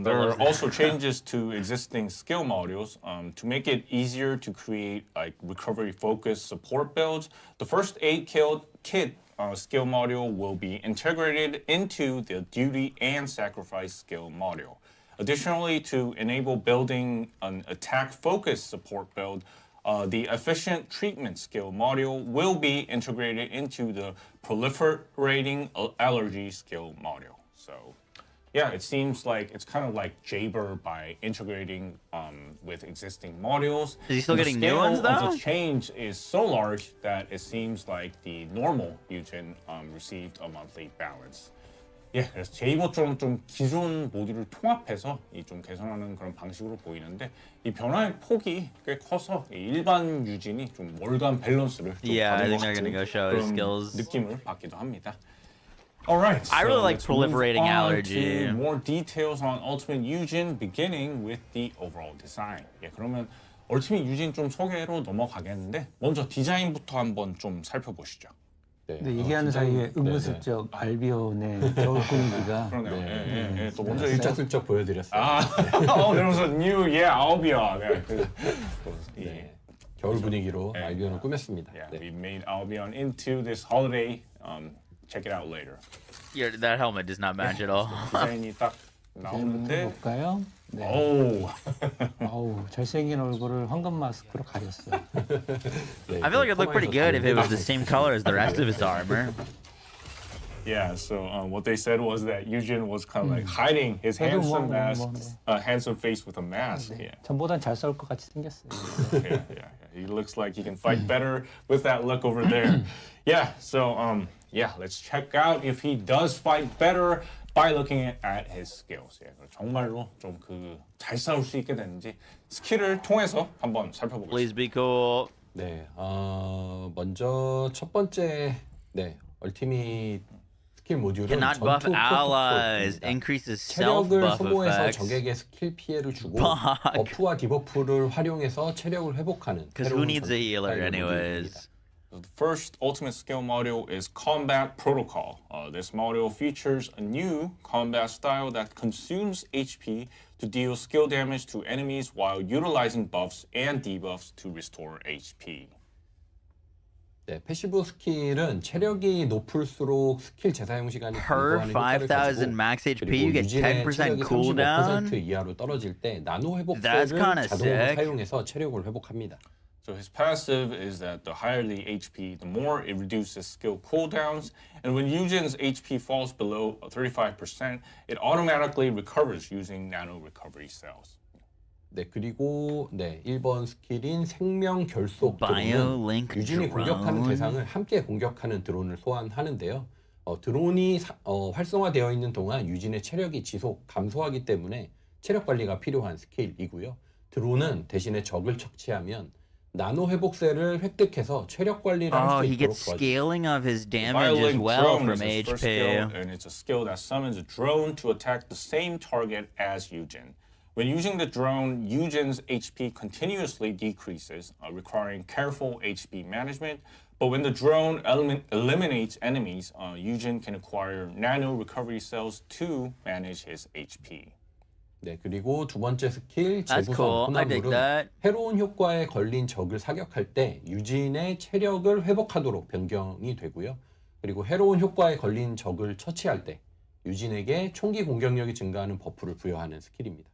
[SPEAKER 17] There are also changes to existing skill modules to make it easier to create like recovery-focused support builds. The first aid kit skill module will be integrated into the duty and sacrifice skill module. Additionally, to enable building an attack-focused support build, the efficient treatment skill module will be integrated into the proliferating allergy skill module. So, yeah, it seems like it's kind of like Jabber by integrating with existing modules.
[SPEAKER 3] Is he still getting new
[SPEAKER 17] scale
[SPEAKER 3] ones,
[SPEAKER 17] of
[SPEAKER 3] though?
[SPEAKER 17] The change is so large that it seems like the normal Eugen received a monthly balance. 예, 그래서 제이버처럼 좀 기존 모듈을 통합해서 좀 개선하는 그런 방식으로 보이는데 이 변화의 폭이 꽤 커서 일반 유진이 좀 월간 밸런스를 좀
[SPEAKER 3] Yeah, I
[SPEAKER 17] 받은
[SPEAKER 3] think
[SPEAKER 17] 것
[SPEAKER 3] they're gonna
[SPEAKER 17] 같은
[SPEAKER 3] go show his
[SPEAKER 17] 그런
[SPEAKER 3] skills.
[SPEAKER 17] 느낌을 받기도 합니다. All right.
[SPEAKER 3] I really like
[SPEAKER 17] let's move
[SPEAKER 3] proliferating
[SPEAKER 17] on
[SPEAKER 3] allergy.
[SPEAKER 17] to more details on Ultimate Eugen, beginning with the overall design. 예, 그러면 Ultimate Eugen 좀 소개로 넘어가겠는데 먼저 디자인부터 한번 좀 살펴보시죠.
[SPEAKER 19] 근데 얘기하는 사이에 은근슬쩍 알비온의 겨울 분위기가
[SPEAKER 17] 그러네요. 또 먼저
[SPEAKER 18] 슬쩍슬쩍 보여드렸어요.
[SPEAKER 17] there was a new Albion.
[SPEAKER 18] 겨울 분위기로 알비온을 꾸몄습니다.
[SPEAKER 17] Yeah, we made Albion into this holiday. Check it out later.
[SPEAKER 3] Yeah, that helmet does not match at all.
[SPEAKER 17] 디자인이 딱 나오는데.
[SPEAKER 19] 볼까요? 네.
[SPEAKER 17] 오.
[SPEAKER 19] 어우, 잘생긴 얼굴을 황금 마스크로 가렸어요.
[SPEAKER 3] I feel like it'd look pretty good if it was the same color as the rest of his armor.
[SPEAKER 17] Yeah, so what they said was that Eugen was kind of like hiding his handsome handsome face with a mask. Yeah.
[SPEAKER 19] 전보단 잘 싸울 것 같이 생겼어요.
[SPEAKER 17] yeah. He looks like he can fight better with that look over there. Yeah, so yeah, let's check out if he does fight better by looking at his skills. 예, 정말로 좀 잘 싸울 수 있게 되는지 스킬을 통해서 한번 살펴보겠습니다.
[SPEAKER 3] Please be cool.
[SPEAKER 18] 네, 먼저 첫 번째 얼티밋 스킬 모듈은
[SPEAKER 3] Cannot buff
[SPEAKER 18] 전투
[SPEAKER 3] allies,
[SPEAKER 18] 프로토콜입니다.
[SPEAKER 3] increases
[SPEAKER 18] 체력을
[SPEAKER 3] self-buff
[SPEAKER 18] 소모해서
[SPEAKER 3] effects.
[SPEAKER 18] 적에게 스킬 피해를 주고
[SPEAKER 3] Fuck.
[SPEAKER 18] 버프와 디버프를 활용해서 체력을 회복하는
[SPEAKER 3] Because who needs a healer anyways?
[SPEAKER 17] The first ultimate skill module is Combat Protocol. This module features a new combat style that consumes HP to deal skill damage to enemies while utilizing buffs and debuffs to restore HP.
[SPEAKER 18] 네, 패시브 스킬은 체력이 높을수록 스킬 재사용 시간이
[SPEAKER 3] Per
[SPEAKER 18] 감소하는 효과를
[SPEAKER 3] 5,000
[SPEAKER 18] 가지고
[SPEAKER 3] max HP,
[SPEAKER 18] 그리고
[SPEAKER 3] you get
[SPEAKER 18] 유진의
[SPEAKER 3] 10%
[SPEAKER 18] 체력이
[SPEAKER 3] cooldown.
[SPEAKER 18] 35% 이하로 떨어질 때 나노 회복세를
[SPEAKER 3] That's kinda
[SPEAKER 18] 자동으로
[SPEAKER 3] sick.
[SPEAKER 18] 사용해서 체력을 회복합니다.
[SPEAKER 17] So his passive is that the higher the HP, the more it reduces skill cooldowns. And when Eugen's HP falls below 35%, it automatically recovers using nano recovery cells.
[SPEAKER 18] 네, 그리고 1번 스킬인 생명 결속 드론은
[SPEAKER 3] Biolink
[SPEAKER 18] 유진이 공격하는
[SPEAKER 3] drone.
[SPEAKER 18] 대상을 함께 공격하는 드론을 소환하는데요. 드론이 활성화되어 있는 동안 유진의 체력이 지속 감소하기 때문에 체력 관리가 필요한 스킬이고요. 드론은 대신에 적을 척취하면 나노 회복세를 획득해서 체력 관리를 할
[SPEAKER 3] Oh,
[SPEAKER 18] 수
[SPEAKER 3] he
[SPEAKER 18] 있도록
[SPEAKER 3] gets
[SPEAKER 18] 도와줍니다.
[SPEAKER 3] scaling of his
[SPEAKER 17] The
[SPEAKER 3] damage as
[SPEAKER 17] Violent
[SPEAKER 3] well
[SPEAKER 17] drone
[SPEAKER 3] from
[SPEAKER 17] is his first skill,
[SPEAKER 3] HP.
[SPEAKER 17] and it's a skill that summons a drone to attack the same target as Eugen. When using the drone, Eugen's HP continuously decreases, requiring careful HP management. But when the drone eliminates enemies, Eugen can acquire nano recovery cells to manage his HP.
[SPEAKER 18] 네, 그리고 두 번째 스킬
[SPEAKER 3] That's
[SPEAKER 18] 재부선
[SPEAKER 3] cool. I dig
[SPEAKER 18] 혼합물은
[SPEAKER 3] that.
[SPEAKER 18] 해로운 효과에 걸린 적을 사격할 때 유진의 체력을 회복하도록 변경이 되고요. 그리고 해로운 효과에 걸린 적을 처치할 때 유진에게 총기 공격력이 증가하는 버프를 부여하는 스킬입니다.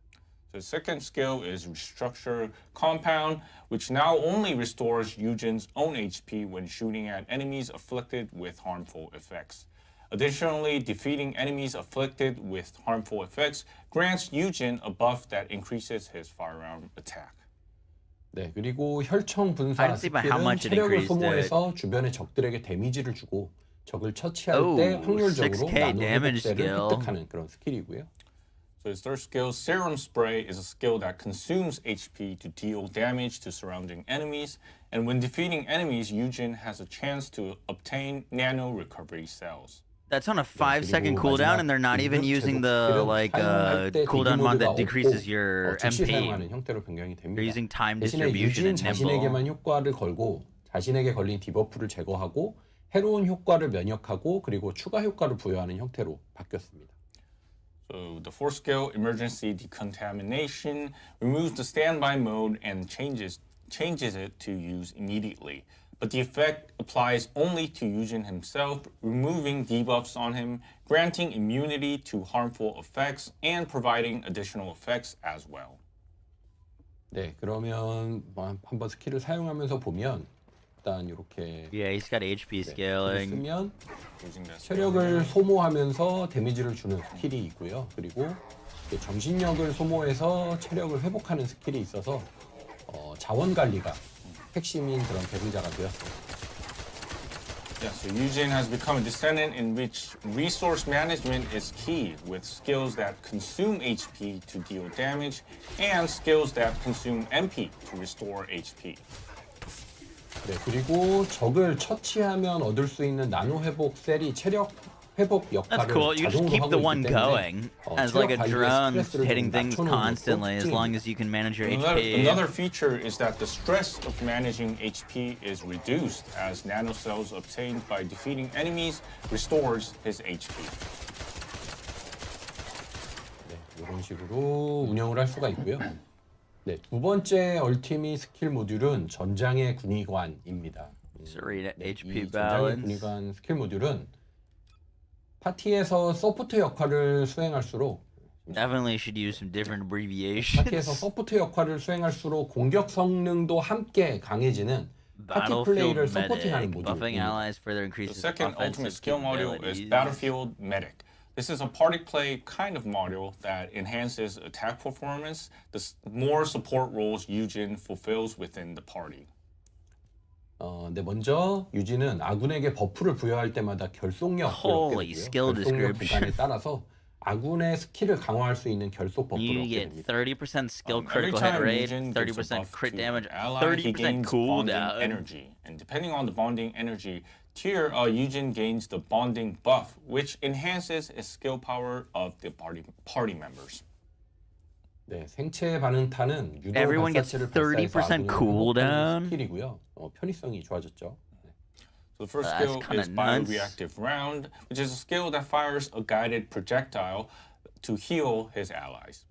[SPEAKER 17] The second skill is Restructure Compound, which now only restores Eugen's own HP when shooting at enemies afflicted with harmful effects. Additionally, defeating enemies afflicted with harmful effects grants Eugen a buff that increases his firearm attack.
[SPEAKER 18] 네, 그리고 혈청
[SPEAKER 3] I
[SPEAKER 18] 분사
[SPEAKER 3] don't see by how
[SPEAKER 18] 스킬은
[SPEAKER 3] much it
[SPEAKER 18] 체력을
[SPEAKER 3] increased it.
[SPEAKER 18] 소모해서 주변의 적들에게 데미지를 주고 적을 처치할
[SPEAKER 3] Oh,
[SPEAKER 18] 때 확률적으로
[SPEAKER 3] 6K
[SPEAKER 18] 나노
[SPEAKER 3] damage
[SPEAKER 18] 회복세를
[SPEAKER 3] skill.
[SPEAKER 18] 획득하는 그런 스킬이고요.
[SPEAKER 17] So his third skill, Serum Spray, is a skill that consumes HP to deal damage to surrounding enemies. And when defeating enemies, Eugen has a chance to obtain nano recovery cells.
[SPEAKER 3] That's on a 5-second
[SPEAKER 18] 그리고
[SPEAKER 3] cooldown,
[SPEAKER 18] 마지막
[SPEAKER 3] and they're not even
[SPEAKER 18] 긴급
[SPEAKER 3] using
[SPEAKER 18] 제속
[SPEAKER 3] the
[SPEAKER 18] 스킬은
[SPEAKER 3] like
[SPEAKER 18] 사용할 때
[SPEAKER 3] cooldown
[SPEAKER 18] 대기
[SPEAKER 3] mod that
[SPEAKER 18] 모드가
[SPEAKER 3] decreases
[SPEAKER 18] 없고
[SPEAKER 3] your
[SPEAKER 18] 즉시
[SPEAKER 3] MP.
[SPEAKER 18] 사용하는 형태로 변경이
[SPEAKER 3] They're
[SPEAKER 18] 됩니다.
[SPEAKER 3] using time
[SPEAKER 18] 대신에
[SPEAKER 3] distribution
[SPEAKER 18] 유진
[SPEAKER 3] and nimble.
[SPEAKER 18] 자신에게만 효과를 걸고 자신에게 걸린 디버프를 제거하고 해로운 효과를 면역하고 그리고 추가 효과를 부여하는 형태로 바뀌었습니다.
[SPEAKER 17] So the fourth skill, Emergency Decontamination, removes the standby mode and changes it to use immediately. But the effect applies only to Yujin himself, removing debuffs on him, granting immunity to harmful effects, and providing additional effects as well.
[SPEAKER 18] 네, 그러면 한번 스킬을 사용하면서 보면 일단 이렇게
[SPEAKER 3] Yeah, he's got HP scaling.
[SPEAKER 18] 쓰면 체력을 소모하면서 데미지를 주는 스킬이 있고요. 그리고 정신력을 소모해서 체력을 회복하는 스킬이 있어서 자원 관리가 핵심인 그런 계승자가 되었습니다.
[SPEAKER 17] Yeah, so Yujin has become a descendant in which resource management is key, with skills that consume HP to deal damage and skills that consume MP to restore HP.
[SPEAKER 18] 네, 그리고 적을 처치하면 얻을 수 있는 나노 회복 셀이 체력 회복 역할을
[SPEAKER 3] That's cool. You just
[SPEAKER 18] 자동으로
[SPEAKER 3] keep the
[SPEAKER 18] 하고
[SPEAKER 3] one
[SPEAKER 18] 있기 때문에
[SPEAKER 3] going as like a
[SPEAKER 18] 체력 관리에
[SPEAKER 3] drone
[SPEAKER 18] 스트레스를
[SPEAKER 3] hitting
[SPEAKER 18] 좀
[SPEAKER 3] things
[SPEAKER 18] 낮춰놓는
[SPEAKER 3] constantly
[SPEAKER 18] 것도
[SPEAKER 3] as long as you can manage your HP.
[SPEAKER 17] Another feature is that the stress of managing HP is reduced as nanocells obtained by defeating enemies restores his HP.
[SPEAKER 18] 네, 이런 식으로 운영을 할 수가 있고요. 네, 두 번째 얼티밋 스킬 모듈은 전장의 군의관입니다.
[SPEAKER 3] Serena HP
[SPEAKER 18] 이 전장의
[SPEAKER 3] balance.
[SPEAKER 18] 군의관 스킬 모듈은 파티에서 서포트 역할을 수행할수록
[SPEAKER 3] Definitely should use some different abbreviations.
[SPEAKER 18] 파티에서 서포트 역할을 수행할수록 공격 성능도 함께 강해지는 파티 플레이를 서포팅하는
[SPEAKER 3] buffing
[SPEAKER 18] 모듈입니다.
[SPEAKER 3] allies further
[SPEAKER 17] The
[SPEAKER 3] increases
[SPEAKER 17] second ultimate
[SPEAKER 3] offensive
[SPEAKER 17] skill module is
[SPEAKER 3] capabilities.
[SPEAKER 17] Battlefield Medic. This is a party play kind of module that enhances attack performance, the more support roles Yujin fulfills within the party.
[SPEAKER 18] 네, 먼저 유진은 아군에게 버프를 부여할 때마다 결속력을 얻게
[SPEAKER 3] Holy
[SPEAKER 18] 되고요.
[SPEAKER 3] skill
[SPEAKER 18] 결속력
[SPEAKER 3] description.
[SPEAKER 18] 구간에 따라서 아군의 스킬을 강화할 수 있는 결속 버프를
[SPEAKER 3] You
[SPEAKER 18] 얻게
[SPEAKER 3] get
[SPEAKER 18] 됩니다.
[SPEAKER 3] 30% skill
[SPEAKER 17] Every
[SPEAKER 3] critical hit
[SPEAKER 17] time
[SPEAKER 3] rate,
[SPEAKER 17] Yujin gives a
[SPEAKER 3] 30%
[SPEAKER 17] buff
[SPEAKER 3] crit
[SPEAKER 17] to
[SPEAKER 3] damage,
[SPEAKER 17] an ally, he
[SPEAKER 3] 30%
[SPEAKER 17] gains bonding
[SPEAKER 3] cooldown.
[SPEAKER 17] energy. And depending on the bonding energy tier, Yujin gains the bonding buff, which enhances his skill power of the party members.
[SPEAKER 18] 네, 생체 반응타는 유도
[SPEAKER 3] Everyone gets
[SPEAKER 18] 발사체를 발사해서
[SPEAKER 3] 30%
[SPEAKER 18] 아군을
[SPEAKER 3] cooldown.
[SPEAKER 18] 회복하는 스킬이고요. 편의성이 좋아졌죠.
[SPEAKER 17] So the first
[SPEAKER 3] That's
[SPEAKER 17] skill
[SPEAKER 3] kinda
[SPEAKER 17] is
[SPEAKER 3] nuts.
[SPEAKER 17] Bioreactive Round, which is a skill that fires a guided projectile to heal his allies.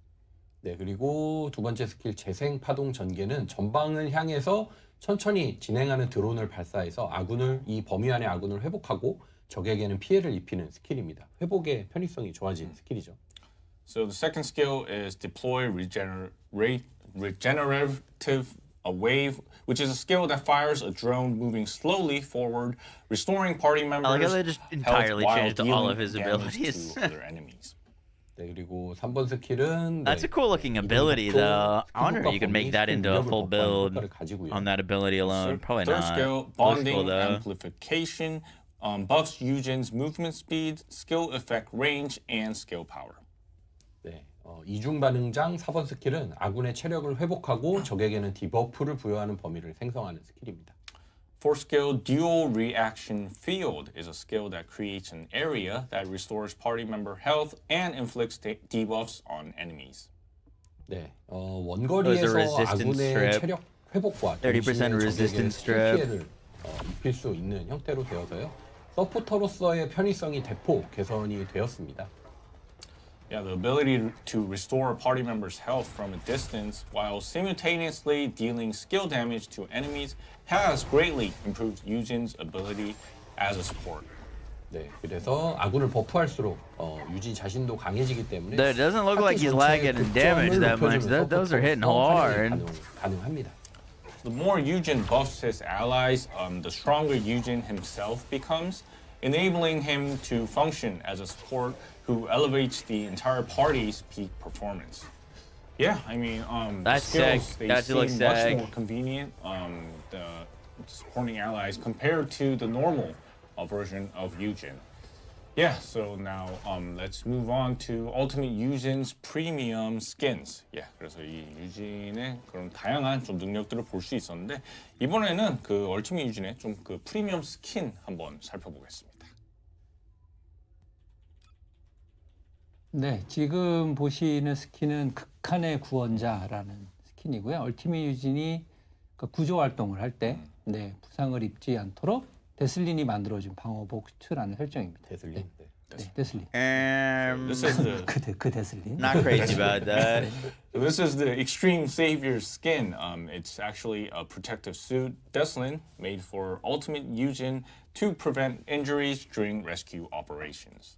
[SPEAKER 18] 네, 그리고 두 번째 스킬 재생 파동 전개는 전방을 향해서 천천히 진행하는 드론을 발사해서 아군을 이 범위 안의 아군을 회복하고 적에게는 피해를 입히는 스킬입니다. 회복의 편의성이 좋아진 스킬이죠.
[SPEAKER 17] So the second skill is Deploy Regenerative Wave, which is a skill that fires a drone moving slowly forward, restoring party members'
[SPEAKER 3] I like how they just entirely
[SPEAKER 17] health while
[SPEAKER 3] changed all of
[SPEAKER 17] dealing
[SPEAKER 3] his
[SPEAKER 17] damage
[SPEAKER 3] abilities.
[SPEAKER 17] to other enemies.
[SPEAKER 18] 네, 그리고 3번 스킬은
[SPEAKER 3] That's a cool looking ability, though. I wonder if you could make that into a full build on that ability alone. Probably
[SPEAKER 17] Third
[SPEAKER 3] not.
[SPEAKER 17] skill,
[SPEAKER 3] Looks
[SPEAKER 17] Bonding
[SPEAKER 3] cool, though.
[SPEAKER 17] Amplification, buffs Yujin's movement speed, skill effect range, and skill power.
[SPEAKER 18] 네, 이중 반응장 4번 스킬은 아군의 체력을 회복하고 적에게는 디버프를 부여하는 범위를 생성하는 스킬입니다.
[SPEAKER 17] Fourth skill, Dual Reaction Field, is a skill that creates an area that restores party member health and inflicts debuffs on enemies.
[SPEAKER 18] 네, 원거리에서 아군의 체력 회복과
[SPEAKER 3] 30% resistance strip.
[SPEAKER 18] 피해를 입힐 수 있는 형태로 되어서요. 서포터로서의 편의성이 대폭 개선이 되었습니다.
[SPEAKER 17] Yeah, the ability to restore a party member's health from a distance while simultaneously dealing skill damage to enemies has greatly improved Yujin's ability as a support.
[SPEAKER 18] 네, 그래서 아군을 버프할수록 유지 자신도 강해지기 때문에
[SPEAKER 3] It doesn't look like he's lagging in damage that much. Those are hitting hard.
[SPEAKER 18] 가능합니다.
[SPEAKER 17] The more Yujin buffs his allies, the stronger Yujin himself becomes, enabling him to function as a support who elevates the entire party's peak performance. Yeah, I mean,
[SPEAKER 3] That's
[SPEAKER 17] the skills,
[SPEAKER 3] sick.
[SPEAKER 17] they
[SPEAKER 3] That
[SPEAKER 17] seem
[SPEAKER 3] looks
[SPEAKER 17] much
[SPEAKER 3] sick.
[SPEAKER 17] more convenient, the supporting allies, compared to the normal version of Yujin. Yeah, so now let's move on to Ultimate Yujin's premium skins. Yeah, 그래서 이 유진의 그런 다양한 좀 능력들을 볼 수 있었는데 이번에는 그 Ultimate Yujin의 좀 그 프리미엄 스킨 한번 살펴보겠습니다.
[SPEAKER 19] 네, 지금 보시는 스킨은 극한의 구원자라는 스킨이고요. 얼티밋 유진이 그 구조 활동을 할 때 네, 부상을 입지 않도록 데슬린이 만들어준 방어 보트라는 설정입니다.
[SPEAKER 18] 데슬린.
[SPEAKER 19] 네. 네, 데슬린.
[SPEAKER 17] This is the
[SPEAKER 19] 그 데슬린.
[SPEAKER 3] Not crazy about that.
[SPEAKER 17] So this is the Extreme Savior skin. It's actually a protective suit, Descendant, made for Ultimate Yujin to prevent injuries during rescue operations.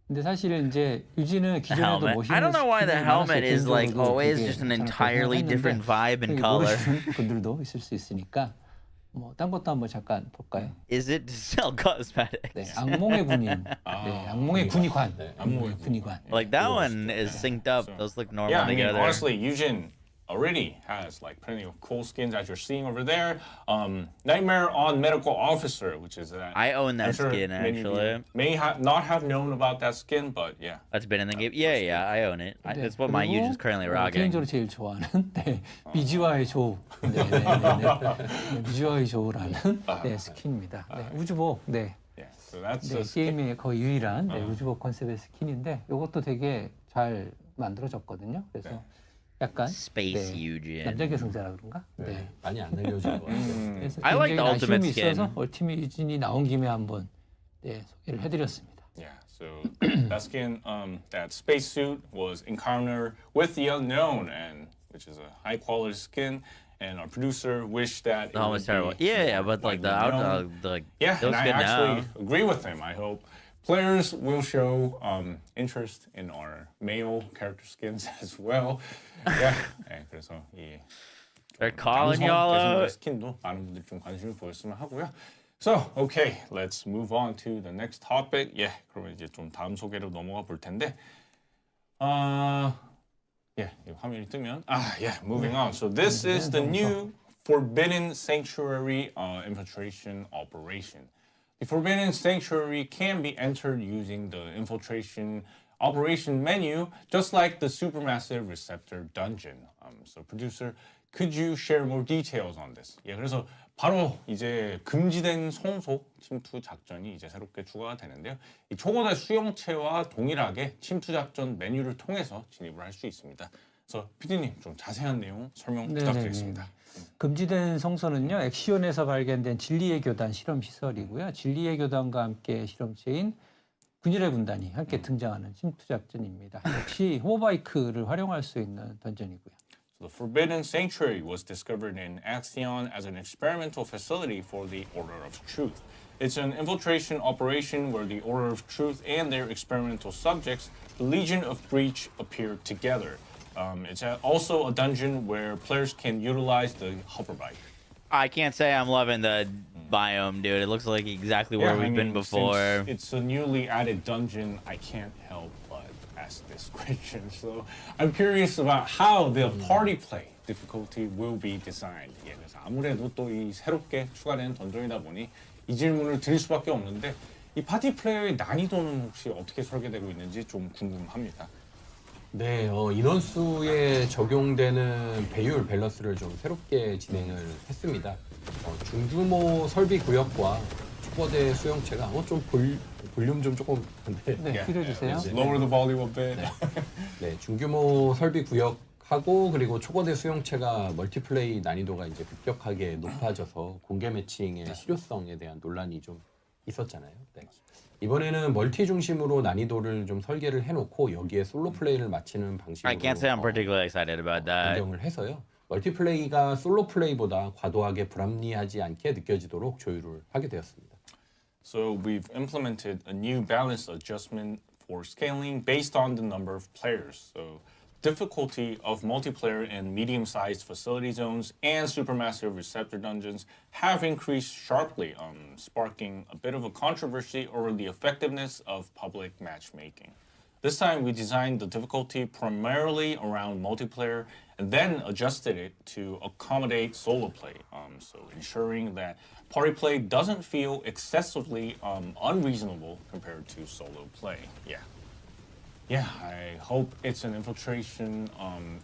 [SPEAKER 19] 근데 사실 이제 유진은 기존에도
[SPEAKER 3] Helmet.
[SPEAKER 19] 멋있는
[SPEAKER 3] I don't know why the
[SPEAKER 19] 스킨이
[SPEAKER 3] helmet
[SPEAKER 19] 많아서
[SPEAKER 3] is like
[SPEAKER 19] 개인적으로도
[SPEAKER 3] always
[SPEAKER 19] 되게
[SPEAKER 3] just an
[SPEAKER 19] 괜찮았다고
[SPEAKER 3] entirely
[SPEAKER 19] 생각했는데
[SPEAKER 3] different vibe and
[SPEAKER 19] 여기
[SPEAKER 3] color.
[SPEAKER 19] 모르시는 분들도 있을 수 있으니까 뭐 딴 것도 한번 잠깐 볼까요?
[SPEAKER 3] Is it to sell cosmetics?
[SPEAKER 19] 네, 악몽의 군인. 네, 악몽의 군의관.
[SPEAKER 17] 악몽의
[SPEAKER 19] 군의관.
[SPEAKER 3] Like that one is synced up. Those look normal
[SPEAKER 17] Yeah, I mean,
[SPEAKER 3] together.
[SPEAKER 17] honestly, Yujin already has like plenty of cool skins as you're seeing over there. Nightmare on Medical Officer, which is that.
[SPEAKER 3] I own that
[SPEAKER 17] I'm sure
[SPEAKER 3] skin,
[SPEAKER 17] many of you
[SPEAKER 3] actually.
[SPEAKER 17] may not have known about that skin, but yeah.
[SPEAKER 3] That's been in the game. Yeah, I own it.
[SPEAKER 19] 네,
[SPEAKER 3] That's what my
[SPEAKER 19] 그리고
[SPEAKER 3] Yujin's currently rocking.
[SPEAKER 19] 개인적으로 제일 좋아하는 네, 미지와의 조. 네, 미지와의 조라는 네, 스킨입니다. 네, 우주복. 네.
[SPEAKER 17] Yeah, so that's
[SPEAKER 19] 네,
[SPEAKER 17] a skin.
[SPEAKER 19] 게임의 거의 유일한 네, 우주복 컨셉의 스킨인데 이것도 되게 잘 만들어졌거든요. 그래서 약간
[SPEAKER 3] Space
[SPEAKER 19] 네,
[SPEAKER 3] Yujin.
[SPEAKER 19] 남자 계승자라 그런가? 네.
[SPEAKER 18] 많이 안 알려진 것 같아요.
[SPEAKER 19] 그래서
[SPEAKER 3] I like the
[SPEAKER 19] 굉장히
[SPEAKER 3] ultimate
[SPEAKER 19] 아쉬움이
[SPEAKER 3] skin.
[SPEAKER 19] 있어서 얼티밋 유진이 나온 김에 한번 네, 소개를 해드렸습니다.
[SPEAKER 17] Yeah, so that skin, that spacesuit was encountered with the unknown, and which is a high quality skin. And our producer wished that it
[SPEAKER 3] The
[SPEAKER 17] would
[SPEAKER 3] helmet's terrible.
[SPEAKER 17] be
[SPEAKER 3] Yeah, but like the out,
[SPEAKER 17] known.
[SPEAKER 3] yeah,
[SPEAKER 17] And I
[SPEAKER 3] good
[SPEAKER 17] actually
[SPEAKER 3] now.
[SPEAKER 17] agree with him. I hope players will show interest in our male character skins as well. Yeah, 네, 그래서 이
[SPEAKER 3] They're calling y'all out.
[SPEAKER 17] 스킨도 많은 분들 좀 관심을 보였으면 하고요. So, okay, let's move on to the next topic. Yeah, 그러면 이제 좀 다음 소개로 넘어가 볼 텐데. Yeah, 이 화면이 뜨면. Yeah, moving on. So this is the new Forbidden Sanctuary infiltration operation. The Forbidden Sanctuary can be entered using the infiltration operation menu, just like the Supermassive Receptor dungeon. So producer, could you share more details on this? 예, 그래서 바로 이제 금지된 성소 침투 작전이 이제 새롭게 추가가 되는데요. 이 초거대 수용체와 동일하게 침투 작전 메뉴를 통해서 진입을 할 수 있습니다. 그래서 PD님 좀 자세한 내용 설명 부탁드리겠습니다.
[SPEAKER 19] 금지된 성소는요, 엑시온에서 발견된 진리의 교단 실험 시설이고요. 진리의 교단과 함께 실험체인 군일의 군단이 함께 등장하는 침투 작전입니다. 역시 호버바이크를 활용할 수 있는 던전이고요.
[SPEAKER 17] The Forbidden Sanctuary was discovered in Axion as an experimental facility for the Order of Truth. It's an infiltration operation where the Order of Truth and their experimental subjects, the Legion of Breach, appear together. It's also a dungeon where players can utilize the hoverbike.
[SPEAKER 3] I can't say I'm loving the biome, dude. It looks like exactly where we've been before.
[SPEAKER 17] Since it's a newly added dungeon, I can't help but ask this question. So I'm curious about how the party play difficulty will be designed. 예, 그래서 아무래도 또 이 새롭게 추가된 던전이다 보니 이 질문을 드릴 수밖에 없는데 이 파티 플레이의 난이도는 혹시 어떻게 설계되고 있는지 좀 궁금합니다.
[SPEAKER 18] 네, 인원수에 적용되는 배율 밸런스를 좀 새롭게 진행을 했습니다. 중규모 설비 구역과 초거대 수용체가 좀 볼륨 좀 조금 근데
[SPEAKER 19] 네, 줄여주세요.
[SPEAKER 17] Lower the volume a bit.
[SPEAKER 18] 네, 중규모 설비 구역하고 그리고 초거대 수용체가 멀티플레이 난이도가 이제 급격하게 높아져서 공개 매칭의 실효성에 대한 논란이 좀 있었잖아요. 네. 이번에는 멀티 중심으로 난이도를 좀 설계를 해놓고 여기에 솔로 플레이를 마치는 방식으로
[SPEAKER 3] I can't say I'm particularly excited about that.
[SPEAKER 18] 변경을 해서요. 멀티플레이가 솔로 플레이보다 과도하게 불합리하지 않게 느껴지도록 조율을 하게 되었습니다.
[SPEAKER 17] So we've implemented a new balance adjustment for scaling based on the number of players. So difficulty of multiplayer in medium-sized facility zones and supermassive receptor dungeons have increased sharply, sparking a bit of a controversy over the effectiveness of public matchmaking. This time we designed the difficulty primarily around multiplayer and then adjusted it to accommodate solo play, so ensuring that party play doesn't feel excessively unreasonable compared to solo play. Yeah, I hope it's an infiltration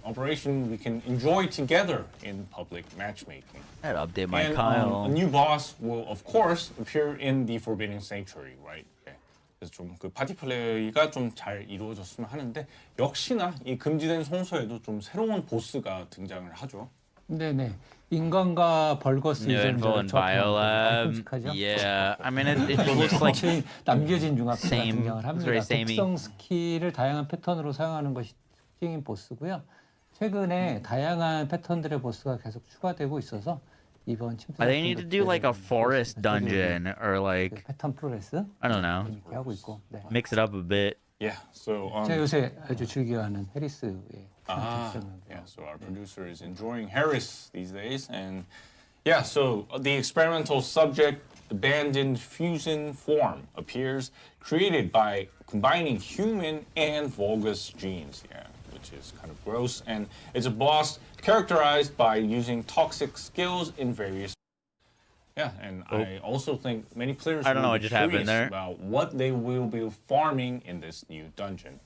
[SPEAKER 17] operation we can enjoy together in public matchmaking.
[SPEAKER 3] I'd update my
[SPEAKER 17] And
[SPEAKER 3] Kyle.
[SPEAKER 17] a new boss will, of course, appear in the Forbidden Sanctuary, right? Okay. 그래서 좀 그 파티 플레이가 좀 잘 이루어졌으면 하는데 역시나 이 금지된 성소에도 좀 새로운 보스가 등장을 하죠.
[SPEAKER 19] 네네. 인간과 벌거스
[SPEAKER 3] New info in Biolab. Yeah, I mean it looks like
[SPEAKER 19] 남겨진 융합체가
[SPEAKER 3] same,
[SPEAKER 19] 등장을
[SPEAKER 3] it's
[SPEAKER 19] 합니다.
[SPEAKER 3] very samey.
[SPEAKER 19] 특성 스킬을 다양한 패턴으로 사용하는 것이 특징인 보스고요. 최근에 다양한 패턴들의 보스가 계속 추가되고 있어서 이번 침투
[SPEAKER 3] They need to do like a forest dungeon or like
[SPEAKER 19] 패턴 프로레스
[SPEAKER 3] I don't know.
[SPEAKER 19] 재밌게 하고 있고. 네.
[SPEAKER 3] Mix it up a bit.
[SPEAKER 17] Yeah, so
[SPEAKER 19] 제가 요새 아주 즐겨하는 해리스의
[SPEAKER 17] yeah, so our producer is enjoying Harris these days, and yeah, so the experimental subject, abandoned fusion form, appears created by combining human and Vulgus genes. Yeah, which is kind of gross, and it's a boss characterized by using toxic skills in various. Yeah, and I also think many players
[SPEAKER 3] I don't know
[SPEAKER 17] will
[SPEAKER 3] what
[SPEAKER 17] be
[SPEAKER 3] just happened
[SPEAKER 17] curious
[SPEAKER 3] there.
[SPEAKER 17] about what they will be farming in this new dungeon.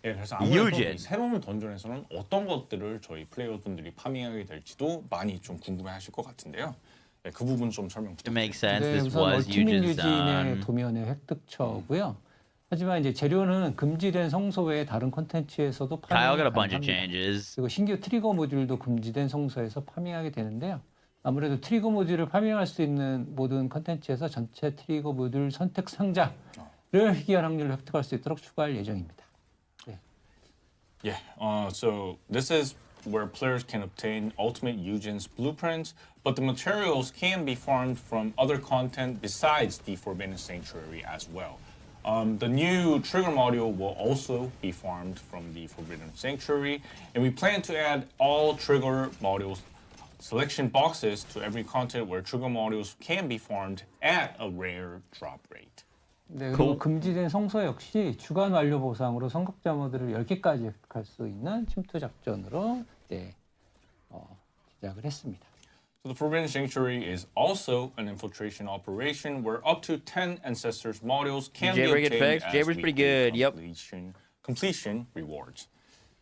[SPEAKER 17] 예, 그래서 아무래도 이 새로운 던전에서는 어떤 것들을 저희 플레이어분들이 파밍하게 될지도 많이 좀 궁금해하실 것 같은데요. 네, 그 부분 좀 설명
[SPEAKER 3] It makes sense.
[SPEAKER 19] 네,
[SPEAKER 3] This
[SPEAKER 19] 우선
[SPEAKER 3] was
[SPEAKER 19] 얼티밋
[SPEAKER 3] Eugen's
[SPEAKER 19] 유진의 도면의 획득처고요. 하지만 이제 재료는 금지된 성소 외의 다른 콘텐츠에서도
[SPEAKER 3] Kyle got a
[SPEAKER 19] 파밍이
[SPEAKER 3] bunch of
[SPEAKER 19] 가능합니다.
[SPEAKER 3] changes.
[SPEAKER 19] 그리고 신규 트리거 모듈도 금지된 성소에서 파밍하게 되는데요. 아무래도 트리거 모듈을 파밍할 수 있는 모든 콘텐츠에서 전체 트리거 모듈 선택 상자를 희귀한 확률로 획득할 수 있도록 추가할 예정입니다.
[SPEAKER 17] Yeah, so this is where players can obtain Ultimate Eugen's blueprints, but the materials can be farmed from other content besides the Forbidden Sanctuary as well. The new trigger module will also be farmed from the Forbidden Sanctuary, and we plan to add all trigger modules selection boxes to every content where trigger modules can be farmed at a rare drop rate.
[SPEAKER 19] 네, 그리고 금지된 성소 역시 주간 완료 보상으로 선각자 모드를 10개까지 획득할 수 있는 침투 작전으로 이제 시작을 했습니다.
[SPEAKER 17] So the Forbidden Sanctuary is also an infiltration operation where up to 10 Ancestors modules can be
[SPEAKER 3] Jaybird
[SPEAKER 17] obtained
[SPEAKER 3] fixed.
[SPEAKER 17] as
[SPEAKER 3] Jaybir's pretty good. Yep.
[SPEAKER 17] Completion rewards.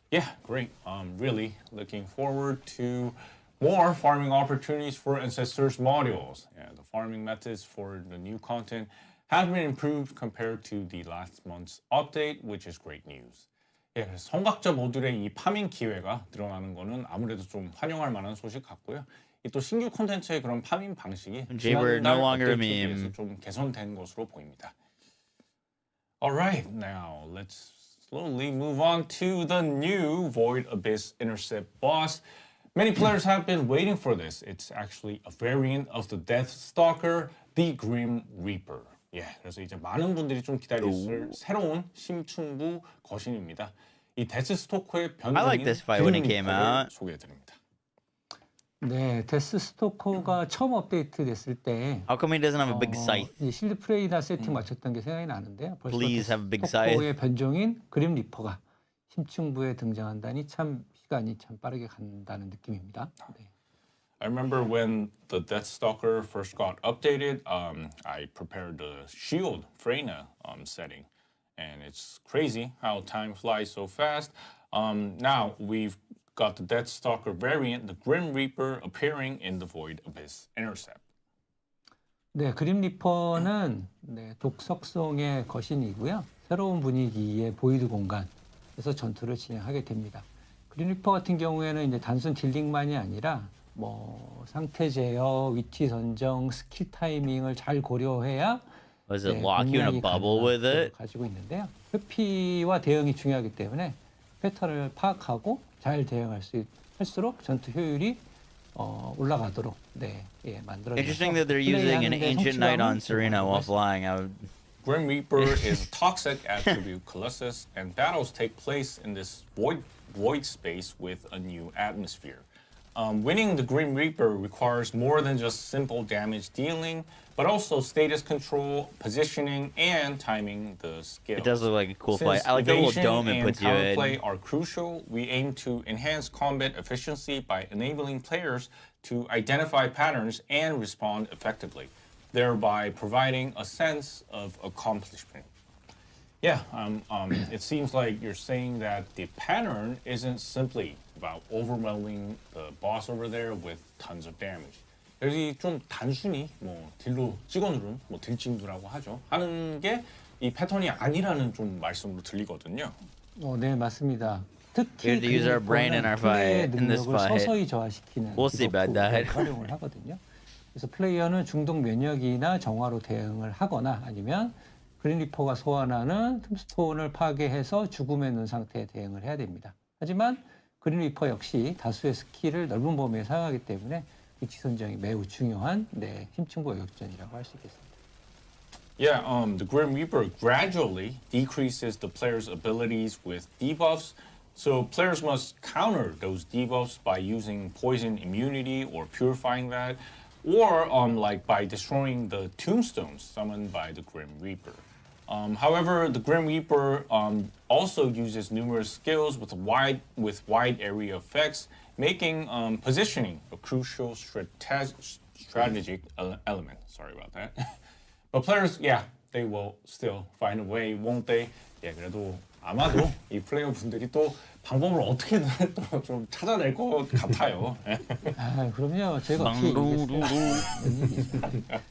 [SPEAKER 17] Yeah, great. Really looking forward to more farming opportunities for Ancestors modules. Yeah, the farming methods for the new content have been improved compared to the last month's update, which is great news. 예, 그래서 성각자 모듈의 이 파밍 기회가 늘어나는 거는 아무래도 좀 환영할 만한 소식 같고요. 이 또 신규 콘텐츠의 그런 파밍 방식이
[SPEAKER 3] Jaybird no longer a
[SPEAKER 17] 업데이트에
[SPEAKER 3] meme.
[SPEAKER 17] 의해서 좀 개선된 것으로 보입니다. Alright, now let's slowly move on to the new Void Abyss Intercept boss. Many players have been waiting for this. It's actually a variant of the Death Stalker, the Grim Reaper. 예, 그래서 이제 많은 분들이 좀 기다렸을 새로운 심층부 거신입니다. 이 데스 스토커의 변종인
[SPEAKER 3] I like this fight when it came out.
[SPEAKER 17] 소개해드립니다.
[SPEAKER 19] 네, 데스 스토커가 처음 업데이트 됐을 때
[SPEAKER 3] How come he doesn't have a big scythe?
[SPEAKER 19] 이 실드 프레이나 세팅 맞췄던 게 생각이 나는데요. 벌써
[SPEAKER 3] Please have a big
[SPEAKER 19] 스토커의
[SPEAKER 3] scythe.
[SPEAKER 19] 변종인 그림 리퍼가 심층부에 등장한다니 참 시간이 참 빠르게 간다는 느낌입니다. 네.
[SPEAKER 17] I remember when the Deathstalker first got updated, I prepared the Shield Freyna setting, and it's crazy how time flies so fast. Now we've got the Deathstalker variant, the Grim Reaper, appearing in the Void Abyss Intercept.
[SPEAKER 19] 네, 그림 리퍼는 네, 독석성의 거신이고요. 새로운 분위기의 보이드 공간에서 전투를 진행하게 됩니다. 그림 리퍼 같은 경우에는 이제 단순 딜링만이 아니라 뭐 상태 제어, 위치 선정, 스킬 타이밍을 잘 고려해야
[SPEAKER 3] Was it lock you in a bubble with it?
[SPEAKER 19] 가지고 있는데요. 회피와 대응이 중요하기 때문에 패턴을 파악하고 잘 대응할 수 할수록 전투 효율이 올라가도록 네, 예, 만들어져서
[SPEAKER 3] Interesting that they're using an ancient knight on Serena while flying.
[SPEAKER 17] Grim Reaper is a toxic attribute Colossus, and battles take place in this void space with a new atmosphere. Winning the Grim Reaper requires more than just simple damage dealing, but also status control, positioning, and timing the skills.
[SPEAKER 3] It does look like a cool
[SPEAKER 17] Since
[SPEAKER 3] fight. I like the little
[SPEAKER 17] evasion
[SPEAKER 3] dome it
[SPEAKER 17] and
[SPEAKER 3] puts you in.
[SPEAKER 17] counterplay are crucial, we aim to enhance combat efficiency by enabling players to identify patterns and respond effectively, thereby providing a sense of accomplishment. Yeah, it seems like you're saying that the pattern isn't simply about overwhelming the boss over there with tons of damage. 여기 좀 단순히 뭐 딜로 찍어 누른 뭐 딜징두라고 하죠. 하는 게 이 패턴이 아니라는 좀 말씀으로 들리거든요.
[SPEAKER 19] 네, 맞습니다. 특히
[SPEAKER 3] We have to use our brain in our
[SPEAKER 19] 플레이의
[SPEAKER 3] fight, in this
[SPEAKER 19] 능력을
[SPEAKER 3] fight.
[SPEAKER 19] 서서히 저하시키는
[SPEAKER 3] We'll see about that.
[SPEAKER 19] 활용을 하거든요. 그래서 플레이어는 중독 면역이나 정화로 대응을 하거나 아니면 그린 리퍼가 소환하는 툼스톤을 파괴해서 죽음에 넣은 상태에 대응을 해야 됩니다. 하지만 그린 리퍼 역시 다수의 스킬을 넓은 범위에 사용하기 때문에 위치 선정이 매우 중요한 힘층보 역전이라고 할 수 있겠습니다.
[SPEAKER 17] Yeah, the Grim Reaper gradually decreases the player's abilities with debuffs, so players must counter those debuffs by using poison immunity or purifying that, or like by destroying the tombstones summoned by the Grim Reaper. However, the Grim Reaper also uses numerous skills with wide area effects, making positioning a crucial strategic element. Sorry about that. But players, yeah, they will still find a way, won't they? 예, 그래도 아마도 이 플레이어 분들이 또 방법을 어떻게든 또 좀 찾아낼 것 같아요.
[SPEAKER 19] 아, 그럼요. 제가 어떻게 얘기했어요.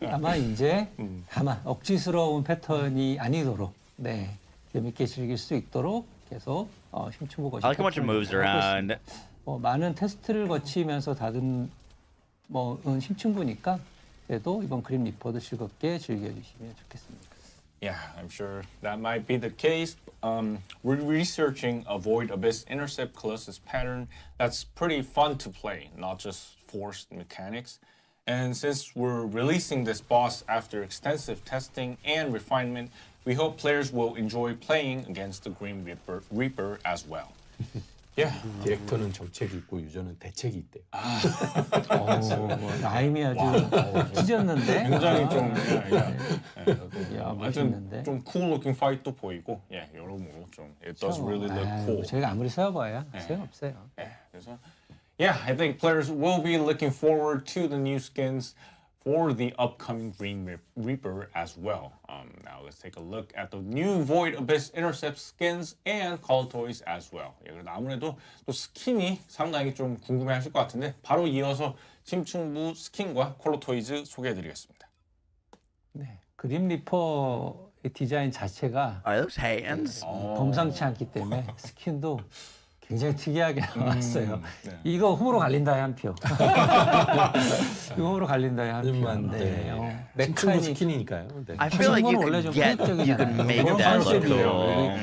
[SPEAKER 19] 다만 이제 다만 억지스러운 패턴이 아니도록 재밌게 즐길 수 있도록 계속 힘충보 거시.
[SPEAKER 3] I like how much it moves around.
[SPEAKER 19] 많은 테스트를 거치면서 다른 힘충보니까 그래도 이번 그림 리퍼도 즐겁게 즐겨주시면 좋겠습니다.
[SPEAKER 17] Yeah, I'm sure that might be the case. We're researching a Void Abyss Intercept Colossus pattern that's pretty fun to play, not just forced mechanics. And since we're releasing this boss after extensive testing and refinement, we hope players will enjoy playing against the Grim Reaper as well. Yeah.
[SPEAKER 18] 디렉터는 정책이 있고 유저는 대책이 있대요.
[SPEAKER 19] 라임이 아주 찢었는데.
[SPEAKER 17] 굉장히 좀
[SPEAKER 19] 멋있는데.
[SPEAKER 17] 좀 cool looking fight도 보이고, 예, 여러모로 좀 it does really look cool.
[SPEAKER 19] 저희가 아무리 세워봐야 소용없어요.
[SPEAKER 17] 그래서 yeah, I think players will be looking forward to the new skins for the upcoming Green Reaper as well. Now let's take a look at the new Void Abyss Intercept skins and Call Toys as well. 예, 그래도 아무래도 또 스킨이 상당히 좀 궁금해하실 것 같은데 바로 이어서 침충부 스킨과 콜로 토이즈 소개해드리겠습니다.
[SPEAKER 19] 네, 그림 리퍼의 디자인 자체가 범상치 않기 때문에 스킨도 굉장히 특이하게 나왔어요. 이거 홈으로 갈린다에 한 표. 이거 홈으로 갈린다에 한 표인데.
[SPEAKER 18] 메카닉 스킨이니까요.
[SPEAKER 3] I feel like you could make that look cool.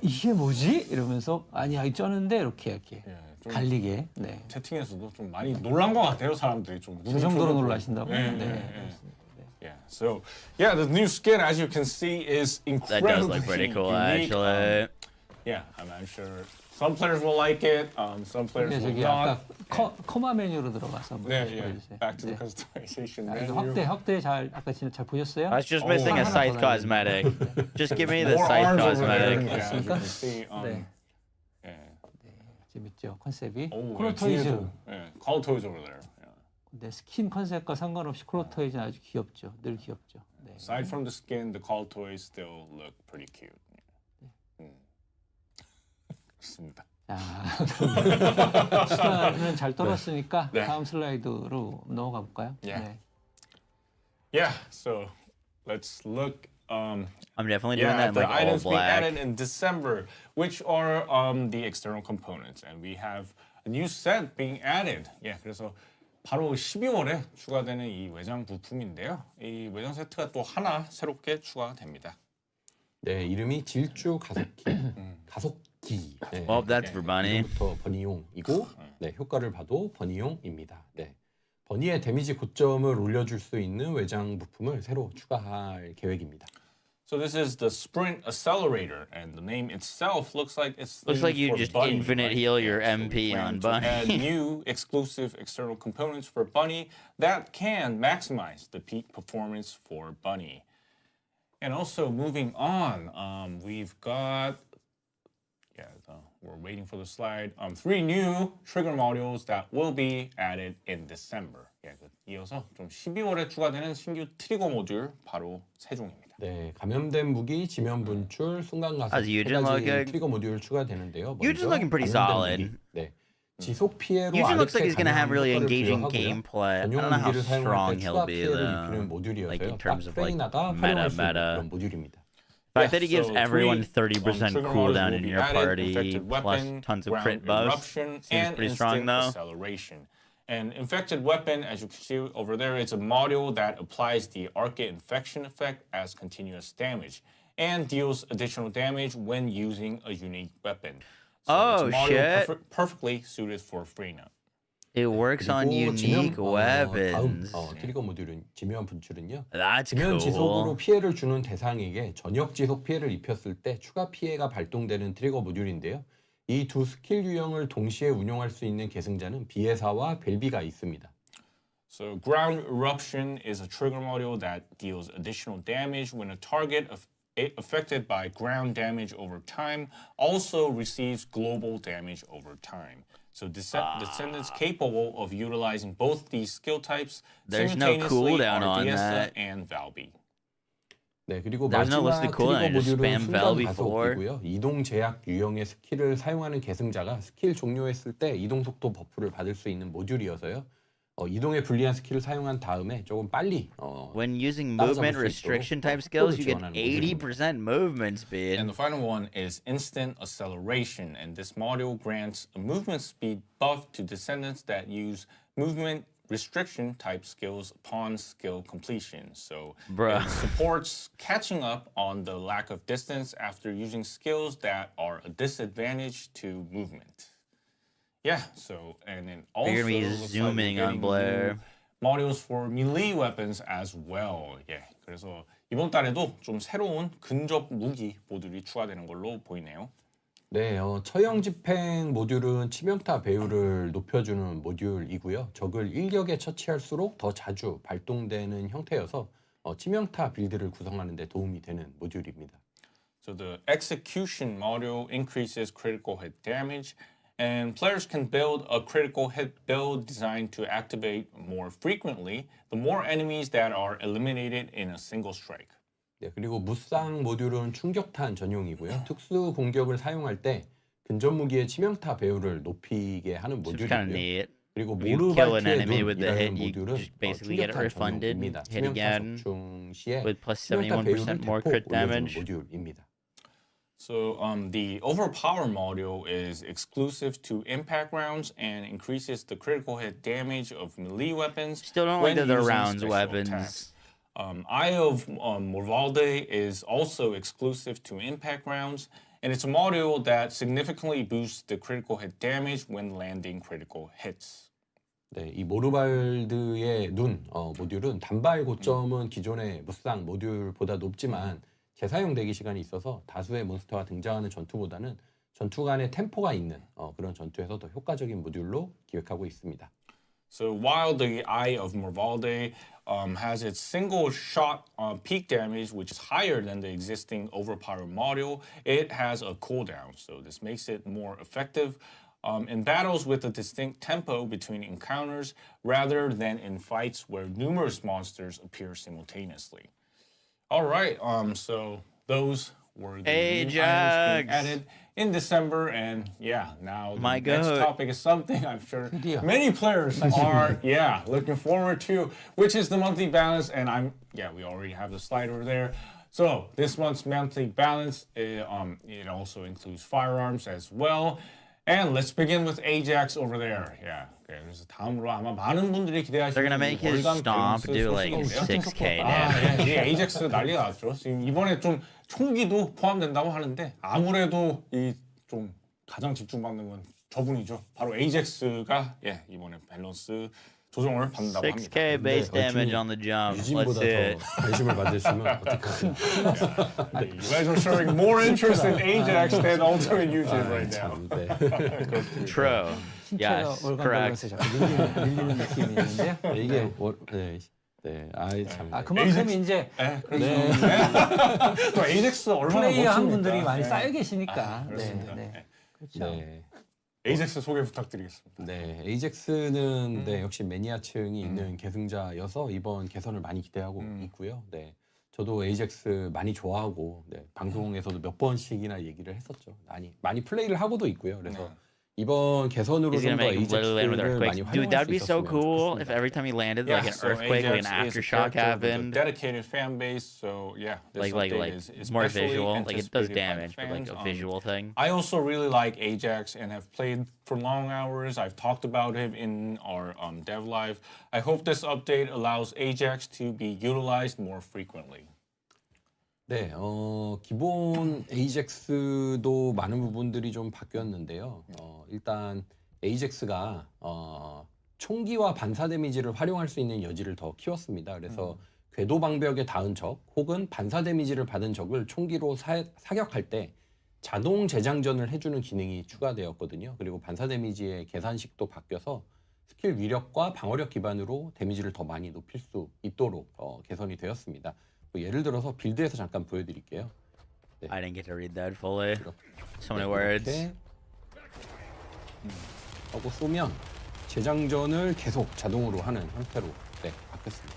[SPEAKER 19] 이게 뭐지? 이러면서 아니야 쩌는데 이렇게 갈리게.
[SPEAKER 17] 채팅에서도 좀 많이 놀란 것 같아요, 사람들이 좀.
[SPEAKER 19] 그 정도로 놀라신다고?
[SPEAKER 17] Yeah, so yeah, the new skin, as you can see, is incredibly
[SPEAKER 3] That does look pretty cool,
[SPEAKER 17] unique.
[SPEAKER 3] actually.
[SPEAKER 17] Yeah, I'm sure some players will like it, some players will not.
[SPEAKER 19] 아까 커마 메뉴로 들어가서 한번
[SPEAKER 17] 보여주세요. Back to the customization menu.
[SPEAKER 19] 확대 잘 아까 잘 보셨어요?
[SPEAKER 3] I was just missing a scythe cosmetic. Just give me the scythe cosmetic.
[SPEAKER 19] 재밌죠 컨셉이. 콜로 토이즈.
[SPEAKER 17] 콜로 토이즈 over there.
[SPEAKER 19] 스킨 컨셉과 상관없이 콜로 토이즈는 아주 귀엽죠. 늘 귀엽죠.
[SPEAKER 17] Aside from the skin, the call toys still look pretty cute. 좋습니다.
[SPEAKER 19] 자, 수다는 잘 떨었으니까 다음 슬라이드로 넘어가 볼까요?
[SPEAKER 17] Yeah. So let's look.
[SPEAKER 3] I'm definitely doing that in
[SPEAKER 17] the
[SPEAKER 3] like all
[SPEAKER 17] items being
[SPEAKER 3] black.
[SPEAKER 17] added in December, which are the external components, and we have a new set being added. 그래서 바로 12월에 추가되는 이 외장 부품인데요. 이 외장 세트가 또 하나 새롭게 추가됩니다.
[SPEAKER 18] 네, 이름이 질주 가속기. 가속기.
[SPEAKER 3] Well, that's for Bunny.
[SPEAKER 18] 이름부터 버니용이고, 효과를 봐도 버니용입니다. 버니의 데미지 고점을 올려줄 수 있는 외장 부품을 새로 추가할 계획입니다.
[SPEAKER 17] So this is the Sprint Accelerator, and the name itself looks like it's
[SPEAKER 3] you just
[SPEAKER 17] Bunny,
[SPEAKER 3] infinite heal your MP on Bunny.
[SPEAKER 17] Add new exclusive external components for Bunny that can maximize the peak performance for Bunny. And also moving on, we've got we're waiting for the slide. 3 new trigger modules that will be added in December. 이어서 좀 12월에 추가되는 신규 트리거 모듈 바로 세 종입니다.
[SPEAKER 18] 네, 감염된 무기, 지면 분출, 순간 가속 세
[SPEAKER 3] Eugen
[SPEAKER 18] 가지
[SPEAKER 3] looking?
[SPEAKER 18] 트리거 모듈 추가되는데요.
[SPEAKER 3] Eugen's looking pretty solid.
[SPEAKER 18] 지속 피해로
[SPEAKER 3] Eugen looks like he's gonna have really
[SPEAKER 18] 효과를
[SPEAKER 3] engaging
[SPEAKER 18] 부여하고요.
[SPEAKER 3] gameplay. I don't
[SPEAKER 18] 전용
[SPEAKER 3] know how
[SPEAKER 18] 무기를 사용할
[SPEAKER 3] strong
[SPEAKER 18] 때
[SPEAKER 3] he'll
[SPEAKER 18] 추가
[SPEAKER 3] be
[SPEAKER 18] 피해를
[SPEAKER 3] though.
[SPEAKER 18] 입히는 모듈이어서요.
[SPEAKER 3] Like in terms of like
[SPEAKER 18] 프레이나가
[SPEAKER 3] meta
[SPEAKER 18] 활용할 수 있는
[SPEAKER 3] meta.
[SPEAKER 18] 그런 모듈입니다.
[SPEAKER 3] fact that he gives
[SPEAKER 17] so
[SPEAKER 3] everyone
[SPEAKER 17] 3
[SPEAKER 3] 30%
[SPEAKER 17] trigger
[SPEAKER 3] cooldown
[SPEAKER 17] modules
[SPEAKER 3] in
[SPEAKER 17] will be
[SPEAKER 3] your
[SPEAKER 17] added:
[SPEAKER 3] party,
[SPEAKER 17] infected
[SPEAKER 3] plus
[SPEAKER 17] weapon,
[SPEAKER 3] tons of
[SPEAKER 17] ground
[SPEAKER 3] crit buffs.
[SPEAKER 17] eruption,
[SPEAKER 3] Seems
[SPEAKER 17] and
[SPEAKER 3] pretty strong
[SPEAKER 17] instant
[SPEAKER 3] though.
[SPEAKER 17] acceleration. And infected weapon, as you can see over there, it's a module that applies the arcade infection effect as continuous damage and deals additional damage when using a unique weapon. So it's a module perfectly suited for Freena.
[SPEAKER 3] It works on unique weapons.
[SPEAKER 18] 다음 트리거 모듈은 지면 분출은요.
[SPEAKER 3] That's
[SPEAKER 18] 지면 지속으로
[SPEAKER 3] cool.
[SPEAKER 18] 피해를 주는 대상에게 전역 지속 피해를 입혔을 때 추가 피해가 발동되는 트리거 모듈인데요. 이 두 스킬 유형을 동시에 운용할 수 있는 계승자는 비에사와 벨비가 있습니다.
[SPEAKER 17] So ground eruption is a trigger module that deals additional damage when a target affected by ground damage over time also receives global damage over time. So Descendant's capable of utilizing both these skill types
[SPEAKER 3] There's no
[SPEAKER 17] simultaneously
[SPEAKER 3] cooldown on
[SPEAKER 17] Ardiesa
[SPEAKER 3] that.
[SPEAKER 17] and Valby.
[SPEAKER 18] 네, 그리고
[SPEAKER 3] There's no
[SPEAKER 18] 마지막
[SPEAKER 3] listed
[SPEAKER 18] 트리거
[SPEAKER 3] cooldown, just
[SPEAKER 18] 모듈은
[SPEAKER 3] spam
[SPEAKER 18] 순간
[SPEAKER 3] Valby forward.
[SPEAKER 18] 가속이고요. 이동 제약 유형의 스킬을 사용하는 계승자가 스킬 종료했을 때 이동 속도 버프를 받을 수 있는 모듈이어서요. 이동에 불리한 스킬을 사용한 다음에 조금 빨리
[SPEAKER 3] When using movement restriction type skills, you get 80% movement speed.
[SPEAKER 17] And the final one is instant acceleration, and this module grants a movement speed buff to descendants that use movement restriction type skills upon skill completion. So it supports catching up on the lack of distance after using skills that are a disadvantage to movement. Yeah, so and then also
[SPEAKER 3] You're gonna be
[SPEAKER 17] looks
[SPEAKER 3] zooming
[SPEAKER 17] like we're
[SPEAKER 3] on
[SPEAKER 17] getting
[SPEAKER 3] Blair.
[SPEAKER 17] new modules for melee weapons as well. 예, 그래서 이번 달에도 좀 새로운 근접 무기 모듈이 추가되는 걸로 보이네요.
[SPEAKER 18] 네, 처형 집행 모듈은 치명타 배율을 높여주는 모듈이고요. 적을 일격에 처치할수록 더 자주 발동되는 형태여서 치명타 빌드를 구성하는 데 도움이 되는 모듈입니다.
[SPEAKER 17] So the execution module increases critical hit damage, and players can build a critical hit build designed to activate more frequently the more enemies that are eliminated in a single strike.
[SPEAKER 18] 네, 그리고 무쌍 모듈은 충격탄 전용이고요. 특수 공격을 사용할 때 근접 무기의 치명타 배율을 높이게 하는 모듈이고요. 그리고 모르발티의 눈이라는 모듈은 충격탄 전용입니다. 치명타 적중 시에 치명타 배율을 대폭 올려주는 모듈입니다.
[SPEAKER 17] So the overpower module is exclusive to impact rounds and increases the critical hit damage of melee weapons.
[SPEAKER 3] Still don't like that they're rounds weapons.
[SPEAKER 17] Eye of Morvalde is also exclusive to impact rounds, and it's a module that significantly boosts the critical hit damage when landing critical hits.
[SPEAKER 18] 네, 이 모르발드의 눈 모듈은 단발 고점은 기존의 무쌍 모듈보다 높지만 재사용 대기 시간이 있어서 다수의 몬스터가 등장하는 전투보다는 전투 간의 템포가 있는 그런 전투에서 더 효과적인 모듈로 기획하고 있습니다.
[SPEAKER 17] So while the Eye of Morvalde has its single shot peak damage, which is higher than the existing overpower module, it has a cooldown. So this makes it more effective in battles with a distinct tempo between encounters rather than in fights where numerous monsters appear simultaneously. All right, so those were the new items being added in December, and yeah, now the next topic is something I'm sure many players are looking forward to, which is the monthly balance. And we already have the slide over there. So this month's monthly balance, it also includes firearms as well. And let's begin with Ajax over there. Yeah. 그래서 다음으로 아마 많은 분들이 기대하시는
[SPEAKER 3] They're gonna make his stomp do like 6K damage.
[SPEAKER 17] 예, 에이젝스 난리가 났죠. 지금 이번에 좀 총기도 포함된다고 하는데 아무래도 이 좀 가장 집중받는 건 저분이죠. 바로 에이젝스가 이번에 밸런스 조정을 받는다고 합니다.
[SPEAKER 3] 6K base damage on the jump. Let's see it.
[SPEAKER 18] 관심을 받으시면 어떡하세요?
[SPEAKER 17] You guys are showing more interest in Ajax than Ultimate YouTube right now.
[SPEAKER 3] True. Yes, correct.
[SPEAKER 19] 밀리는 느낌이 있는데요.
[SPEAKER 18] 이게 참.
[SPEAKER 19] 그만큼 이제
[SPEAKER 17] 또 에이젝스 얼마나
[SPEAKER 19] 플레이한 분들이 많이 쌓여 계시니까. 그렇죠.
[SPEAKER 17] 에이젝스 소개 부탁드리겠습니다.
[SPEAKER 18] 네, 에이젝스는 역시 매니아층이 있는 계승자여서 이번 개선을 많이 기대하고 있고요. 네, 저도 에이젝스 많이 좋아하고 방송에서도 몇 번씩이나 얘기를 했었죠. 많이 플레이를 하고도 있고요. 그래서 이번 개선으로
[SPEAKER 3] He's gonna
[SPEAKER 18] 좀 더
[SPEAKER 3] make literally land with
[SPEAKER 18] AJAX를
[SPEAKER 3] earthquakes.
[SPEAKER 18] 많이
[SPEAKER 3] Dude,
[SPEAKER 18] 활용할
[SPEAKER 3] that'd
[SPEAKER 18] 수
[SPEAKER 3] be so
[SPEAKER 18] 있었으면
[SPEAKER 3] cool if
[SPEAKER 18] 좋겠습니다.
[SPEAKER 3] every time he landed,
[SPEAKER 17] Yeah,
[SPEAKER 3] like an
[SPEAKER 17] so
[SPEAKER 3] earthquake, like an
[SPEAKER 17] Ajax is a
[SPEAKER 3] aftershock
[SPEAKER 17] character with a
[SPEAKER 3] happened.
[SPEAKER 17] dedicated fan base, so yeah, this
[SPEAKER 3] Like
[SPEAKER 17] update is
[SPEAKER 3] more
[SPEAKER 17] especially
[SPEAKER 3] visual. Like it does
[SPEAKER 17] anticipated by the
[SPEAKER 3] damage, but like
[SPEAKER 17] fans.
[SPEAKER 3] a visual thing.
[SPEAKER 17] I also really like Ajax and have played for long hours. I've talked about him in our dev live. I hope this update allows Ajax to be utilized more frequently.
[SPEAKER 18] 네, 기본 AJAX도 많은 부분들이 좀 바뀌었는데요. 일단 AJAX가 총기와 반사 데미지를 활용할 수 있는 여지를 더 키웠습니다. 그래서 궤도 방벽에 닿은 적 혹은 반사 데미지를 받은 적을 총기로 사격할 때 자동 재장전을 해주는 기능이 추가되었거든요. 그리고 반사 데미지의 계산식도 바뀌어서 스킬 위력과 방어력 기반으로 데미지를 더 많이 높일 수 있도록 개선이 되었습니다. 뭐 예를 들어서 빌드에서 잠깐 보여드릴게요. 네.
[SPEAKER 3] I didn't get to read that fully. So many
[SPEAKER 18] 네,
[SPEAKER 3] words.
[SPEAKER 18] 이렇게 하고 쏘면 재장전을 계속 자동으로 하는 형태로 바뀌었습니다.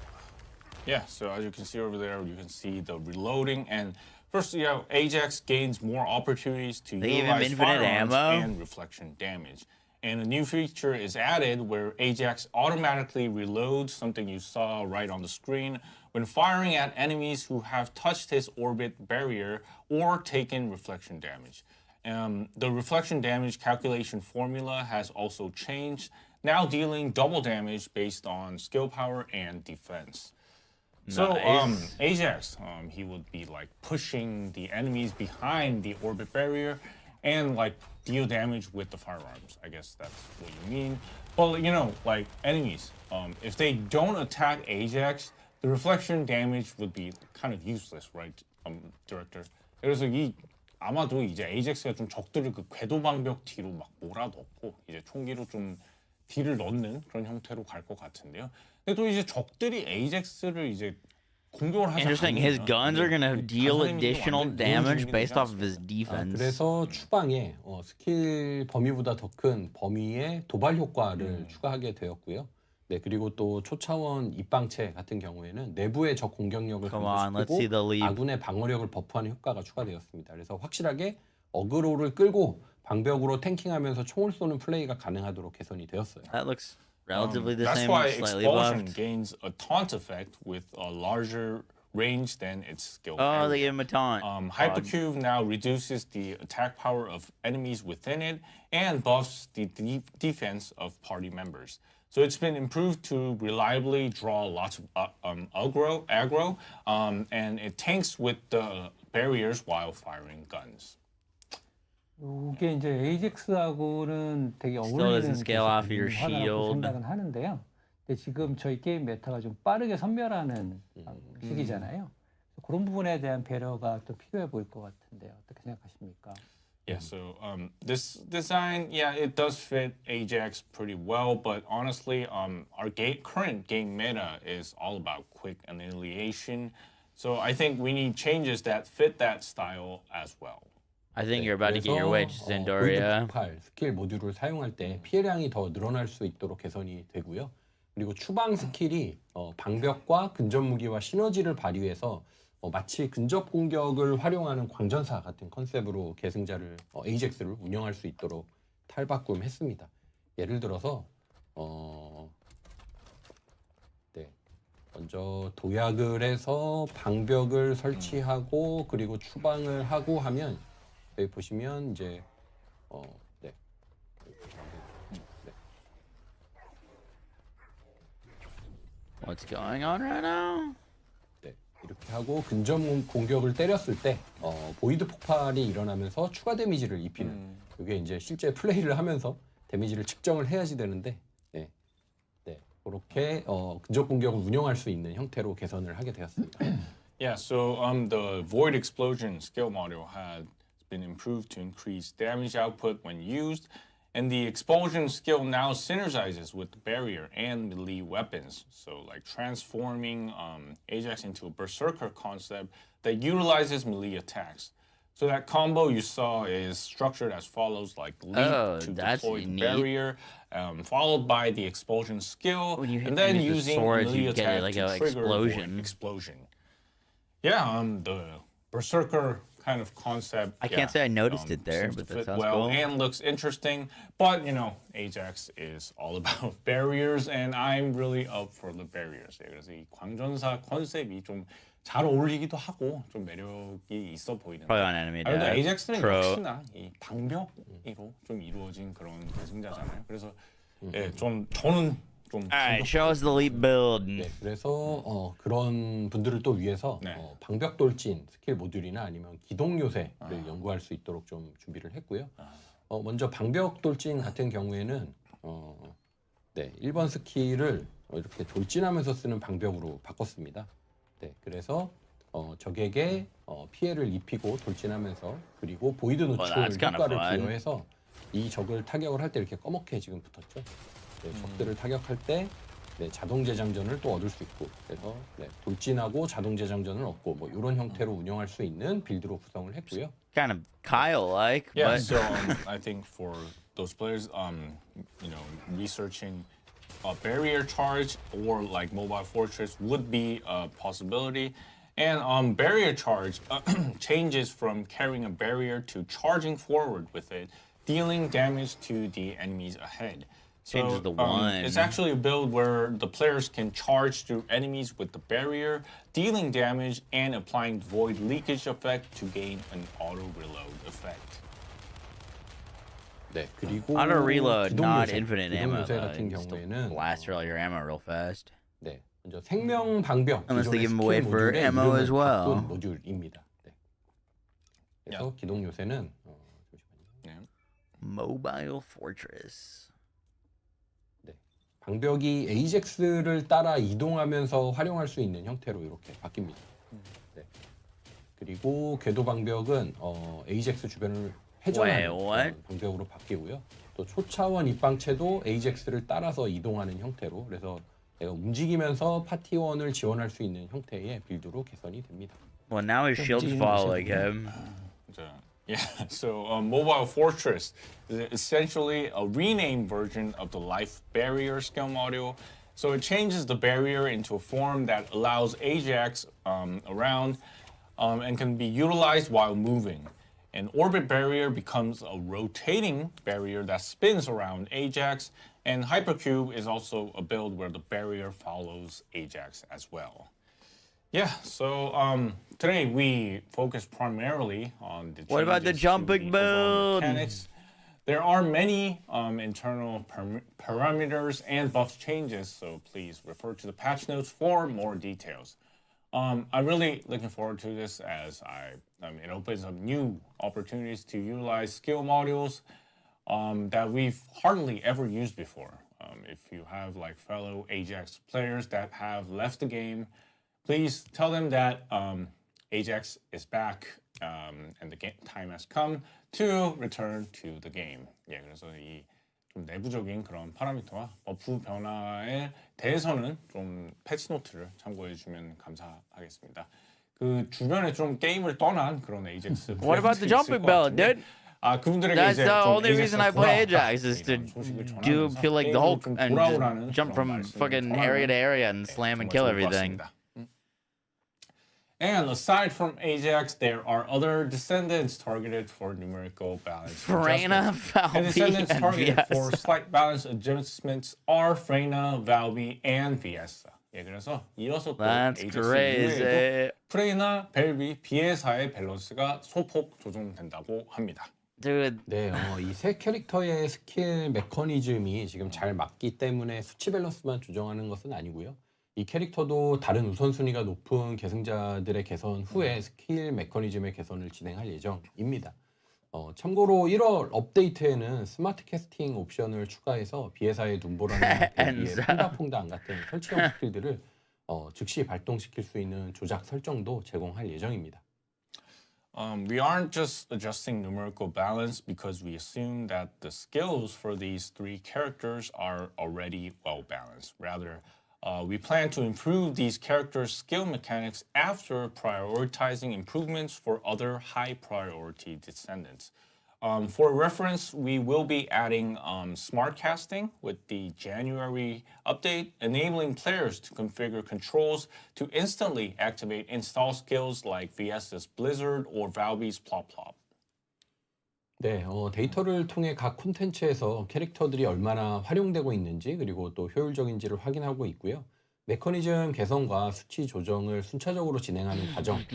[SPEAKER 17] Yeah, so as you can see over there, you can see the reloading. And first, yeah, Ajax gains more opportunities to
[SPEAKER 3] They give him
[SPEAKER 17] utilize
[SPEAKER 3] infinite
[SPEAKER 17] firearms
[SPEAKER 3] ammo?
[SPEAKER 17] and reflection damage. And a new feature is added where Ajax automatically reloads, something you saw right on the screen, when firing at enemies who have touched his orbit barrier or taken reflection damage. The reflection damage calculation formula has also changed, now dealing double damage based on skill power and defense. So
[SPEAKER 3] Nice.
[SPEAKER 17] Ajax, he would be like pushing the enemies behind the orbit barrier and like deal damage with the firearms. I guess that's what you mean. But you know, like enemies, if they don't attack Ajax, the reflection damage would be kind of useless, right, director? 그래서 아마도 이제 AJAX가 좀 적들을 그 궤도 방벽 뒤로 막 몰아넣고 이제 총기로 좀 딜을 넣는 그런 형태로 갈 것 같은데요. 근데 또 이제 적들이 AJAX를 이제 공격을 하지
[SPEAKER 3] Interesting. His guns are gonna deal
[SPEAKER 17] 반사데미지도
[SPEAKER 3] additional
[SPEAKER 17] 완전히
[SPEAKER 3] damage
[SPEAKER 17] 보여주는
[SPEAKER 3] based
[SPEAKER 17] 게
[SPEAKER 3] off of his defense.
[SPEAKER 18] 그래서 추방에 스킬 범위보다 더 큰 범위의 도발 효과를 추가하게 되었고요. 네, 그리고 또 초차원 입방체 같은 경우에는 내부의 적 공격력을
[SPEAKER 3] Come on, let's see the
[SPEAKER 18] 감소시키고
[SPEAKER 3] leap.
[SPEAKER 18] 아군의 방어력을 버프하는 효과가 추가되었습니다. 그래서 확실하게 어그로를 끌고 방벽으로 탱킹하면서 총을 쏘는 플레이가 가능하도록 개선이 되었어요.
[SPEAKER 3] That looks relatively the
[SPEAKER 17] That's
[SPEAKER 3] same,
[SPEAKER 17] why
[SPEAKER 3] slightly
[SPEAKER 17] Expulsion
[SPEAKER 3] buffed.
[SPEAKER 17] gains a taunt effect with a larger range than its skill
[SPEAKER 3] Oh, they
[SPEAKER 17] area.
[SPEAKER 3] gave him a taunt.
[SPEAKER 17] Hypercube now reduces the attack power of enemies within it and buffs the defense of party members. So it's been improved to reliably draw lots of aggro, and it tanks with the barriers while firing guns.
[SPEAKER 19] 이게 이제 AJAX하고는 되게
[SPEAKER 3] Still
[SPEAKER 19] 어울리는
[SPEAKER 3] doesn't scale off your
[SPEAKER 19] 기술이라고
[SPEAKER 3] shield.
[SPEAKER 19] 생각은 하는데요. 근데 지금 저희 게임 메타가 좀 빠르게 선멸하는 시기잖아요. 그런 부분에 대한 배려가 또 필요해 보일 것 같은데요. 어떻게 생각하십니까?
[SPEAKER 17] Yeah, so this design, yeah, it does fit Ajax pretty well, but honestly, our current game meta is all about quick annihilation. So I think we need changes that fit that style as well.
[SPEAKER 3] I think you're about to get your wish, Zendoria.
[SPEAKER 18] 골드 스킬 모듈을 사용할 때 피해량이 더 늘어날 수 있도록 개선이 되고요. 그리고 추방 스킬이 방벽과 근접 무기와 시너지를 발휘해서 마치 근접 공격을 활용하는 광전사 같은 컨셉으로 계승자를 AJAX를 운영할 수 있도록 탈바꿈했습니다. 예를 들어서 네, 먼저 도약을 해서 방벽을 설치하고 그리고 추방을 하고 하면 여기 보시면 이제 네.
[SPEAKER 3] What's going on right now?
[SPEAKER 18] 네, 이렇게 하고 근접 공격을 때렸을 때 보이드 폭발이 일어나면서 추가 데미지를 입히는 이게 이제 실제 플레이를 하면서 데미지를 측정을 해야지 되는데 네, 네 그렇게 근접 공격을 운영할 수 있는 형태로 개선을 하게 되었습니다.
[SPEAKER 17] Yeah, so the Void Explosion skill module has been improved to increase damage output when used, and the Expulsion skill now synergizes with the barrier and melee weapons. So like transforming Ajax into a berserker concept that utilizes melee attacks. So that combo you saw is structured as follows, like leap to deploy the barrier, followed by the Expulsion skill, and then using
[SPEAKER 3] swords,
[SPEAKER 17] melee
[SPEAKER 3] you
[SPEAKER 17] attack
[SPEAKER 3] get like
[SPEAKER 17] to
[SPEAKER 3] an
[SPEAKER 17] trigger
[SPEAKER 3] explosion.
[SPEAKER 17] Explosion. Yeah, the berserker kind of concept.
[SPEAKER 3] I can't say I noticed it there,
[SPEAKER 17] seems
[SPEAKER 3] but
[SPEAKER 17] to
[SPEAKER 3] that
[SPEAKER 17] fit
[SPEAKER 3] sounds
[SPEAKER 17] well
[SPEAKER 3] cool.
[SPEAKER 17] and looks interesting. But you know, Ajax is all about barriers, and I'm really up for the barriers. 예, 그래서 이 광전사 컨셉이 좀 잘 어울리기도 하고 좀 매력이 있어 보이는데.
[SPEAKER 3] Probably on enemy
[SPEAKER 17] 그래도
[SPEAKER 3] deck.
[SPEAKER 17] 에이젝스는
[SPEAKER 3] True.
[SPEAKER 17] 역시나 이 방벽으로 좀 이루어진 그런 계승자잖아요. 그래서 예, 좀 저는 좀.
[SPEAKER 3] Alright, show us the leap build.
[SPEAKER 18] 네, 그래서 그런 분들을 또 위해서 방벽 돌진 스킬 모듈이나 아니면 기동 요새를 연구할 수 있도록 좀 준비를 했고요. 먼저 방벽 돌진 같은 경우에는 1번 스킬을 이렇게 돌진하면서 쓰는 방벽으로 바꿨습니다. 네, 그래서 적에게 피해를 입히고 돌진하면서 그리고 보이드 노출 효과를 부여해서 이 적을 타격을 할 때 이렇게 검게 지금 붙었죠. 네, 적들을 타격할 때 자동 재장전을 또 얻을 수 있고 그래서 돌진하고 자동 재장전을 얻고 뭐 이런 형태로 운영할 수 있는 빌드로 구성을 했고요.
[SPEAKER 3] Kind of Kyle-like,
[SPEAKER 17] Yeah,
[SPEAKER 3] but
[SPEAKER 17] so I think for those players, you know, researching a barrier charge or like mobile fortress would be a possibility. And barrier charge changes from carrying a barrier to charging forward with it, dealing damage to the enemies ahead.
[SPEAKER 3] Changes the one.
[SPEAKER 17] It's actually a build where the players can charge through enemies with the barrier, dealing damage and applying void leakage effect to gain an auto reload effect.
[SPEAKER 18] 네, 그리고
[SPEAKER 3] auto reload,
[SPEAKER 18] 기동
[SPEAKER 3] not
[SPEAKER 18] 요새,
[SPEAKER 3] infinite
[SPEAKER 18] 기동
[SPEAKER 3] ammo.
[SPEAKER 18] 요새
[SPEAKER 3] Though.
[SPEAKER 18] 같은
[SPEAKER 3] You can still
[SPEAKER 18] 경우에는
[SPEAKER 3] blast all your ammo real fast.
[SPEAKER 18] 네, 먼저 생명 방벽
[SPEAKER 3] Unless they
[SPEAKER 18] 기존의
[SPEAKER 3] give them away
[SPEAKER 18] 스킬
[SPEAKER 3] for
[SPEAKER 18] 모듈의
[SPEAKER 3] ammo
[SPEAKER 18] 이름을
[SPEAKER 3] as well.
[SPEAKER 18] 바꾼 모듈입니다. 네. 그래서 기동 요새는
[SPEAKER 3] Mobile fortress.
[SPEAKER 18] 방벽이 에이젝스를 따라 이동하면서 활용할 수 있는 형태로 이렇게 바뀝니다. 네. 그리고 궤도 방벽은 에이젝스 주변을 회전하는 그런 방벽으로 바뀌고요. 또 초차원 입방체도 에이젝스를 따라서 이동하는 형태로 그래서 내가 움직이면서 파티원을 지원할 수 있는 형태의 빌드로 개선이 됩니다.
[SPEAKER 3] Well, now his shields fall like him.
[SPEAKER 17] Yeah, so Mobile Fortress is essentially a renamed version of the Life Barrier skill module. So it changes the barrier into a form that allows Ajax around and can be utilized while moving. An orbit barrier becomes a rotating barrier that spins around Ajax, and Hypercube is also a build where the barrier follows Ajax as well. Yeah, so today we focus primarily on the
[SPEAKER 3] What about the
[SPEAKER 17] changes to
[SPEAKER 3] jumping
[SPEAKER 17] the overall
[SPEAKER 3] build?
[SPEAKER 17] mechanics. There are many internal parameters and buff changes, so please refer to the patch notes for more details. I'm really looking forward to this as it opens up new opportunities to utilize skill modules that we've hardly ever used before. If you have like fellow Ajax players that have left the game, please tell them that Ajax is back and the time has come to return to the game. 예, 그래서 이 좀 내부적인 그런 파라미터와 버프 변화에 대해서는 좀 패치 노트를 참고해 주면 감사하겠습니다. 그 주변에 좀 게임을 떠난 그런 에이젝스.
[SPEAKER 3] What about the jumping build, dude?
[SPEAKER 17] 그분들에게
[SPEAKER 3] That's
[SPEAKER 17] 이제
[SPEAKER 3] the
[SPEAKER 17] 좀
[SPEAKER 3] only reason I play Ajax is to
[SPEAKER 17] 전하면서
[SPEAKER 3] feel like the Hulk
[SPEAKER 17] 좀
[SPEAKER 3] and
[SPEAKER 17] 돌아오라는
[SPEAKER 3] just jump
[SPEAKER 17] 그런
[SPEAKER 3] from
[SPEAKER 17] 말씀을
[SPEAKER 3] fucking
[SPEAKER 17] 전하면
[SPEAKER 3] area to area and slam and
[SPEAKER 17] 정말
[SPEAKER 3] kill
[SPEAKER 17] 좋을 것
[SPEAKER 3] everything.
[SPEAKER 17] 같습니다. And aside from Ajax, there are other Descendants targeted for numerical balance
[SPEAKER 3] Freyna,
[SPEAKER 17] adjustments. And Descendants
[SPEAKER 3] Valby, and
[SPEAKER 17] targeted for
[SPEAKER 3] Viessa.
[SPEAKER 17] slight balance adjustments are Freyna, Valby, and Viessa. 예, 그래서 이어서 또
[SPEAKER 3] That's
[SPEAKER 17] Ajax
[SPEAKER 3] crazy.
[SPEAKER 17] 이외에도 프레이나, 벨비, 비에사의 밸런스가 소폭 조정된다고 합니다.
[SPEAKER 3] Dude.
[SPEAKER 18] 네, 이 세 캐릭터의 스킬 메커니즘이 지금 잘 맞기 때문에 수치 밸런스만 조정하는 것은 아니고요. 이 캐릭터도 다른 우선순위가 높은 계승자들의 개선 후에 스킬 메커니즘의 개선을 진행할 예정입니다. 참고로 1월 업데이트에는 스마트 캐스팅 옵션을 추가해서 비에사의 눈보라나 벨비의 퐁당퐁당 같은 설치형 스킬들을 즉시 발동시킬 수 있는 조작 설정도 제공할 예정입니다.
[SPEAKER 17] We aren't just adjusting numerical balance because we assume that the skills for these three characters are already well balanced. Rather, we plan to improve these characters' skill mechanics after prioritizing improvements for other high priority descendants. For reference, we will be adding smart casting with the January update, enabling players to configure controls to instantly activate install skills like VS's Blizzard or Valve's Plop Plop.
[SPEAKER 18] 네, 데이터를 통해 각 콘텐츠에서 캐릭터들이 얼마나 활용되고 있는지 그리고 또 효율적인지를 확인하고 있고요. 메커니즘 개선과 수치 조정을 순차적으로 진행하는 과정에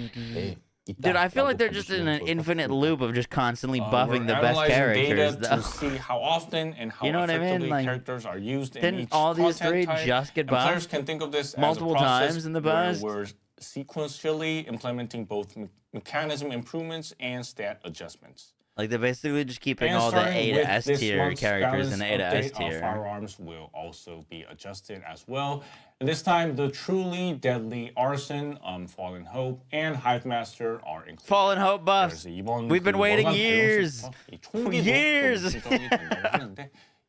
[SPEAKER 3] Dude, I feel like they're just in an infinite loop of just constantly buffing the best characters.
[SPEAKER 17] Data to see how often and how
[SPEAKER 3] You know what I
[SPEAKER 17] effectively
[SPEAKER 3] mean? Like,
[SPEAKER 17] characters are used in
[SPEAKER 3] didn't
[SPEAKER 17] each
[SPEAKER 3] all these
[SPEAKER 17] content
[SPEAKER 3] three
[SPEAKER 17] type.
[SPEAKER 3] just get
[SPEAKER 17] And players
[SPEAKER 3] buffed
[SPEAKER 17] can think of this
[SPEAKER 3] multiple
[SPEAKER 17] as a process
[SPEAKER 3] times in the
[SPEAKER 17] where
[SPEAKER 3] past?
[SPEAKER 17] we're sequentially implementing both mechanism improvements and stat adjustments.
[SPEAKER 3] Like they're basically just keeping
[SPEAKER 17] And
[SPEAKER 3] all the
[SPEAKER 17] starting
[SPEAKER 3] A to
[SPEAKER 17] with
[SPEAKER 3] S
[SPEAKER 17] this
[SPEAKER 3] tier
[SPEAKER 17] month's
[SPEAKER 3] characters in
[SPEAKER 17] balance
[SPEAKER 3] the A to S
[SPEAKER 17] update,
[SPEAKER 3] tier.
[SPEAKER 17] Firearms will also be adjusted as well. And this time, the truly deadly Arson, Fallen Hope, and Hive Master are included.
[SPEAKER 3] Fallen Hope buffs. We've been waiting years. Years.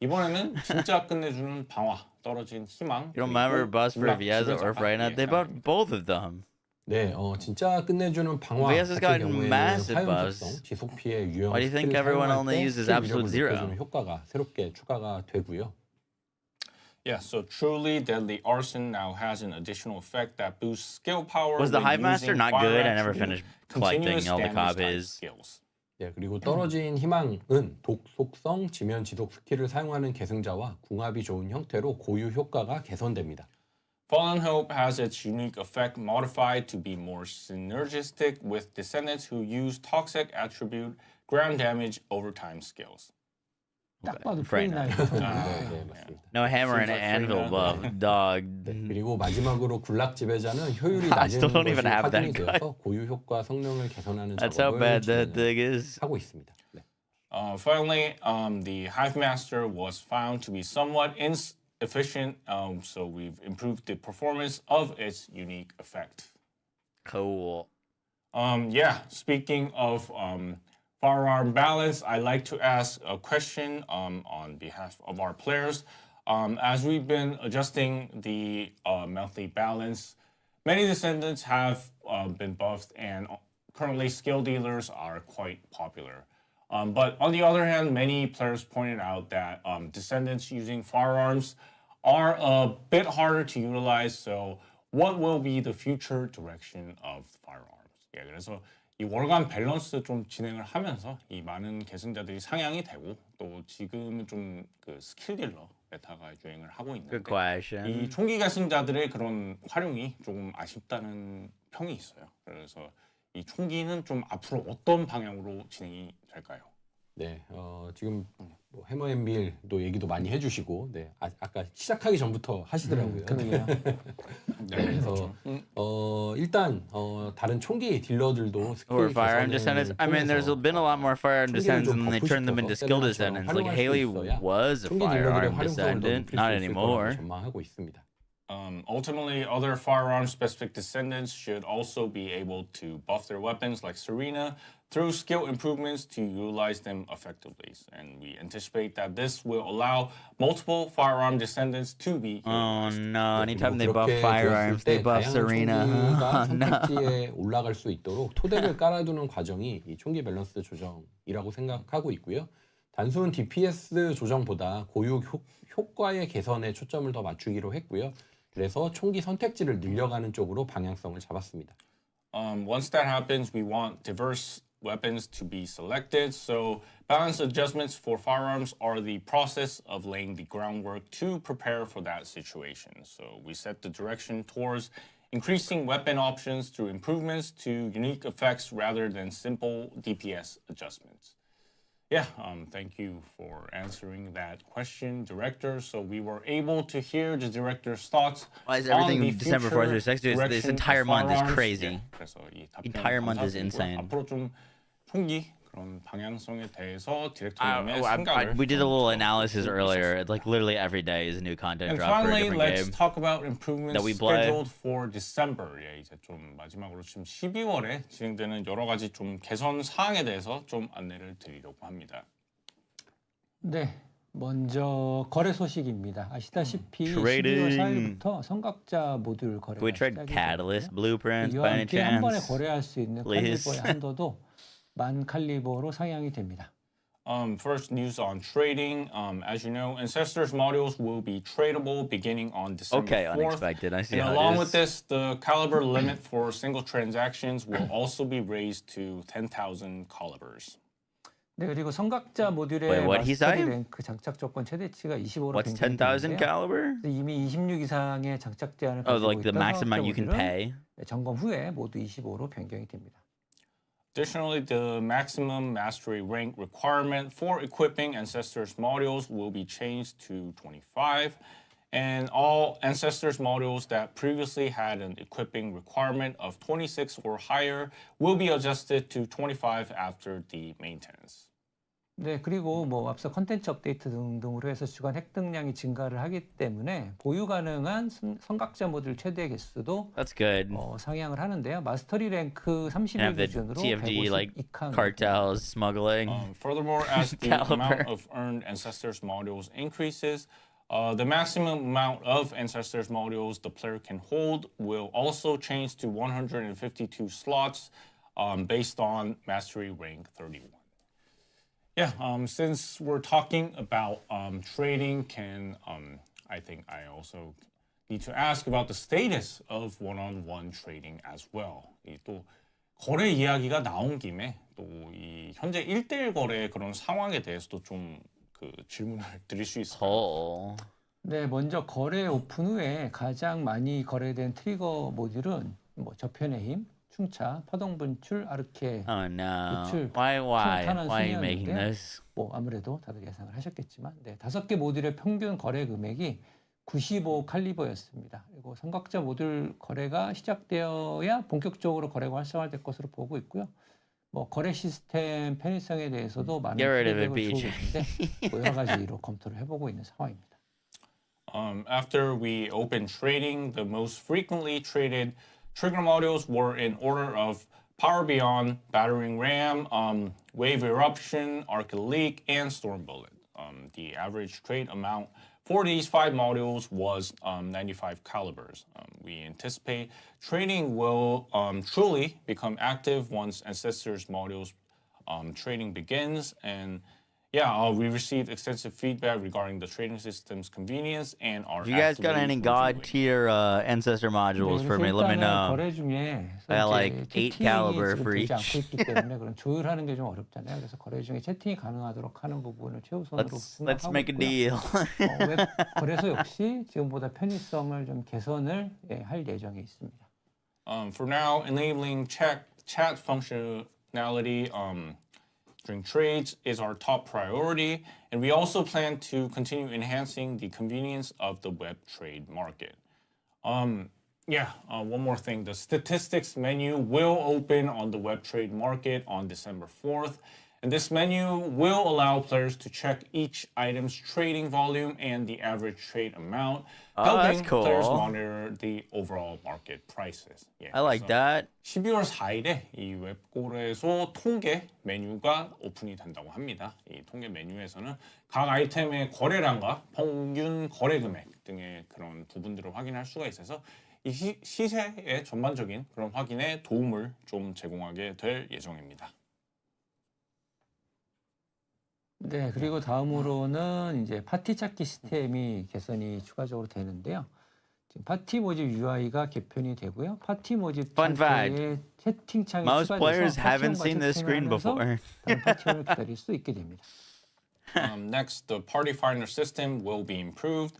[SPEAKER 17] 이번에는 진짜 끝내주는 방화, 떨어진 희망.
[SPEAKER 3] You don't remember buffs for Vieza or Freyna? They buffed both of them.
[SPEAKER 18] 네, 진짜 끝내주는 방화
[SPEAKER 3] VS has
[SPEAKER 18] 같은
[SPEAKER 3] gotten
[SPEAKER 18] 경우에는
[SPEAKER 3] massive
[SPEAKER 18] 화염
[SPEAKER 3] buffs.
[SPEAKER 18] 속성, 지속 피해, 유형
[SPEAKER 3] Why do you think
[SPEAKER 18] 스킬을
[SPEAKER 3] everyone
[SPEAKER 18] 사용할
[SPEAKER 3] only
[SPEAKER 18] 때
[SPEAKER 3] uses
[SPEAKER 18] 스킬
[SPEAKER 3] absolute
[SPEAKER 18] 위력을
[SPEAKER 3] zero?
[SPEAKER 18] 높여주는 효과가 새롭게 추가가 되고요.
[SPEAKER 17] Yeah, so truly deadly arson now has an additional effect that boosts skill power.
[SPEAKER 3] Was the
[SPEAKER 17] when
[SPEAKER 3] Hive Master
[SPEAKER 17] using
[SPEAKER 3] not
[SPEAKER 17] fire
[SPEAKER 3] good? I never
[SPEAKER 17] attribute,
[SPEAKER 3] finished collecting
[SPEAKER 17] continuous
[SPEAKER 3] all the
[SPEAKER 17] damage type
[SPEAKER 3] copies.
[SPEAKER 17] skills.
[SPEAKER 18] 네, 그리고 떨어진 희망은 독 속성, 지면 지속 스킬을 사용하는 계승자와 궁합이 좋은 형태로 고유 효과가 개선됩니다.
[SPEAKER 17] Fallen Hope has its unique effect modified to be more synergistic with Descendants who use toxic attribute, ground damage, overtime skills.
[SPEAKER 19] 딱 봐도
[SPEAKER 3] Freyna.
[SPEAKER 18] 네, 맞습니다.
[SPEAKER 3] No hammer and anvil buff, dog.
[SPEAKER 18] 네, 그리고 마지막으로 굴락 지배자는 효율이
[SPEAKER 3] I
[SPEAKER 18] 낮은
[SPEAKER 3] still don't
[SPEAKER 18] 것이
[SPEAKER 3] even have
[SPEAKER 18] 확인이
[SPEAKER 3] that guy.
[SPEAKER 18] 되어서 고유 효과 성능을 개선하는
[SPEAKER 3] That's how
[SPEAKER 18] 작업을
[SPEAKER 3] bad that thing is.
[SPEAKER 18] 하고 있습니다. 네.
[SPEAKER 17] Finally, the Hive Master was found to be somewhat inefficient, so we've improved the performance of its unique effect.
[SPEAKER 3] Cool.
[SPEAKER 17] Yeah, speaking of firearm balance, I'd like to ask a question on behalf of our players. As we've been adjusting the monthly balance, many Descendants have been buffed, and currently skill dealers are quite popular. But on the other hand, many players pointed out that Descendants using firearms are a bit harder to utilize. So what will be the future direction of firearms? 예, 그래서 이 월간 밸런스 좀 진행을 하면서 이 많은 계승자들이 상향이 되고 또 지금은 좀 그 스킬 딜러 메타가 유행을 하고 있는데
[SPEAKER 3] Good question.
[SPEAKER 17] 이 총기 계승자들의 그런 활용이 조금 아쉽다는 평이 있어요. 그래서 이 총기는 좀 앞으로 어떤 방향으로 진행이 될까요?
[SPEAKER 18] 네, 지금 뭐 해머 앤 밀도 얘기도 많이 해주시고, 네, 아까 시작하기 전부터 하시더라고요.
[SPEAKER 19] 그러게요.
[SPEAKER 18] 네, 그래서 일단 다른 총기 딜러들도
[SPEAKER 3] Or
[SPEAKER 18] 스킬
[SPEAKER 3] firearm
[SPEAKER 18] 개선을
[SPEAKER 3] descendants. I mean, there's been a lot more firearm descendants, and then they turned them into skill descendants. Like Haley was a
[SPEAKER 18] 총기 딜러들의
[SPEAKER 3] firearm
[SPEAKER 18] 활용성을 더
[SPEAKER 3] descendant,
[SPEAKER 18] 높일
[SPEAKER 3] not
[SPEAKER 18] 수 있을 거라고
[SPEAKER 3] anymore.
[SPEAKER 18] 전망하고 있습니다.
[SPEAKER 17] Ultimately, other firearm-specific Descendants should also be able to buff their weapons like Serena through skill improvements to utilize them effectively. And we anticipate that this will allow multiple firearm Descendants to be
[SPEAKER 3] Oh no, anytime they
[SPEAKER 18] 그리고
[SPEAKER 3] buff
[SPEAKER 18] 그렇게
[SPEAKER 3] firearms,
[SPEAKER 18] 되었을
[SPEAKER 3] they
[SPEAKER 18] 때
[SPEAKER 3] buff
[SPEAKER 18] 다양한
[SPEAKER 3] Serena.
[SPEAKER 18] 총기가
[SPEAKER 3] Oh no.
[SPEAKER 18] 선택지에 올라갈 수 있도록 토대를 깔아두는 과정이 이 총기 밸런스 조정이라고 생각하고 있고요. 단순 DPS 조정보다 고유 효과의 개선에 초점을 더 맞추기로 했고요. 그래서 총기 선택지를 늘려가는 쪽으로 방향성을 잡았습니다.
[SPEAKER 17] Once that happens, we want diverse weapons to be selected. So balance adjustments for firearms are the process of laying the groundwork to prepare for that situation. So we set the direction towards increasing weapon options through improvements to unique effects rather than simple DPS adjustments. Yeah, thank you for answering that question, Director. So we were able to hear the Director's thoughts.
[SPEAKER 3] Why is
[SPEAKER 17] on
[SPEAKER 3] everything
[SPEAKER 17] the
[SPEAKER 3] December 4th through 6th? This
[SPEAKER 17] direction
[SPEAKER 3] entire
[SPEAKER 17] of
[SPEAKER 3] month is
[SPEAKER 17] firearms.
[SPEAKER 3] crazy.
[SPEAKER 17] 네, 그래서 이 답변
[SPEAKER 3] Entire month is
[SPEAKER 17] 감사드리고요.
[SPEAKER 3] insane.
[SPEAKER 17] 앞으로 좀 총기 그런 방향성에 대해서 디렉터님의
[SPEAKER 3] We did a little analysis earlier. Like literally every day is a new content
[SPEAKER 17] And
[SPEAKER 3] drop for a
[SPEAKER 17] finally,
[SPEAKER 3] different
[SPEAKER 17] let's
[SPEAKER 3] game.
[SPEAKER 17] talk about improvements
[SPEAKER 3] that we play.
[SPEAKER 17] scheduled for December. 예, 이제 좀 마지막으로 지금 12월에 진행되는 여러 가지 좀 개선 사항에 대해서 좀 안내를 드리려고 합니다.
[SPEAKER 19] 네, 먼저 거래 소식입니다. 아시다시피
[SPEAKER 3] Trading.
[SPEAKER 19] 12월 4일부터 성각자 모듈 거래가
[SPEAKER 3] We trade
[SPEAKER 19] 시작이
[SPEAKER 3] catalyst
[SPEAKER 19] 되거든요.
[SPEAKER 3] blueprints
[SPEAKER 19] 이와
[SPEAKER 3] by any
[SPEAKER 19] 함께 한 번에
[SPEAKER 3] chance?
[SPEAKER 19] 거래할 수 있는
[SPEAKER 3] Please.
[SPEAKER 19] 칼리버의 한도도 10,000칼리버로 상향이 됩니다.
[SPEAKER 17] First news on trading. As you know, Ancestors modules will be tradable beginning on December 4th.
[SPEAKER 3] Unexpected. I see
[SPEAKER 17] And
[SPEAKER 3] how
[SPEAKER 17] along
[SPEAKER 3] it
[SPEAKER 17] with
[SPEAKER 3] is.
[SPEAKER 17] this, the caliber limit for single transactions will also be raised to 10,000 calibers.
[SPEAKER 19] 네, 그리고 성각자 모듈의
[SPEAKER 3] Wait, what he
[SPEAKER 19] 마스터리
[SPEAKER 3] say?
[SPEAKER 19] 랭크 장착 조건 최대치가 25로
[SPEAKER 3] What's
[SPEAKER 19] 변경이
[SPEAKER 3] 10,000
[SPEAKER 19] 되는데요.
[SPEAKER 3] caliber?
[SPEAKER 19] 이미 26 이상의 장착 제한을
[SPEAKER 3] Oh,
[SPEAKER 19] 가지고
[SPEAKER 3] like the
[SPEAKER 19] 있던
[SPEAKER 3] maximum
[SPEAKER 19] 성각자
[SPEAKER 3] you can
[SPEAKER 19] 모듈은
[SPEAKER 3] pay.
[SPEAKER 19] 점검 후에 모두 25로 변경이 됩니다.
[SPEAKER 17] Additionally, the maximum mastery rank requirement for equipping Ancestors modules will be changed to 25, and all Ancestors modules that previously had an equipping requirement of 26 or higher will be adjusted to 25 after the maintenance.
[SPEAKER 19] 네, 그리고 뭐 앞서 컨텐츠 업데이트 등등으로 해서 주간 획득량이 증가를 하기 때문에 보유 가능한 성각자 모듈 최대 개수도
[SPEAKER 3] That's good.
[SPEAKER 19] 상향을 하는데요. 마스터리 랭크
[SPEAKER 3] And
[SPEAKER 19] 30일
[SPEAKER 3] have the
[SPEAKER 19] 기준으로
[SPEAKER 3] TFD like
[SPEAKER 19] 152칸.
[SPEAKER 3] cartels smuggling.
[SPEAKER 17] Furthermore, as the amount of earned Ancestors modules increases, the maximum amount of Ancestors modules the player can hold will also change to 152 slots based on Mastery rank 31. Yeah, since we're talking about trading, I think I also need to ask about the status of one-on-one trading as well. 또 거래 이야기가 나온 김에 또 이 현재 1대1 거래 그런 상황에 대해서도 좀 그 질문을 드릴 수 있을까요?
[SPEAKER 19] 네, 먼저 거래 오픈 후에 가장 많이 거래된 트리거 모듈은 뭐 저편의 힘, 충차, 파동 분출, 아르케,
[SPEAKER 3] Oh no.
[SPEAKER 19] 유출,
[SPEAKER 3] Why
[SPEAKER 19] 탄환
[SPEAKER 3] are you making
[SPEAKER 19] 순이었는데요.
[SPEAKER 3] this?
[SPEAKER 19] 뭐 아무래도 다들 예상을 하셨겠지만, 네, 5개 모듈의 평균 거래 금액이 95 칼리버였습니다. 그리고 삼각자 모듈 거래가 시작되어야 본격적으로 거래가 활성화될 것으로 보고 있고요. 뭐 거래 시스템 편의성에 대해서도 많은 피드백을 주고 계신데 뭐 여러 가지로 검토를 해보고 있는 상황입니다.
[SPEAKER 17] After we opened trading, the most frequently traded trigger modules were in order of Power Beyond, Battering Ram, Wave Eruption, Arc Leak, and Storm Bullet. The average trade amount for these 5 modules was 95 calibers. We anticipate trading will truly become active once Ancestors modules trading begins, and yeah, we received extensive feedback regarding the trading system's convenience and are.
[SPEAKER 3] If you guys got any god tier Ancestor modules for me, let me know.
[SPEAKER 19] 거래 중에
[SPEAKER 3] I got like 8 caliber for
[SPEAKER 19] 되지
[SPEAKER 3] each.
[SPEAKER 19] 않고 있기 때문에 그런 조율하는 게 좀 어렵잖아요. 그래서 거래 중에 채팅이 가능하도록 하는 부분을 최우선으로
[SPEAKER 3] Let's make a deal.
[SPEAKER 19] 웹 거래소 역시 지금보다 편의성을 좀 개선을 할 예정에 있습니다.
[SPEAKER 17] For now, enabling chat functionality during trades is our top priority, and we also plan to continue enhancing the convenience of the web trade market. One more thing. The statistics menu will open on the web trade market on December 4th, and this menu will allow players to check each item's trading volume and the average trade amount, helping players monitor the overall market prices.
[SPEAKER 3] I like that.
[SPEAKER 17] 12월 4일에 이 웹거래소 통계 메뉴가 오픈이 된다고 합니다. 이 통계 메뉴에서는 각 아이템의 거래량과 평균 거래 금액 등의 그런 부분들을 확인할 수가 있어서 이 시세의 전반적인 그런 확인에 도움을 좀 제공하게 될 예정입니다.
[SPEAKER 19] 네, 그리고 다음으로는 이제 파티 찾기 시스템이 개선이 추가적으로 되는데요. 지금 파티 모집 UI가 개편이 되고요. 파티 모집 상태의 채팅창이
[SPEAKER 3] Most players
[SPEAKER 19] 추가돼서
[SPEAKER 3] haven't
[SPEAKER 19] 파티원과
[SPEAKER 3] seen this screen
[SPEAKER 19] 채팅을
[SPEAKER 3] before.
[SPEAKER 19] 하면서 다른 파티원을 기다릴 수 있게 됩니다.
[SPEAKER 17] Next, the party finder system will be improved.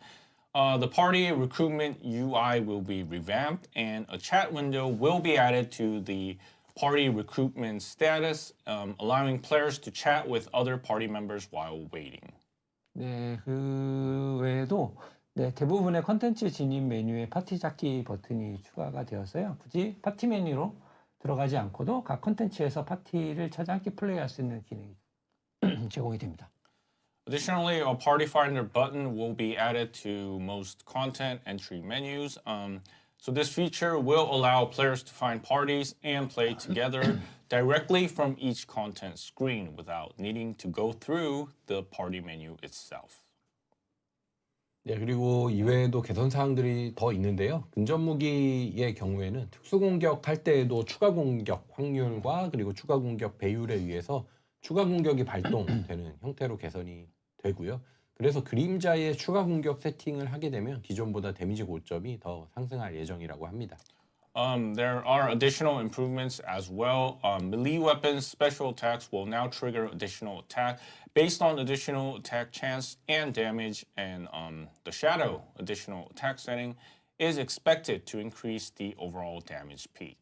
[SPEAKER 17] The party recruitment UI will be revamped, and a chat window will be added to the party recruitment status, allowing players to chat with other party members while waiting.
[SPEAKER 19] 네, 그 외에도 대부분의 컨텐츠 진입 메뉴에 파티 찾기 버튼이 추가가 되어서요. 굳이 파티 메뉴로 들어가지 않고도 각 컨텐츠에서 파티를 찾아 함께 플레이할 수 있는 기능이 제공이 됩니다.
[SPEAKER 17] Additionally, a party finder button will be added to most content entry menus. So this feature will allow players to find parties and play together directly from each content screen without needing to go through the party menu itself.
[SPEAKER 18] 네, 그리고 이외에도 개선 사항들이 더 있는데요. 근접 무기의 경우에는 특수 공격할 때에도 추가 공격 확률과 그리고 추가 공격 배율에 의해서 추가 공격이 발동되는 형태로 개선이 되고요. 그래서 그림자의 추가 공격 세팅을 하게 되면 기존보다 데미지 고점이 더 상승할 예정이라고 합니다.
[SPEAKER 17] There are additional improvements as well. Melee weapons special attacks will now trigger additional attack based on additional attack chance and damage, and the shadow additional attack setting is expected to increase the overall damage peak.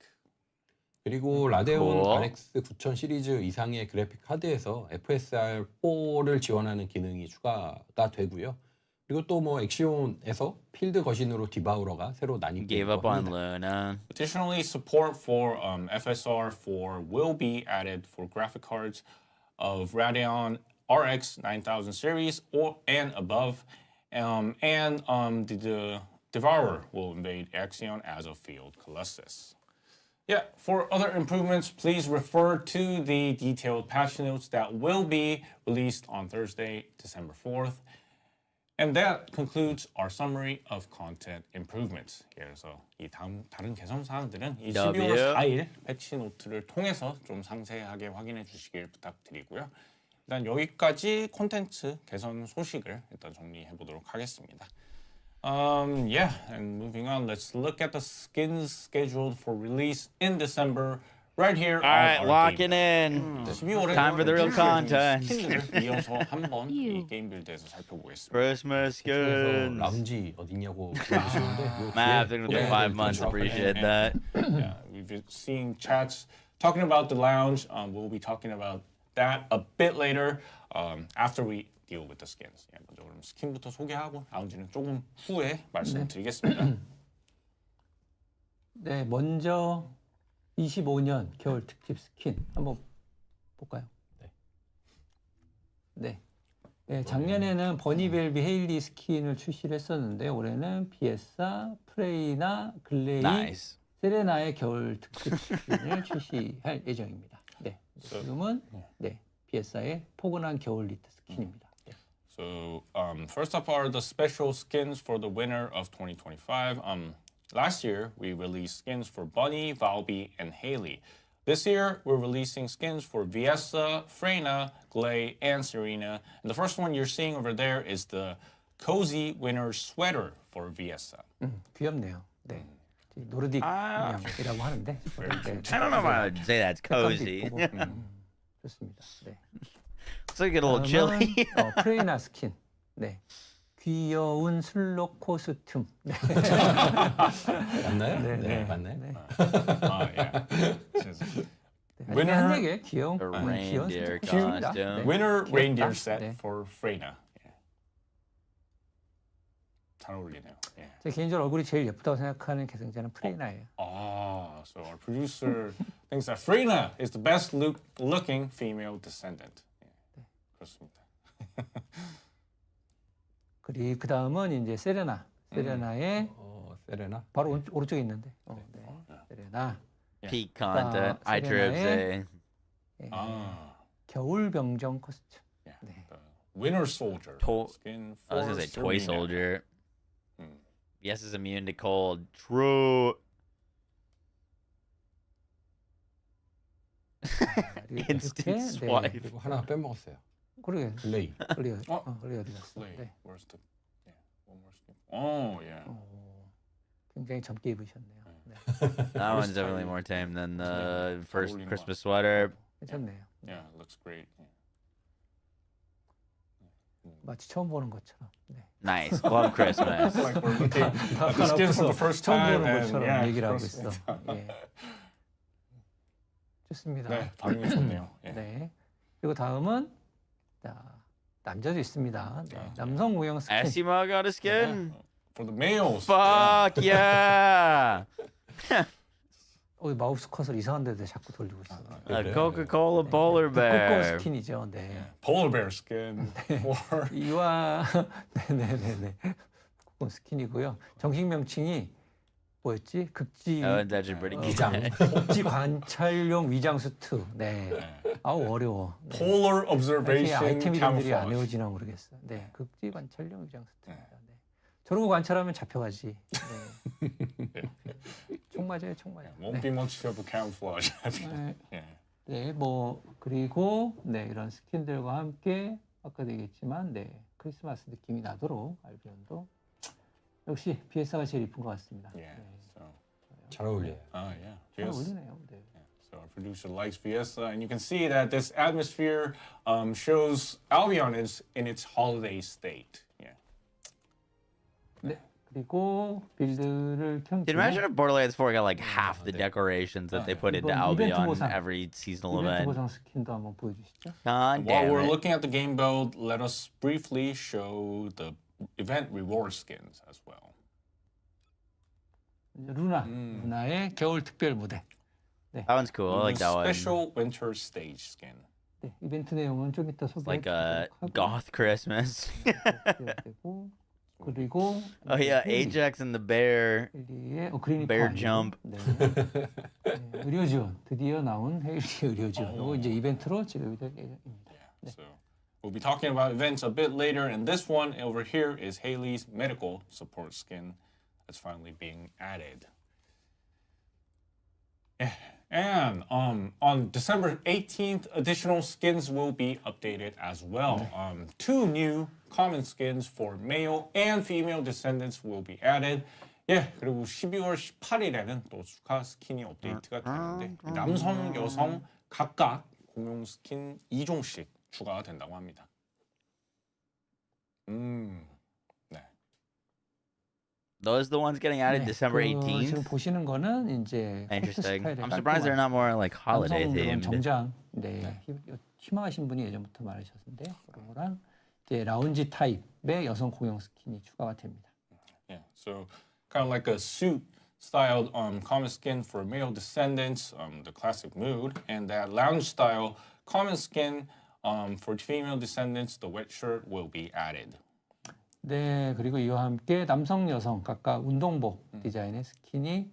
[SPEAKER 18] 그리고 라데온 RX 9000 시리즈 이상의 그래픽 카드에서 FSR4를 지원하는 기능이 추가가 되고요. 그리고 또 뭐 엑시온에서 필드 거신으로 디바우러가 새로 난입되고 합니다.
[SPEAKER 17] Additionally, support for FSR4 will be added for graphic cards of Radeon RX 9000 series and above, the Devourer will invade Axion as a field Colossus. Yeah, for other improvements, please refer to the detailed patch notes that will be released on Thursday, December 4th. And that concludes our summary of content improvements. 그래서 이 다른 개선 사항들은 이 12월 4일 패치 노트를 통해서 좀 상세하게 확인해 주시길 부탁드리고요. 일단 여기까지 콘텐츠 개선 소식을 일단 정리해 보도록 하겠습니다. Yeah, and moving on, let's look at the skins scheduled for release in December. Right here.
[SPEAKER 3] All right, locking in. Time for the real content.
[SPEAKER 17] 이어서 한번 이 게임 빌드에서 살펴보겠습니다.
[SPEAKER 3] Christmas skins.
[SPEAKER 18] 라운지 어디냐고 물어보시는데
[SPEAKER 3] I've been with 5 months. Appreciate that.
[SPEAKER 17] Yeah, we've been seeing chats talking about the lounge. We'll be talking about that a bit later after we deal with the skins. 예, 먼저 그럼 스킨부터 소개하고 라운지는 조금 후에 말씀드리겠습니다.
[SPEAKER 19] 네, 먼저 25년 겨울 특집 스킨 한번 볼까요? 네. 네, 작년에는 버니벨비 헤일리 스킨을 출시를 했었는데 올해는 비에사, 프레이나, 글레이, 세레나의 겨울 특집 스킨을 출시할 예정입니다. 네, 지금은 비에사의 포근한 겨울 니트 스킨입니다.
[SPEAKER 17] So first up are the special skins for the winter of 2025. Last year, we released skins for Bunny, Valby, and Haley. This year, we're releasing skins for Viessa, Freyna, Glay, and Serena. And the first one you're seeing over there is the cozy winter sweater for Viessa.
[SPEAKER 19] 귀엽네요. 네. 노르딕 양이라고 하는데.
[SPEAKER 3] I don't know if I would say that's cozy.
[SPEAKER 19] 좋습니다. 네.
[SPEAKER 3] It's like a little chilly.
[SPEAKER 19] 프레이나 스킨. 네. 귀여운 술록 코스튬. 네.
[SPEAKER 18] 맞나요?
[SPEAKER 19] 네,
[SPEAKER 18] 맞나요?
[SPEAKER 19] 네.
[SPEAKER 17] Winter
[SPEAKER 19] 한에게 귀여운
[SPEAKER 3] reindeer
[SPEAKER 19] 귀엽니다.
[SPEAKER 3] costume.
[SPEAKER 17] Winter reindeer set for Freyna. 잘 어울리네요.
[SPEAKER 19] 제 개인적으로 얼굴이 제일 예쁘다고 생각하는 계승자는 프레이나예요.
[SPEAKER 17] So our producer thinks that Freyna is the best looking female descendant. 그렇습니다.
[SPEAKER 19] 그리고 그 다음은 이제 세레나. 세레나의
[SPEAKER 18] 세레나
[SPEAKER 19] 바로 오른쪽에 있는데. 네. 세레나.
[SPEAKER 3] Peak content. I drip Zane.
[SPEAKER 19] 겨울 병정 코스튬.
[SPEAKER 17] 네. Winter soldier. Skin
[SPEAKER 3] I was gonna say toy soldier. Yes, is immune to cold. True. Instant swipe.
[SPEAKER 18] 그리고 하나 빼먹었어요.
[SPEAKER 19] 그러게.
[SPEAKER 18] 글레이.
[SPEAKER 19] 글레이 어디 갔어? 네.
[SPEAKER 17] Where's the one more skin? Oh yeah.
[SPEAKER 19] 굉장히 젊게 입으셨네요. 네.
[SPEAKER 3] That one's definitely more tame than the first Christmas sweater.
[SPEAKER 19] 괜찮네요.
[SPEAKER 17] Yeah, looks great.
[SPEAKER 19] 마치 처음 보는 것처럼. 네.
[SPEAKER 3] Nice. Love Christmas.
[SPEAKER 17] Like we're looking at the skins for the first
[SPEAKER 19] 처음
[SPEAKER 17] time
[SPEAKER 19] 보는
[SPEAKER 17] and
[SPEAKER 19] 것처럼 얘기를 하고 있어. 예. 좋습니다.
[SPEAKER 17] 네, 반응이 좋네요.
[SPEAKER 19] 네. 그리고 다음은 남자도 있습니다. 네. 남성 모형 스킨.
[SPEAKER 3] Asimo got a skin.
[SPEAKER 17] For the males.
[SPEAKER 3] Fuck yeah.
[SPEAKER 19] 마우스 컷을 이상한 데다 자꾸 돌리고 있어.
[SPEAKER 3] A Coca-Cola polar bear.
[SPEAKER 19] 코코 스킨이죠. 네.
[SPEAKER 17] Polar bear skin. For
[SPEAKER 19] 이와 네네네네. 코코 스킨이고요. 정식 명칭이 뭐였지? 극지
[SPEAKER 18] 위장.
[SPEAKER 19] 극지 관찰용 위장 수트. 네. 아우 어려워. 네.
[SPEAKER 17] Polar observation
[SPEAKER 19] 아이템 이름들이 안
[SPEAKER 17] camouflage.
[SPEAKER 19] 외워지나 모르겠어. 네. 극지 관찰용 위장 수트입니다. 네. 저런 거 관찰하면 잡혀가지. 네. 총 맞아요, 총 맞아요.
[SPEAKER 17] Won't be much of a camouflage.
[SPEAKER 19] 네.
[SPEAKER 17] Yeah.
[SPEAKER 19] 네, 뭐 그리고 네 이런 스킨들과 함께 아까도 얘기했지만 네 크리스마스 느낌이 나도록 알비온도 역시 BS가 제일 이쁜 것 같습니다.
[SPEAKER 17] Yeah. So.
[SPEAKER 18] 잘 어울려요.
[SPEAKER 17] Yeah.
[SPEAKER 19] 잘
[SPEAKER 17] VS.
[SPEAKER 19] 어울리네요. 네.
[SPEAKER 17] So our producer likes Fiesta, and you can see that this atmosphere shows Albion is in its holiday state. Yeah.
[SPEAKER 19] 네. 그리고 빌드를 켠
[SPEAKER 3] Dude, imagine if Borderlands 4 got like half the decorations that they put into Albion every seasonal
[SPEAKER 19] 이벤트
[SPEAKER 3] event.
[SPEAKER 19] 보상 스킨도 한번 보여주시죠.
[SPEAKER 3] God
[SPEAKER 17] While
[SPEAKER 3] damn
[SPEAKER 17] we're
[SPEAKER 3] it.
[SPEAKER 17] looking at the game build, let us briefly show the event reward skins as well.
[SPEAKER 19] 루나의 겨울 특별 무대. 네.
[SPEAKER 3] That one's cool. I like that one.
[SPEAKER 17] Special winter stage skin.
[SPEAKER 19] 네, 이벤트 내용은 좀 이따
[SPEAKER 3] It's like a
[SPEAKER 19] 소개해드리도록 하고.
[SPEAKER 3] goth Christmas.
[SPEAKER 19] 되고 그리고
[SPEAKER 3] Oh yeah, Ajax and the bear.
[SPEAKER 19] 그리니까
[SPEAKER 3] Bear
[SPEAKER 19] 아니고,
[SPEAKER 3] jump.
[SPEAKER 19] 네. 네, 의료 지원 드디어 나온 헤일리 의료 지원. 이거 이제 이벤트로 지금 될 예정입니다. 네.
[SPEAKER 17] So we'll be talking about events a bit later, and this one over here is Haley's medical support skin that's finally being added. Yeah. And on December 18th, additional skins will be updated as well. 2 new common skins for male and female descendants will be added. 예, 그리고 12월 18일에는 또 추가 스킨이 업데이트가 되는데 남성, 여성 각각 공용 스킨 2종씩 추가가 된다고 합니다.
[SPEAKER 3] Those are the ones getting added
[SPEAKER 19] 네,
[SPEAKER 3] December
[SPEAKER 19] 지금
[SPEAKER 3] 18th.
[SPEAKER 19] 보시는 거는 이제 코트
[SPEAKER 3] Interesting.
[SPEAKER 19] 스타일의
[SPEAKER 3] I'm surprised they're not more like holiday
[SPEAKER 19] 남성 그런
[SPEAKER 3] themed.
[SPEAKER 19] 정장 희망하신 분이 예전부터 많으셨는데 그런 거랑 이제 라운지 타입의 여성 공용 스킨이 추가가 됩니다.
[SPEAKER 17] Yeah, so kind of like a suit styled common skin for male descendants, the classic mood, and that lounge style common skin for female descendants, the wet shirt will be added.
[SPEAKER 19] 네, 그리고 이와 함께 남성, 여성 각각 운동복 디자인의 스킨이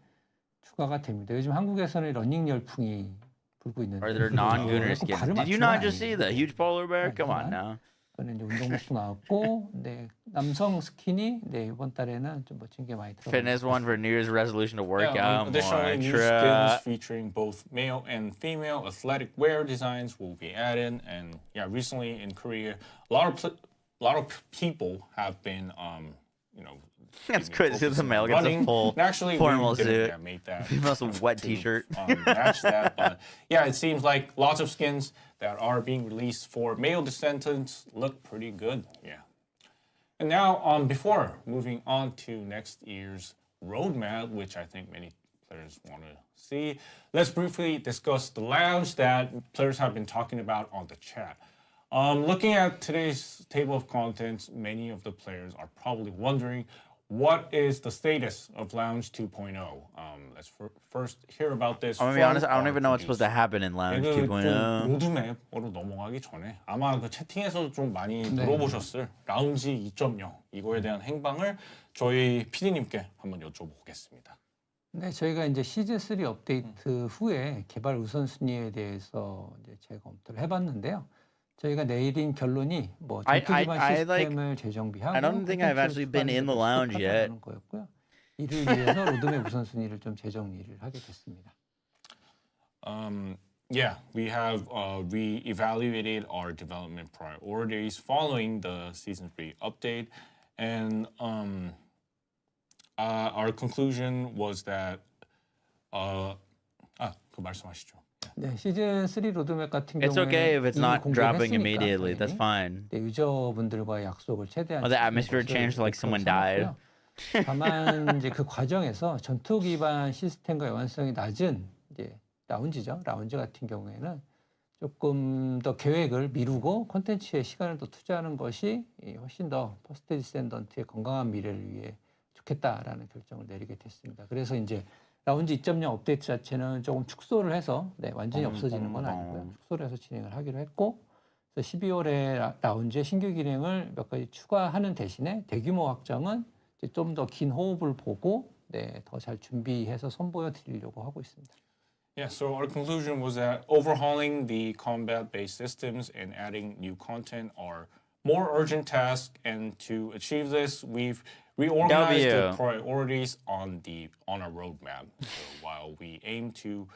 [SPEAKER 19] 추가가 됩니다. 요즘 한국에서는 러닝 열풍이 불고 있는데.
[SPEAKER 3] Are there non-Gunner skins? Did you not just see the huge polar bear? Come on now.
[SPEAKER 19] 이번에 이제 운동복도 나왔고, 네 남성 스킨이 네 이번 달에는 좀 멋진 게 많이 들어가요.
[SPEAKER 3] Fitness one for New Year's resolution to work out
[SPEAKER 17] Additionally, new
[SPEAKER 3] more.
[SPEAKER 17] skins featuring both male and female athletic wear designs will be added. And yeah, recently in Korea, a lot of people have been,
[SPEAKER 3] That's good. See the male gets a full
[SPEAKER 17] actually,
[SPEAKER 3] formal
[SPEAKER 17] we didn't,
[SPEAKER 3] suit.
[SPEAKER 17] make that.
[SPEAKER 3] Female's a wet T-shirt.
[SPEAKER 17] Match that, but yeah, it seems like lots of skins that are being released for male descendants look pretty good. Yeah. And now, before moving on to next year's roadmap, which I think many players want to see, let's briefly discuss the lounge that players have been talking about on the chat. Looking at today's table of contents, many of the players are probably wondering, what is the status of Lounge 2.0? Let's first hear about this.
[SPEAKER 3] I'm gonna be honest, I don't even know what's supposed to happen in Lounge 2.0.
[SPEAKER 17] 로드맵으로 넘어가기 전에 아마 그 채팅에서도 좀 많이 들어보셨을 라운지 2.0 이거에 대한 행방을 저희 PD님께 한번 여쭤보겠습니다.
[SPEAKER 19] 네, 저희가 이제 시즌 3 업데이트 후에 개발 우선순위에 대해서 이제 재검토를 해봤는데요. 저희가 내린 결론이 뭐 전투 기반 시스템을 재정비하고
[SPEAKER 3] I don't think I've actually been in the lounge yet.
[SPEAKER 19] 거였고요. 이를 위해서 로드맵 우선순위를 좀 재정리를 하게 됐습니다.
[SPEAKER 17] Yeah, we have re-evaluated our development priorities following the Season 3 update, and our conclusion was that 그 말씀하시죠.
[SPEAKER 19] 네, 시즌 3 로드맵 같은
[SPEAKER 3] It's
[SPEAKER 19] 경우에는
[SPEAKER 3] okay if it's not dropping
[SPEAKER 19] 공개했으니까
[SPEAKER 3] immediately. That's fine.
[SPEAKER 19] 네, 유저분들과 약속을 최대한
[SPEAKER 3] Oh, the atmosphere changed like someone died.
[SPEAKER 19] 다만 이제 그 과정에서 전투 기반 시스템과 연관성이 낮은 이제 라운지죠. 라운지 같은 경우에는 조금 더 계획을 미루고 콘텐츠에 시간을 더 투자하는 것이 훨씬 더 퍼스트 디센던트의 건강한 미래를 위해 좋겠다라는 결정을 내리게 됐습니다. 그래서 이제 라운지 2.0 업데이트 자체는 조금 축소를 해서 완전히 없어지는 건 아니고요. 축소를 해서 진행을 하기로 했고, 그래서 12월에 라운지의 신규 기능을 몇 가지 추가하는 대신에 대규모 확장은 좀 더 긴 호흡을 보고 더 잘 준비해서 선보여 드리려고 하고 있습니다.
[SPEAKER 17] Yeah, so our conclusion was that overhauling the combat-based systems and adding new content are more urgent tasks, and to achieve this, we've reorganized the priorities on our roadmap. So while we aim to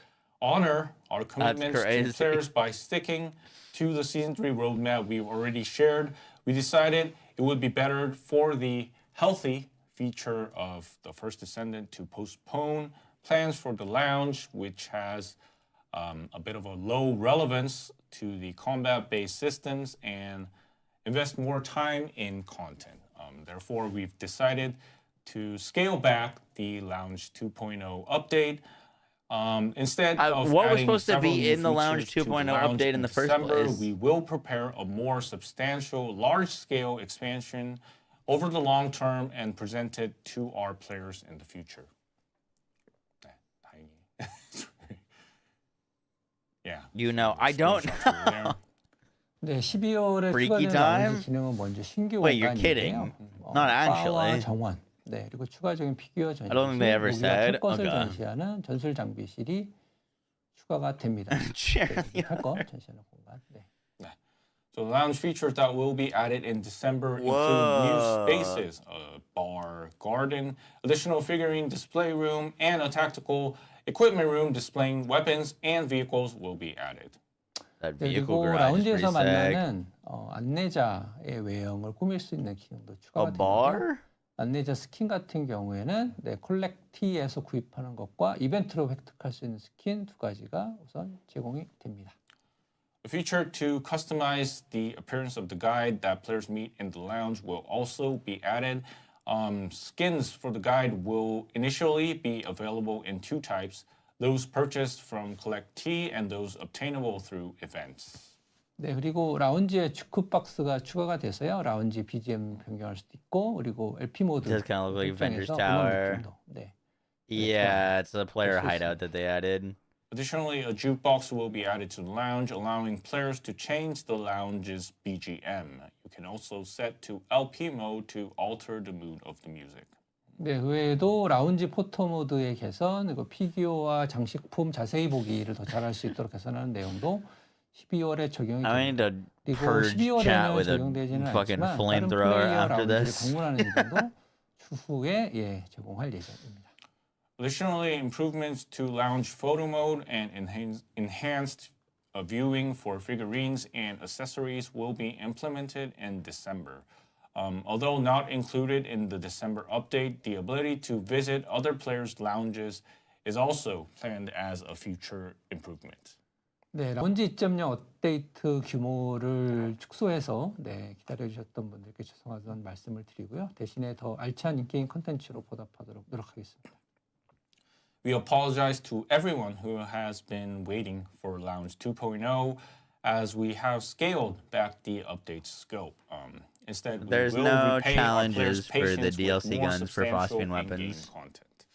[SPEAKER 17] honor our commitments to
[SPEAKER 3] crazy.
[SPEAKER 17] players by sticking to the Season 3 roadmap we've already shared. We decided it would be better for the healthy feature of the first Descendant to postpone plans for the lounge, which has a bit of a low relevance to the combat-based systems, and invest more time in content. Therefore, we've decided to scale back the Lounge 2.0 update. Instead of
[SPEAKER 3] what was
[SPEAKER 17] adding
[SPEAKER 3] supposed to
[SPEAKER 17] several
[SPEAKER 3] be
[SPEAKER 17] new
[SPEAKER 3] in the Lounge
[SPEAKER 17] features to
[SPEAKER 3] 2.0
[SPEAKER 17] Lounge
[SPEAKER 3] update in the first
[SPEAKER 17] December,
[SPEAKER 3] place?
[SPEAKER 17] we will prepare a more substantial, large-scale expansion over the long term and present it to our players in the future. Yeah.
[SPEAKER 3] You know, I don't know.
[SPEAKER 19] 네, 12월에
[SPEAKER 3] Freaky
[SPEAKER 19] 추가되는
[SPEAKER 3] time?
[SPEAKER 19] 라운지 기능은 먼저 신규
[SPEAKER 3] Wait, you're
[SPEAKER 19] 공간인데요.
[SPEAKER 3] kidding. Not actually.
[SPEAKER 19] 바와 정원, 네, 그리고 추가적인 피규어 전시실,
[SPEAKER 3] I don't think they ever
[SPEAKER 19] 우리가
[SPEAKER 3] said.
[SPEAKER 19] 탈 것을
[SPEAKER 3] Okay.
[SPEAKER 19] 전시하는 전술 장비실이 추가가 됩니다. 탈것 전시하는 공간. 네.
[SPEAKER 17] So the lounge features that will be added in December include new
[SPEAKER 3] Whoa.
[SPEAKER 17] spaces, a bar, garden, additional figurine display room, and a tactical equipment room displaying weapons and vehicles will be added.
[SPEAKER 3] That
[SPEAKER 19] 네,
[SPEAKER 3] vehicle
[SPEAKER 19] 그리고
[SPEAKER 3] garage is pretty
[SPEAKER 19] 라운지에서
[SPEAKER 3] sick.
[SPEAKER 19] 만나는 안내자의 외형을 꾸밀 수 있는 기능도 추가가
[SPEAKER 3] A bar?
[SPEAKER 19] 되는데요. 안내자 스킨 같은 경우에는 네, 콜렉티에서 구입하는 것과 이벤트로 획득할 수 있는 스킨 두 가지가 우선 제공이 됩니다.
[SPEAKER 17] A feature to customize the appearance of the guide that players meet in the lounge will also be added. Skins for the guide will initially be available in two types, those purchased from Collectee and those obtainable through events.
[SPEAKER 19] 네, 그리고 라운지에 주크박스가 추가가 돼서요. 라운지 BGM 변경할 수도 있고, 그리고 LP 모드
[SPEAKER 3] Does kind of look like Avengers
[SPEAKER 19] 입장에서
[SPEAKER 3] Tower.
[SPEAKER 19] 음악 느낌도, 네.
[SPEAKER 3] Yeah, it's a player hideout that they added.
[SPEAKER 17] Additionally, a jukebox will be added to the lounge, allowing players to change the lounge's BGM. You can also set to LP mode to alter the mood of the music.
[SPEAKER 19] 네, 그 외에도 라운지 포토 모드의 개선, 그리고 피규어와 장식품 자세히 보기를 더 잘할 수 있도록 개선하는 내용도 12월에 적용이
[SPEAKER 3] I need
[SPEAKER 19] 됩니다.
[SPEAKER 3] to
[SPEAKER 19] 그리고
[SPEAKER 3] purge chat
[SPEAKER 19] 12월에는
[SPEAKER 3] with a
[SPEAKER 19] 적용되지는
[SPEAKER 3] fucking
[SPEAKER 19] 않지만 다른
[SPEAKER 3] flamethrower
[SPEAKER 19] 플레이어
[SPEAKER 3] after
[SPEAKER 19] 라운지를
[SPEAKER 3] this.
[SPEAKER 19] 방문하는 이들도 추후에 제공할 예정입니다.
[SPEAKER 17] Additionally, improvements to lounge photo mode and enhanced viewing for figurines and accessories will be implemented in December. Although not included in the December update, the ability to visit other players' lounges is also planned as a future improvement.
[SPEAKER 19] 네, 라운지 2.0 업데이트 규모를 축소해서 기다려주셨던 분들께 죄송하다는 말씀을 드리고요. 대신에 더 알찬 인게임 콘텐츠로 보답하도록 노력하겠습니다.
[SPEAKER 17] We apologize to everyone who has been waiting for Lounge 2.0 as we have scaled back the update's scope. Instead, we
[SPEAKER 3] There's
[SPEAKER 17] will
[SPEAKER 3] no
[SPEAKER 17] repay our players'
[SPEAKER 3] challenges for the
[SPEAKER 17] patience with
[SPEAKER 3] DLC
[SPEAKER 17] more
[SPEAKER 3] guns for
[SPEAKER 17] substantial
[SPEAKER 3] phosphine
[SPEAKER 17] in-game
[SPEAKER 3] weapons.
[SPEAKER 17] content.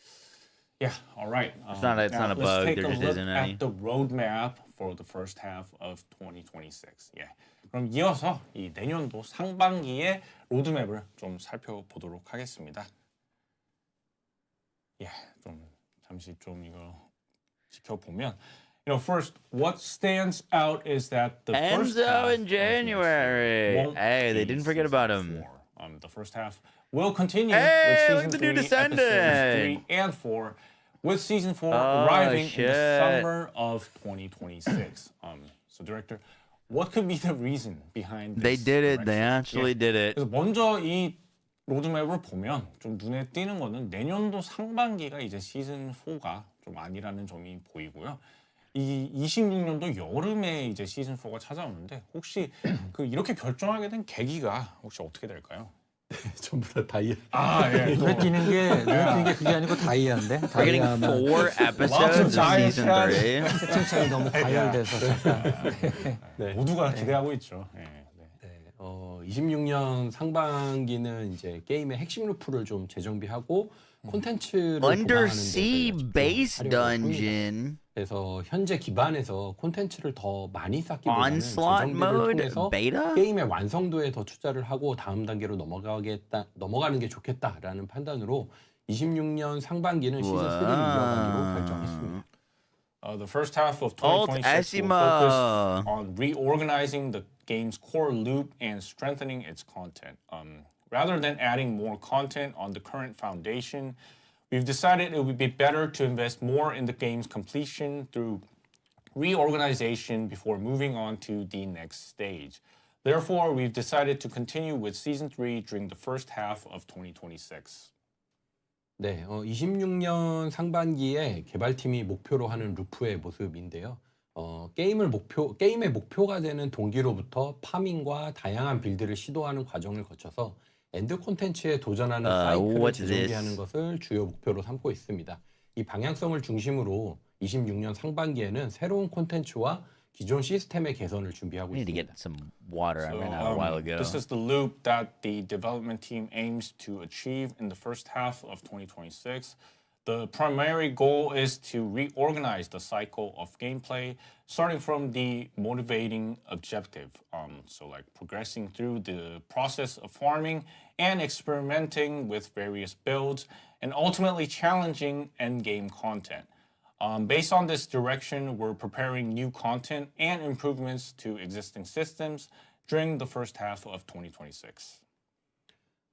[SPEAKER 17] Yeah, all right.
[SPEAKER 3] It's not a
[SPEAKER 17] now
[SPEAKER 3] bug,
[SPEAKER 17] let's take
[SPEAKER 3] there
[SPEAKER 17] a
[SPEAKER 3] just
[SPEAKER 17] look
[SPEAKER 3] isn't any.
[SPEAKER 17] at the roadmap for the first half of 2026. Yeah. 그럼 이어서 이 내년도 상반기의 로드맵을 좀 살펴보도록 하겠습니다. 예, 좀 잠시 좀 이거 지켜보면, first, what stands out is that the first half
[SPEAKER 3] Enzo in January.
[SPEAKER 17] won't
[SPEAKER 3] Hey, they
[SPEAKER 17] be
[SPEAKER 3] didn't forget about him.
[SPEAKER 17] the first half will continue
[SPEAKER 3] Hey,
[SPEAKER 17] with
[SPEAKER 3] look
[SPEAKER 17] season
[SPEAKER 3] at the new
[SPEAKER 17] 3, episodes
[SPEAKER 3] Descendant.
[SPEAKER 17] 3 and 4, with season 4
[SPEAKER 3] Oh,
[SPEAKER 17] arriving in
[SPEAKER 3] shit.
[SPEAKER 17] the summer of 2026. So, director, what could be the reason behind this?
[SPEAKER 3] They did it. They
[SPEAKER 17] direction?
[SPEAKER 3] actually did it.
[SPEAKER 17] 그래서 먼저 이 로드맵을 보면 좀 눈에 띄는 거는 내년도 상반기가 이제 시즌 4가 좀 아니라는 점이 보이고요. 이 26년도 여름에 이제 시즌 4가 찾아오는데 혹시 이렇게 결정하게 된 계기가 혹시 어떻게 될까요?
[SPEAKER 18] 전부 다 다이아.
[SPEAKER 17] 아, 예.
[SPEAKER 19] 눈에 띄는 게 그게 아니고 다이아인데.
[SPEAKER 3] We're getting 4 episodes of season 3.
[SPEAKER 19] 채팅창이 너무 과열돼서 잠깐.
[SPEAKER 17] 모두가 기대하고 있죠. 예.
[SPEAKER 18] 26년 상반기는 이제 게임의 핵심 루프를 좀 재정비하고 콘텐츠를
[SPEAKER 3] Undersea
[SPEAKER 18] 보강하는
[SPEAKER 3] base
[SPEAKER 18] 데서 하려고 합니다.
[SPEAKER 3] dungeon.
[SPEAKER 18] 그래서 현재 기반에서 콘텐츠를 더 많이 쌓기보다는
[SPEAKER 3] Onslaught
[SPEAKER 18] 재정비를
[SPEAKER 3] mode
[SPEAKER 18] 통해서
[SPEAKER 3] beta?
[SPEAKER 18] 게임의 완성도에 더 투자를 하고 다음 단계로 넘어가는 게 좋겠다라는 판단으로 26년 상반기는 시즌 3를 이어가기로 결정했습니다.
[SPEAKER 17] The first half of 2026 will focus on reorganizing the game's core loop and strengthening its content. Rather than adding more content on the current foundation, we've decided it would be better to invest more in the game's completion through reorganization before moving on to the next stage. Therefore, we've decided to continue with Season 3 during the first half of 2026.
[SPEAKER 18] 네, 26년 상반기에 개발팀이 목표로 하는 루프의 모습인데요. 게임의 목표가 되는 동기로부터 파밍과 다양한 빌드를 시도하는 과정을 거쳐서 엔드 콘텐츠에 도전하는 사이클을
[SPEAKER 3] what's
[SPEAKER 18] 재정비하는
[SPEAKER 3] this?
[SPEAKER 18] 것을 주요 목표로 삼고 있습니다. 이 방향성을 중심으로 26년 상반기에는 새로운 콘텐츠와 기존 시스템의 개선을 준비하고
[SPEAKER 3] We need to
[SPEAKER 18] 있습니다.
[SPEAKER 3] get some water. I ran out a while ago.
[SPEAKER 17] This is the loop that the development team aims to achieve in the first half of 2026. The primary goal is to reorganize the cycle of gameplay, starting from the motivating objective. So like progressing through the process of farming and experimenting with various builds, and ultimately challenging endgame content. Based on this direction, we're preparing new content and improvements to existing systems during the first half of 2026.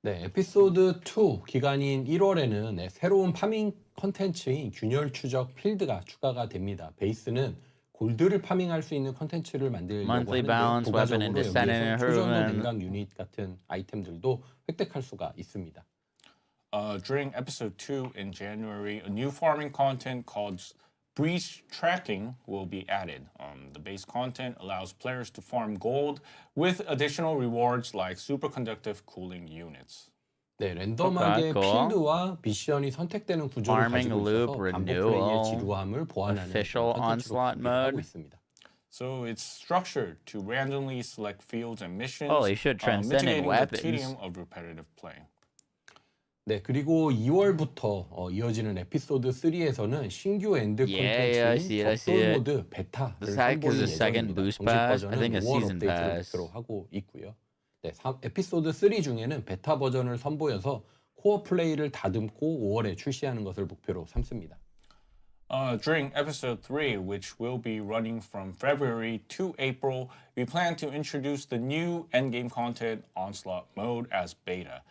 [SPEAKER 18] 네, 에피소드 2 기간인 1월에는 새로운 파밍 컨텐츠인 균열 추적 필드가 추가가 됩니다. 베이스는 골드를 파밍할 수 있는 컨텐츠를 만들려고
[SPEAKER 3] Monthly
[SPEAKER 18] 하는데
[SPEAKER 3] balance, weapon
[SPEAKER 18] 부가적으로
[SPEAKER 3] and Descendant
[SPEAKER 18] 여기에서 초전도
[SPEAKER 3] improvement.
[SPEAKER 18] 냉각 유닛 같은 아이템들도 획득할 수가 있습니다.
[SPEAKER 17] During episode 2 in January, a new farming content called breach tracking will be added. The base content allows players to farm gold with additional rewards like superconductive cooling units.
[SPEAKER 18] 네, 랜덤하게
[SPEAKER 3] cool.
[SPEAKER 18] 필드와 미션이 선택되는 구조를
[SPEAKER 3] Farming
[SPEAKER 18] 가지고
[SPEAKER 3] loop
[SPEAKER 18] 있어서 반복 플레이의
[SPEAKER 3] renewal,
[SPEAKER 18] 지루함을 보완하는
[SPEAKER 3] official
[SPEAKER 18] 컨텐츠로
[SPEAKER 3] onslaught
[SPEAKER 18] 준비를 하고
[SPEAKER 3] mode.
[SPEAKER 18] 있습니다.
[SPEAKER 17] So it's structured to randomly select fields and missions,
[SPEAKER 3] Holy shit, transcendent
[SPEAKER 17] mitigating the
[SPEAKER 3] weapons.
[SPEAKER 17] tedium of repetitive play.
[SPEAKER 18] 네, 그리고 2월부터 이어지는 에피소드 3에서는 신규 엔드
[SPEAKER 3] Yeah, I
[SPEAKER 18] 콘텐츠인
[SPEAKER 3] see it, I see
[SPEAKER 18] 격돌
[SPEAKER 3] it.
[SPEAKER 18] 모드 베타를
[SPEAKER 3] Is that 'cause
[SPEAKER 18] 선보일
[SPEAKER 3] the second
[SPEAKER 18] 예정입니다.
[SPEAKER 3] boost
[SPEAKER 18] 정식
[SPEAKER 3] pass? I
[SPEAKER 18] 버전은
[SPEAKER 3] think a
[SPEAKER 18] 5월
[SPEAKER 3] season
[SPEAKER 18] 업데이트를
[SPEAKER 3] pass.
[SPEAKER 18] 목표로 하고 있고요. 네, 에피소드 3 중에는 베타 버전을 선보여서 코어 플레이를 다듬고 5월에 출시하는 것을 목표로 삼습니다.
[SPEAKER 17] During episode 3, which will be running from February to April, we plan to introduce the new endgame content Onslaught mode as beta.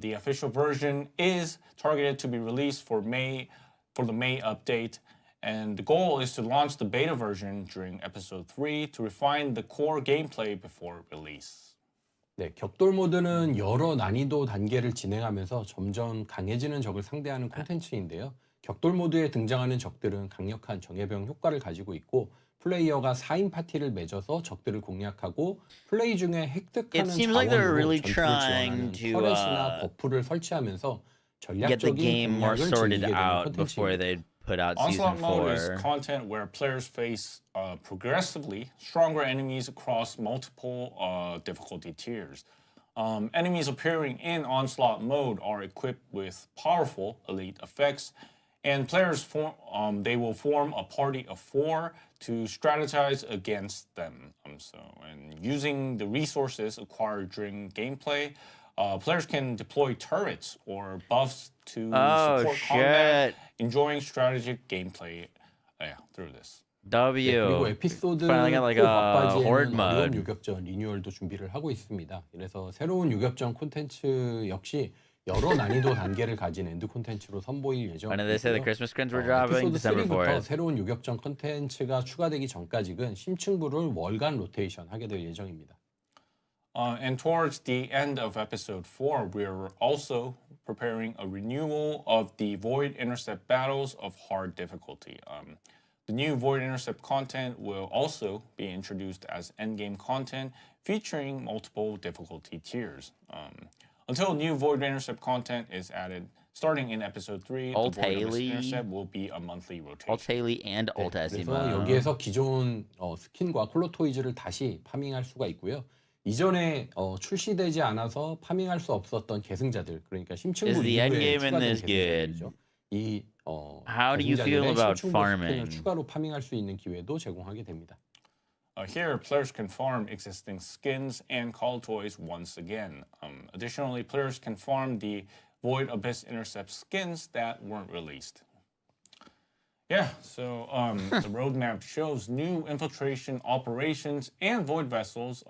[SPEAKER 17] The official version is targeted to be released for the May update, and the goal is to launch the beta version during episode 3 to refine the core gameplay before release.
[SPEAKER 18] 네, 격돌 모드는 여러 난이도 단계를 진행하면서 점점 강해지는 적을 상대하는 콘텐츠인데요. 격돌 모드에 등장하는 적들은 강력한 정예병 효과를 가지고 있고 플레이어가 4인 파티를 맺어서 적들을 공략하고 플레이 중에 획득하는 자원으로 전투를 지원하는 터렛이나 버프를 설치하면서
[SPEAKER 3] Get the
[SPEAKER 18] 전략적인
[SPEAKER 3] game more
[SPEAKER 18] 공략을
[SPEAKER 3] sorted
[SPEAKER 18] 즐기게 되는
[SPEAKER 3] out before
[SPEAKER 18] 콘텐츠입니다.
[SPEAKER 3] they put out season
[SPEAKER 17] Onslaught mode is
[SPEAKER 3] 4.
[SPEAKER 17] content where players face progressively stronger enemies across multiple difficulty tiers. Enemies appearing in Onslaught mode are equipped with powerful elite effects, and players they will form a party of 4 to strategize against them. And using the resources acquired during gameplay, players can deploy turrets or buffs to support combat, enjoying strategic gameplay through this.
[SPEAKER 3] W.
[SPEAKER 18] 네, 그리고 에피소드 4
[SPEAKER 3] Finally got like a horde
[SPEAKER 18] 막바지에는 어려운
[SPEAKER 3] mode.
[SPEAKER 18] 유격전 리뉴얼도 준비를 하고 있습니다. 그래서 새로운 유격전 콘텐츠 역시 여러 난이도 단계를 가진 엔드 콘텐츠로 선보일
[SPEAKER 3] When did they say the
[SPEAKER 18] 예정이고요.
[SPEAKER 3] Christmas skins were dropping?
[SPEAKER 18] 에피소드
[SPEAKER 3] December
[SPEAKER 18] 3부터
[SPEAKER 3] 4th.
[SPEAKER 18] 새로운 유격전 콘텐츠가 추가되기 전까지는 심층부를 월간 로테이션 하게 될 예정입니다.
[SPEAKER 17] And towards the end of episode 4, we're also preparing a renewal of the Void Intercept battles of hard difficulty. The new Void Intercept content will also be introduced as endgame content, featuring multiple difficulty tiers. Until new Void Intercept content is added, starting in episode 3,
[SPEAKER 3] Alt
[SPEAKER 17] the Void
[SPEAKER 3] Haley.
[SPEAKER 17] Intercept will be a monthly rotation.
[SPEAKER 3] Alt Haley and Alt
[SPEAKER 18] 그래서
[SPEAKER 3] Asima.
[SPEAKER 18] 여기에서 기존 스킨과 콜로토이즈를 다시 파밍할 수가 있고요. 이전에 출시되지 않아서 파밍할 수 없었던 계승자들, 그러니까 심층부
[SPEAKER 3] Is the
[SPEAKER 18] 이후에
[SPEAKER 3] endgame in
[SPEAKER 18] 추가된
[SPEAKER 3] this good?
[SPEAKER 18] 계승자들이죠. 이
[SPEAKER 3] How do you feel
[SPEAKER 18] 계승자들의
[SPEAKER 3] about
[SPEAKER 18] 심층부
[SPEAKER 3] farming?
[SPEAKER 18] 스킨을 추가로 파밍할 수 있는 기회도 제공하게 됩니다.
[SPEAKER 17] Here, players can farm existing skins and call toys once again. Additionally, players can farm the Void Abyss Intercept skins that weren't released. Yeah, so the roadmap shows new infiltration operations and Void vessels,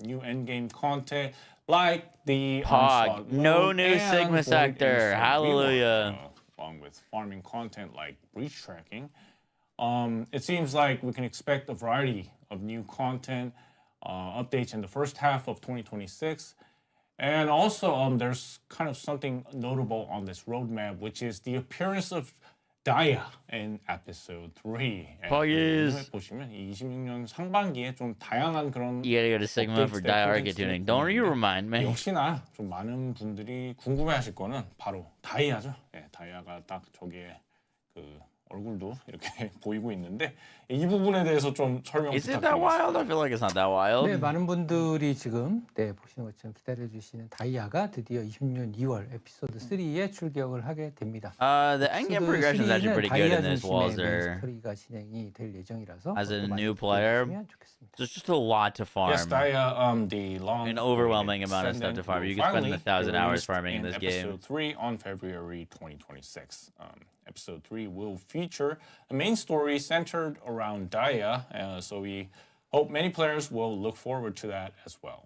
[SPEAKER 17] new endgame content like the
[SPEAKER 3] Pog, no new Sigma sector. Hallelujah.
[SPEAKER 17] Along with farming content like breach tracking. It seems like we can expect a variety of new content updates in the first half of 2026. And also, there's kind of something notable on this roadmap, which is the appearance of Daya in episode 3.
[SPEAKER 3] Puggies.
[SPEAKER 17] 보시면 26년 상반기에 좀 다양한 그런
[SPEAKER 3] You gotta go to Sigma for die arcade tuning. Don't you remind me.
[SPEAKER 17] 역시나 좀 많은 분들이 궁금해하실 거는 바로 다이아죠. 예, 다이아가 딱 저기에 그 얼굴도 이렇게 보이고 있는데 이 부분에 대해서 좀 설명
[SPEAKER 3] Is it that wild?
[SPEAKER 17] 부탁드리겠습니다.
[SPEAKER 3] I feel like it's not that wild.
[SPEAKER 19] 네, 많은 분들이 지금 보시는 것처럼 기다려주시는 다이아가 드디어 26년 2월 에피소드 3에 출격을 하게 됩니다.
[SPEAKER 3] The endgame progression is actually pretty good in this Walzer.
[SPEAKER 19] 스토리가 진행이 될 예정이라서
[SPEAKER 3] As a new player, there's just a lot to farm.
[SPEAKER 17] Yes, Daya, the long
[SPEAKER 3] An overwhelming amount of stuff to farm. You can spend 1,000 hours farming in this game.
[SPEAKER 17] Episode 3 on February 2026. Episode 3 will feature a main story centered around Daya, so we hope many players will look forward to that as well.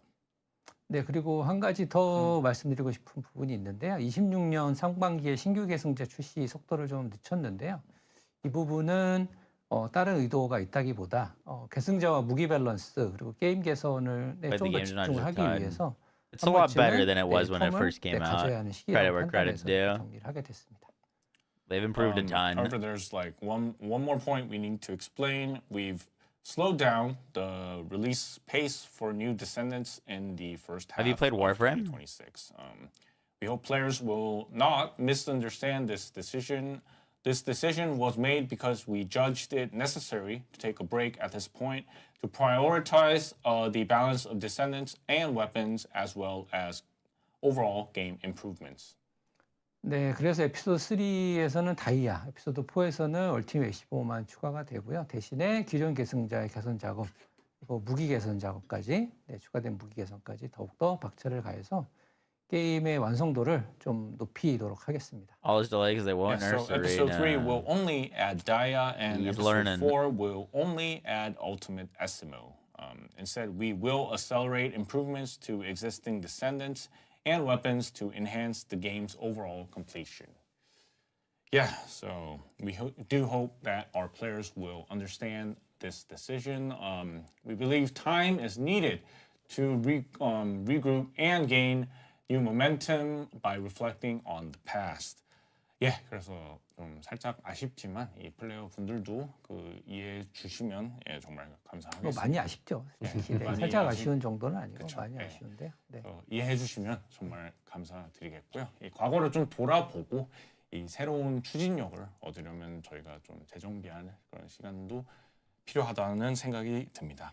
[SPEAKER 19] 네, 그리고 한 가지 더 말씀드리고 싶은 부분이 있는데요. 26년 상반기에 신규 계승자 출시 속도를 좀 늦췄는데요. 이 부분은 다른 의도가 있다기보다 계승자와 무기 밸런스 그리고 게임 개선을 좀 더 집중을 하기 위해서
[SPEAKER 3] It's a lot better than it was when it first came out.
[SPEAKER 19] 가져야 하는
[SPEAKER 3] Credit where
[SPEAKER 19] 시기라고
[SPEAKER 3] credit's
[SPEAKER 19] 판단해서
[SPEAKER 3] due.
[SPEAKER 19] 정리를 하게 됐습니다.
[SPEAKER 3] They've improved a ton.
[SPEAKER 17] However, there's like one more point we need to explain. We've slowed down the release pace for new Descendants in the first half.
[SPEAKER 3] Have you played Warframe?
[SPEAKER 17] 2026. We hope players will not misunderstand this decision. This decision was made because we judged it necessary to take a break at this point to prioritize the balance of Descendants and weapons as well as overall game improvements.
[SPEAKER 19] 네, 그래서 에피소드 3에서는 다이아, 에피소드 4에서는 얼티밋 15만 추가가 되고요. 대신에 기존 계승자의 개선 작업, 그리고 무기 개선 작업까지, 추가된 무기 개선까지 더욱더 박차를 가해서 게임의 완성도를 좀 높이도록 하겠습니다.
[SPEAKER 3] All this delay because they won't
[SPEAKER 17] So episode 3 will only add Daya, and episode 4 will only add Ultimate Essimo. Instead, we will accelerate improvements to existing Descendants and weapons to enhance the game's overall completion. Yeah, so we do hope that our players will understand this decision. We believe time is needed to regroup and gain new momentum by reflecting on the past. 예, 그래서 좀 살짝 아쉽지만 이 플레이어 분들도 그 이해해 주시면 정말 감사하겠습니다.
[SPEAKER 19] 많이 아쉽죠. 살짝 아쉬운 정도는 아니고
[SPEAKER 17] 그쵸,
[SPEAKER 19] 많이 아쉬운데요. 네.
[SPEAKER 17] 이해해 주시면 정말 감사드리겠고요. 이 과거를 좀 돌아보고 이 새로운 추진력을 얻으려면 저희가 좀 재정비할 그런 시간도 필요하다는 생각이 듭니다.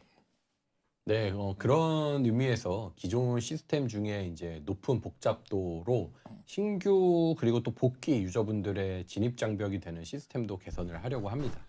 [SPEAKER 18] 네, 그런 의미에서 기존 시스템 중에 이제 높은 복잡도로 신규 그리고 또 복귀 유저분들의 진입 장벽이 되는 시스템도 개선을 하려고 합니다.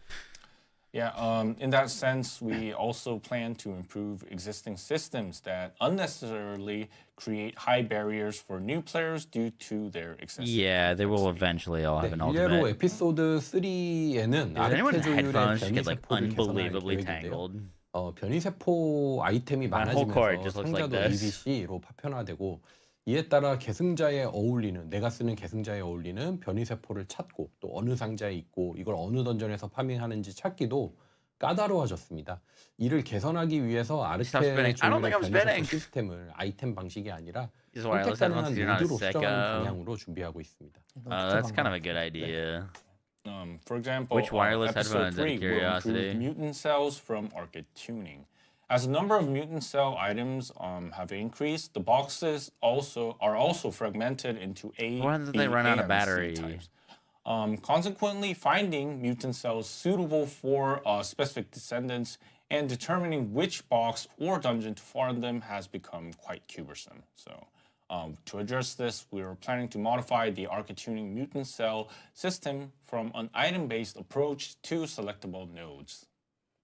[SPEAKER 17] Yeah, in that sense, we also plan to improve existing systems that unnecessarily create high barriers for new players due to their excessive.
[SPEAKER 3] Yeah, they will eventually all have an
[SPEAKER 18] 일례로
[SPEAKER 3] ultimate.
[SPEAKER 18] 에피소드 3에는
[SPEAKER 3] Does anyone
[SPEAKER 18] 아르케
[SPEAKER 3] with
[SPEAKER 18] 조율의
[SPEAKER 3] headphones
[SPEAKER 18] 변이
[SPEAKER 3] get like
[SPEAKER 18] 세포를 개선할
[SPEAKER 3] unbelievably
[SPEAKER 18] 계획인데요.
[SPEAKER 3] tangled?
[SPEAKER 18] 변이세포 아이템이
[SPEAKER 3] My whole court
[SPEAKER 18] 많아지면서
[SPEAKER 3] just looks like
[SPEAKER 18] 상자도
[SPEAKER 3] this.
[SPEAKER 18] ABC로 파편화되고 이에 따라 계승자에 어울리는 내가 쓰는 계승자에 어울리는 변이세포를 찾고 또 어느 상자에 있고 이걸 어느 던전에서 파밍하는지 찾기도 까다로워졌습니다. 이를 개선하기 위해서 아르케 조율의 변이세포 시스템을 아이템 방식이 아니라 선택 가능한 모드로 수정하는 방향으로 준비하고 있습니다.
[SPEAKER 3] That's kind of a good idea.
[SPEAKER 17] For example,
[SPEAKER 3] Which wireless
[SPEAKER 17] episode
[SPEAKER 3] headphones, out
[SPEAKER 17] 3
[SPEAKER 3] of
[SPEAKER 17] will
[SPEAKER 3] curiosity?
[SPEAKER 17] improve mutant cells from arcade tuning. As the number of mutant cell items have increased, the boxes are also fragmented into A,
[SPEAKER 3] Why don't
[SPEAKER 17] B,
[SPEAKER 3] they run out of
[SPEAKER 17] and C
[SPEAKER 3] battery?
[SPEAKER 17] types. Consequently, finding mutant cells suitable for specific descendants and determining which box or dungeon to farm them has become quite cumbersome. So, to address this, we are planning to modify the arcade tuning mutant cell system from an item-based approach to selectable nodes.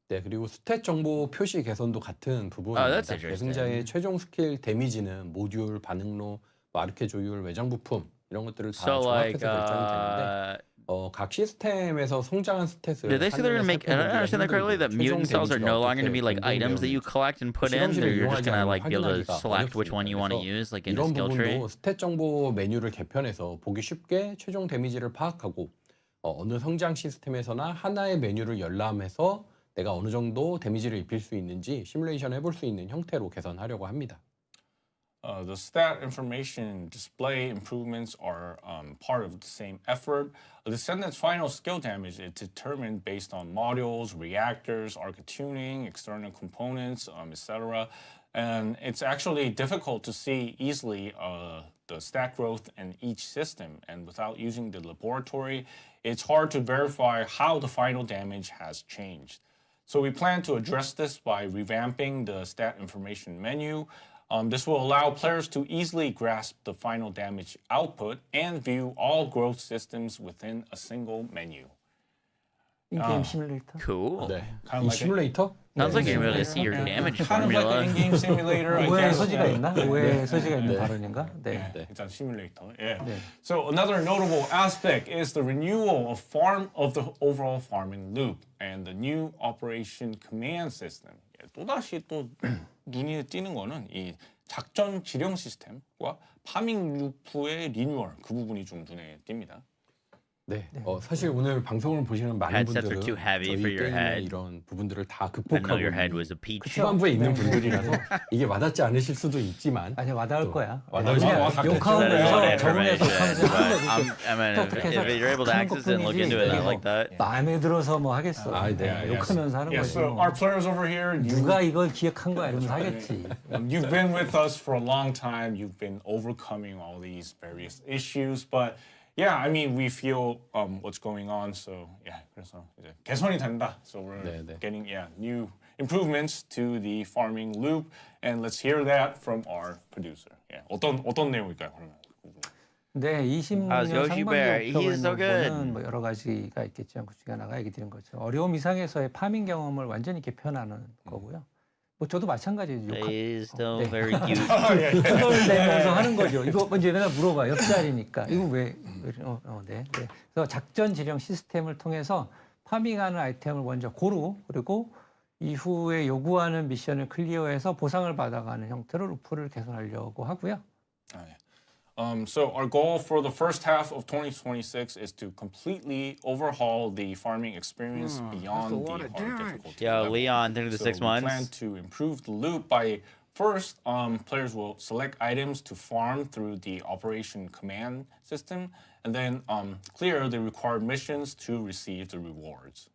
[SPEAKER 18] 네, 그리고 스탯 정보 표시 개선도 같은 부분입니다. 계승자의 최종 스킬 데미지는 모듈, 반응로, 아르케 조율, 외장 부품 이런 것들을 다 종합해서 결정이 되는데 각 시스템에서 성장한 스탯을
[SPEAKER 3] Did they say they're gonna make? I don't understand that correctly. That mutant cells are no longer gonna be like items that you collect and put in. You're just gonna like be able to select which one you want to use, like in the
[SPEAKER 18] 이런
[SPEAKER 3] skill tree.
[SPEAKER 18] 부분도 스탯 정보 메뉴를 개편해서 보기 쉽게 최종 데미지를 파악하고 어느 성장 시스템에서나 하나의 메뉴를 열람해서 내가 어느 정도 데미지를 입힐 수 있는지 시뮬레이션 해볼 수 있는 형태로 개선하려고 합니다.
[SPEAKER 17] The stat information display improvements are part of the same effort. The Descendant's final skill damage is determined based on modules, reactors, arc tuning, external components, etc. And it's actually difficult to see easily the stat growth in each system. And without using the laboratory, it's hard to verify how the final damage has changed. So we plan to address this by revamping the stat information menu. This will allow players to easily grasp the final damage output and view all growth systems within a single menu.
[SPEAKER 19] In-game simulator.
[SPEAKER 3] Cool.
[SPEAKER 18] 네.
[SPEAKER 17] Kind of
[SPEAKER 18] 이
[SPEAKER 17] like
[SPEAKER 18] 시뮬레이터?
[SPEAKER 3] Sounds like you really see your damage
[SPEAKER 17] kind of like
[SPEAKER 3] formula.
[SPEAKER 17] an in-game simulator. I
[SPEAKER 19] 오해
[SPEAKER 17] guess.
[SPEAKER 19] 소지가 있나? 오해 소지가 있는
[SPEAKER 18] 네.
[SPEAKER 19] 발언인가? 네.
[SPEAKER 17] It's a simulator. Yeah.
[SPEAKER 19] 네.
[SPEAKER 17] So another notable aspect is the renewal of the overall farming loop and the new operation command system. 또다시 또 눈에 띄는 거는 이 작전 지령 시스템과 파밍 루프의 리뉴얼 그 부분이 좀 눈에 띕니다.
[SPEAKER 18] 네. 사실 오늘 방송을 보시는 많은
[SPEAKER 3] Headsets
[SPEAKER 18] 분들은
[SPEAKER 3] are too heavy for
[SPEAKER 18] 저희
[SPEAKER 3] your
[SPEAKER 18] 게임의
[SPEAKER 3] head.
[SPEAKER 18] 이런 부분들을 다
[SPEAKER 3] I
[SPEAKER 18] 극복하고
[SPEAKER 3] know your head
[SPEAKER 18] 있는
[SPEAKER 3] was a peach.
[SPEAKER 18] 후반부에 있는 분들이라서 이게 와닿지 않으실 수도 있지만
[SPEAKER 19] 아니 와닿을 거야.
[SPEAKER 18] 와닿을
[SPEAKER 19] 욕하면서 적응해서
[SPEAKER 3] information,
[SPEAKER 19] 하면서
[SPEAKER 3] but I mean, if you're able to access it and look into it, I like that.
[SPEAKER 19] 마음에 들어서 뭐 하겠어.
[SPEAKER 18] 네.
[SPEAKER 19] 욕하면서 하는
[SPEAKER 17] Yeah,
[SPEAKER 19] 거지.
[SPEAKER 17] so our players over here,
[SPEAKER 19] 누가 이걸 기억한 거야 이러면서 하겠지.
[SPEAKER 17] You've been with us for a long time. You've been overcoming all these various issues, but yeah, I mean, we feel what's going on. So yeah, 그래서 이제 개선이 된다. So we're getting new improvements to the farming loop, and let's hear that from our producer. Yeah, 어떤 내용일까요? 그러면?
[SPEAKER 19] 네,
[SPEAKER 3] How's
[SPEAKER 19] 26년
[SPEAKER 3] Yoshi Bear?
[SPEAKER 19] 상반기
[SPEAKER 3] He's so good.
[SPEAKER 19] 목표는 뭐 여러 가지가 있겠지만 그 중에 하나가 얘기 드린 것처럼 어려움 이상에서의 파밍 경험을 완전히 개편하는 거고요. 뭐 저도 마찬가지예요.
[SPEAKER 3] He's still very cute.
[SPEAKER 19] 두덜 내면서 하는 거죠. 이거 먼저 맨날 물어봐. 옆자리니까. 이거 왜? 네. 그래서 작전 지령 시스템을 통해서 파밍하는 아이템을 먼저 고르고 그리고 이후에 요구하는 미션을 클리어해서 보상을 받아가는 형태로 루프를 개선하려고 하고요.
[SPEAKER 17] So our goal for the first half of 2026 is to completely overhaul the farming experience beyond the hard difficulty.
[SPEAKER 3] Yo,
[SPEAKER 17] level.
[SPEAKER 3] Leon, think of the
[SPEAKER 17] So
[SPEAKER 3] 6
[SPEAKER 17] we
[SPEAKER 3] months.
[SPEAKER 17] plan to improve the loop by first, players will select items to farm through the operation command system, and then clear the required missions to receive the rewards.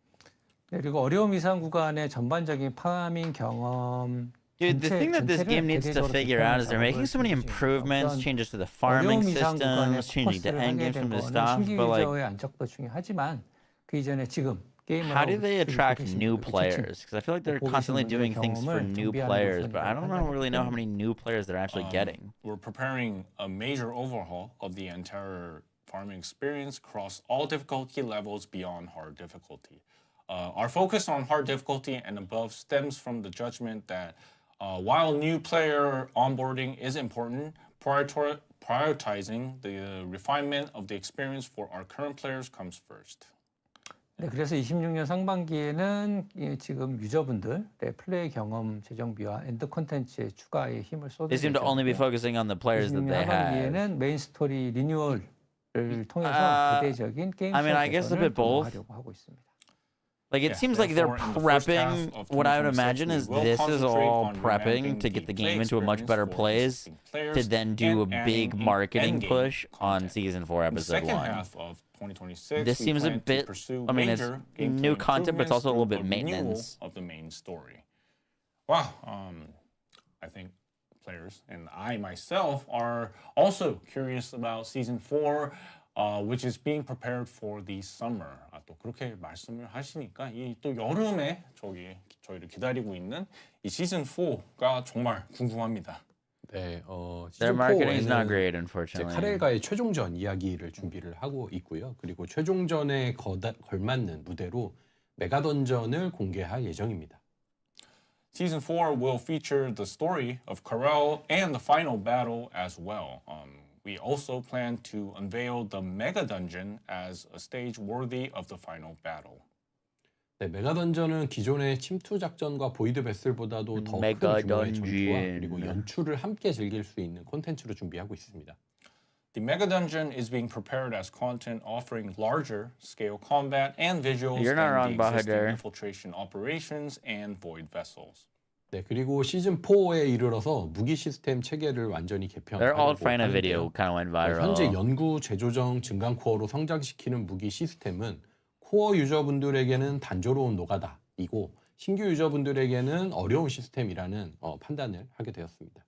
[SPEAKER 19] 네, 그리고 어려움 이상 구간의 전반적인 파밍 경험.
[SPEAKER 3] Dude, the thing that this game needs to figure out is they're making so many improvements, changes to the farming systems, changing the endgame from the stuff, but like,
[SPEAKER 19] 안정도 중요하지만 그 이전에 지금 게임을
[SPEAKER 3] how do they attract new players? Because I feel like they're constantly doing things for new players, but I don't really know how many new players they're actually getting.
[SPEAKER 17] We're preparing a major overhaul of the entire farming experience across all difficulty levels beyond hard difficulty. Our focus on hard difficulty and above stems from the judgment that while new player onboarding is important, prioritizing the refinement of the experience for our current players comes first.
[SPEAKER 19] 네, 그래서 26년 상반기에는 지금 유저분들의 플레이 경험 재정비와 엔드 콘텐츠의 추가에 힘을 쏟을
[SPEAKER 3] They seem to only be focusing on the players that they have.
[SPEAKER 19] 하반기에는 메인 스토리 리뉴얼을 통해서 대대적인 게임 개선을 도모하려고 하고 있습니다.
[SPEAKER 3] Like, it seems like they're prepping, what I would imagine is this is all prepping to get the game into a much better place to then do a big marketing push on Season 4, Episode 1. This seems a bit, I mean, it's new content, but it's also a little bit maintenance.
[SPEAKER 17] Of the main story. Wow, I think players and I myself are also curious about Season 4, which is being prepared for the summer. 또 그렇게 말씀을 하시니까 이 또 여름에 저희를 기다리고 있는 이 시즌 4가 정말 궁금합니다.
[SPEAKER 18] 네,
[SPEAKER 3] Their marketing is not great, unfortunately.
[SPEAKER 18] 카렐과의 최종전 이야기를 준비를 하고 있고요. 그리고 최종전에 걸맞는 무대로 메가 던전을 공개할 예정입니다.
[SPEAKER 17] Season 4 will feature the story of Karel and the final battle as well. We also plan to unveil the Mega Dungeon as a stage worthy of the final battle.
[SPEAKER 18] 네, 메가 던전은 기존의 침투 작전과 보이드 베슬보다도 더 큰 규모의 전투와 그리고 연출을 함께 즐길 수 있는 콘텐츠로 준비하고 있습니다.
[SPEAKER 17] The Mega Dungeon is being prepared as content offering larger scale combat and visuals
[SPEAKER 3] You're not
[SPEAKER 17] than
[SPEAKER 3] wrong,
[SPEAKER 17] the existing
[SPEAKER 3] Bahadur.
[SPEAKER 17] infiltration operations and void vessels.
[SPEAKER 18] 네, 그리고 시즌 4에 이르러서 무기 시스템 체계를 완전히
[SPEAKER 3] Their old
[SPEAKER 18] 개편하려고
[SPEAKER 3] friend a video
[SPEAKER 18] 하는데요.
[SPEAKER 3] kind of went
[SPEAKER 18] 현재
[SPEAKER 3] viral.
[SPEAKER 18] 연구, 재조정, 증강 코어로 성장시키는 무기 시스템은 코어 유저분들에게는 단조로운 노가다이고 신규 유저분들에게는 어려운 시스템이라는 판단을 하게 되었습니다.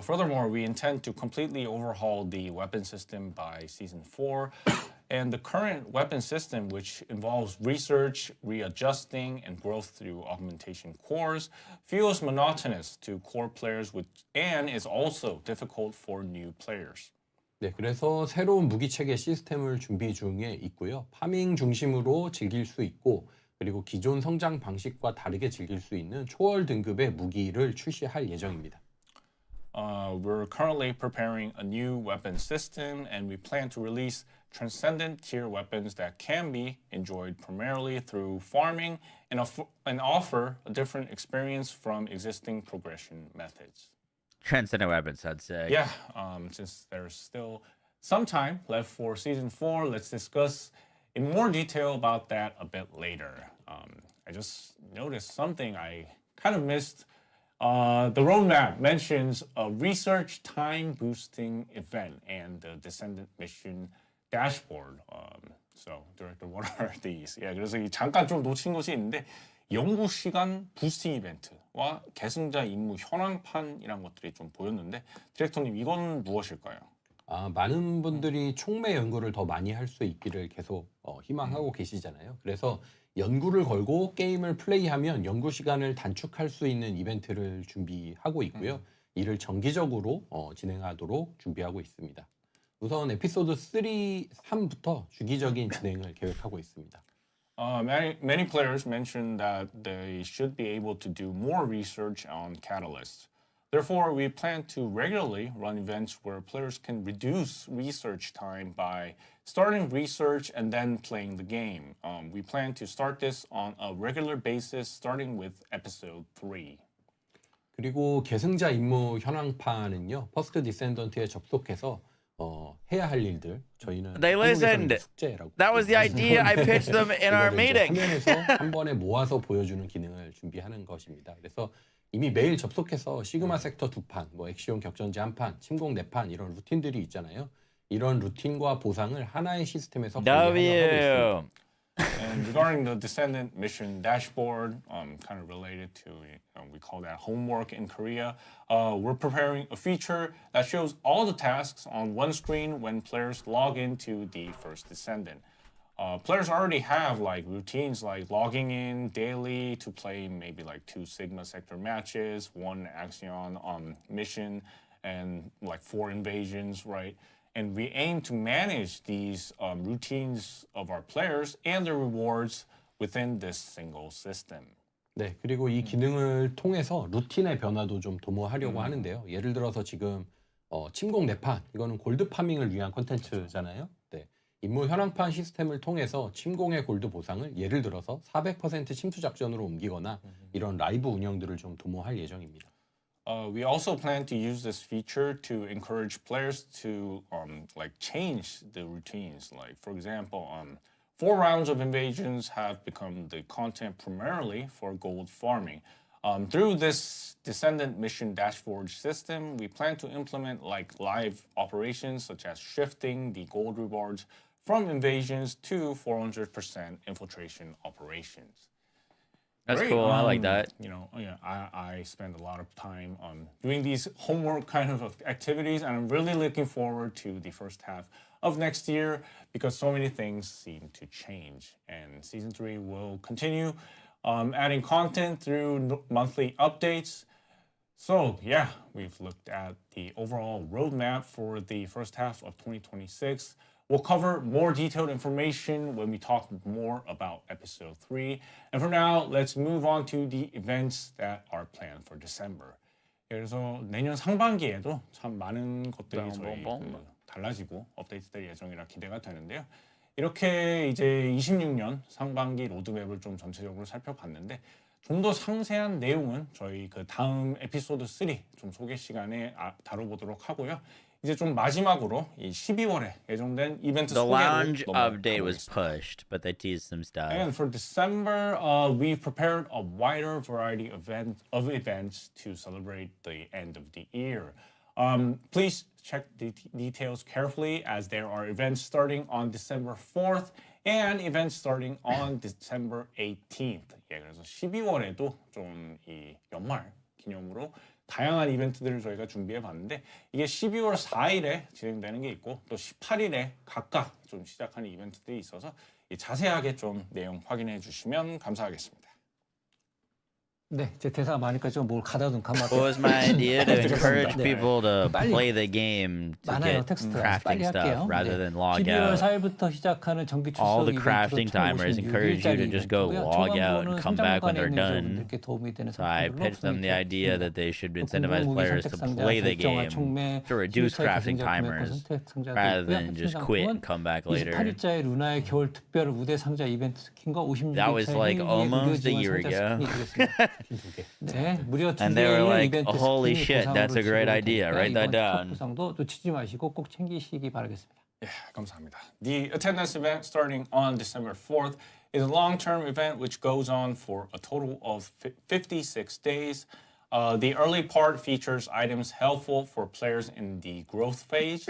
[SPEAKER 17] Furthermore, we intend to completely overhaul the weapon system by Season 4. And the current weapon system, which involves research, readjusting, and growth through augmentation cores, feels monotonous to core players and is also difficult for new players.
[SPEAKER 18] 네, 그래서 새로운 무기 체계 시스템을 준비 중에 있고요. 파밍 중심으로 즐길 수 있고 그리고 기존 성장 방식과 다르게 즐길 수 있는 초월 등급의 무기를 출시할 예정입니다.
[SPEAKER 17] We're currently preparing a new weapon system, and we plan to release Transcendent tier weapons that can be enjoyed primarily through farming and offer a different experience from existing progression methods.
[SPEAKER 3] Transcendent weapons, I'd say.
[SPEAKER 17] Yeah, since there's still some time left for Season 4, let's discuss in more detail about that a bit later. I just noticed something I kind of missed. The roadmap mentions a research time boosting event and the Descendant mission dashboard. So, Director, what are these? Yeah, 그래서 잠깐 좀 놓친 것이 있는데 연구 시간 부스팅 이벤트와 계승자 임무 현황판이란 것들이 좀 보였는데 디렉터님 이건 무엇일까요?
[SPEAKER 18] 많은 분들이 촉매 연구를 더 많이 할 수 있기를 계속 희망하고 계시잖아요. 그래서 연구를 걸고 게임을 플레이하면 연구 시간을 단축할 수 있는 이벤트를 준비하고 있고요. 이를 정기적으로 진행하도록 준비하고 있습니다. 우선 에피소드 3부터 주기적인 진행을 계획하고 있습니다.
[SPEAKER 17] Many players mentioned that they should be able to do more research on catalysts. Therefore, we plan to regularly run events where players can reduce research time by starting research and then playing the game. We plan to start this on a regular basis, starting with episode 3.
[SPEAKER 18] 그리고 계승자 임무 현황판은요. 퍼스트 디센던트에 접속해서 해야 할 일들 저희는
[SPEAKER 3] They listened.
[SPEAKER 18] 숙제라고.
[SPEAKER 3] That was the idea I pitched them in our meeting.
[SPEAKER 18] 화면에서 한 번에 모아서 보여주는 기능을 준비하는 것입니다. 그래서 이미 매일 접속해서 시그마 섹터 2판, 뭐 엑시온 격전지 1판, 침공 4판 이런 루틴들이 있잖아요. 이런 루틴과 보상을 하나의 시스템에서 관리하고 있습니다.
[SPEAKER 17] And regarding the Descendant mission dashboard, kind of related to, we call that homework in Korea, we're preparing a feature that shows all the tasks on one screen when players log into the first Descendant. Players already have like routines like logging in daily to play maybe like 2 Sigma sector matches, 1 Axion mission, and like 4 invasions, right? And we aim to manage these routines of our players and their rewards within this single system.
[SPEAKER 18] 네, 그리고 이 기능을 통해서 루틴의 변화도 좀 도모하려고 하는데요. 예를 들어서 지금 침공 4판, 이거는 골드 파밍을 위한 콘텐츠잖아요. 네, 임무 현황판 시스템을 통해서 침공의 골드 보상을 예를 들어서 400% 침투 작전으로 옮기거나 이런 라이브 운영들을 좀 도모할 예정입니다.
[SPEAKER 17] We also plan to use this feature to encourage players to like change the routines. Like for example, 4 rounds of invasions have become the content primarily for gold farming. Through this Descendant mission dashboard system, we plan to implement like live operations such as shifting the gold rewards from invasions to 400% infiltration operations.
[SPEAKER 3] That's
[SPEAKER 17] Great.
[SPEAKER 3] cool. I like that.
[SPEAKER 17] You know, yeah, I spend a lot of time doing these homework kind of activities, and I'm really looking forward to the first half of next year because so many things seem to change. And Season 3 will continue adding content through monthly updates. So, yeah, we've looked at the overall roadmap for the first half of 2026. We'll cover more detailed information when we talk more about episode 3. And for now, let's move on to the events that are planned for December. 그래서 내년 상반기에도 참 많은 것들이 저희 달라지고 업데이트될 예정이라 기대가 되는데요. 이렇게 이제 26년 상반기 로드맵을 좀 전체적으로 살펴봤는데 좀 더 상세한 내용은 저희 그 다음 에피소드 3 좀 소개 시간에 다뤄보도록 하고요. 이제 좀 마지막으로 이 12월에 예정된 이벤트
[SPEAKER 3] The
[SPEAKER 17] 소개로
[SPEAKER 3] launch update was
[SPEAKER 17] 넘어가보겠습니다.
[SPEAKER 3] pushed, but they teased some stuff.
[SPEAKER 17] And for December, we've prepared a wider variety of events to celebrate the end of the year. Please check the details carefully as there are events starting on December 4th and events starting on December 18th. 예, 그래서 12월에도 좀 이 연말 기념으로 다양한 이벤트들을 저희가 준비해 봤는데 이게 12월 4일에 진행되는 게 있고 또 18일에 각각 좀 시작하는 이벤트들이 있어서 자세하게 좀 내용 확인해 주시면 감사하겠습니다.
[SPEAKER 19] 네, 제 대사가 많으니까 좀 뭘 가다듬 감았대요.
[SPEAKER 3] What was my idea to encourage
[SPEAKER 19] 네.
[SPEAKER 3] people to
[SPEAKER 19] 빨리.
[SPEAKER 3] play the game to
[SPEAKER 19] 많아요,
[SPEAKER 3] get
[SPEAKER 19] 텍스트가.
[SPEAKER 3] crafting
[SPEAKER 19] 빨리
[SPEAKER 3] stuff
[SPEAKER 19] 할게요.
[SPEAKER 3] rather than log
[SPEAKER 19] 12월
[SPEAKER 3] out?
[SPEAKER 19] 4일부터 시작하는 정기 출석
[SPEAKER 3] All the
[SPEAKER 19] 이벤트로
[SPEAKER 3] crafting
[SPEAKER 19] 총
[SPEAKER 3] timers encourage you to just go
[SPEAKER 19] 56일짜리
[SPEAKER 3] log out and
[SPEAKER 19] 초반부는
[SPEAKER 3] come back when
[SPEAKER 19] 성장관에
[SPEAKER 3] they're
[SPEAKER 19] 있는
[SPEAKER 3] done.
[SPEAKER 19] 유저분들께 도움이 되는
[SPEAKER 3] So I
[SPEAKER 19] 상품들로
[SPEAKER 3] pitched them the idea that they should incentivize players to play the game to reduce crafting timers rather than just quit and come back later.
[SPEAKER 19] 28일자에 루나의 겨울 특별 우대 상자 이벤트 스킨과 56일차의
[SPEAKER 3] That was like almost a year ago.
[SPEAKER 19] 네, 무려
[SPEAKER 3] And they were like, holy shit, that's a great idea. Write that down.
[SPEAKER 19] 보상도 놓치지 마시고 꼭 챙기시기 바라겠습니다.
[SPEAKER 17] 예, 감사합니다. The attendance event starting on December 4th is a long-term event which goes on for a total of 56 days. The early part features items helpful for players in the growth phase.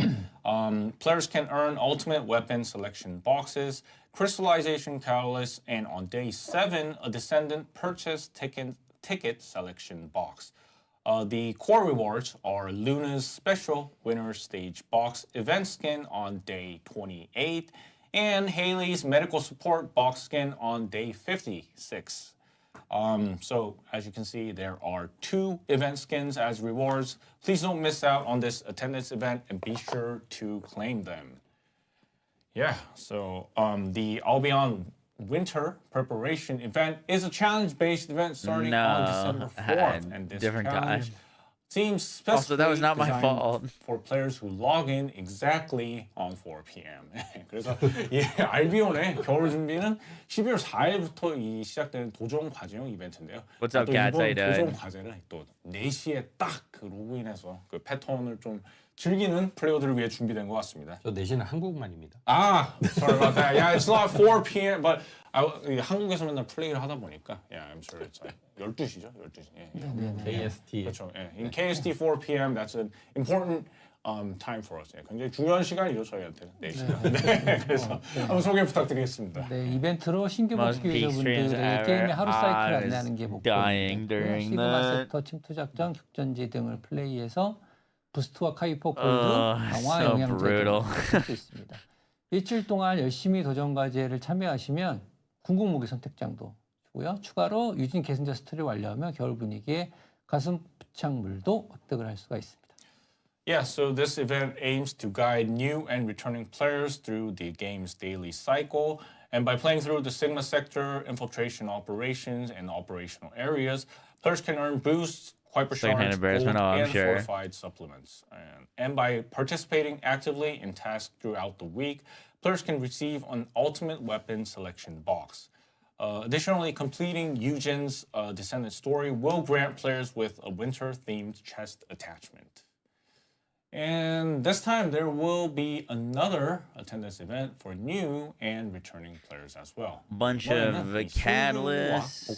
[SPEAKER 17] Players can earn ultimate weapon selection boxes, crystallization catalysts, and on day 7, a Descendant purchase ticket selection box. The core rewards are Luna's special winner stage box event skin on day 28 and Haley's medical support box skin on day 56. So as you can see, there are 2 event skins as rewards. Please don't miss out on this attendance event and be sure to claim them. Yeah, so the I'll Be On Winter Preparation event is a challenge-based event starting on December 4th. And this
[SPEAKER 3] different
[SPEAKER 17] challenge
[SPEAKER 3] time.
[SPEAKER 17] seems
[SPEAKER 3] Also, that was not my
[SPEAKER 17] designed
[SPEAKER 3] fault.
[SPEAKER 17] for players who log in exactly on 4 p.m. 그래서 이 알비온의 겨울 준비는 12월 4일부터 시작되는 도전 과제형 이벤트인데요.
[SPEAKER 3] What's up,
[SPEAKER 17] 또
[SPEAKER 3] cats? How you
[SPEAKER 17] 이번 도전
[SPEAKER 3] doing?
[SPEAKER 17] 과제를 또 4시에 딱 그 로그인해서 그 패턴을 좀 즐기는 플레이어들을 위해 준비된 것 같습니다.
[SPEAKER 18] 저 내신은 한국만입니다.
[SPEAKER 17] 아, sorry about that. Yeah, it's not 4 p.m. But 한국에서 맨날 플레이를 하다 보니까, yeah, I'm sure it's like 12시죠, 12시. 예.
[SPEAKER 18] KST.
[SPEAKER 17] 그렇죠. 예. In KST 4 p.m. That's an important time for us. 예. 굉장히 중요한 시간이죠 저희한테는 4시간. 네. 그래서 한번 소개 부탁드리겠습니다.
[SPEAKER 19] 네, 이벤트로 신규
[SPEAKER 3] Most
[SPEAKER 19] 복귀
[SPEAKER 3] peak streams
[SPEAKER 19] 유저분들에게
[SPEAKER 3] ever.
[SPEAKER 19] 게임의 하루 사이클을
[SPEAKER 3] I was
[SPEAKER 19] 안내하는 게
[SPEAKER 3] dying
[SPEAKER 19] 목표입니다.
[SPEAKER 3] during
[SPEAKER 19] 시그마
[SPEAKER 3] that.
[SPEAKER 19] 섹터, 침투 작전, 격전지 등을 플레이해서 부스트와 카이포 골드, 강화
[SPEAKER 3] so
[SPEAKER 19] 영양제
[SPEAKER 3] brutal.
[SPEAKER 19] 등을 수 있습니다. 일주일 동안 열심히 도전 과제를 참여하시면 궁극 무기 선택장도 주고요. 추가로 유진 계승자 스토리를 완료하면 겨울 분위기에 가슴 부착물도 획득을 할 수가 있습니다.
[SPEAKER 17] Yeah, so this event aims to guide new and returning players through the game's daily cycle. And by playing through the Sigma sector, infiltration operations, and operational areas, players can earn boosts, Hyper Shards, gold, and fortified supplements. And by participating actively in tasks throughout the week, players can receive an ultimate weapon selection box. Additionally, completing Eugen's Descendant story will grant players with a winter-themed chest attachment. And this time, there will be another attendance event for new and returning players as well.
[SPEAKER 3] Bunch of catalysts,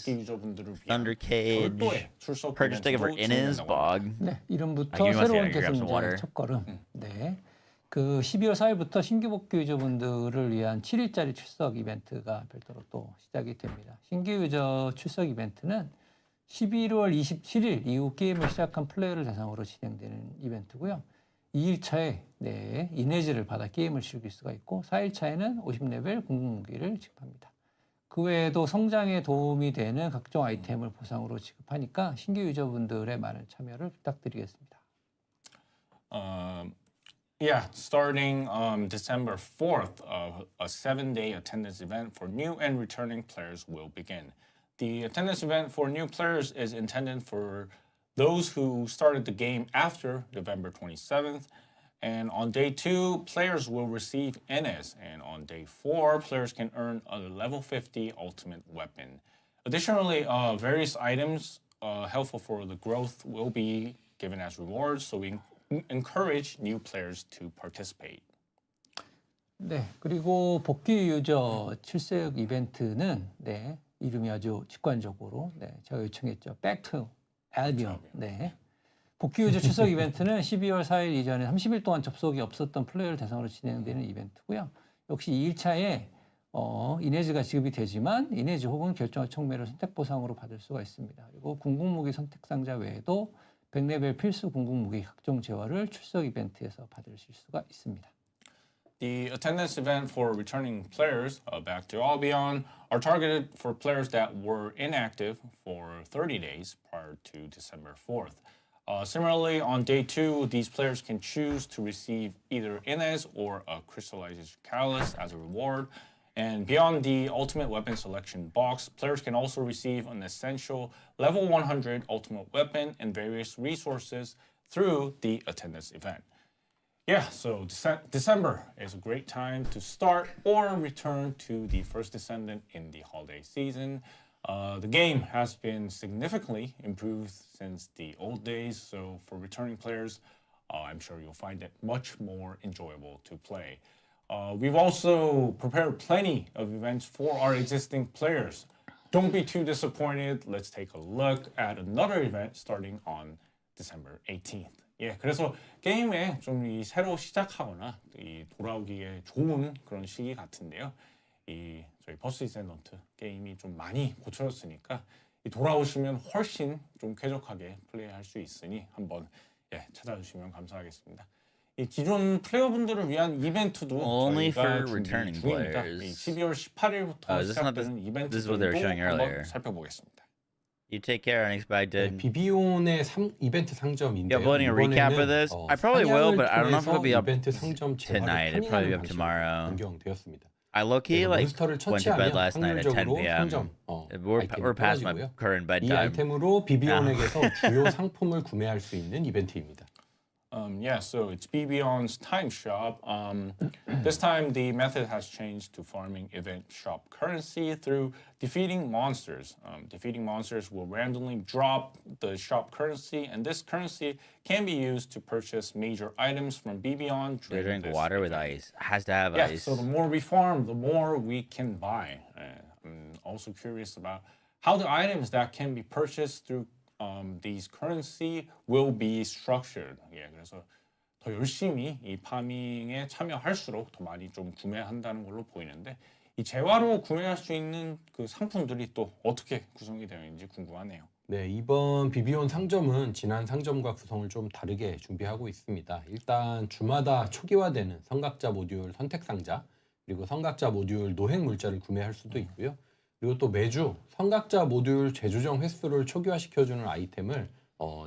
[SPEAKER 3] thunder cage, purchase ticket for Innis Bog.
[SPEAKER 19] 네, 이름부터 새로운 계승자의 첫걸음. 네, 그 12월 4일부터 신규 복귀 유저분들을 위한 7일짜리 출석 이벤트가 별도로 또 시작이 됩니다. 신규 유저 출석 이벤트는 11월 27일 이후 게임을 시작한 플레이어를 대상으로 진행되는 이벤트고요. 2일차에 이네즈를 받아 게임을 즐길 수가 있고 4일차에는 50레벨 궁극무기를 지급합니다. 그 외에도 성장에 도움이 되는 각종 아이템을 보상으로 지급하니까 신규 유저분들의 많은 참여를 부탁드리겠습니다.
[SPEAKER 17] Yeah, starting December 4th, a 7-day attendance event for new and returning players will begin. The attendance event for new players is intended for those who started the game after November 27th. And on day 2, players will receive NS. And on day 4, players can earn a level 50 ultimate weapon. Additionally, various items helpful for the growth will be given as rewards, so we encourage new players to participate.
[SPEAKER 19] 네, 그리고 복귀 유저 출석 이벤트는 네, 이름이 아주 직관적으로 네, 제가 요청했죠. Back to Albion. 네. 복귀 유저 출석 이벤트는 12월 4일 이전에 30일 동안 접속이 없었던 플레이어를 대상으로 진행되는 이벤트고요. 역시 2일차에 이네즈가 지급이 되지만 이네즈 혹은 결정화 촉매를 선택 보상으로 받을 수가 있습니다. 그리고 궁극무기 선택 상자 외에도 100레벨 필수 궁극무기 각종 재화를 출석 이벤트에서 받으실 수가 있습니다.
[SPEAKER 17] The attendance event for returning players back to Albion are targeted for players that were inactive for 30 days prior to December 4th. Similarly, on day 2, these players can choose to receive either Inez or a Crystallization Catalyst as a reward. And beyond the Ultimate Weapon Selection box, players can also receive an essential level 100 Ultimate Weapon and various resources through the attendance event. Yeah, so December is a great time to start or return to the first Descendant in the holiday season. The game has been significantly improved since the old days, so for returning players, I'm sure you'll find it much more enjoyable to play. We've also prepared plenty of events for our existing players. Don't be too disappointed. Let's take a look at another event starting on December 18th. 예, 그래서 게임에 좀 이 새로 시작하거나 이 돌아오기에 좋은 그런 시기 같은데요. 이 저희 버스 디센던트 게임이 좀 많이 고쳐졌으니까 이 돌아오시면 훨씬 좀 쾌적하게 플레이할 수 있으니 한번 찾아주시면 감사하겠습니다. 이 기존 플레이어분들을 위한 이벤트도
[SPEAKER 3] Only
[SPEAKER 17] 저희가
[SPEAKER 3] for
[SPEAKER 17] 준비
[SPEAKER 3] returning
[SPEAKER 17] 중입니다.
[SPEAKER 3] players.
[SPEAKER 17] 이 12월 18일부터 시작되는
[SPEAKER 3] this is what they were showing
[SPEAKER 17] 이벤트들도
[SPEAKER 3] earlier.
[SPEAKER 17] 한번 살펴보겠습니다.
[SPEAKER 3] You take care, unexpected.
[SPEAKER 18] 비비온의 이벤트 상점인데요.
[SPEAKER 3] Yeah, uploading a recap of this. I probably will, but I don't know if it'll be up
[SPEAKER 18] 이벤트 상점
[SPEAKER 3] tonight. It'll probably be up tomorrow.
[SPEAKER 18] 변경되었습니다.
[SPEAKER 3] I low-key like
[SPEAKER 18] 몬스터를
[SPEAKER 3] went to bed
[SPEAKER 18] 처치하면
[SPEAKER 3] last night at 10
[SPEAKER 18] 확률적으로
[SPEAKER 3] p.m.
[SPEAKER 18] 상점
[SPEAKER 3] We're past my
[SPEAKER 18] 떨어지고요.
[SPEAKER 3] current
[SPEAKER 18] 이
[SPEAKER 3] bedtime.
[SPEAKER 18] 아이템으로 비비온에게서 주요 상품을 구매할 수 있는 이벤트입니다.
[SPEAKER 17] Yeah, so it's BBon's time shop. This time the method has changed to farming event shop currency through defeating monsters. Defeating monsters will randomly drop the shop currency, and this currency can be used to purchase major items from BBon.
[SPEAKER 3] They drink water with ice. Has to have
[SPEAKER 17] Yeah,
[SPEAKER 3] ice.
[SPEAKER 17] so the more we farm, the more we can buy. I'm also curious about how the items that can be purchased through these currency will be structured. 예, 그래서 더 열심히 이 파밍에 참여할수록 더 많이 좀 구매한다는 걸로 보이는데 이 재화로 구매할 수 있는 그 상품들이 또 어떻게 구성이 되어 있는지 궁금하네요.
[SPEAKER 18] 네, 이번 비비온 상점은 지난 상점과 구성을 좀 다르게 준비하고 있습니다. 일단 주마다 초기화되는 성각자 모듈 선택 상자, 그리고 성각자 모듈 노획 물자를 구매할 수도 있고요. 그리고 또 매주 성각자 모듈 재조정 횟수를 초기화시켜주는 아이템을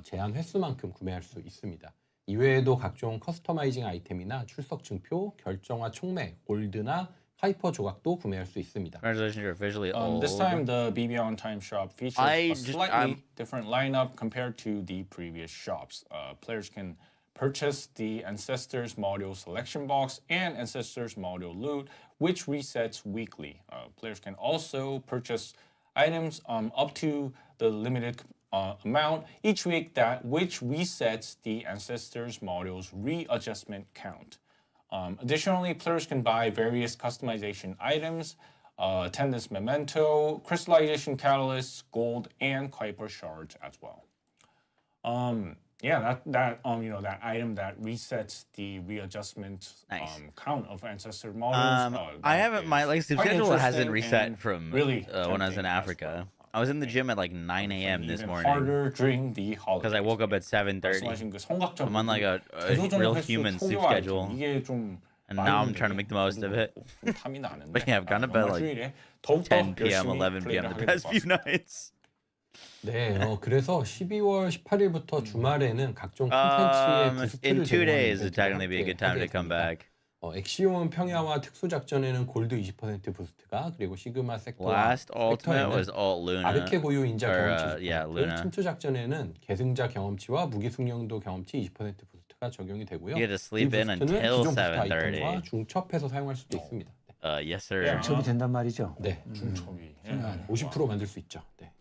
[SPEAKER 18] 제한 횟수만큼 구매할 수 있습니다. 이외에도 각종 커스터마이징 아이템이나 출석 증표, 결정화 촉매, 골드나 하이퍼 조각도 구매할 수 있습니다.
[SPEAKER 3] Congratulations, you're officially old.
[SPEAKER 17] This time the BBon Time Shop features a slightly different lineup compared to the previous shops. Players can purchase the Ancestors Module Selection Box and Ancestors Module Loot, which resets weekly. Players can also purchase items up to the limited amount each week which resets the Ancestors Module's readjustment count. Additionally, players can buy various customization items, attendance memento, crystallization catalysts, gold, and Kuiper shards as well. Yeah, that item that resets the readjustment count of ancestor models.
[SPEAKER 3] I haven't my sleep schedule hasn't reset from
[SPEAKER 17] really
[SPEAKER 3] when I was in Africa. I was in the gym at like 9 a.m. this morning.
[SPEAKER 17] Harder during the holidays.
[SPEAKER 3] Because I woke up at 7:30. I'm on like a real human sleep schedule. And now I'm trying to make the most of it. But yeah, I've gone to bed like 10 p.m., 11 p.m. the past few nights.
[SPEAKER 18] 네, 그래서 12월 18일부터 주말에는 각종 콘텐츠의 부스트를
[SPEAKER 3] in 2 days,
[SPEAKER 18] 제공하는
[SPEAKER 3] it'd technically be a good time to come back.
[SPEAKER 18] 엑시온 평야와 특수 작전에는 골드 20% 부스트가, 그리고 시그마 섹터와
[SPEAKER 3] Last ultimate was alt Luna.
[SPEAKER 18] 아르케 고유 인자 경험치
[SPEAKER 3] Luna.
[SPEAKER 18] 침투 작전에는 계승자 경험치와 무기 숙련도 경험치 20% 부스트가 적용이 되고요.
[SPEAKER 3] You had to sleep in
[SPEAKER 18] 이 부스트는
[SPEAKER 3] until
[SPEAKER 18] 기존 부스트
[SPEAKER 3] 7:30.
[SPEAKER 18] 아이템과 중첩해서 사용할 수도 있습니다. 네.
[SPEAKER 3] Yes, sir.
[SPEAKER 17] Yeah.
[SPEAKER 19] 중첩이 된단 말이죠.
[SPEAKER 18] 네.
[SPEAKER 17] 중첩이.
[SPEAKER 18] 50% 만들 수 있죠. 네.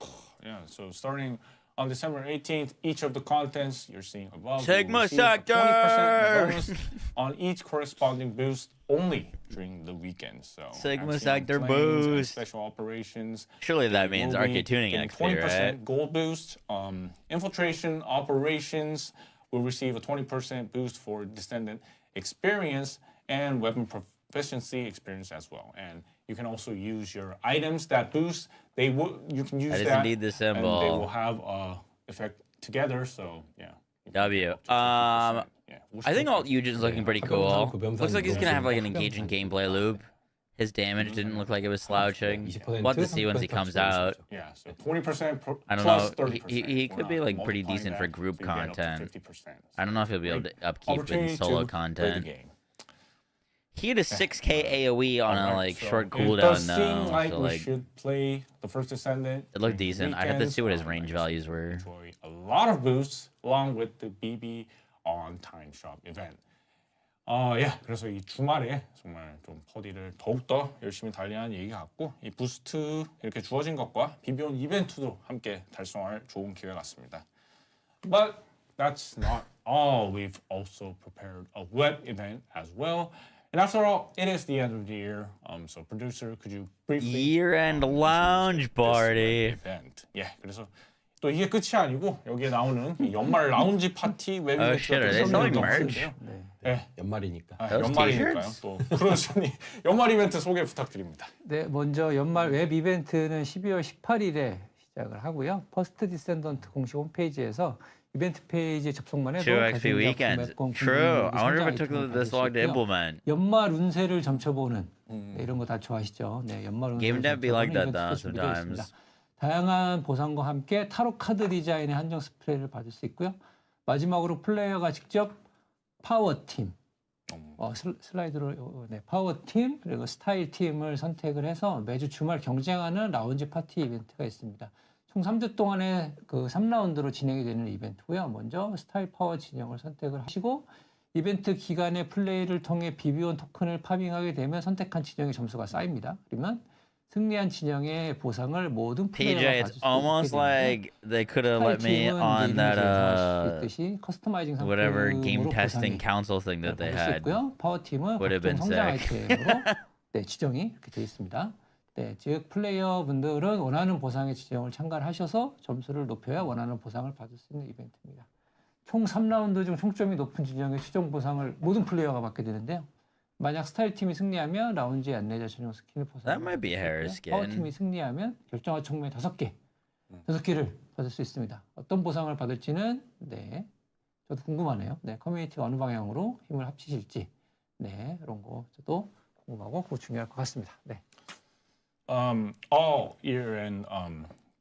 [SPEAKER 17] Yeah, so starting on December 18th, each of the contents you're seeing above will
[SPEAKER 3] Sigma
[SPEAKER 17] receive a
[SPEAKER 3] Sector!
[SPEAKER 17] 20% bonus on each corresponding boost only during the weekend. So
[SPEAKER 3] Sigma
[SPEAKER 17] Axiom
[SPEAKER 3] Sector
[SPEAKER 17] planes and
[SPEAKER 3] boost.
[SPEAKER 17] special operations.
[SPEAKER 3] Surely that
[SPEAKER 17] they
[SPEAKER 3] means
[SPEAKER 17] will be
[SPEAKER 3] arcade tuning
[SPEAKER 17] getting
[SPEAKER 3] XP,
[SPEAKER 17] 20%
[SPEAKER 3] right?
[SPEAKER 17] gold boost. Infiltration operations will receive a 20% boost for Descendant experience and weapon proficiency experience as well. And you can also use your items that boost. You can use
[SPEAKER 3] That is
[SPEAKER 17] that,
[SPEAKER 3] indeed the
[SPEAKER 17] and they
[SPEAKER 3] symbol.
[SPEAKER 17] will have effect together. So yeah.
[SPEAKER 3] W. I think all Eugen's looking pretty cool. Looks like he's gonna have like an engaging gameplay loop. His damage didn't look like it was slouching. We'll have to see once he comes out.
[SPEAKER 17] Yeah, so 20%
[SPEAKER 3] I don't
[SPEAKER 17] plus
[SPEAKER 3] know.
[SPEAKER 17] 30%.
[SPEAKER 3] He could be like pretty decent for group content. I don't know if he'll be able to upkeep in solo content. He had a 6k AoE on a like short cooldown though.
[SPEAKER 17] Like
[SPEAKER 3] So
[SPEAKER 17] we
[SPEAKER 3] like
[SPEAKER 17] should play the first Descendant.
[SPEAKER 3] it looked
[SPEAKER 17] during
[SPEAKER 3] decent. I had to
[SPEAKER 17] weekends.
[SPEAKER 3] see what his range values were.
[SPEAKER 17] Enjoy a lot of boosts along with the BB on Time Shop event. 그래서 이 주말에 정말 좀 퍼디를 더욱더 열심히 달리는 얘기 같고 이 부스트 이렇게 주어진 것과 비비온 이벤트도 함께 달성할 좋은 기회 같습니다. But that's not all. We've also prepared a web event as well. And after all, it is the end of the year. So producer, could you briefly
[SPEAKER 3] Year-end lounge party.
[SPEAKER 17] event? Yeah, 그래서 또 이게 끝이 아니고 여기에 나오는 이 연말 라운지 파티 웹
[SPEAKER 3] Oh shit, are they selling merch?
[SPEAKER 17] 네.
[SPEAKER 18] 연말이니까.
[SPEAKER 17] 연말이니까요. 또 프로듀서님 연말 이벤트 소개 부탁드립니다.
[SPEAKER 19] 네, 먼저 연말 웹 이벤트는 12월 18일에 시작을 하고요. 퍼스트 디센던트 공식 홈페이지에서 이벤트 페이지에 접속만 해도
[SPEAKER 3] 2XP weekends. True. I wonder if it took this long to implement.
[SPEAKER 19] 연말 운세를 점쳐보는 네, 이런 거 다 좋아하시죠? 네, 연말 운세를
[SPEAKER 3] Game dev be like that
[SPEAKER 19] 점쳐보는
[SPEAKER 3] though
[SPEAKER 19] 이벤트도 준비되어 있습니다.
[SPEAKER 3] sometimes.
[SPEAKER 19] 다양한 보상과 함께 타로 카드 디자인의 한정 스프레이를 받을 수 있고요. 마지막으로 플레이어가 직접 파워팀, 슬라이드로 네, 파워팀 그리고 스타일 팀을 선택을 해서 매주 주말 경쟁하는 라운지 파티 이벤트가 있습니다. 총 3주 동안에 그 3라운드로 진행이 되는 이벤트고요. 먼저 스타일 파워 진영을 선택을 하시고 이벤트 기간에 플레이를 통해 비비온 토큰을 파밍하게 되면 선택한 진영의 점수가 쌓입니다. 그러면 승리한 진영의 보상을 모든
[SPEAKER 3] PJ,
[SPEAKER 19] 플레이어가
[SPEAKER 3] it's
[SPEAKER 19] 받을 수 있게
[SPEAKER 3] almost
[SPEAKER 19] 되는데
[SPEAKER 3] like they could have let me on that whatever game testing council thing that they had.
[SPEAKER 19] 파워팀은
[SPEAKER 3] Would have been
[SPEAKER 19] 성장
[SPEAKER 3] sick.
[SPEAKER 19] 아이템으로 네, 지정이 이렇게 되어 있습니다. 네, 즉 플레이어 분들은 원하는 보상의 지정을 참가하셔서 점수를 높여야 원하는 보상을 받을 수 있는 이벤트입니다. 총 3라운드 중 총점이 높은 진영의 최종 보상을 모든 플레이어가 받게 되는데요. 만약 스타일 팀이 승리하면 라운지 안내자 전용 스킨을
[SPEAKER 3] That might be hair
[SPEAKER 19] 보상받고요. 파워
[SPEAKER 3] skin.
[SPEAKER 19] 팀이 승리하면 결정화 총매 5개를 받을 수 있습니다. 어떤 보상을 받을지는 네, 저도 궁금하네요. 네, 커뮤니티가 어느 방향으로 힘을 합치실지 네, 이런 거 저도 궁금하고 그거 중요할 것 같습니다. 네.
[SPEAKER 17] All year and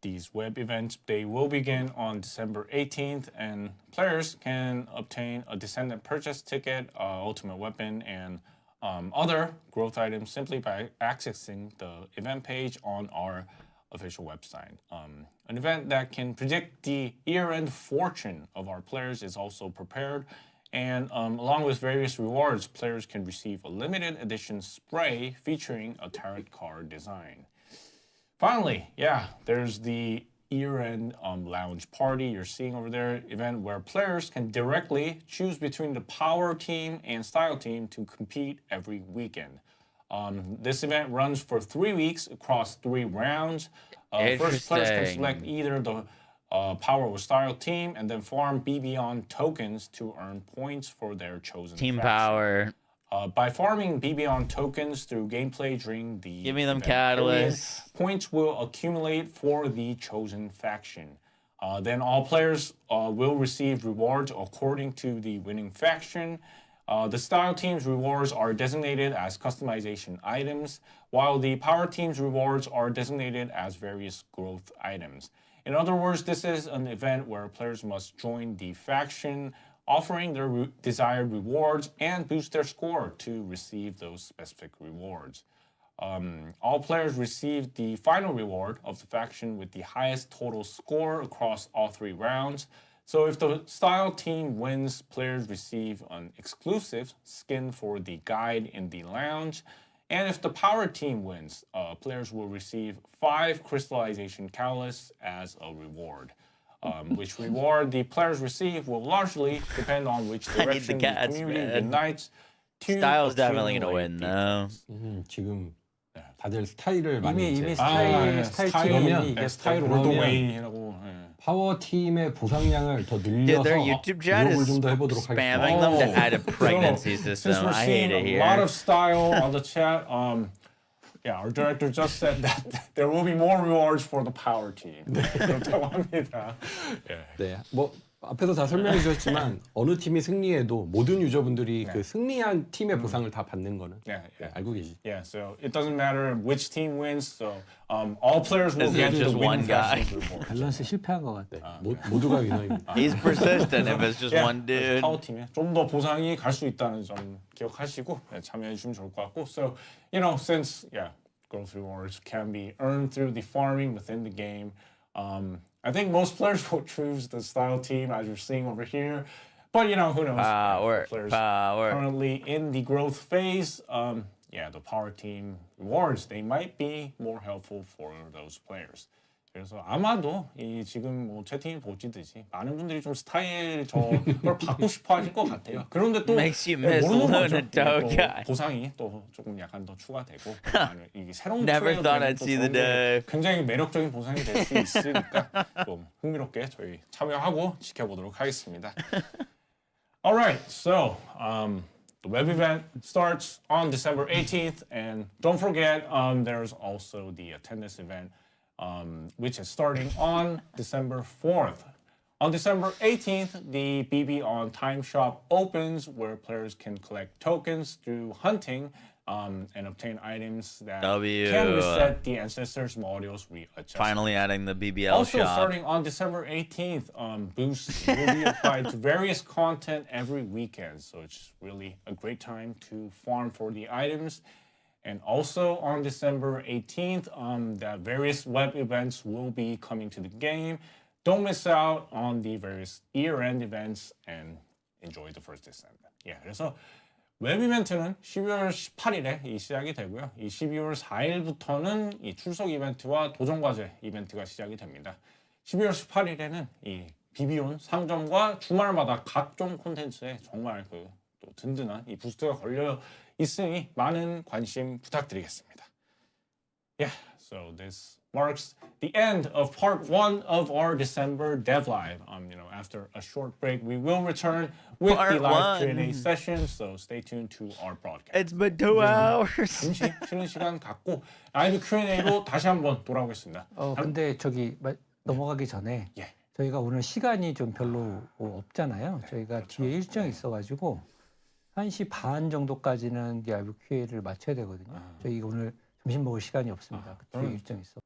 [SPEAKER 17] these web events, they will begin on December 18th, and players can obtain a Descendant purchase ticket, ultimate weapon, and other growth items simply by accessing the event page on our official website. An event that can predict the year-end fortune of our players is also prepared, and along with various rewards, players can receive a limited edition spray featuring a tarot card design. Finally, there's the year-end lounge party you're seeing over there, event where players can directly choose between the power team and style team to compete every weekend. This event runs for 3 weeks across 3 rounds. First, players can select either the power or style team and then farm BB-on tokens to earn points for their chosen
[SPEAKER 3] Team
[SPEAKER 17] faction.
[SPEAKER 3] power.
[SPEAKER 17] By farming BB-on tokens through gameplay during the
[SPEAKER 3] Give me them
[SPEAKER 17] event period,
[SPEAKER 3] catalysts.
[SPEAKER 17] points will accumulate for the chosen faction. Then all players will receive rewards according to the winning faction. The style team's rewards are designated as customization items, while the power team's rewards are designated as various growth items. In other words, this is an event where players must join the faction, offering their desired rewards and boost their score to receive those specific rewards. All players receive the final reward of the faction with the highest total score across all 3 rounds. So if the style team wins, players receive an exclusive skin for the guide in the lounge. And if the power team wins, players will receive 5 crystallization catalysts as a reward. Which reward the players receive will largely depend on which direction the community unites.
[SPEAKER 3] Style's definitely gonna win though.
[SPEAKER 18] 지금 다들 스타일을 많이
[SPEAKER 19] 이미
[SPEAKER 18] 이제
[SPEAKER 19] 스타일
[SPEAKER 18] 그러면
[SPEAKER 17] 스타일 올드웨이라고.
[SPEAKER 18] 파워 팀의 보상량을 더
[SPEAKER 3] Dude,
[SPEAKER 18] 늘려서
[SPEAKER 3] their YouTube chat
[SPEAKER 18] 유혹을
[SPEAKER 3] is
[SPEAKER 18] 좀 더 해보도록
[SPEAKER 3] spamming
[SPEAKER 18] 하겠습니다.
[SPEAKER 3] them to add a pregnancy
[SPEAKER 17] Since
[SPEAKER 3] system.
[SPEAKER 17] we're
[SPEAKER 3] I hate
[SPEAKER 17] seeing
[SPEAKER 3] it
[SPEAKER 17] a
[SPEAKER 3] here.
[SPEAKER 17] lot of style on the chat, yeah, our director just said that there will be more rewards for the power team. 그렇다고 합니다.
[SPEAKER 18] 네, 뭐 앞에서 다 설명해 주셨지만 어느 팀이 승리해도 모든 유저분들이 그 승리한 팀의 보상을 다 받는 거는 알고 계시죠?
[SPEAKER 17] Yeah, so it doesn't matter which team wins. So all players will get the win reward.
[SPEAKER 19] 밸런스 실패한 것 같아.
[SPEAKER 18] 모두가 위너입니다.
[SPEAKER 3] He's persistent if it's just one dude.
[SPEAKER 17] 파워 팀에 좀 더 보상이 갈 수 있다는 점 기억하시고 참여해 주시면 좋을 것 같고. So since growth rewards can be earned through the farming within the game. I think most players will choose the style team as you're seeing over here. But who knows? Players currently in the growth phase. The power team rewards, they might be more helpful for those players. 그래서 아마도 이 지금 뭐 채팅을 보시듯이 많은 분들이 좀 스타일 저걸 받고 싶어 하실 것 같아요. 그런데 또 모르는 거죠. 또 보상이 또 조금 약간 더 추가되고 이게 새로운 플레이어들은 굉장히 매력적인 보상이 될 수 있으니까 좀 흥미롭게 저희 참여하고 지켜보도록 하겠습니다. Alright, so the web event starts on December 18th, and don't forget there's also the attendance event. Which is starting on December 4th. On December 18th, the BB on Time Shop opens where players can collect tokens through hunting and obtain items that can reset the ancestors' modules readjustment.
[SPEAKER 3] Finally adding the BBL
[SPEAKER 17] also,
[SPEAKER 3] shop.
[SPEAKER 17] starting on December 18th, boosts will be applied to various content every weekend. So it's really a great time to farm for the items. And also on December 18th, the various web events will be coming to the game. Don't miss out on the various year-end events and enjoy the first Descendant. 그래서 웹 이벤트는 12월 18일에 시작이 되고요. 이 12월 4일부터는 이 출석 이벤트와 도전 과제 이벤트가 시작이 됩니다. 12월 18일에는 이 비비온 상점과 주말마다 각종 콘텐츠에 정말 또 든든한 이 부스트가 걸려 있으니 많은 관심 부탁드리겠습니다. So this marks the end of part 1 of our December Dev Live. After a short break, we will return with the live Q&A session. So stay tuned to our broadcast.
[SPEAKER 3] It's been 2 hours.
[SPEAKER 17] 잠시 쉬는 시간 갖고 라이브 Q&A로 다시 한번 돌아오겠습니다.
[SPEAKER 19] 근데 넘어가기 전에 저희가 오늘 시간이 좀 별로 없잖아요. 저희가 뒤에 일정이 있어가지고 1시 반 정도까지는 라이브 Q&A를 마쳐야 되거든요. 저희 오늘 점심 먹을 시간이 없습니다. 뒤에 일정이 있어.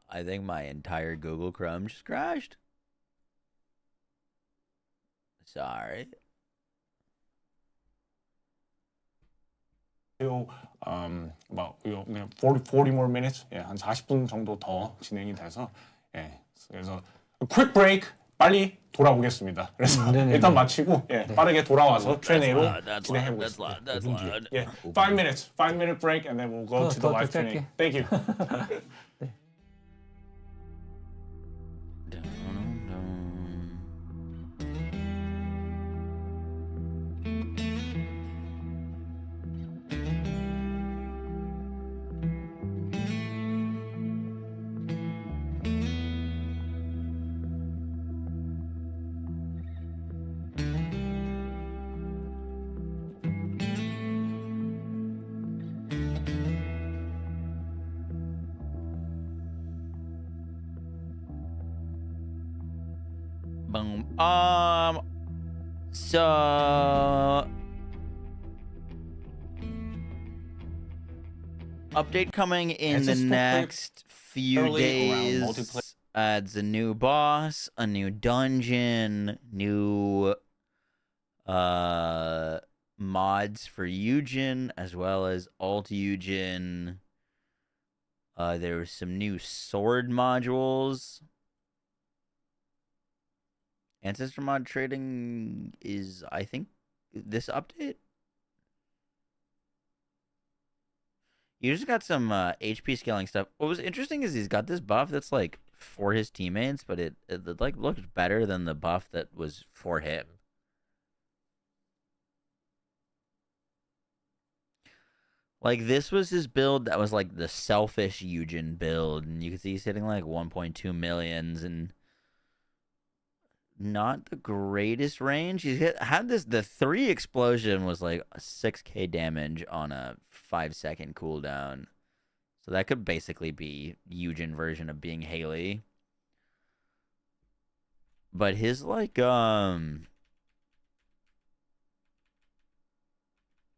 [SPEAKER 3] I think my entire Google Chrome just crashed. Sorry.
[SPEAKER 17] About 40 more minutes, 한 40분 정도 더 진행이 돼서 그래서 quick break. 빨리 돌아오겠습니다. 그래서 일단 마치고 빠르게 돌아와서 Q&A로 진행해 보겠습니다. 5-minute break and then we'll go to the live Q&A. Thank you.
[SPEAKER 3] Boom. So update coming in the next few days. Adds a new boss, a new dungeon, new mods for Eugen, as well as alt Eugen. There were some new sword modules. Ancestor mod trading is, I think, this update? You just got some HP scaling stuff. What was interesting is he's got this buff that's like for his teammates, but it like looked better than the buff that was for him. Like this was his build that was like the selfish Eugen build, and you can see he's hitting like 1.2 millions and not the greatest range. He's had this, the 3 explosion was like a 6k damage on a 5-second cooldown. So that could basically be Eugen version of being Haley. But his like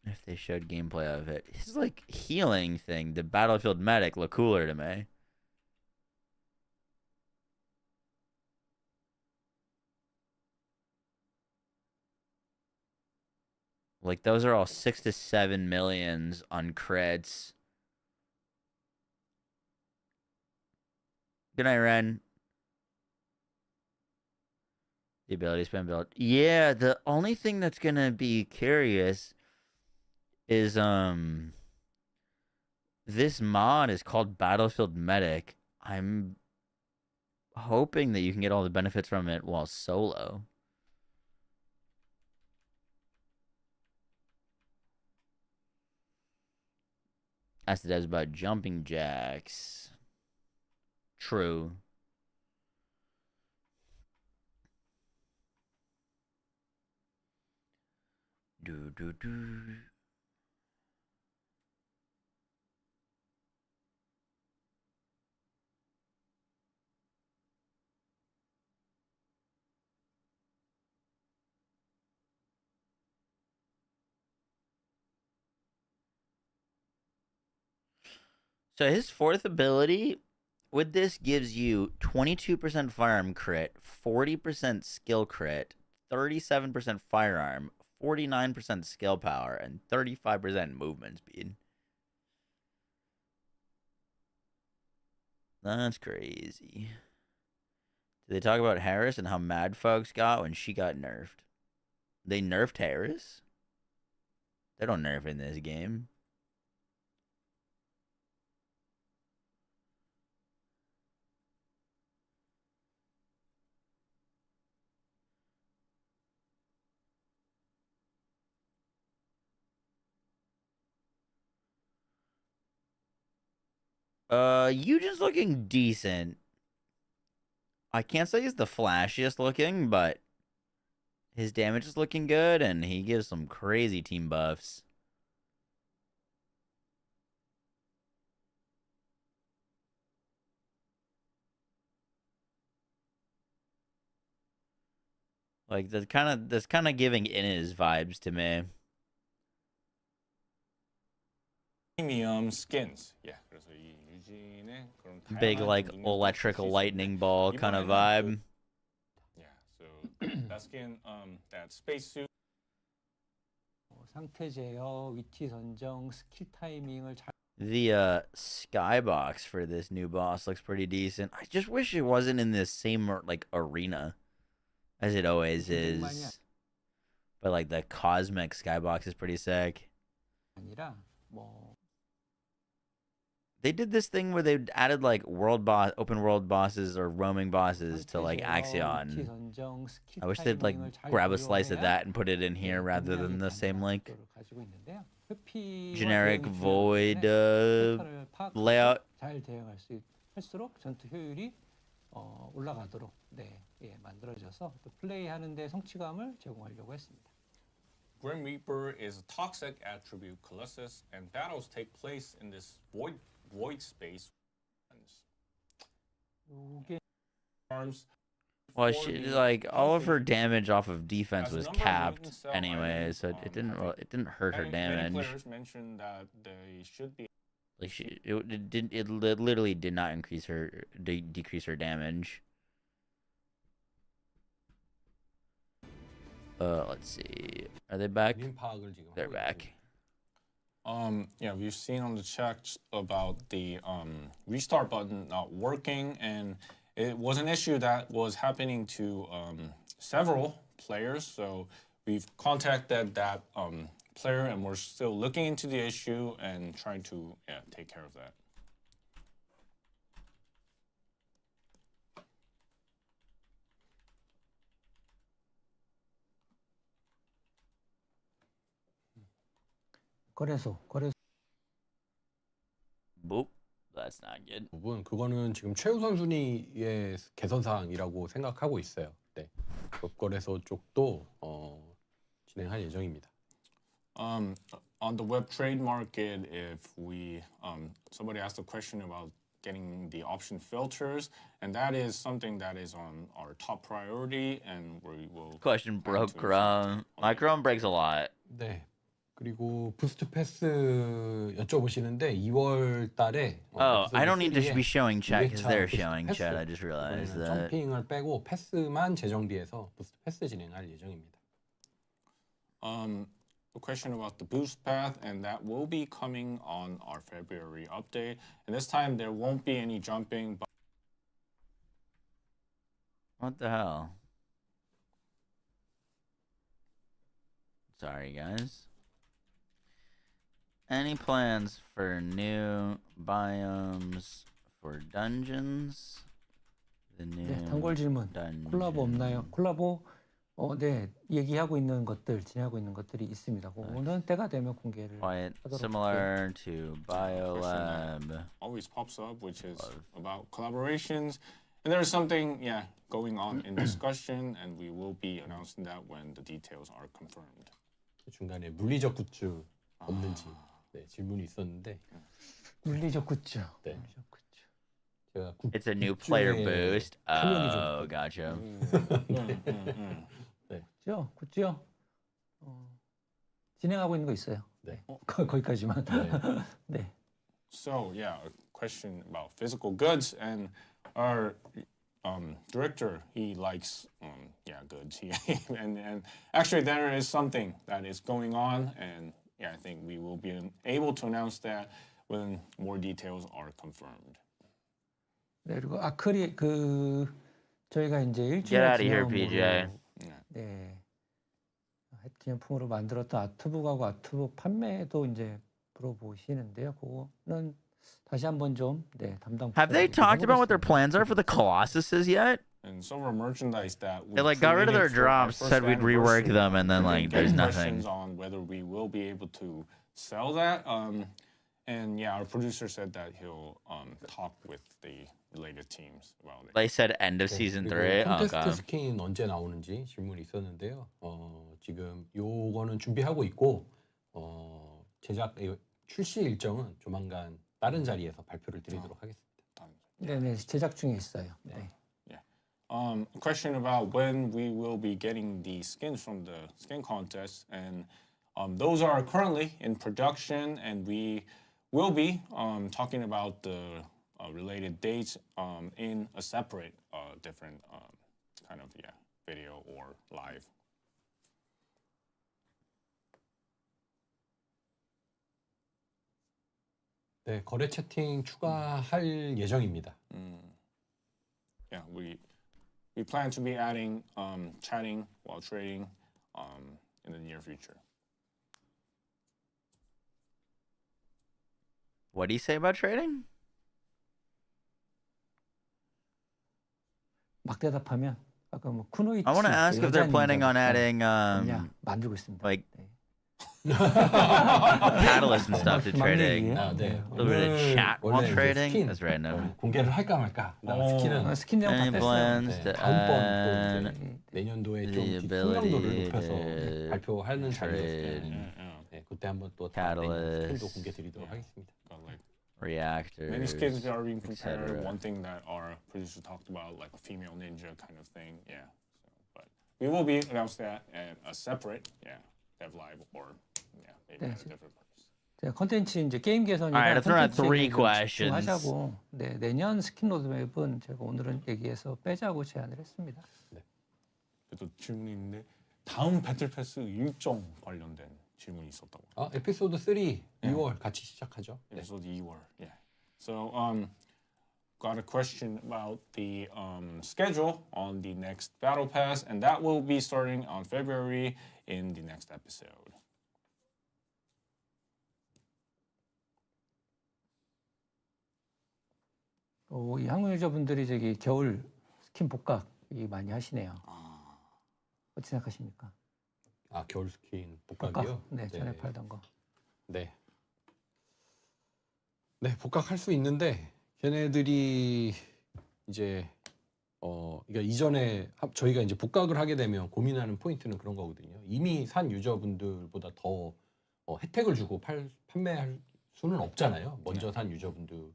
[SPEAKER 3] if they showed gameplay of it, his like healing thing, the Battlefield Medic, looked cooler to me. Like those are all 6 to 7 millions on crits. Good night, Ren. The ability spam build. Yeah, the only thing that's gonna be curious is this mod is called Battlefield Medic. I'm hoping that you can get all the benefits from it while solo. Asked the devs about jumping jacks. True. Do. So his 4th ability with this gives you 22% firearm crit, 40% skill crit, 37% firearm, 49% skill power, and 35% movement speed. That's crazy. Did they talk about Harris and how mad folks got when she got nerfed? They nerfed Harris? They don't nerf in this game. Eugen's looking decent. I can't say he's the flashiest looking, but his damage is looking good, and he gives some crazy team buffs. Like that's kind of giving Innes vibes to me.
[SPEAKER 17] Premium skins. Yeah. 그래서 이 유진의 그런
[SPEAKER 3] Big
[SPEAKER 17] 다양한
[SPEAKER 3] like
[SPEAKER 17] 능력을
[SPEAKER 3] electric
[SPEAKER 17] 볼수
[SPEAKER 3] lightning
[SPEAKER 17] 있었는데
[SPEAKER 3] ball kind of
[SPEAKER 17] 이번에는
[SPEAKER 3] vibe.
[SPEAKER 17] Yeah. So that skin, that spacesuit.
[SPEAKER 19] 상태 제어, 위치 선정, 스킬 타이밍을 잘.
[SPEAKER 3] The skybox for this new boss looks pretty decent. I just wish it wasn't in this same like arena as it always is. But like the cosmic skybox is pretty sick.
[SPEAKER 19] 아니라 뭐
[SPEAKER 3] They did this thing where they added like open world bosses or roaming bosses to like Axion. I wish they'd like grab a slice of that and put it in here rather than the same like generic void layout.
[SPEAKER 19] 잘 대응할 수 할수록 전투 효율이 올라가도록 만들어져서 또 플레이하는데 성취감을 제공하려고 했습니다.
[SPEAKER 17] Grim Reaper is a toxic attribute Colossus, and battles take place in this void space. Arms.
[SPEAKER 3] Well, she like all of her damage off of defense was capped anyway, so it didn't hurt her damage.
[SPEAKER 17] Many players mentioned that they should be.
[SPEAKER 3] Like it literally did not increase her decrease her damage. Let's see. Are they back? They're back.
[SPEAKER 17] Yeah, we've seen on the chat about the restart button not working, and it was an issue that was happening to several players. So we've contacted that player, and we're still looking into the issue and trying to take care of that.
[SPEAKER 19] 거래소.
[SPEAKER 3] Boop. That's not good.
[SPEAKER 18] 부분 그거는 지금 최우선 순위의 개선 사항이라고 생각하고 있어요. 네. 거래소 쪽도 진행할 예정입니다.
[SPEAKER 17] On the web trade market, if we somebody asked a question about getting the option filters, and that is something that is on our top priority, and we will.
[SPEAKER 3] Question broke Chrome. My Chrome breaks a lot.
[SPEAKER 18] 네. 그리고 부스트 패스 여쭤보시는데 2월 달에
[SPEAKER 3] Oh, I don't need to be showing chat because they're showing chat. I just realized that.
[SPEAKER 18] 점핑을 빼고 패스만 재정비해서 부스트 패스 진행할 예정입니다.
[SPEAKER 17] A question about the boost path, and that will be coming on our February update. And this time there won't be any jumping. But
[SPEAKER 3] What the hell? Sorry, guys. Any plans for new biomes for dungeons? The new
[SPEAKER 19] 네, 단골 질문. 콜라보 없나요? 콜라보 네, 얘기하고 있는 것들, 진행하고 있는 것들이 있습니다. 그거는 때가 되면 공개를
[SPEAKER 3] Quite
[SPEAKER 19] 하도록
[SPEAKER 3] similar to Biolab.
[SPEAKER 17] always pops up, which is about collaborations. And there is something, going on in discussion, and we will be announcing that when the details are confirmed.
[SPEAKER 18] 중간에 물리적 굿즈 없는지 네, 질문이 있었는데
[SPEAKER 19] 물리적 굿즈.
[SPEAKER 18] 네.
[SPEAKER 19] 물리적 굿즈.
[SPEAKER 18] 제가
[SPEAKER 3] It's a new player boost. Oh, gotcha.
[SPEAKER 18] 네.
[SPEAKER 19] 굿즈요. 진행하고 있는 거 있어요.
[SPEAKER 18] 네.
[SPEAKER 19] 거기까지만. 네.
[SPEAKER 17] So, a question about physical goods, and our director, he likes goods. And actually there is something that is going on, and I think we will be able to announce that when more details are confirmed.
[SPEAKER 19] 네, 그리고 아크릴 저희가 이제
[SPEAKER 3] Get
[SPEAKER 19] 일주일
[SPEAKER 3] out of here, PJ.
[SPEAKER 19] 네. 기념품으로 만들었던 아트북하고 아트북 판매도 이제 물어보시는데요. 그거는 다시 한번 좀 담당.
[SPEAKER 3] Have they talked about what their plans are for the Colossuses yet?
[SPEAKER 17] And some of our merchandise that we
[SPEAKER 3] They got rid of their drops, said we'd rework them, and then there's nothing.
[SPEAKER 17] On whether we will be able to sell that. And our producer said that he'll talk with the related teams about it.
[SPEAKER 3] They said end of season 3.
[SPEAKER 18] 콘테스트 스킨 언제 나오는지 질문이 있었는데요. 지금 요거는 준비하고 있고 제작 출시 일정은 조만간 다른 자리에서 발표를 드리도록 하겠습니다.
[SPEAKER 19] 네, 제작 중에 있어요. 네.
[SPEAKER 17] A question about when we will be getting the skins from the skin contest, and those are currently in production, and we will be talking about the related dates in a separate different kind of video or live.
[SPEAKER 18] 네, 거래 채팅 추가할 예정입니다.
[SPEAKER 17] We plan to be adding chatting while trading in the near future.
[SPEAKER 3] What do you say about trading?
[SPEAKER 19] 막 대답하면 아까 뭐 쿠노이치.
[SPEAKER 3] I want to ask if they're planning on adding
[SPEAKER 19] 만들고 있습니다.
[SPEAKER 3] like catalyst and stuff to trading.
[SPEAKER 18] 네.
[SPEAKER 3] A little bit of chat while trading. That's random.
[SPEAKER 18] 공개를 할까 말까. 스킨
[SPEAKER 19] 내용 다
[SPEAKER 3] Any plans to
[SPEAKER 18] 다음번
[SPEAKER 3] add
[SPEAKER 18] 내년도에 좀
[SPEAKER 3] the
[SPEAKER 18] 풍량도를
[SPEAKER 3] ability
[SPEAKER 18] 높여서
[SPEAKER 3] to
[SPEAKER 18] 발표하는
[SPEAKER 3] trade
[SPEAKER 18] 자리에서 그때 한번 또 다른 스킨도 공개 드리도록 하겠습니다.
[SPEAKER 3] reactors,
[SPEAKER 17] many skins are being
[SPEAKER 3] etc.
[SPEAKER 17] prepared. One thing that our producer talked about, like a female ninja kind of thing. But we will be announcing that at a separate, dev live or maybe at a different place.
[SPEAKER 19] 제가 컨텐츠 이제 게임 개선이나
[SPEAKER 3] Alright, let's run out 3 questions.
[SPEAKER 19] 하자고. 네, 내년 스킨 로드맵은 제가 오늘은 얘기해서 빼자고 제안을 했습니다.
[SPEAKER 17] 그래도 질문이 있는데 다음 배틀 패스 일정 관련된 질문이 있었다고.
[SPEAKER 18] 에피소드 3 2월 같이 시작하죠.
[SPEAKER 17] Episode 2월. So got a question about the schedule on the next Battle Pass, and that will be starting on February in the next episode.
[SPEAKER 19] 이 한국 유저분들이 저기 겨울 스킨 복각 이 많이 하시네요. 어떻게 생각하십니까?
[SPEAKER 18] 아, 겨울 스킨 복각이요?
[SPEAKER 19] 네, 전에 팔던 거.
[SPEAKER 18] 네. 네, 복각할 수 있는데 걔네들이 이제 그러니까 이전에 저희가 이제 복각을 하게 되면 고민하는 포인트는 그런 거거든요. 이미 산 유저분들보다 더 혜택을 주고 판매할 수는 없잖아요. 먼저 산 유저분들이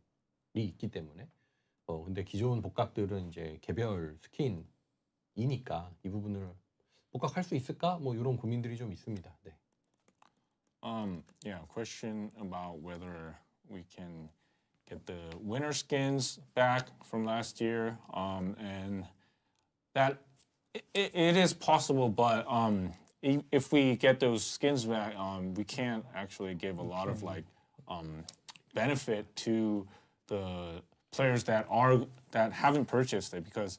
[SPEAKER 18] 있기 때문에. 근데 기존 복각들은 이제 개별 스킨이니까 이 부분을 복각할 수 있을까? 뭐 이런 고민들이 좀 있습니다. 네.
[SPEAKER 17] Yeah, question about whether we can get the winter skins back from last year, and that it is possible, but if we get those skins back, we can't actually give a lot of like benefit to the players that haven't purchased it, because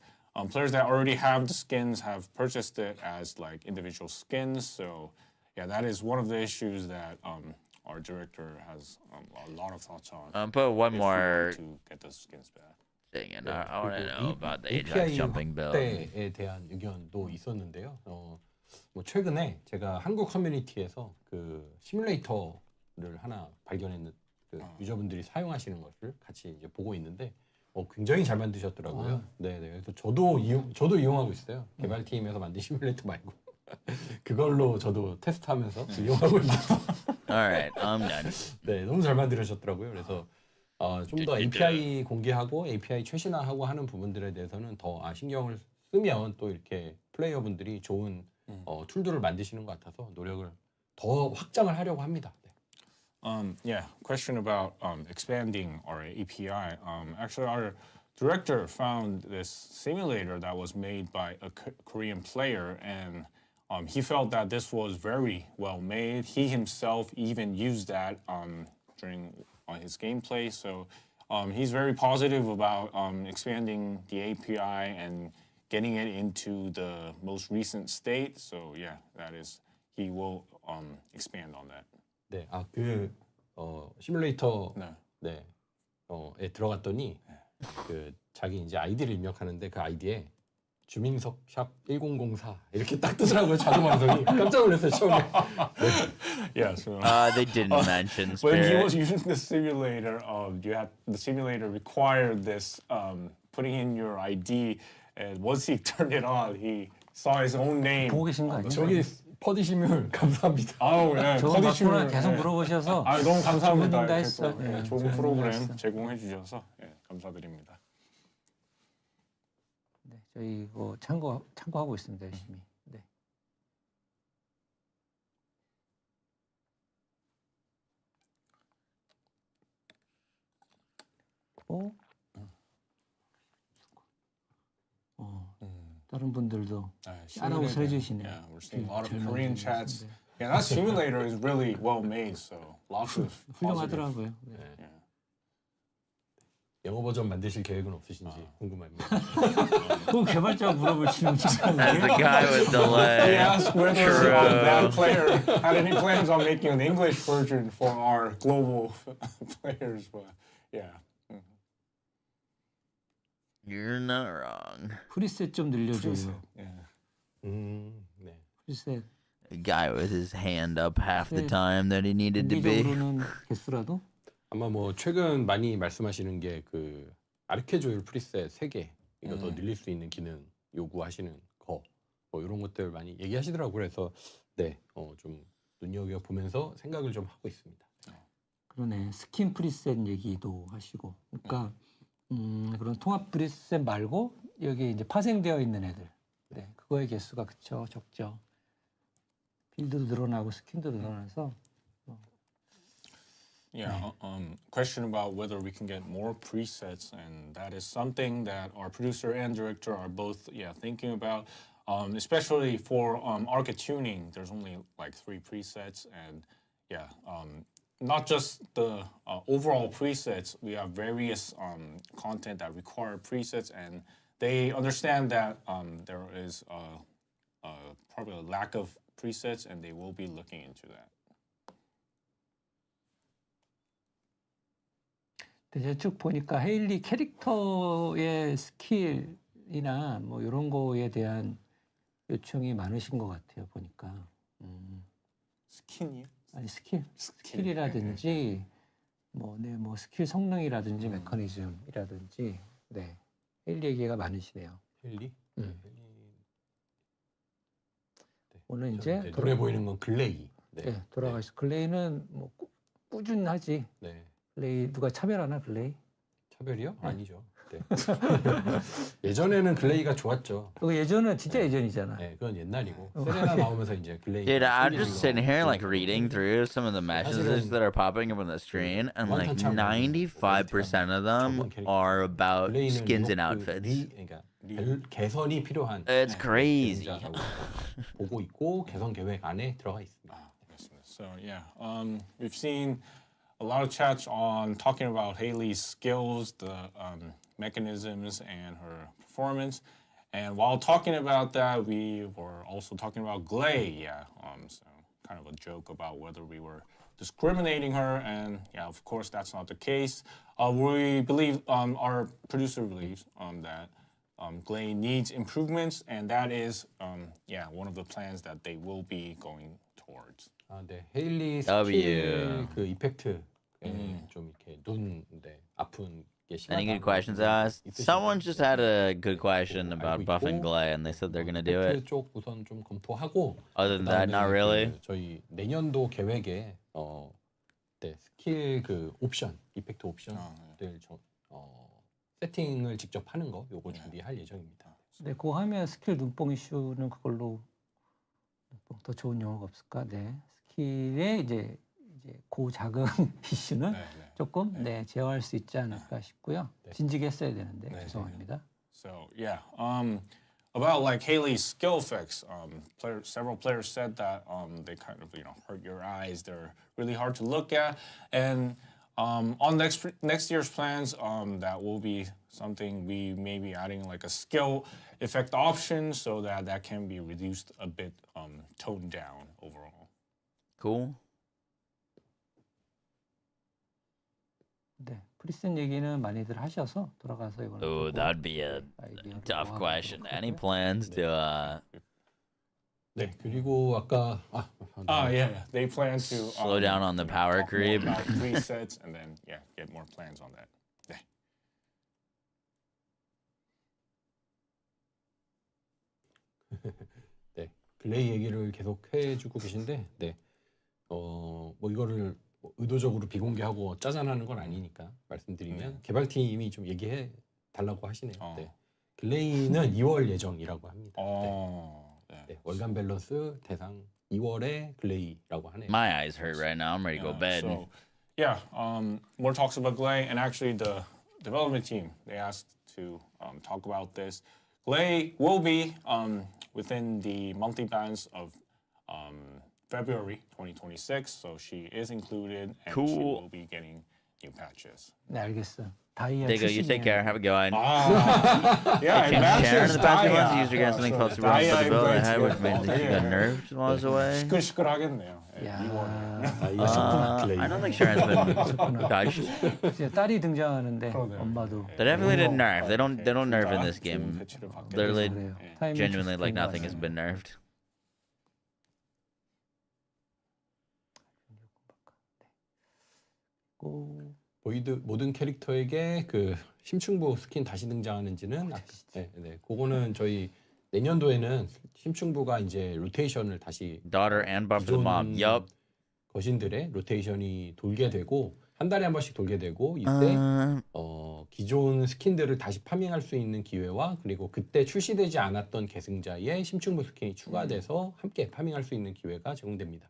[SPEAKER 17] players that already have the skins have purchased it as like individual skins. So yeah, that is one of the issues that our director has a lot of thoughts on.
[SPEAKER 3] Put one
[SPEAKER 17] if
[SPEAKER 3] more
[SPEAKER 17] we want to get those skins back.
[SPEAKER 3] thing, and I want to know about the Ajax
[SPEAKER 18] API
[SPEAKER 3] jumping build.
[SPEAKER 18] 확대에 대한 의견도 있었는데요. 뭐 최근에 제가 한국 커뮤니티에서 그 시뮬레이터를 하나 발견했는 그 유저분들이 사용하시는 것을 같이 이제 보고 있는데 굉장히 잘 만드셨더라고요. 네네. 그래서 저도 이용하고 있어요. 개발팀에서 만든 시뮬레이터 말고 그걸로 저도 테스트하면서 이용하고 있어요.
[SPEAKER 3] Alright, I'm done.
[SPEAKER 18] 네, 너무 잘 만들으셨더라고요. 그래서 좀 더 API 공개하고 API 최신화하고 하는 부분들에 대해서는 더 신경을 쓰면 또 이렇게 플레이어분들이 좋은 툴들을 만드시는 것 같아서 노력을 더 확장을 하려고 합니다. 네.
[SPEAKER 17] Yeah, question about expanding our API. Actually, our director found this simulator that was made by a Korean player, and he felt that this was very well made. He himself even used that during his gameplay, so he's very positive about expanding the API and getting it into the most recent state. So yeah, that is, he will expand on that.
[SPEAKER 18] 네, 시뮬레이터 에 들어갔더니 그 자기 이제 아이디를 입력하는데 그 아이디에 주민석 샵 1004 이렇게 딱 뜨더라고요. 자동 완성이. 깜짝 놀랐어요 처음에.
[SPEAKER 17] Yeah, so
[SPEAKER 3] they didn't mention
[SPEAKER 17] when he
[SPEAKER 3] Spirit.
[SPEAKER 17] was using the simulator, the simulator required this putting in your ID, and once he turned it on, he saw his own name.
[SPEAKER 19] 보고 계신 거 아니에요?
[SPEAKER 18] 저기 퍼디시뮬 감사합니다.
[SPEAKER 17] 아우, 네.
[SPEAKER 19] 저거 맞구나 계속 물어보셔서
[SPEAKER 17] 너무 감사합니다.
[SPEAKER 19] 다 했어.
[SPEAKER 17] 네, 좋은 프로그램 제공해 주셔서 감사드립니다.
[SPEAKER 19] 네, 저희 이거 참고하고 있습니다 열심히. 네. 다른 분들도 따라오서 해주시네요.
[SPEAKER 17] Yeah, we're seeing a lot of Korean chats. Yeah, that simulator is really well made, so lots of
[SPEAKER 19] 훌륭하더라고요.
[SPEAKER 17] Yeah.
[SPEAKER 18] 영어 버전 만드실 계획은 없으신지 궁금합니다.
[SPEAKER 19] 그 개발자가 물어볼 질문
[SPEAKER 3] As the guy with delay.
[SPEAKER 17] He asked whether that player had any plans on making an English version for our global players, but yeah.
[SPEAKER 3] You're not wrong.
[SPEAKER 19] 프리셋 좀 늘려줘요.
[SPEAKER 18] 네.
[SPEAKER 19] 프리셋.
[SPEAKER 3] A guy with his hand up half the time that he needed to be.
[SPEAKER 19] 단기적으로는 개수라도?
[SPEAKER 18] 아마 뭐 최근 많이 말씀하시는 게 그 아르케 조율 프리셋 3개 이거 더 늘릴 수 있는 기능 요구하시는 거 뭐 이런 것들 많이 얘기하시더라고요. 그래서 네, 좀 눈여겨 보면서 생각을 좀 하고 있습니다.
[SPEAKER 19] 그러네. 스킨 프리셋 얘기도 하시고. 그러니까 그런 통합 프리셋 말고 여기 이제 파생되어 있는 애들. 네, 그거의 개수가 그쵸 적죠. 빌드도 늘어나고 스킨도 늘어나서.
[SPEAKER 17] Yeah, question about whether we can get more presets, and that is something that our producer and director are both thinking about. Especially for arca tuning, there's only like 3 presets, and not just the overall presets. We have various content that require presets, and they understand that there is probably a lack of presets, and they will be looking into that.
[SPEAKER 19] 근데 쭉 보니까 헤일리 캐릭터의 스킬이나 뭐 이런 거에 대한 요청이 많으신 것 같아요. 보니까.
[SPEAKER 17] 스킨이요?
[SPEAKER 19] 아니 스킬이라든지 뭐 스킬 성능이라든지 메커니즘이라든지 네 헤일리 얘기가 많으시네요.
[SPEAKER 18] 헬리?
[SPEAKER 19] 오늘 이제
[SPEAKER 18] 눈에 보이는 건 글레이.
[SPEAKER 19] 네, 돌아가 있어. 글레이는 뭐 꾸준하지.
[SPEAKER 18] 네.
[SPEAKER 19] 글레이 누가 차별하나 글레이?
[SPEAKER 18] 차별이요? 아니죠. 네. 예전에는 글레이가 좋았죠.
[SPEAKER 19] 그 예전은 진짜 예전이잖아.
[SPEAKER 18] 네, 그건 옛날이고. 세레나 나오면서 이제 글레이.
[SPEAKER 3] Dude, I'm just sitting here like reading through some of the messages that are popping up on the screen, and like 95% of them are about skins and outfits.
[SPEAKER 18] 그러니까 개선이 필요한.
[SPEAKER 3] It's crazy.
[SPEAKER 18] 보고 있고 개선 계획 안에 들어가 있습니다.
[SPEAKER 17] So yeah, we've seen a lot of chats on talking about Hayley's skills, the mechanisms, and her performance. And while talking about that, we were also talking about Glay. Yeah, so kind of a joke about whether we were discriminating her, and yeah, of course that's not the case. We believe, our producer believes that Glay needs improvements, and that is, yeah, one of the plans that they will be going towards.
[SPEAKER 18] 아, 네, 헤일리 스킬 그 이펙트 좀 이렇게 눈 아픈 게 심하다.
[SPEAKER 3] Any good questions asked? Someone just had a good question about buffing Glay, and they said they're gonna do it.
[SPEAKER 18] 쪽 우선 좀 검토하고.
[SPEAKER 3] Other than that, not really.
[SPEAKER 18] 저희 내년도 계획에 네, 스킬 그 옵션, 이펙트 옵션들 세팅을 직접 하는 거 요거 준비할 예정입니다.
[SPEAKER 19] 네, 그거 하면 스킬 눈뽕 이슈는 그걸로 더 좋은 용어가 없을까? 네, 스킬의 이제 고자금 이슈는 조금 제어할 수 있지 않을까 싶고요. 진지게 했어야 되는데 죄송합니다.
[SPEAKER 17] So yeah, about like Hayley's skill effects, several players said that they kind of hurt your eyes. They're really hard to look at, and on next year's plans, that will be something we may be adding like a skill effect option so that can be reduced a bit, toned down overall.
[SPEAKER 3] Cool.
[SPEAKER 19] 네, 프리슨 얘기는 많이들 하셔서 돌아가서 이거는.
[SPEAKER 3] Oh, that'd be a tough question. Any plans to?
[SPEAKER 18] 네, 그리고 아까
[SPEAKER 17] yeah, they plan to
[SPEAKER 3] slow down on the power creep.
[SPEAKER 17] Presets, and then get more plans on that.
[SPEAKER 18] 네, 글레이 얘기를 계속 해주고 계신데, 네, 뭐 이거를 의도적으로 비공개하고 짜잔하는 건 아니니까 말씀드리면 개발팀이 좀 얘기해 달라고 하시네요. 네, 글레이는 2월 예정이라고 합니다. 네, 월간 밸런스 대상 2월에 글레이라고 하네요.
[SPEAKER 3] My eyes hurt right now. I'm ready to go bed.
[SPEAKER 17] So, yeah, more talks about Glay, and actually the development team, they asked to talk about this. Glay will be within the monthly bans of February 2026, so she is included, and she will be getting new patches.
[SPEAKER 19] 네, 알겠어. 다이아
[SPEAKER 3] There you go. You take care. Have a good one.
[SPEAKER 17] Yeah,
[SPEAKER 3] I can't share in the past few months. Used to get something called Super Bowl for the bill I had, which made me think she got nerfed while I was away.
[SPEAKER 17] 시끌시끌하겠네요.
[SPEAKER 3] I don't think Sharon's been dodged.
[SPEAKER 19] 딸이 등장하는데 엄마도.
[SPEAKER 3] They definitely didn't nerf. They don't nerf in this game. Literally, genuinely, like nothing has been nerfed.
[SPEAKER 18] 모든 캐릭터에게 그 심층부 스킨 다시 등장하는지는 그거는 저희 내년도에는 심층부가 이제 로테이션을 다시
[SPEAKER 3] Daughter and buff to the mob. Yup.
[SPEAKER 18] 거신들의 로테이션이 돌게 되고 한 달에 한 번씩 돌게 되고 이때 기존 스킨들을 다시 파밍할 수 있는 기회와 그리고 그때 출시되지 않았던 계승자의 심층부 스킨이 추가돼서 함께 파밍할 수 있는 기회가 제공됩니다.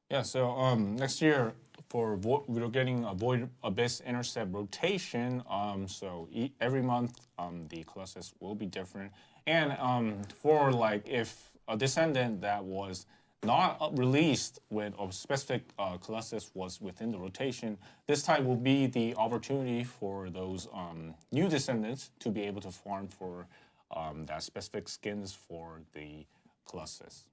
[SPEAKER 17] Yeah, so next year we're getting a Void Abyss Intercept rotation. So every month the classes will be different. And for like if a Descendant that was not released when a specific classes was within the rotation, this time will be the opportunity for those new descendants to be able to farm for that specific skins for the classes.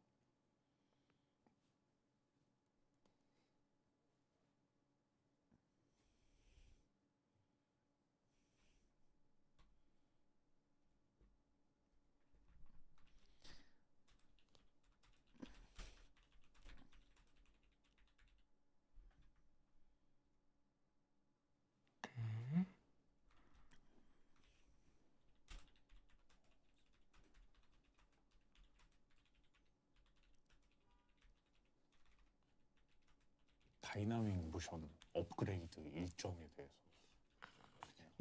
[SPEAKER 17] 다이나믹 모션 업그레이드 일정에 대해서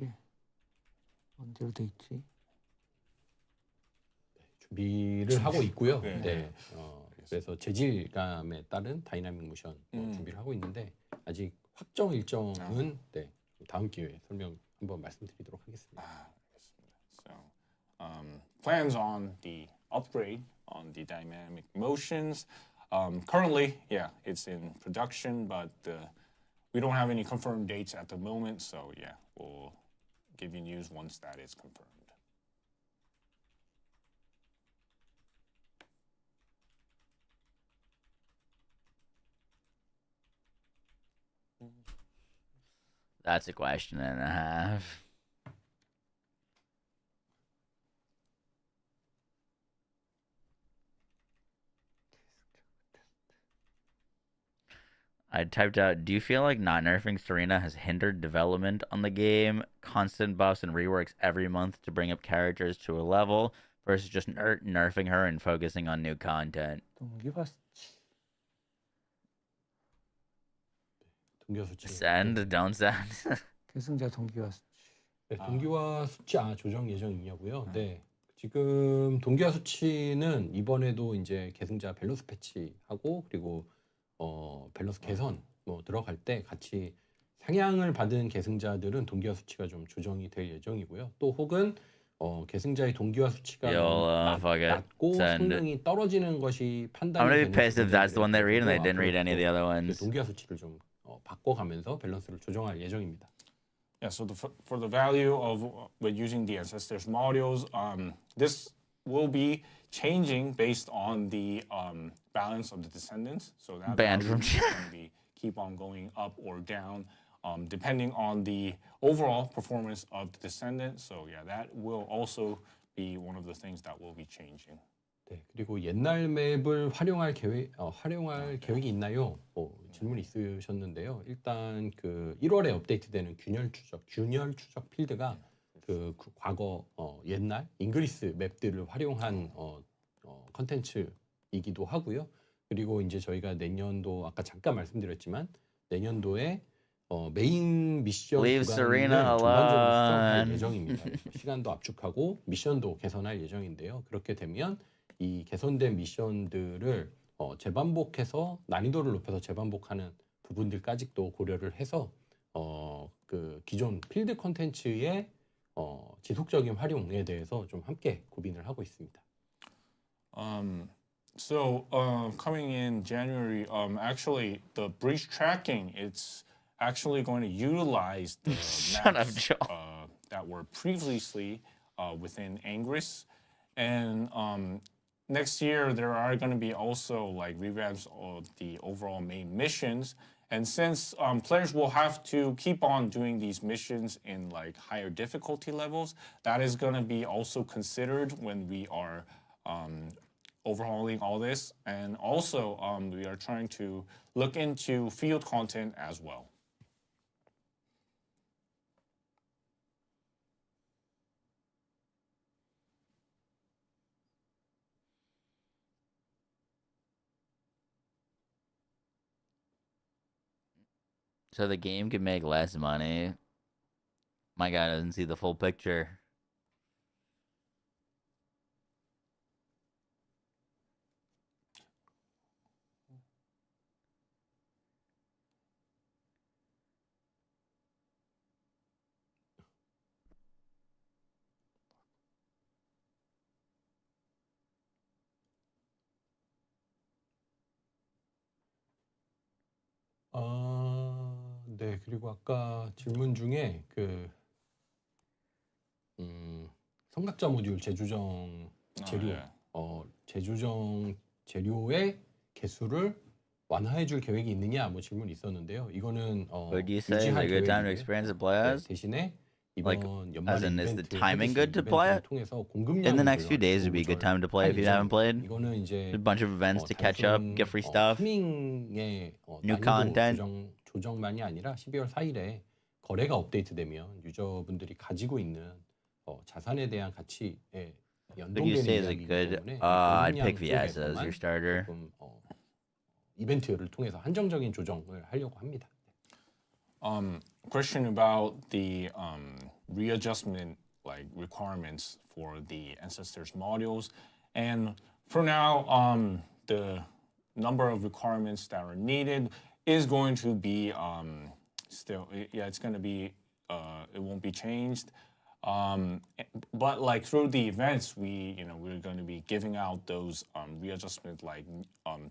[SPEAKER 19] 예. 언제로 돼 있지?
[SPEAKER 18] 준비를 하고 있고요.
[SPEAKER 17] 네.
[SPEAKER 18] 네. 그래서 재질감에 따른 다이나믹 모션 준비를 하고 있는데 아직 확정 일정은 네, 다음 기회에 설명 한번 말씀드리도록 하겠습니다.
[SPEAKER 17] So, plans on the upgrade on the dynamic motions. Currently, yeah, it's in production, but we don't have any confirmed dates at the moment. So, yeah, we'll give you news once that is confirmed.
[SPEAKER 3] That's a question and a half. I typed out, do you feel like not nerfing Serena has hindered development on the game? Constant buffs and reworks every month to bring up characters to a level versus just nerfing her and focusing on new content.
[SPEAKER 18] 동기화 수치.
[SPEAKER 3] Send, don't send.
[SPEAKER 19] 계승자 동기화 수치.
[SPEAKER 18] 네, 동기화 수치 조정 예정이냐고요? 네. 지금 동기화 수치는 이번에도 이제 계승자 밸런스 패치하고 그리고 밸런스 개선 들어갈 때 같이 상향을 받은 계승자들은 동기화 수치가 좀 조정이 될 예정이고요. 또 혹은 계승자의 동기화 수치가 낮고 성능이 떨어지는 것이 판단이
[SPEAKER 3] I'm gonna be
[SPEAKER 18] 되는
[SPEAKER 3] pissed if that's the one they read and they didn't read any of the other
[SPEAKER 18] 그
[SPEAKER 3] ones.
[SPEAKER 18] 동기화 수치를 좀 바꿔가면서 밸런스를 조정할 예정입니다.
[SPEAKER 17] Yeah, so for the value of with using the ancestors modules, this will be changing based on the balance of the descendants. So that
[SPEAKER 3] Banned
[SPEAKER 17] value
[SPEAKER 3] from
[SPEAKER 17] is going to be keep on going up or down, depending on the overall performance of the descendant. So yeah, that will also be one of the things that will be changing.
[SPEAKER 18] 네, 그리고 옛날 맵을 활용할 계획이 있나요? 질문이 있으셨는데요. 일단 그 1월에 업데이트되는 균열 추적 필드가 그 과거 옛날 잉그리스 맵들을 활용한 컨텐츠이기도 하고요. 그리고 이제 저희가 내년도 아까 잠깐 말씀드렸지만 내년도에 메인 미션 구간을 전반적으로 수정할 예정입니다. 시간도 압축하고 미션도 개선할 예정인데요. 그렇게 되면 이 개선된 미션들을 재반복해서 난이도를 높여서 재반복하는 부분들까지도 고려를 해서 그 기존 필드 콘텐츠의 지속적인 활용에 대해서 좀 함께 고민을 하고 있습니다.
[SPEAKER 17] So coming in January, actually the breach tracking, it's actually going to utilize the maps that were previously within Angris, and next year there are going to be also like revamps of the overall main missions. And since players will have to keep on doing these missions in like higher difficulty levels, that is going to be also considered when we are overhauling all this. And also we are trying to look into field content as well.
[SPEAKER 3] So the game can make less money. My guy doesn't see the full picture.
[SPEAKER 18] 네, 그리고 아까 질문 중에 그 성각자 모듈 재조정 재료,
[SPEAKER 17] 예.
[SPEAKER 18] 재조정 재료의 개수를 완화해줄 계획이 있느냐 뭐 질문이 있었는데요. 이거는
[SPEAKER 3] Would you say is
[SPEAKER 18] 유지할
[SPEAKER 3] a good time to
[SPEAKER 18] 계획이고요.
[SPEAKER 3] experience and play
[SPEAKER 18] 네,
[SPEAKER 3] as?
[SPEAKER 18] 대신에
[SPEAKER 3] Like,
[SPEAKER 18] 이번
[SPEAKER 3] as
[SPEAKER 18] 연말에
[SPEAKER 3] in, is the
[SPEAKER 18] 이벤트
[SPEAKER 3] timing good to
[SPEAKER 18] 해주신
[SPEAKER 3] play
[SPEAKER 18] 이벤트를
[SPEAKER 3] it?
[SPEAKER 18] 통해서
[SPEAKER 3] In the
[SPEAKER 18] 공급량을
[SPEAKER 3] next few days would be a good time to play if you haven't played.
[SPEAKER 18] 이거는 이제
[SPEAKER 3] A bunch of events to catch up, get free stuff,
[SPEAKER 18] 파밍의
[SPEAKER 3] new
[SPEAKER 18] 난이도
[SPEAKER 3] content.
[SPEAKER 18] 조정만이 아니라 12월 4일에 거래가 업데이트되면 유저분들이 가지고 있는 자산에 대한 가치에
[SPEAKER 3] Would you
[SPEAKER 18] 연동되는
[SPEAKER 3] say is a
[SPEAKER 18] 이야기이기
[SPEAKER 3] good?
[SPEAKER 18] 때문에
[SPEAKER 3] I'd
[SPEAKER 18] 공급량
[SPEAKER 3] pick Viasa as
[SPEAKER 18] 쪽에서만
[SPEAKER 3] your starter.
[SPEAKER 18] 조금 이벤트를 통해서 한정적인 조정을 하려고 합니다.
[SPEAKER 17] Question about the readjustment like requirements for the ancestors modules, and for now, the number of requirements that are needed is going to be still, yeah, it's going to be it won't be changed. But like through the events, we're going to be giving out those readjustment, like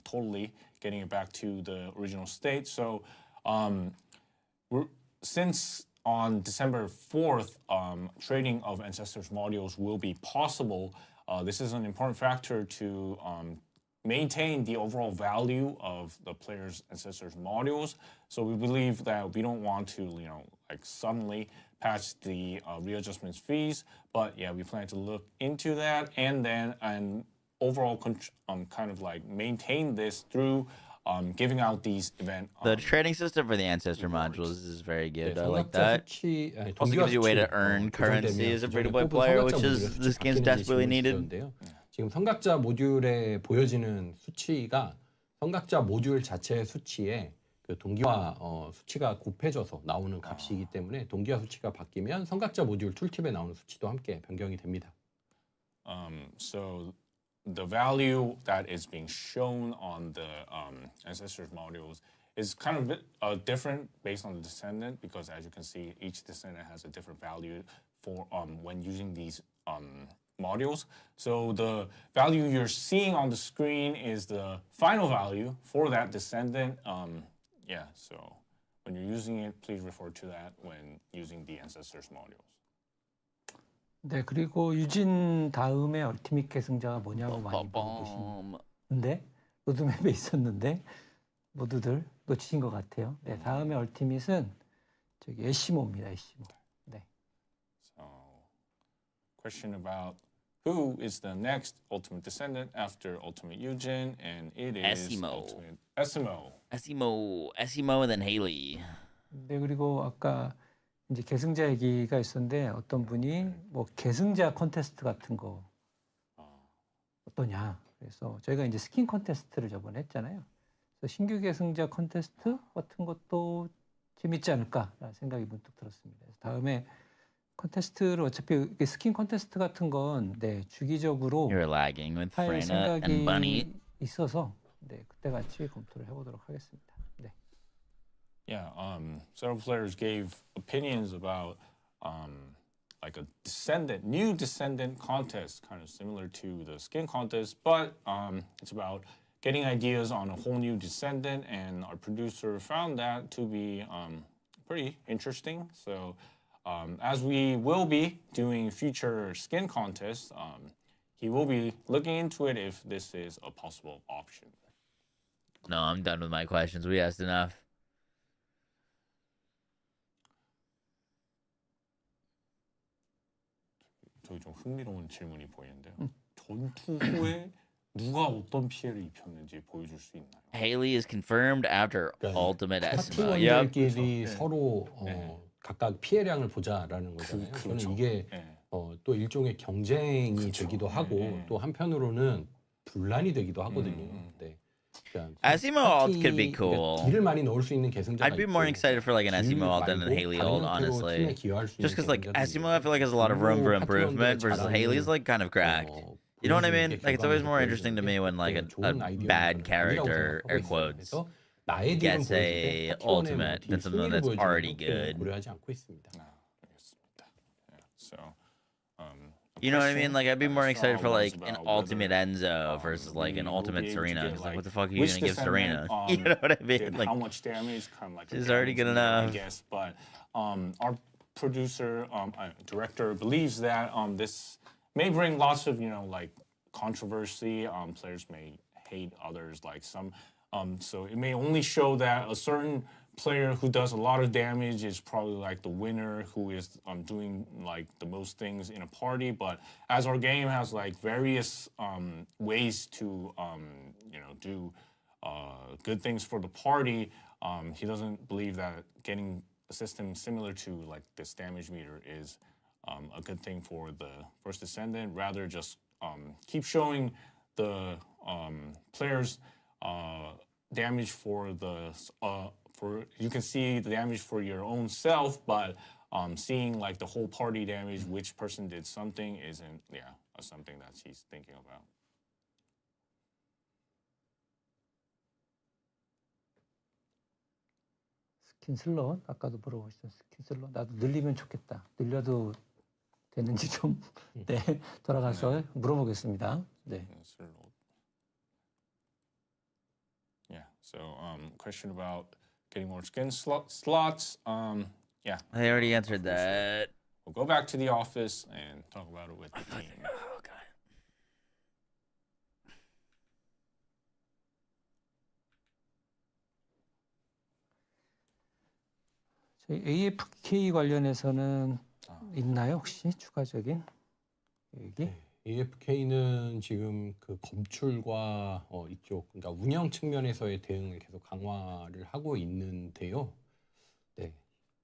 [SPEAKER 17] totally getting it back to the original state. So since on December 4th, trading of ancestors modules will be possible, this is an important factor to maintain the overall value of the player's ancestors modules. So we believe that we don't want to, like suddenly patch the readjustments fees, but yeah, we plan to look into that and then overall kind of like maintain this through giving out these event.
[SPEAKER 3] The trading system for the ancestor modules is very good. I like
[SPEAKER 18] 성각자
[SPEAKER 3] that.
[SPEAKER 18] 수치,
[SPEAKER 3] Also gives you a way to
[SPEAKER 18] 동기화
[SPEAKER 3] earn
[SPEAKER 18] 수치,
[SPEAKER 3] currency as a
[SPEAKER 18] 조정되면
[SPEAKER 3] free-to-play
[SPEAKER 18] 기존에
[SPEAKER 3] player,
[SPEAKER 18] 뽑은
[SPEAKER 3] which
[SPEAKER 18] 성각자
[SPEAKER 3] is
[SPEAKER 18] 모듈의
[SPEAKER 3] this
[SPEAKER 18] 수치
[SPEAKER 3] game's
[SPEAKER 18] 바뀌는지
[SPEAKER 3] desperately
[SPEAKER 18] 질문이
[SPEAKER 3] needed.
[SPEAKER 18] 있었는데요. 지금 성각자 모듈에 보여지는 수치가 성각자 모듈 자체의 수치에 그 동기화 수치가 곱해져서 나오는 값이기 때문에 동기화 수치가 바뀌면 성각자 모듈 툴팁에 나오는 수치도 함께 변경이 됩니다.
[SPEAKER 17] So the value that is being shown on the ancestors modules is kind of different based on the descendant, because as you can see, each descendant has a different value for when using these modules. So the value you're seeing on the screen is the final value for that descendant. Yeah, so when you're using it, please refer to that when using the ancestors modules.
[SPEAKER 19] 네, 그리고 유진 다음에 얼티밋 계승자가 뭐냐고 많이 물어보시는데 로드맵에 있었는데 모두들 놓치신 것 같아요. 네, 다음에 얼티밋은 저기 에시모입니다. 에시모. 네.
[SPEAKER 17] So, question about who is the next ultimate descendant after ultimate Eugen, and it is ultimate Esimo.
[SPEAKER 3] Esimo, and then Haley.
[SPEAKER 19] 네, 그리고 아까 이제 계승자 얘기가 있었는데 어떤 분이 뭐 계승자 콘테스트 같은 거 어떠냐. 그래서 저희가 이제 스킨 콘테스트를 저번에 했잖아요. 그래서 신규 계승자 콘테스트 같은 것도 재밌지 않을까라는 생각이 문득 들었습니다. 그래서 다음에 콘테스트를 어차피 스킨 콘테스트 같은 건 네, 주기적으로
[SPEAKER 3] You're lagging with
[SPEAKER 19] 할
[SPEAKER 3] Freyna and Bunny.
[SPEAKER 19] 생각이 있어서 네, 그때 같이 검토를 해보도록 하겠습니다. 네.
[SPEAKER 17] Yeah, several players gave opinions about like a new descendant contest, kind of similar to the skin contest, but it's about getting ideas on a whole new descendant, and our producer found that to be pretty interesting. So as we will be doing future skin contests, he will be looking into it if this is a possible option.
[SPEAKER 3] No, I'm done with my questions. We asked enough.
[SPEAKER 17] 저기 좀 흥미로운 질문이 보이는데요. 전투 후에 누가 어떤 피해를 입혔는지 보여줄 수 있나요?
[SPEAKER 3] Haley is confirmed after ultimate Esimo.
[SPEAKER 18] 파티원들끼리 서로 각각 피해량을 보자라는 거잖아요. 저는 이게 또 일종의 경쟁이 되기도 하고 또 한편으로는 분란이 되기도 하거든요. 네.
[SPEAKER 3] Esimo ult could be cool.
[SPEAKER 18] 딜을 많이 넣을 수 있는 계승자가
[SPEAKER 3] I'd be more excited for like an Esimo ult than an Haley ult, honestly. Just because like Esimo, I feel like has a lot of room for improvement versus Haley's like kind of cracked. You know what I mean? Like it's always more interesting to me when like a bad character, air quotes, gets a ultimate than someone that's already good.
[SPEAKER 17] So
[SPEAKER 3] You know what I mean? Like, I'd be more excited for, like,
[SPEAKER 17] was
[SPEAKER 3] an
[SPEAKER 17] about
[SPEAKER 3] ultimate
[SPEAKER 17] whether,
[SPEAKER 3] Enzo versus, like, an
[SPEAKER 17] we will
[SPEAKER 3] ultimate
[SPEAKER 17] be able to
[SPEAKER 3] Serena.
[SPEAKER 17] get,
[SPEAKER 3] Because, like, what
[SPEAKER 17] like,
[SPEAKER 3] the fuck are you
[SPEAKER 17] which
[SPEAKER 3] going to give Serena?
[SPEAKER 17] Descendant,
[SPEAKER 3] You know what I mean?
[SPEAKER 17] did
[SPEAKER 3] Like,
[SPEAKER 17] how much damage, kind of like a
[SPEAKER 3] she's already
[SPEAKER 17] damage
[SPEAKER 3] good
[SPEAKER 17] meter, I
[SPEAKER 3] enough.
[SPEAKER 17] guess. But our producer, director believes that this may bring lots of, you know, like controversy. Players may hate others, like some. So it may only show that a certain player who does a lot of damage is probably like the winner, who is doing like the most things in a party. But as our game has like various ways to you know, do good things for the party, he doesn't believe that getting a system similar to like this damage meter is a good thing for the first Descendant. Rather, just keep showing the players damage for the you can see the damage for your own self, but seeing like the whole party damage, which person did something, isn't something that he's thinking about.
[SPEAKER 19] 스킨슬롯 아까도 물어보셨던 스킨슬롯 나도 늘리면 좋겠다. 늘려도 되는지 좀 네, 돌아가서 물어보겠습니다. 네.
[SPEAKER 17] Yeah. So question about getting more skin slots. Yeah.
[SPEAKER 3] I already answered that.
[SPEAKER 17] We'll go back to the office and talk about it with the team.
[SPEAKER 3] Oh, God.
[SPEAKER 19] 저희 AFK 관련해서는 있나요 혹시 추가적인 얘기?
[SPEAKER 18] 네, AFK는 지금 그 검출과 이쪽 그러니까 운영 측면에서의 대응을 계속 강화를 하고 있는데요. 네,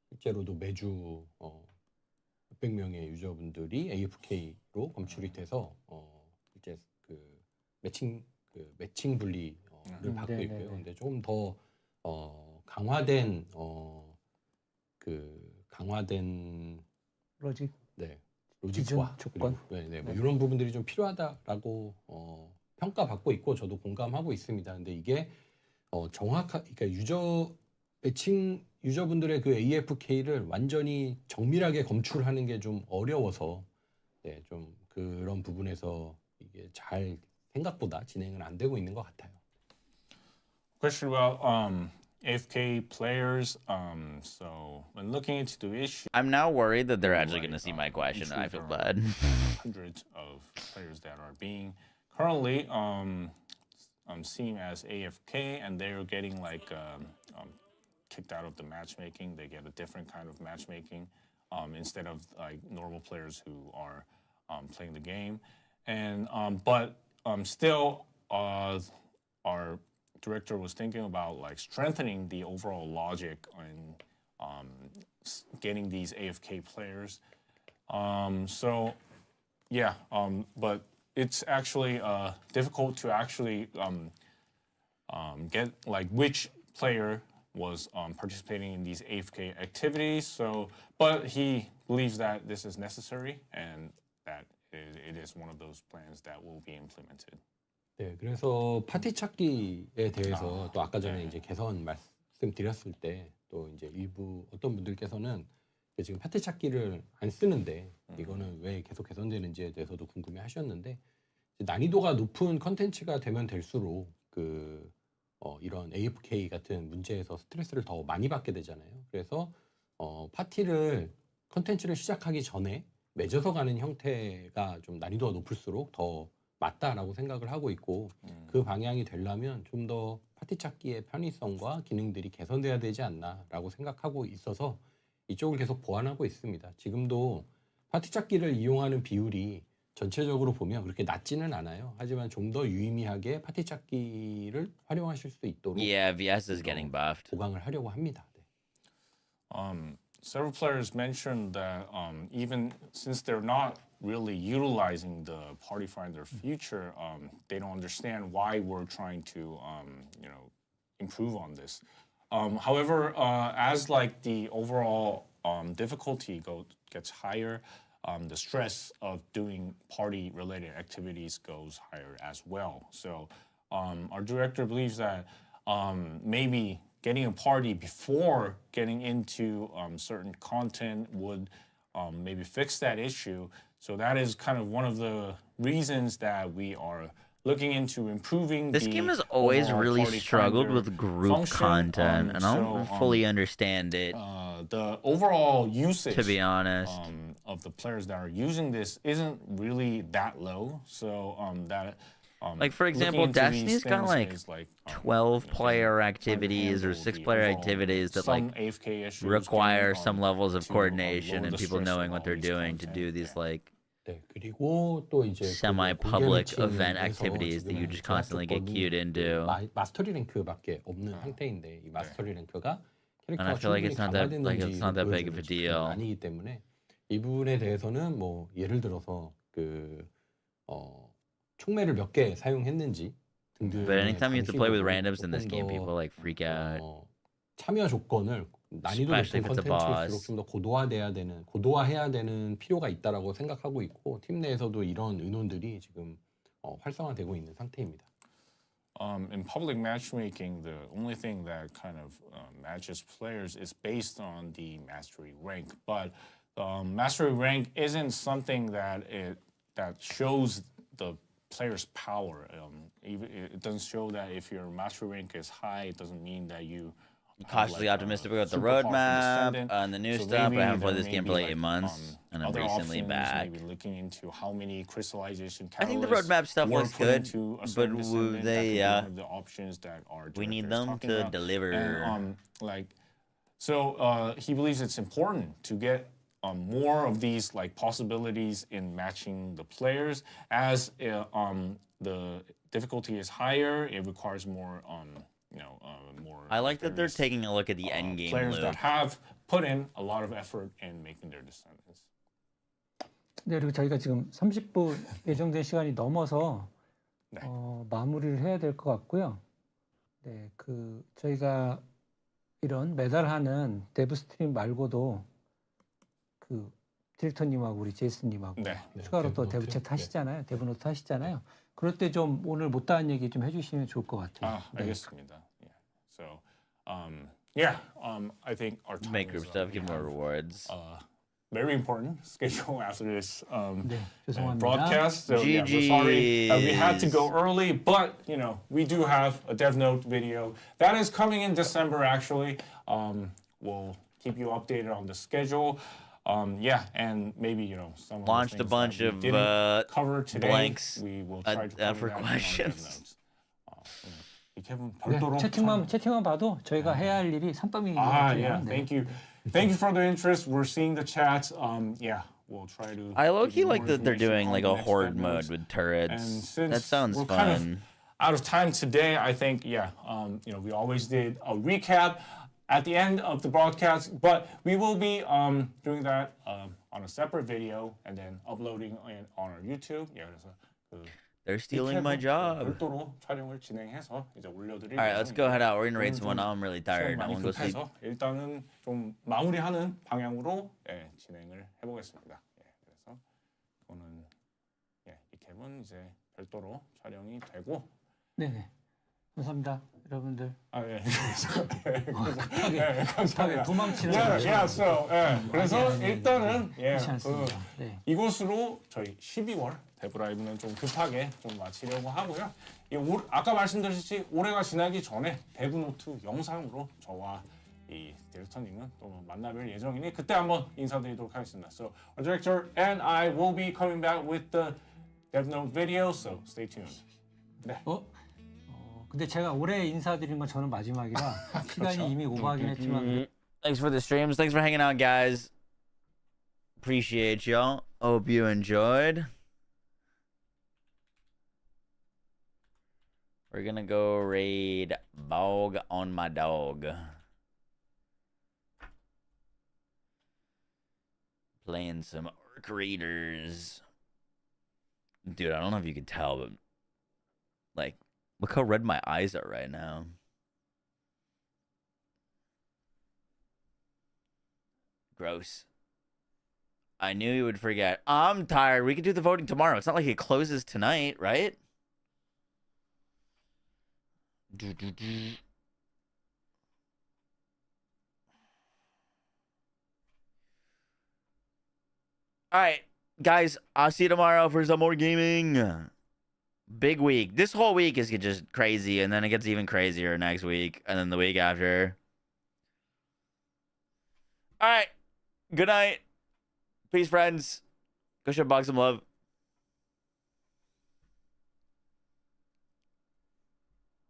[SPEAKER 18] 실제로도 매주 몇백 명의 유저분들이 AFK로 검출이 돼서 이제 그 매칭 분리를 받고
[SPEAKER 19] 네네네.
[SPEAKER 18] 있고요. 근데 조금 더 강화된 강화된
[SPEAKER 19] 로직
[SPEAKER 18] 네. 로직과
[SPEAKER 19] 조건
[SPEAKER 18] 네, 뭐 이런 부분들이 좀 필요하다라고 평가받고 있고 저도 공감하고 있습니다. 근데 이게 그러니까 유저분들의 그 AFK를 완전히 정밀하게 검출하는 게 좀 어려워서 네, 좀 그런 부분에서 이게 잘 생각보다 진행은 안 되고 있는 것 같아요.
[SPEAKER 17] Question about AFK players. So when looking into the issue,
[SPEAKER 3] I'm now worried that they're actually going to see my question, and I feel bad.
[SPEAKER 17] Hundreds of players that are being currently seen as AFK, and they're getting like kicked out of the matchmaking. They get a different kind of matchmaking instead of like normal players who are playing the game. And but still, our director was thinking about like strengthening the overall logic and getting these AFK players. So yeah, but it's actually difficult to actually get like which player was participating in these AFK activities. So, but he believes that this is necessary and that it is one of those plans that will be implemented.
[SPEAKER 18] 네, 그래서 파티 찾기에 대해서 또 아까 전에 이제 개선 말씀드렸을 때 또 이제 일부 어떤 분들께서는 지금 파티 찾기를 안 쓰는데 이거는 왜 계속 개선되는지에 대해서도 궁금해하셨는데 난이도가 높은 컨텐츠가 되면 될수록 이런 AFK 같은 문제에서 스트레스를 더 많이 받게 되잖아요. 그래서 컨텐츠를 시작하기 전에 맺어서 가는 형태가 좀 난이도가 높을수록 더 맞다라고 생각을 하고 있고 그 방향이 되려면 좀 더 파티 찾기의 편의성과 기능들이 개선돼야 되지 않나라고 생각하고 있어서 이쪽을 계속 보완하고 있습니다. 지금도 파티 찾기를 이용하는 비율이 전체적으로 보면 그렇게 낮지는 않아요. 하지만 좀 더 유의미하게 파티 찾기를 활용하실 수 있도록
[SPEAKER 3] VS is getting buffed.
[SPEAKER 18] 보강을 하려고 합니다.
[SPEAKER 17] 네. Several players mentioned that even since they're not really utilizing the party finder feature, they don't understand why we're trying to improve on this. However, as like the overall difficulty gets higher, the stress of doing party-related activities goes higher as well. So our director believes that maybe getting a party before getting into certain content would maybe fix that issue. So that is kind of one of the reasons that we are looking into improving.
[SPEAKER 3] This game has always really struggled with group content, and I don't fully understand it.
[SPEAKER 17] The overall usage,
[SPEAKER 3] to be honest,
[SPEAKER 17] of the players that are using this isn't really that low. So
[SPEAKER 3] like for example, Destiny's got like 12-player activities or 6-player activities that like require some levels of coordination and people knowing what they're doing to do these like
[SPEAKER 18] 네, 그리고 또 이제
[SPEAKER 3] semi-public event activities that you just constantly get queued into.
[SPEAKER 18] 마스터리 랭크밖에 없는 상태인데 이 마스터리 랭크가
[SPEAKER 3] And I
[SPEAKER 18] 캐릭터가
[SPEAKER 3] feel like
[SPEAKER 18] 충분히
[SPEAKER 3] it's not that big of a
[SPEAKER 18] 보여주는
[SPEAKER 3] deal.
[SPEAKER 18] 아니기 때문에 이 부분에 대해서는 뭐 예를 들어서 그 총매를 몇 개 사용했는지 등등.
[SPEAKER 3] But anytime you have to play with randoms in this game, people like freak out.
[SPEAKER 18] 참여 조건을 난이도 높은 컨텐츠일수록 좀 더 고도화해야 되는 필요가 있다라고 생각하고 있고 팀 내에서도 이런 의논들이 지금 활성화되고 있는 상태입니다.
[SPEAKER 17] In public matchmaking, the only thing that kind of matches players is based on the mastery rank. But mastery rank isn't something that shows the player's power. It doesn't show that if your mastery rank is high, it doesn't mean that you.
[SPEAKER 3] Cautiously optimistic about the roadmap and the new stuff. I haven't played this game for like 8 months, and I'm recently back.
[SPEAKER 17] Looking into how many crystallization
[SPEAKER 3] I think the roadmap stuff looks good, but we need them to deliver.
[SPEAKER 17] And, so he believes it's important to get more of these like possibilities in matching the players. As the difficulty is higher, it requires more. More.
[SPEAKER 3] I like that they're taking a look at the endgame
[SPEAKER 17] players
[SPEAKER 3] loop.
[SPEAKER 17] that have put in a lot of effort in making their descendants.
[SPEAKER 19] 네, 그리고 저희가 지금 30분 예정된 시간이 넘어서 마무리를 해야 될 것 같고요. 네, 그 저희가 이런 매달 하는 데브 스트림 말고도 그 디렉터님하고 우리 제이슨님하고 추가로 또 데브 챗 하시잖아요. 데브 노트 하시잖아요. 그럴 때 좀 오늘 못다한 얘기 좀 해주시면 좋을 것 같아요.
[SPEAKER 17] 알겠습니다. So, I think our time
[SPEAKER 3] make group stuff, give more rewards.
[SPEAKER 17] Very important schedule after this
[SPEAKER 19] 죄송합니다.
[SPEAKER 17] broadcast. So yeah, we're sorry we had to go early, but we do have a Dev Note video that is coming in December. Actually, we'll keep you updated on the schedule. And maybe some of
[SPEAKER 3] launched
[SPEAKER 17] the
[SPEAKER 3] a bunch
[SPEAKER 17] that we
[SPEAKER 3] of
[SPEAKER 17] cover today,
[SPEAKER 3] blanks
[SPEAKER 17] we will try to
[SPEAKER 3] for questions.
[SPEAKER 19] 네, 채팅만 봐도 저희가 해야 할 일이 산더미.
[SPEAKER 17] Thank you for the interest. We're seeing the chats. We'll try to.
[SPEAKER 3] I low-key like that they're doing like a horde mode with turrets. That sounds fun.
[SPEAKER 17] Kind of out of time today, I think we always did a recap at the end of the broadcast, but we will be doing that on a separate video and then uploading on our YouTube.
[SPEAKER 3] They're stealing my job.
[SPEAKER 17] 별도로 촬영을 진행해서 이제 올려드릴.
[SPEAKER 3] All right, let's go head out. We're gonna raid someone. Now I'm really tired. I want to go sleep.
[SPEAKER 17] 일단은 좀 마무리하는 방향으로 진행을 해보겠습니다. 그래서 이거는 이 캡은 이제 별도로 촬영이 되고.
[SPEAKER 19] 네네. 감사합니다, 여러분들.
[SPEAKER 17] 급하게
[SPEAKER 19] 도망치는.
[SPEAKER 17] 그래서 일단은 이곳으로 저희 12월 데브 라이브는 좀 급하게 좀 마치려고 하고요. 아까 말씀드렸듯이 올해가 지나기 전에 데브 노트 영상으로 저와 이 디렉터님은 또 만나뵐 예정이니 그때 한번 인사드리도록 하겠습니다. So our director and I will be coming back with the Dev Note video, so stay tuned. 네.
[SPEAKER 19] 근데 제가 올해 인사드린 건 저는 마지막이라 시간이 이미 오버하긴 했지만.
[SPEAKER 3] Thanks for the streams. Thanks for hanging out, guys. Appreciate y'all. Hope you enjoyed. We're gonna go raid Bog on my dog. Playing some Arc Raiders. Dude, I don't know if you could tell, but like, look how red my eyes are right now. Gross. I knew you would forget. I'm tired. We can do the voting tomorrow. It's not like it closes tonight, right? All right. guys, I'll see you tomorrow for some more gaming. Big week. This whole week is just crazy, and then it gets even crazier next week, and then the week after. All right. Good night. Peace, friends. Go show Bog some love.